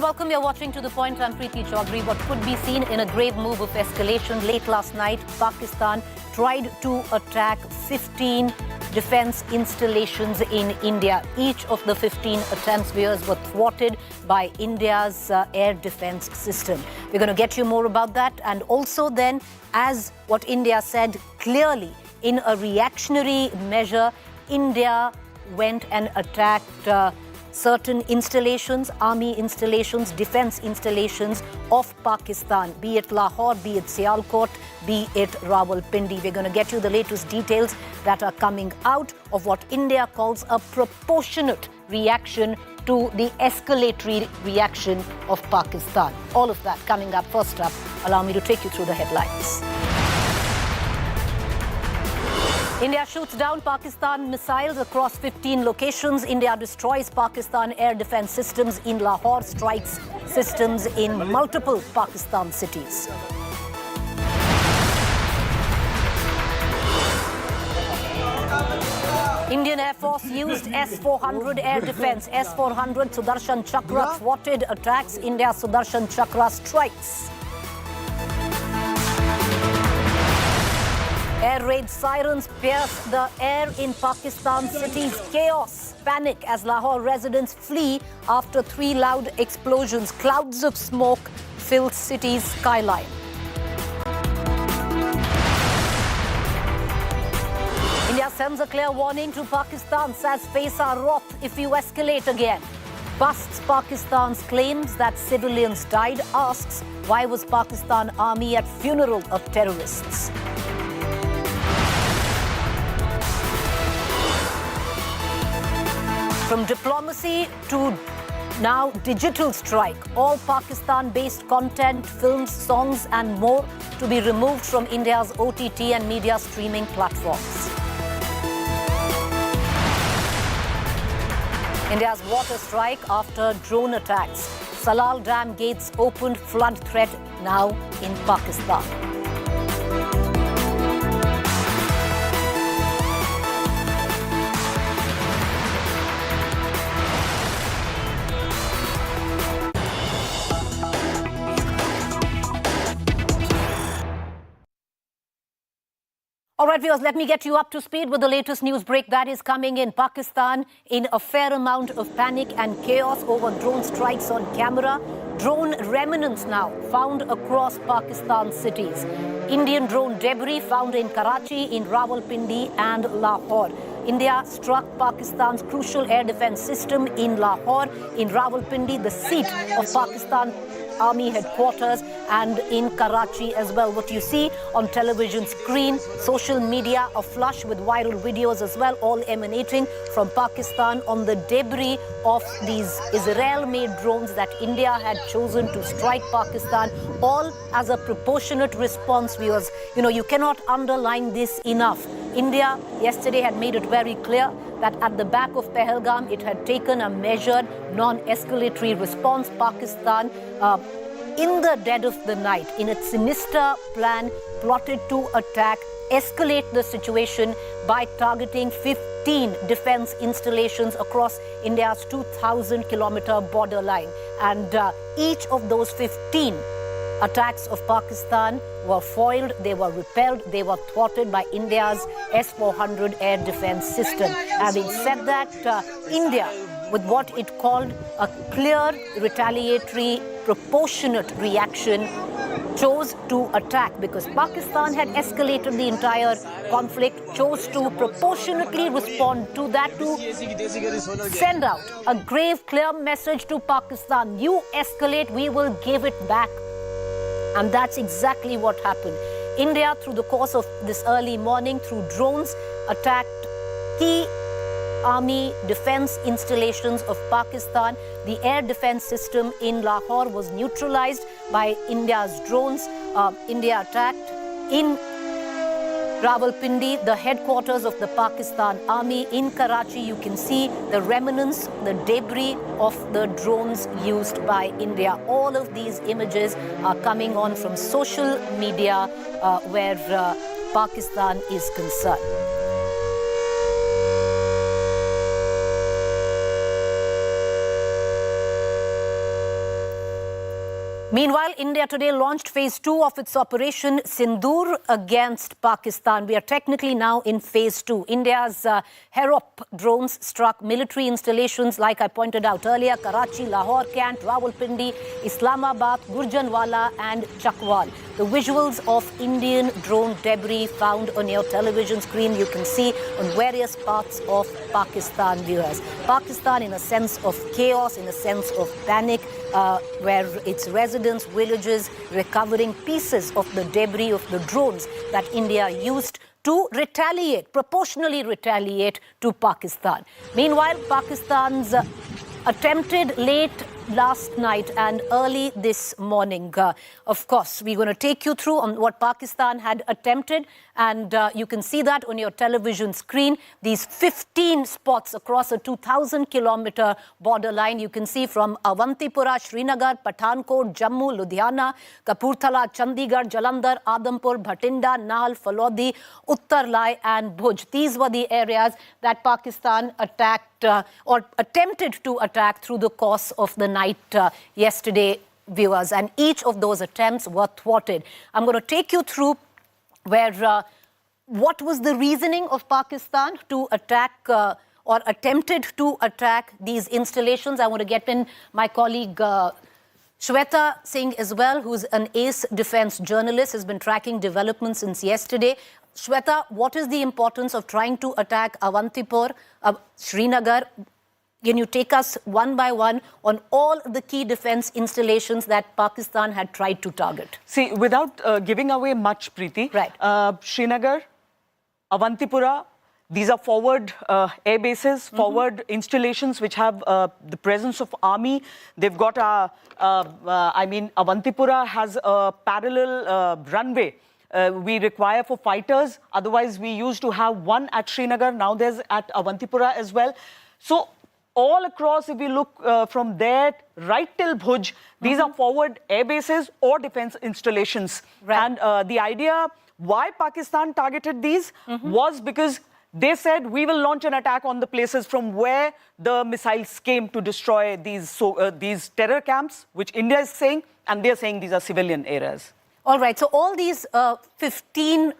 Welcome, you're watching To The Point. I'm Preeti Chaudhary. What could be seen in a grave move of escalation late last night, Pakistan tried to attack 15 defense installations in India. Each of the 15 attempts were thwarted by India's air defense system. We're going to get you more about that. And also then, as what India said clearly, in a reactionary measure, India went and attacked certain installations, army installations, defense installations of Pakistan, be it Lahore, be it Sialkot, be it Rawalpindi. We're going to get you the latest details that are coming out of what India calls a proportionate reaction to the escalatory reaction of Pakistan. All of that coming up. First up, allow me to take you through the headlines. India shoots down Pakistan missiles across 15 locations. India destroys Pakistan air defense systems in Lahore, strikes systems in multiple Pakistan cities. Indian Air Force used S-400 air defense. S-400 Sudarshan Chakra thwarted attacks. India Sudarshan Chakra strikes. Air raid sirens pierce the air in Pakistan cities. Chaos, panic as Lahore residents flee after 3 loud explosions. Clouds of smoke fill city's skyline. India sends a clear warning to Pakistan, says face HAROP if you escalate again. Busts Pakistan's claims that civilians died, asks why was Pakistan army at funeral of terrorists. From diplomacy to now digital strike, all Pakistan-based content, films, songs and more to be removed from India's OTT and media streaming platforms. India's water strike after drone attacks. Salal Dam gates opened, flood threat now in Pakistan. All right, viewers, let me get you up to speed with the latest news break that is coming in. Pakistan in a fair amount of panic and chaos over drone strikes on camera. Drone remnants now found across Pakistan cities. Indian drone debris found in Karachi, in Rawalpindi and Lahore. India struck Pakistan's crucial air defense system in Lahore, in Rawalpindi, the seat of Pakistan Army headquarters, and in Karachi as well. What you see on television screen, social media aflush with viral videos as well, all emanating from Pakistan on the debris of these Israel-made drones that India had chosen to strike Pakistan, all as a proportionate response, viewers. You know, you cannot underline this enough. India yesterday had made it very clear that at the back of Pahalgam, it had taken a measured, non-escalatory response. Pakistan, in the dead of the night, in its sinister plan, plotted to attack, escalate the situation by targeting 15 defense installations across India's 2,000-kilometer borderline. And each of those 15 attacks of Pakistan were foiled, they were repelled, they were thwarted by India's S-400 air defense system. Having said that, India with what it called a clear, retaliatory, proportionate reaction, chose to attack because Pakistan had escalated the entire conflict, chose to proportionately respond to that, to send out a grave, clear message to Pakistan. You escalate, we will give it back. And that's exactly what happened. India, through the course of this early morning, through drones, attacked key army defense installations of Pakistan. The air defense system in Lahore was neutralized by India's drones. India attacked in Rawalpindi, the headquarters of the Pakistan Army. In Karachi, you can see the remnants, the debris of the drones used by India. All of these images are coming on from social media where Pakistan is concerned. Meanwhile, India today launched phase 2 of its Operation Sindoor against Pakistan. We are technically now in phase 2. India's HAROP drones struck military installations, like I pointed out earlier, Karachi, Lahore, Kant, Rawalpindi, Islamabad, Gurjanwala and Chakwal. The visuals of Indian drone debris found on your television screen, you can see on various parts of Pakistan, viewers. Pakistan in a sense of chaos, in a sense of panic, where its residents, villages, recovering pieces of the debris of the drones that India used to retaliate, proportionally retaliate to Pakistan. Meanwhile, Pakistan's attempted late last night and early this morning. Of course, we're going to take you through on what Pakistan had attempted, and you can see that on your television screen. These 15 spots across a 2,000-kilometer borderline. You can see from Awantipura, Srinagar, Pathankot, Jammu, Ludhiana, Kapurthala, Chandigarh, Jalandhar, Adampur, Bhatinda, Nal, Falodi, Uttarlai and Bhuj. These were the areas that Pakistan attacked or attempted to attack through the course of the night yesterday, viewers. And each of those attempts were thwarted. I'm going to take you through where what was the reasoning of Pakistan to attack or attempted to attack these installations. I want to get in my colleague Shweta Singh as well, who's an ace defense journalist, has been tracking developments since yesterday. Shweta, what is the importance of trying to attack Awantipur, Srinagar? Can you take us one by one on all the key defense installations that Pakistan had tried to target? See, without giving away much, Preeti, right. Srinagar, Awantipura, these are forward air bases, forward installations which have the presence of army. They've got Awantipura has a parallel runway. We require for fighters. Otherwise, we used to have one at Srinagar. Now there's at Awantipura as well. So all across, if we look from there right till Bhuj, these are forward air bases or defense installations. Right. And the idea why Pakistan targeted these was because they said we will launch an attack on the places from where the missiles came to destroy these terror camps, which India is saying, and they're saying these are civilian areas. All right, so all these 15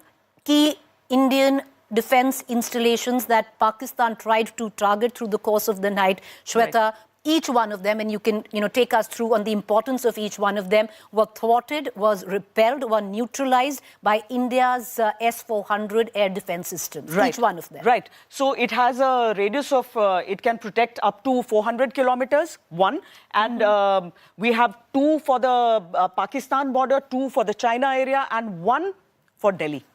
key Indian defense installations that Pakistan tried to target through the course of the night, Shweta, right. Each one of them, and you can take us through on the importance of each one of them, were thwarted, was repelled, were neutralized by India's S-400 air defense systems, right. Each one of them. Right. So it has a radius of, it can protect up to 400 kilometers, one. And we have 2 for the Pakistan border, 2 for the China area, and 1 for Delhi.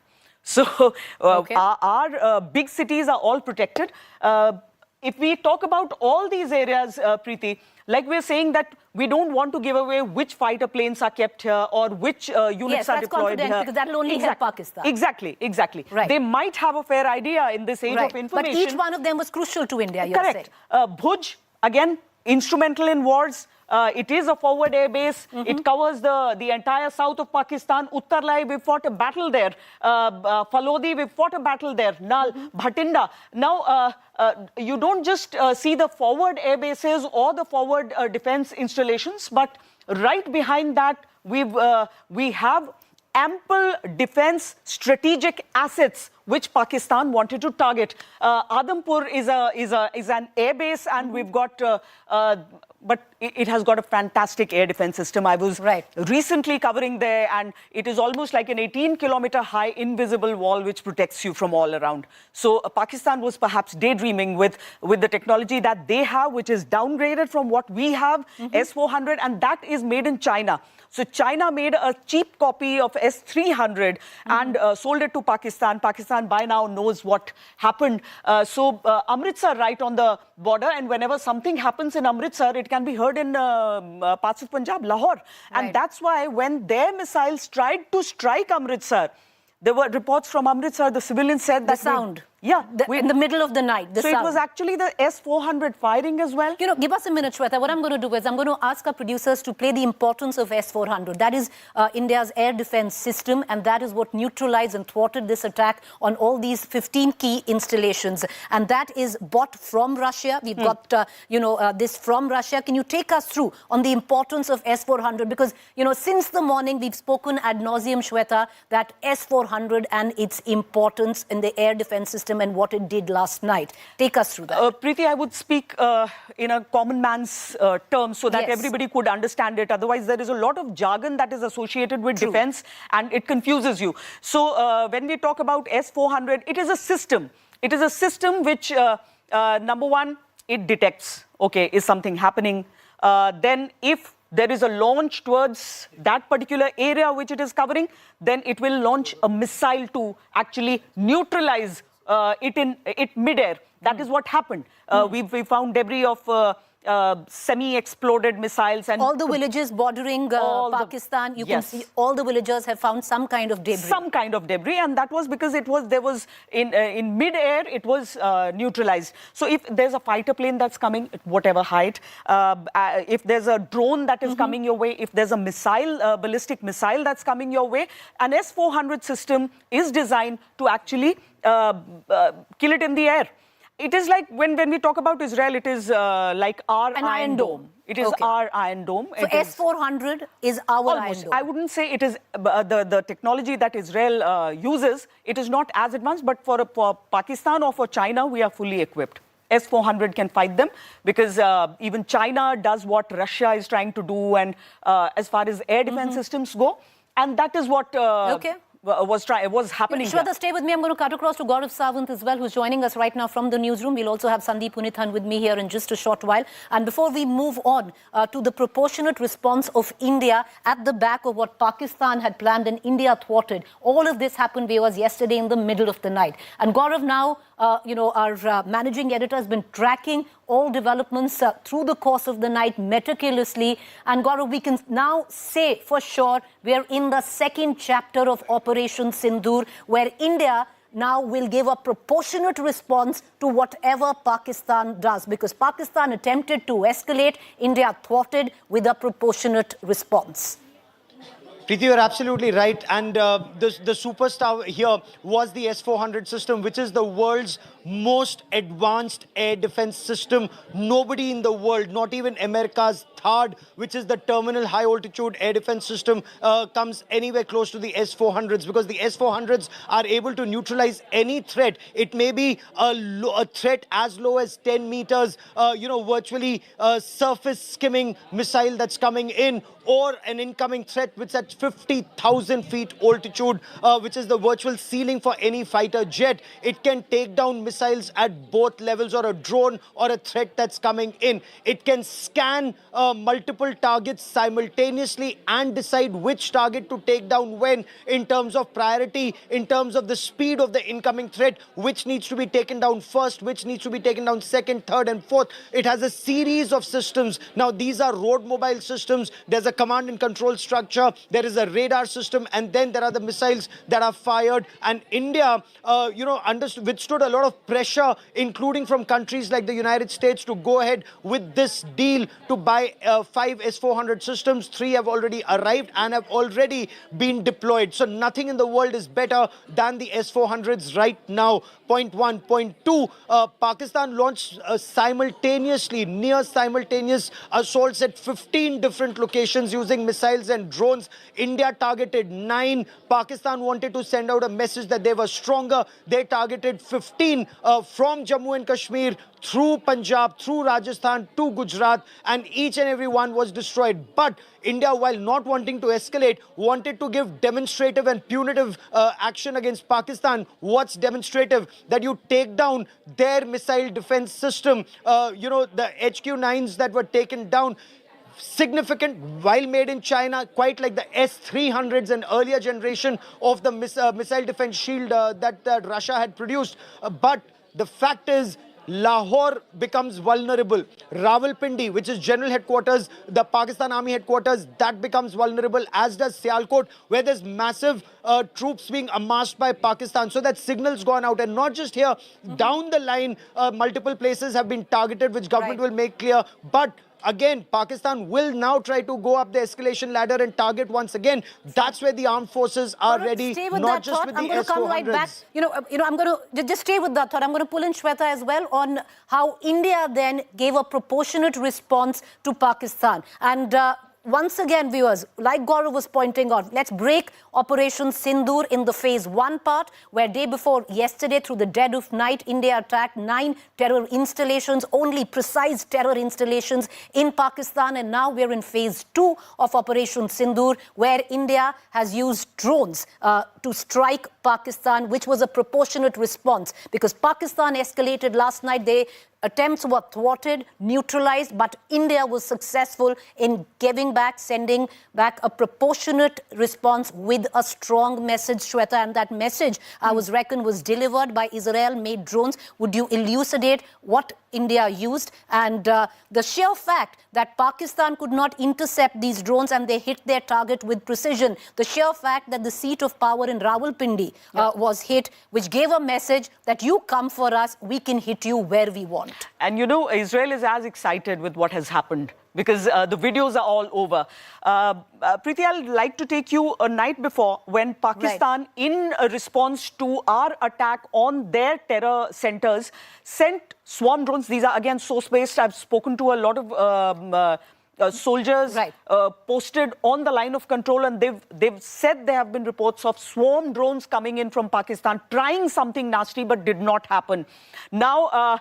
So our big cities are all protected. If we talk about all these areas, Preeti, like we're saying that we don't want to give away which fighter planes are kept here or which units are deployed here. Because that will only help Pakistan. Exactly. Right. They might have a fair idea in this age of information. But each one of them was crucial to India, you're saying. Correct. Bhuj, again, instrumental in wars. It is a forward air base. It covers the entire south of Pakistan. Uttarlai, we fought a battle there. Falodi, we fought a battle there. Nal, Bhatinda. Now, you don't just see the forward air bases or the forward defense installations, but right behind that, we have ample defense strategic assets which Pakistan wanted to target. Adampur is an air base, and we've got, but it has got a fantastic air defense system. I was recently covering there, and it is almost like an 18-kilometer high invisible wall which protects you from all around. So Pakistan was perhaps daydreaming with the technology that they have, which is downgraded from what we have, S-400, and that is made in China. So China made a cheap copy of S-300 and sold it to Pakistan. Pakistan by now knows what happened. So Amritsar, right on the border, and whenever something happens in Amritsar, it can be heard in parts of Punjab, Lahore. And that's why when their missiles tried to strike Amritsar, there were reports from Amritsar, the civilians said that... The sound. Yeah. In the middle of the night, the sound. sound. It was actually the S-400 firing as well. You know, give us a minute, Shweta. What I'm going to do is I'm going to ask our producers to play the importance of S-400. That is India's air defense system, and that is what neutralized and thwarted this attack on all these 15 key installations. And that is bought from Russia. We've got, this from Russia. Can you take us through on the importance of S-400? Because, since the morning, we've spoken ad nauseum, Shweta, that S-400 and its importance in the air defense system and what it did last night. Take us through that. Preeti, I would speak in a common man's terms so that everybody could understand it. Otherwise, there is a lot of jargon that is associated with defense and it confuses you. So when we talk about S-400, it is a system. It is a system which, number one, it detects, okay, is something happening? Then if there is a launch towards that particular area which it is covering, then it will launch a missile to actually neutralize it mid-air. That is what happened. We found debris of semi-exploded missiles, and all the villages bordering Pakistan, you can see all the villagers have found some kind of debris. Some kind of debris, and that was because there was in mid-air it was neutralized. So if there's a fighter plane that's coming at whatever height, if there's a drone that is coming your way, if there's a missile, ballistic missile that's coming your way, an S-400 system is designed to actually kill it in the air. It is like when we talk about Israel, it is like our Iron Dome. It is our Iron Dome. So S-400 is our Iron Dome. I wouldn't say it is the technology that Israel uses. It is not as advanced, but for Pakistan or for China, we are fully equipped. S-400 can fight them because even China does what Russia is trying to do, and as far as air defense systems go, and that is what was happening. Shweta, stay with me. I'm going to cut across to Gaurav Sawant as well, who's joining us right now from the newsroom. We'll also have Sandeep Punithan with me here in just a short while. And before we move on to the proportionate response of India at the back of what Pakistan had planned and India thwarted, all of this happened, viewers, yesterday in the middle of the night. And Gaurav, now, our managing editor has been tracking all developments through the course of the night meticulously. And Gaurav, we can now say for sure we are in the second chapter of Operation Sindoor, where India now will give a proportionate response to whatever Pakistan does, because Pakistan attempted to escalate, India thwarted with a proportionate response. Preeti, you're absolutely right. And the superstar here was the S-400 system, which is the world's most advanced air defense system. Nobody in the world, not even America's THAAD, which is the Terminal High Altitude Air Defense System, comes anywhere close to the S-400s, because the S-400s are able to neutralize any threat. It may be a threat as low as 10 meters, virtually surface skimming missile that's coming in, or an incoming threat which at 50,000 feet altitude, which is the virtual ceiling for any fighter jet. It can take down missiles at both levels, or a drone or a threat that's coming in. It can scan multiple targets simultaneously and decide which target to take down when, in terms of priority, in terms of the speed of the incoming threat, which needs to be taken down first, which needs to be taken down second, third and fourth. It has a series of systems. Now, these are road mobile systems. There's a command and control structure. There is a radar system, and then there are the missiles that are fired. And India, withstood a lot of pressure, including from countries like the United States, to go ahead with this deal to buy 5 S-400 systems. 3 have already arrived and have already been deployed. So nothing in the world is better than the S-400s right now. Point one. Point two, Pakistan launched near simultaneous assaults at 15 different locations using missiles and drones. India targeted 9. Pakistan wanted to send out a message that they were stronger. They targeted 15 from Jammu and Kashmir through Punjab, through Rajasthan to Gujarat, and each and every one was destroyed. But India, while not wanting to escalate, wanted to give demonstrative and punitive action against Pakistan. What's demonstrative? That you take down their missile defense system. The HQ-9s that were taken down, significant, while made in China, quite like the S-300s, an earlier generation of the missile defense shield that Russia had produced. But the fact is, Lahore becomes vulnerable. Rawalpindi, which is general headquarters, the Pakistan Army headquarters, that becomes vulnerable, as does Sialkot, where there's massive troops being amassed by Pakistan. So that signal's gone out. And not just here, down the line, multiple places have been targeted, which government will make clear. But again, Pakistan will now try to go up the escalation ladder and target once again. That's where the armed forces are ready, not just with the S-400s. I'm going to come right back. I'm going to just stay with that thought. I'm going to pull in Shweta as well on how India then gave a proportionate response to Pakistan. And once again, viewers, like Gaurav was pointing out, let's break Operation Sindoor in the phase 1 part, where day before yesterday, through the dead of night, India attacked 9 terror installations, only precise terror installations in Pakistan. And now we're in phase 2 of Operation Sindoor, where India has used drones to strike Pakistan, which was a proportionate response, because Pakistan escalated last night. They attempts were thwarted, neutralized, but India was successful in sending back a proportionate response with a strong message, Shweta. And that message, I was reckoned, was delivered by Israel-made drones. Would you elucidate what India used? And the sheer fact that Pakistan could not intercept these drones and they hit their target with precision. The sheer fact that the seat of power in Rawalpindi was hit, which gave a message that you come for us, we can hit you where we want. And Israel is as excited with what has happened because the videos are all over. Preeti, I'd like to take you a night before when Pakistan, in a response to our attack on their terror centers, sent swarm drones. These are, again, source-based. I've spoken to a lot of soldiers posted on the line of control, and they've said there have been reports of swarm drones coming in from Pakistan, trying something nasty, but did not happen. Now,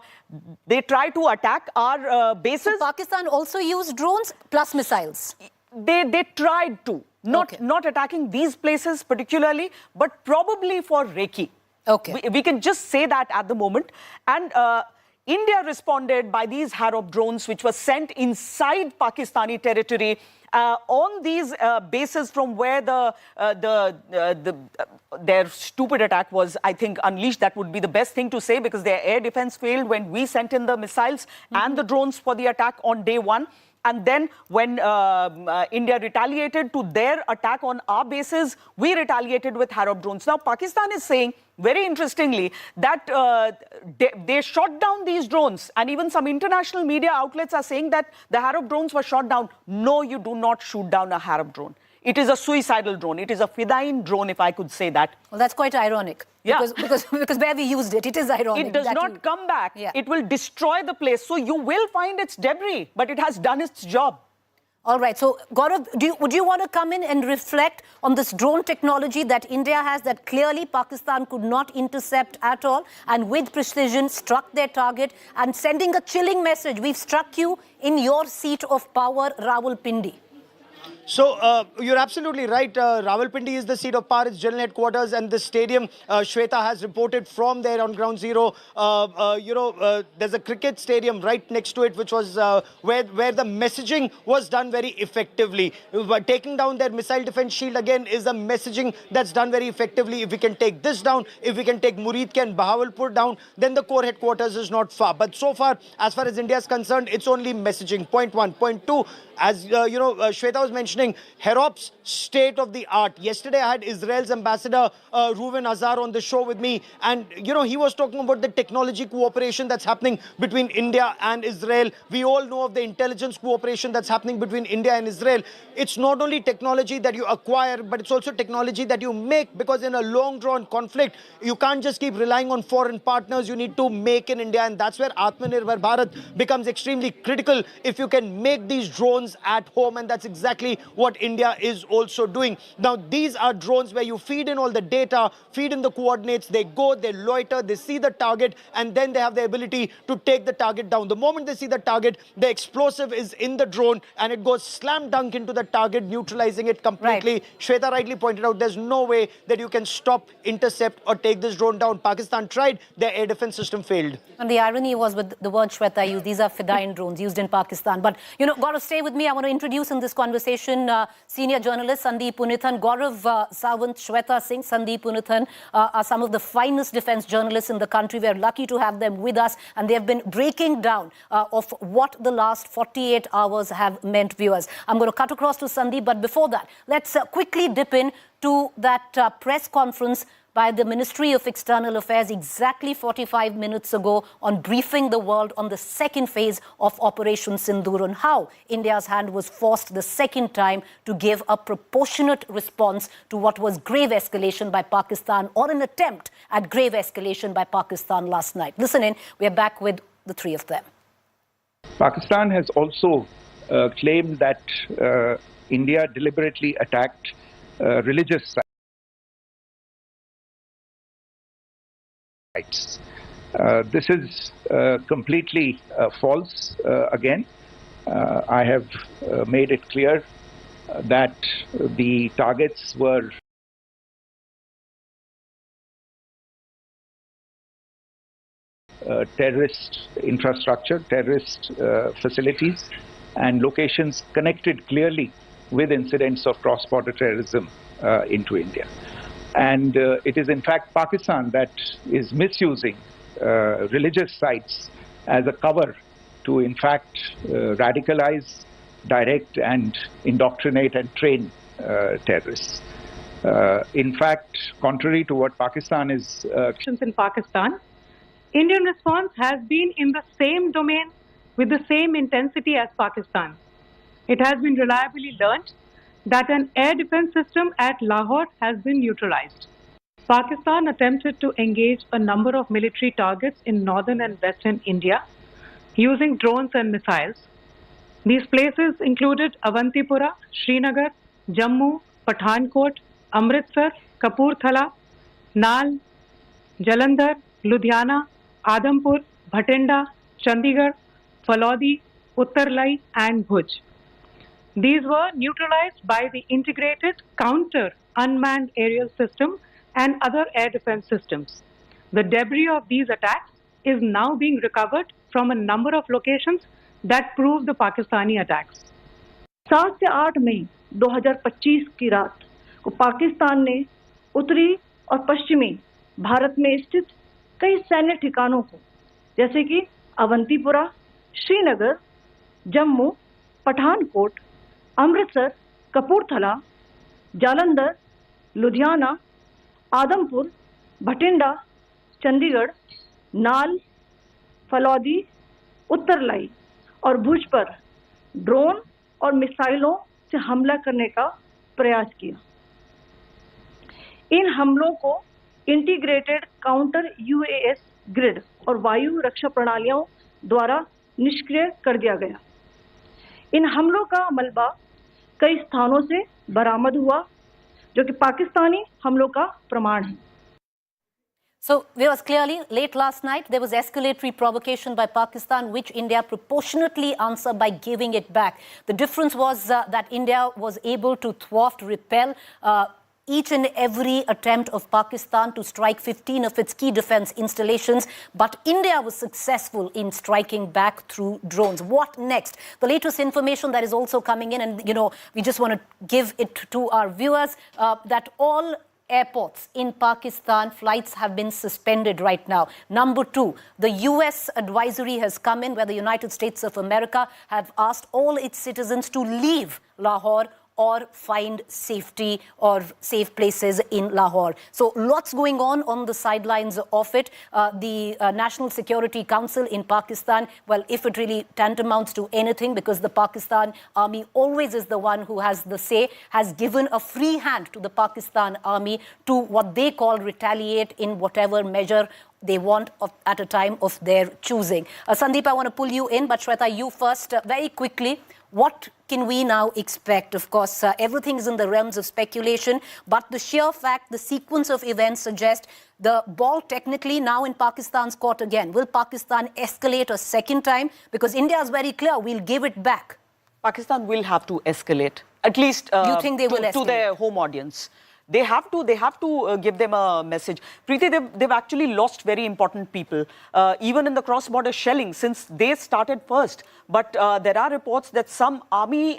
they try to attack our bases. So Pakistan also used drones plus missiles? They tried to. Not attacking these places particularly, but probably for Reiki. We can just say that at the moment. And India responded by these HAROP drones, which were sent inside Pakistani territory on these bases from where their stupid attack was, I think, unleashed. That would be the best thing to say, because their air defense failed when we sent in the missiles and the drones for the attack on day 1. And then when India retaliated to their attack on our bases, we retaliated with HAROP drones. Now, Pakistan is saying, very interestingly, that they shot down these drones. And even some international media outlets are saying that the HAROP drones were shot down. No, you do not shoot down a HAROP drone. It is a suicidal drone. It is a Fidayeen drone, if I could say that. Well, that's quite ironic. Yeah. Because where we used it, it is ironic. It does not come back. Yeah. It will destroy the place. So you will find its debris, but it has done its job. All right. So, Gaurav, would you want to come in and reflect on this drone technology that India has that clearly Pakistan could not intercept at all, and with precision struck their target and sending a chilling message? We've struck you in your seat of power, Rawalpindi. So, you're absolutely right. Rawalpindi is the seat of power, its general headquarters, and the stadium. Shweta has reported from there on ground zero. There's a cricket stadium right next to it, which was where the messaging was done very effectively. Taking down their missile defense shield, again, is a messaging that's done very effectively. If we can take this down, if we can take Muridke and Bahawalpur down, then the core headquarters is not far. But so far as India is concerned, it's only messaging. Point 1. Point 2, as Shweta was mentioning, HAROP's state of the art. Yesterday, I had Israel's ambassador, Reuven Azar, on the show with me. And, he was talking about the technology cooperation that's happening between India and Israel. We all know of the intelligence cooperation that's happening between India and Israel. It's not only technology that you acquire, but it's also technology that you make, because in a long-drawn conflict, you can't just keep relying on foreign partners. You need to make in India, and that's where Atmanirbhar Bharat becomes extremely critical if you can make these drones at home, and that's exactly what India is also doing. Now, these are drones where you feed in all the data, feed in the coordinates, they go, they loiter, they see the target, and then they have the ability to take the target down. The moment they see the target, the explosive is in the drone, and it goes slam dunk into the target, neutralizing it completely. Right. Shweta rightly pointed out, there's no way that you can stop, intercept, or take this drone down. Pakistan tried, their air defense system failed. And the irony was with the word Shweta used, these are Fidayeen drones used in Pakistan. But, Gaurav, stay with me. I want to introduce in this conversation senior journalist Sandeep Punithan. Gaurav Sawant, Shweta Singh, Sandeep Punithan are some of the finest defense journalists in the country. We are lucky to have them with us, and they have been breaking down of what the last 48 hours have meant, viewers. I'm going to cut across to Sandeep, but before that, let's quickly dip in to that press conference by the Ministry of External Affairs exactly 45 minutes ago on briefing the world on the second phase of Operation Sindoor, and how India's hand was forced the second time to give a proportionate response to what was grave escalation by Pakistan, or an attempt at grave escalation by Pakistan last night. Listen in, we are back with the three of them. Pakistan has also claimed that India deliberately attacked religious sites. This is completely false again. I have made it clear that the targets were terrorist infrastructure, terrorist facilities, and locations connected clearly with incidents of cross-border terrorism into India. And it is in fact Pakistan that is misusing religious sites as a cover to in fact radicalize, direct and indoctrinate and train terrorists. In fact, contrary to what Pakistan is... In Pakistan, Indian response has been in the same domain with the same intensity as Pakistan. It has been reliably learnt that an air defense system at Lahore has been neutralized. Pakistan attempted to engage a number of military targets in northern and western India using drones and missiles. These places included Awantipura, Srinagar, Jammu, Pathankot, Amritsar, Kapurthala, Nal, Jalandhar, Ludhiana, Adampur, Bhatinda, Chandigarh, Falodi, Uttarlai and Bhuj. These were neutralized by the integrated counter unmanned aerial system and other air defense systems. The debris of these attacks is now being recovered from a number of locations that prove the Pakistani attacks. 7 से 8 मई 2025 की रात को पाकिस्तान ने उत्तरी और पश्चिमी भारत में स्थित कई सैन्य ठिकानों को, जैसे कि अवंतीपुरा, श्रीनगर, जम्मू, पठानकोट, अमृतसर, कपूरथला, जालंधर, लुधियाना, आदमपुर, भटिंडा, चंडीगढ़, नाल, फलौदी, उत्तरलाई और भुज पर ड्रोन और मिसाइलों से हमला करने का प्रयास किया। इन हमलों को इंटीग्रेटेड काउंटर यूएस ग्रिड और वायु रक्षा प्रणालियों द्वारा निष्क्रिय कर दिया गया। इन हमलों का मलबा कई स्थानों से बरामद हुआ, जो कि पाकिस्तानी हमलों का प्रमाण है। So, viewers, clearly, late last night, there was escalatory provocation by Pakistan, which India proportionately answered by giving it back. The difference was that India was able to thwart, repel each and every attempt of Pakistan to strike 15 of its key defense installations, but India was successful in striking back through drones. What next? The latest information that is also coming in, and we just want to give it to our viewers, that all airports in Pakistan, flights have been suspended right now. Number two, the US advisory has come in where the United States of America have asked all its citizens to leave Lahore or find safety or safe places in Lahore. So lots going on the sidelines of it. The National Security Council in Pakistan, well, if it really tantamounts to anything, because the Pakistan Army always is the one who has the say, has given a free hand to the Pakistan Army to what they call retaliate in whatever measure they want at a time of their choosing. Sandeep, I want to pull you in, but Shweta, you first, very quickly. What can we now expect? Of course, everything is in the realms of speculation, but the sheer fact, the sequence of events suggest the ball technically now in Pakistan's court again. Will Pakistan escalate a second time? Because India is very clear, we'll give it back. Pakistan will have to escalate, at least you think they will escalate? To their home audience. They have to give them a message. Preeti, they've actually lost very important people, even in the cross-border shelling, since they started first. But there are reports that some army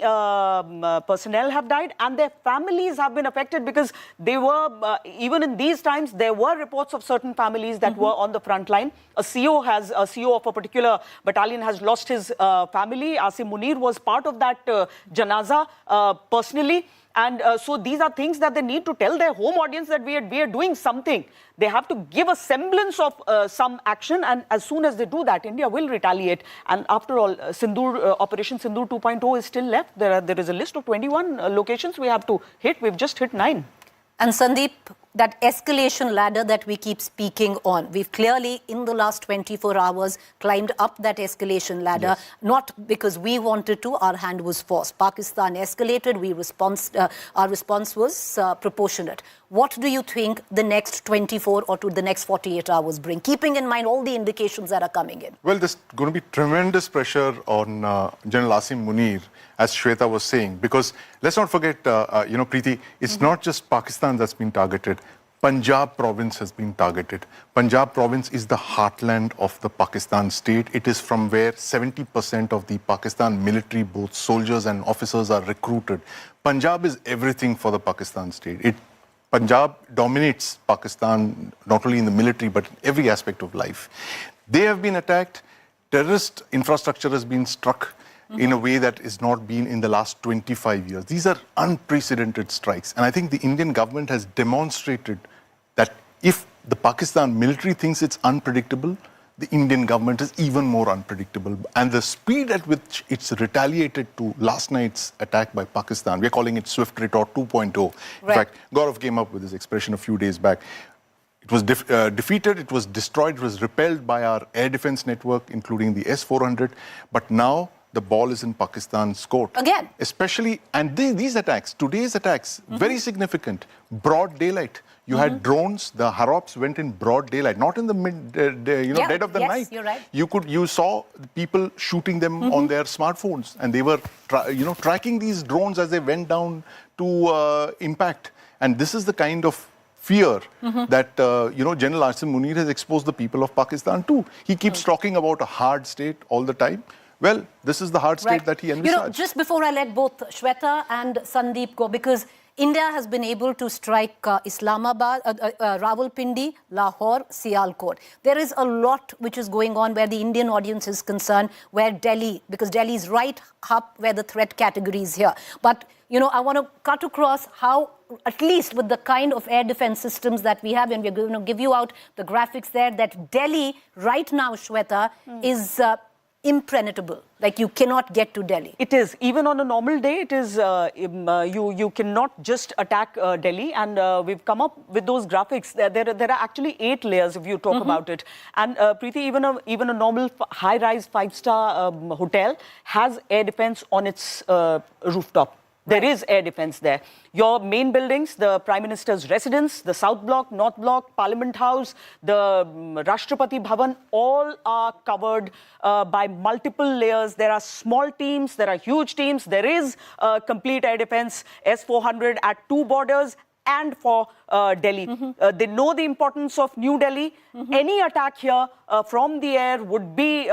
personnel have died and their families have been affected because they were, even in these times, there were reports of certain families that were on the front line. A CO of a particular battalion has lost his family. Asim Munir was part of that janaza personally. And so these are things that they need to tell their home audience that we are doing something. They have to give a semblance of some action, and as soon as they do that, India will retaliate. And after all, Operation Sindoor 2.0 is still left. There is a list of 21 locations we have to hit. We've just hit 9. And Sandeep, that escalation ladder that we keep speaking on, we've clearly in the last 24 hours climbed up that escalation ladder, yes. Not because we wanted to, our hand was forced. Pakistan escalated, our response was proportionate. What do you think the next 24 or to the next 48 hours bring, keeping in mind all the indications that are coming in? Well, there's going to be tremendous pressure on General Asim Munir, as Shweta was saying, because let's not forget, Preeti, it's not just Pakistan that's been targeted. Punjab province has been targeted. Punjab province is the heartland of the Pakistan state. It is from where 70% of the Pakistan military, both soldiers and officers, are recruited. Punjab is everything for the Pakistan state. Punjab dominates Pakistan, not only in the military, but in every aspect of life. They have been attacked. Terrorist infrastructure has been struck in a way that has not been in the last 25 years. These are unprecedented strikes. And I think the Indian government has demonstrated that if the Pakistan military thinks it's unpredictable, the Indian government is even more unpredictable. And the speed at which it's retaliated to last night's attack by Pakistan, we're calling it Swift Retort 2.0. Right. In fact, Gaurav came up with this expression a few days back. It was defeated, it was destroyed, it was repelled by our air defense network, including the S-400. But now the ball is in Pakistan's court. Again. Especially, and these attacks, today's attacks, very significant. Broad daylight. You had drones, the HAROPs went in broad daylight, not in the dead of the night. You're right. You saw people shooting them on their smartphones, and they were tracking these drones as they went down to impact. And this is the kind of fear that General Asim Munir has exposed the people of Pakistan to. He keeps talking about a hard state all the time. Well, this is the hard state that he envisaged. Just before I let both Shweta and Sandeep go, because India has been able to strike Islamabad, Rawalpindi, Lahore, Sialkot. There is a lot which is going on where the Indian audience is concerned, where Delhi, because Delhi is right up where the threat category is here. But, I want to cut across how, at least with the kind of air defense systems that we have, and we're going to give you out the graphics there, that Delhi right now, Shweta, is impenetrable. Like, you cannot get to Delhi. It is. Even on a normal day, it is, you cannot just attack Delhi. And we've come up with those graphics. There are actually 8 layers if you talk about it. And Preeti, even a normal high-rise 5-star hotel has air defense on its rooftop. There is air defense there. Your main buildings, the Prime Minister's residence, the South Block, North Block, Parliament House, the Rashtrapati Bhavan, all are covered by multiple layers. There are small teams, there are huge teams. There is complete air defense, S-400 at 2 borders and for Delhi. They know the importance of New Delhi. Any attack here from the air would be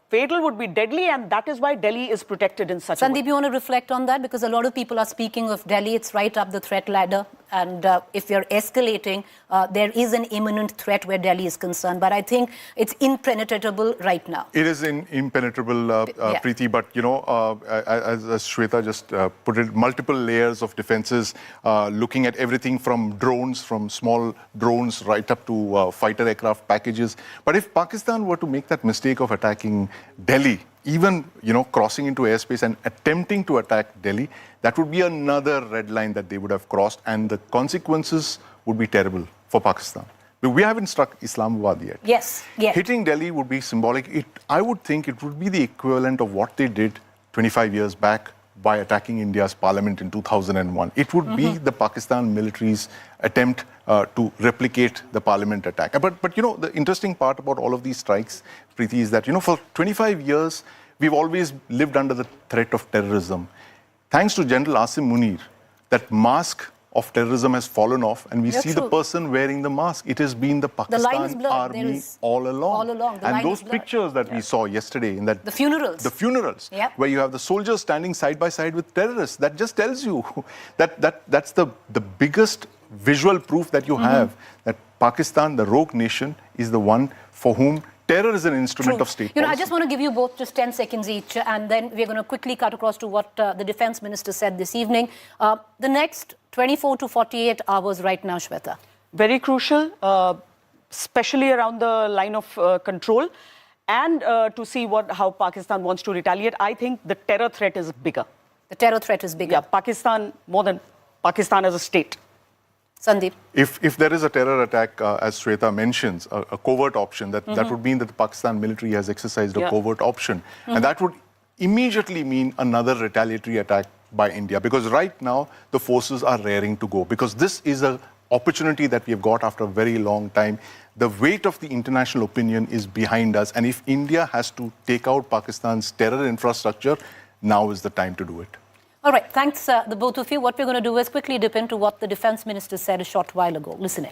fatal, would be deadly, and that is why Delhi is protected in such a way. Sandeep, you want to reflect on that? Because a lot of people are speaking of Delhi. It's right up the threat ladder. And if you're escalating, there is an imminent threat where Delhi is concerned. But I think it's impenetrable right now. It is impenetrable, Preeti, but, you know, as Shweta just put it, multiple layers of defenses, looking at everything from drones, from small drones right up to fighter aircraft packages. But if Pakistan were to make that mistake of attacking Delhi, even, you know, crossing into airspace and attempting to attack Delhi, that would be another red line that they would have crossed, and the consequences would be terrible for Pakistan. But we haven't struck Islamabad yet. Yes, yes. Hitting Delhi would be symbolic. I would think it would be the equivalent of what they did 25 years back by attacking India's parliament in 2001. It would be the Pakistan military's attempt to replicate the parliament attack. But you know, the interesting part about all of these strikes, Preeti, is that, you know, for 25 years, we've always lived under the threat of terrorism. Thanks to General Asim Munir, that mask of terrorism has fallen off, and we see the person wearing the mask. It has been the Pakistan army all along. And those pictures that we saw yesterday in that... The funerals. Where you have the soldiers standing side by side with terrorists. That just tells you that that's the biggest visual proof that you have that Pakistan, the rogue nation, is the one for whom terror is an instrument of state You know, policy. I just want to give you both just 10 seconds each, and then we're going to quickly cut across to what the defense minister said this evening. The next 24 to 48 hours right now, Shweta. Very crucial, especially around the line of control, and to see how Pakistan wants to retaliate. I think the terror threat is bigger. The terror threat is bigger. Yeah, Pakistan, more than Pakistan as a state. Sandeep. If there is a terror attack, as Shweta mentions, a covert option, that would mean that the Pakistan military has exercised a covert option. And that would immediately mean another retaliatory attack by India. Because right now, the forces are raring to go. Because this is an opportunity that we have got after a very long time. The weight of the international opinion is behind us. And if India has to take out Pakistan's terror infrastructure, now is the time to do it. All right, thanks, the both of you. What we're going to do is quickly dip into what the defense minister said a short while ago. Listen in.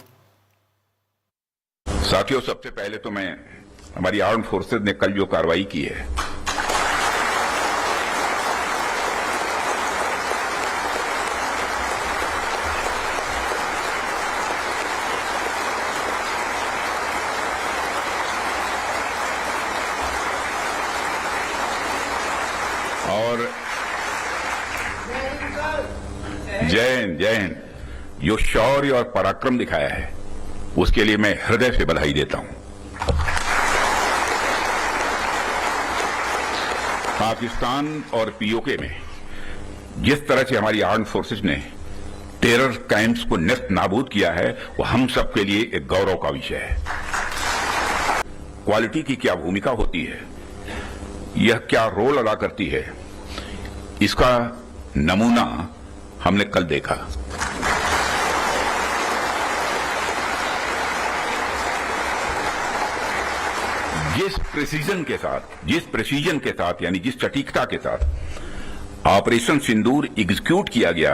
साथियों, सबसे पहले तो मैं हमारी arm forces ने कल जो कार्रवाई की है और जय हिंद जो शौर्य और पराक्रम दिखाया है उसके लिए मैं हृदय से बधाई देता हूं। पाकिस्तान और पीओके में जिस तरह से हमारी आर्म्ड फोर्सेस ने टेरर कैंप्स को नेस्त नाबूद किया है वो हम सब के लिए एक गौरव का विषय है। क्वालिटी की क्या भूमिका होती है, यह क्या रोल अदा करती है, इसका नमूना हमने कल देखा। जिस प्रेसिजन के साथ यानी जिस सटीकता के साथ ऑपरेशन सिंदूर एग्जीक्यूट किया गया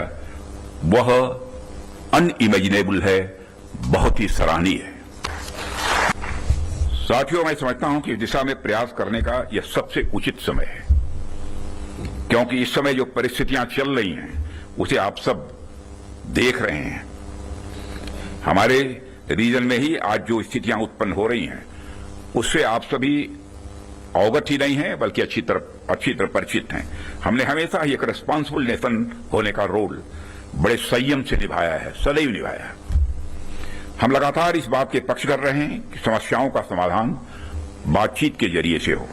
वह अनइमेजिनेबल है, बहुत ही सराहनीय है। साथियों, मैं समझता हूं कि इस दिशा में प्रयास करने का यह सबसे उचित समय है, क्योंकि इस समय जो परिस्थितियां चल रही हैं उसे आप सब देख रहे हैं। हमारे रीजन में ही आज जो स्थितियां उत्पन्न हो रही हैं उससे आप सभी अवगत ही नहीं हैं बल्कि अच्छी तरह परिचित हैं। हमने हमेशा ही एक रिस्पॉन्सिबल नेशन होने का रोल बड़े संयम से निभाया है, सदैव निभाया है। हम लगातार इस बात के पक्ष कर रहे हैं कि समस्याओं का समाधान बातचीत के जरिए से हो,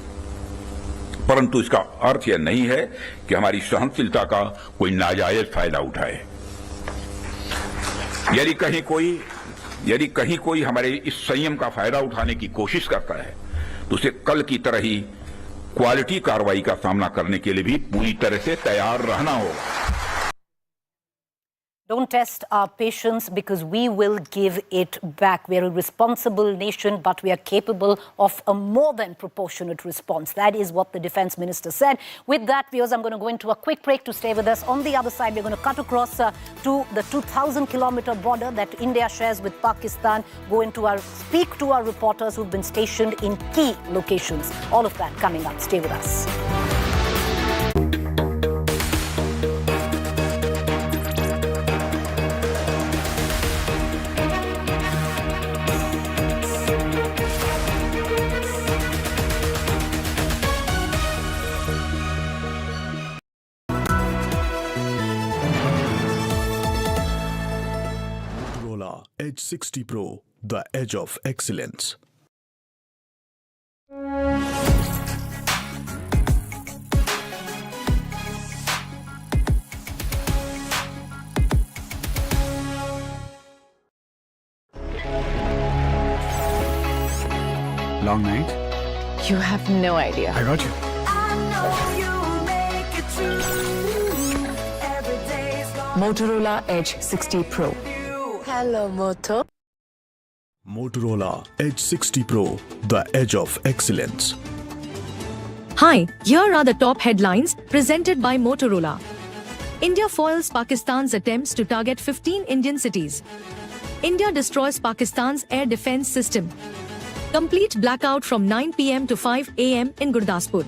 परंतु इसका अर्थ यह नहीं है कि हमारी सहनशीलता का कोई नाजायज फायदा उठाए। यदि कहीं कोई हमारे इस संयम का फायदा उठाने की कोशिश करता है तो उसे कल की तरह ही क्वालिटी कार्रवाई का सामना करने के लिए भी पूरी तरह से तैयार रहना होगा। Don't test our patience because we will give it back. We are a responsible nation, but we are capable of a more than proportionate response. That is what the defense minister said. With that, viewers, I'm going to go into a quick break to stay with us. On the other side, we're going to cut across to the 2,000-kilometer border that India shares with Pakistan, speak to our reporters who've been stationed in key locations. All of that coming up. Stay with us. Edge 60 Pro, the edge of excellence. Long night? You have no idea. I got you. Motorola Edge 60 Pro. Hello, Moto. Motorola Edge 60 Pro, the edge of excellence. Hi, here are the top headlines presented by Motorola. India foils Pakistan's attempts to target 15 Indian cities. India destroys Pakistan's air defense system. Complete blackout from 9 p.m. to 5 a.m. in Gurdaspur.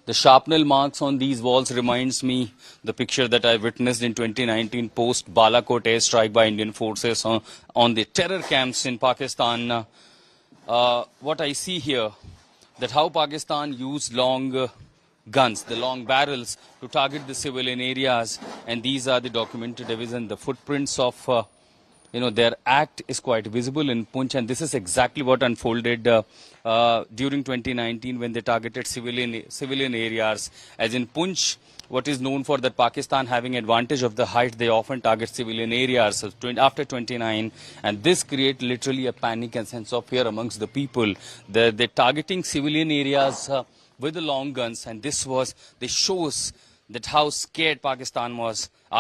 The sharpnel marks on these walls reminds me the picture that I witnessed in 2019 post Balakot airstrike by Indian forces on the terror camps in Pakistan. What I see here, that how Pakistan used long guns, the long barrels, to target the civilian areas, and these are the documented evidence. The footprints of their act is quite visible in Poonch, and this is exactly what unfolded during 2019 when they targeted civilian areas. As in Poonch, what is known for that Pakistan having advantage of the height, they often target civilian areas. So after 29, and this create literally a panic and sense of fear amongst the people. They're targeting civilian areas with the long guns, and this shows that how scared Pakistan was after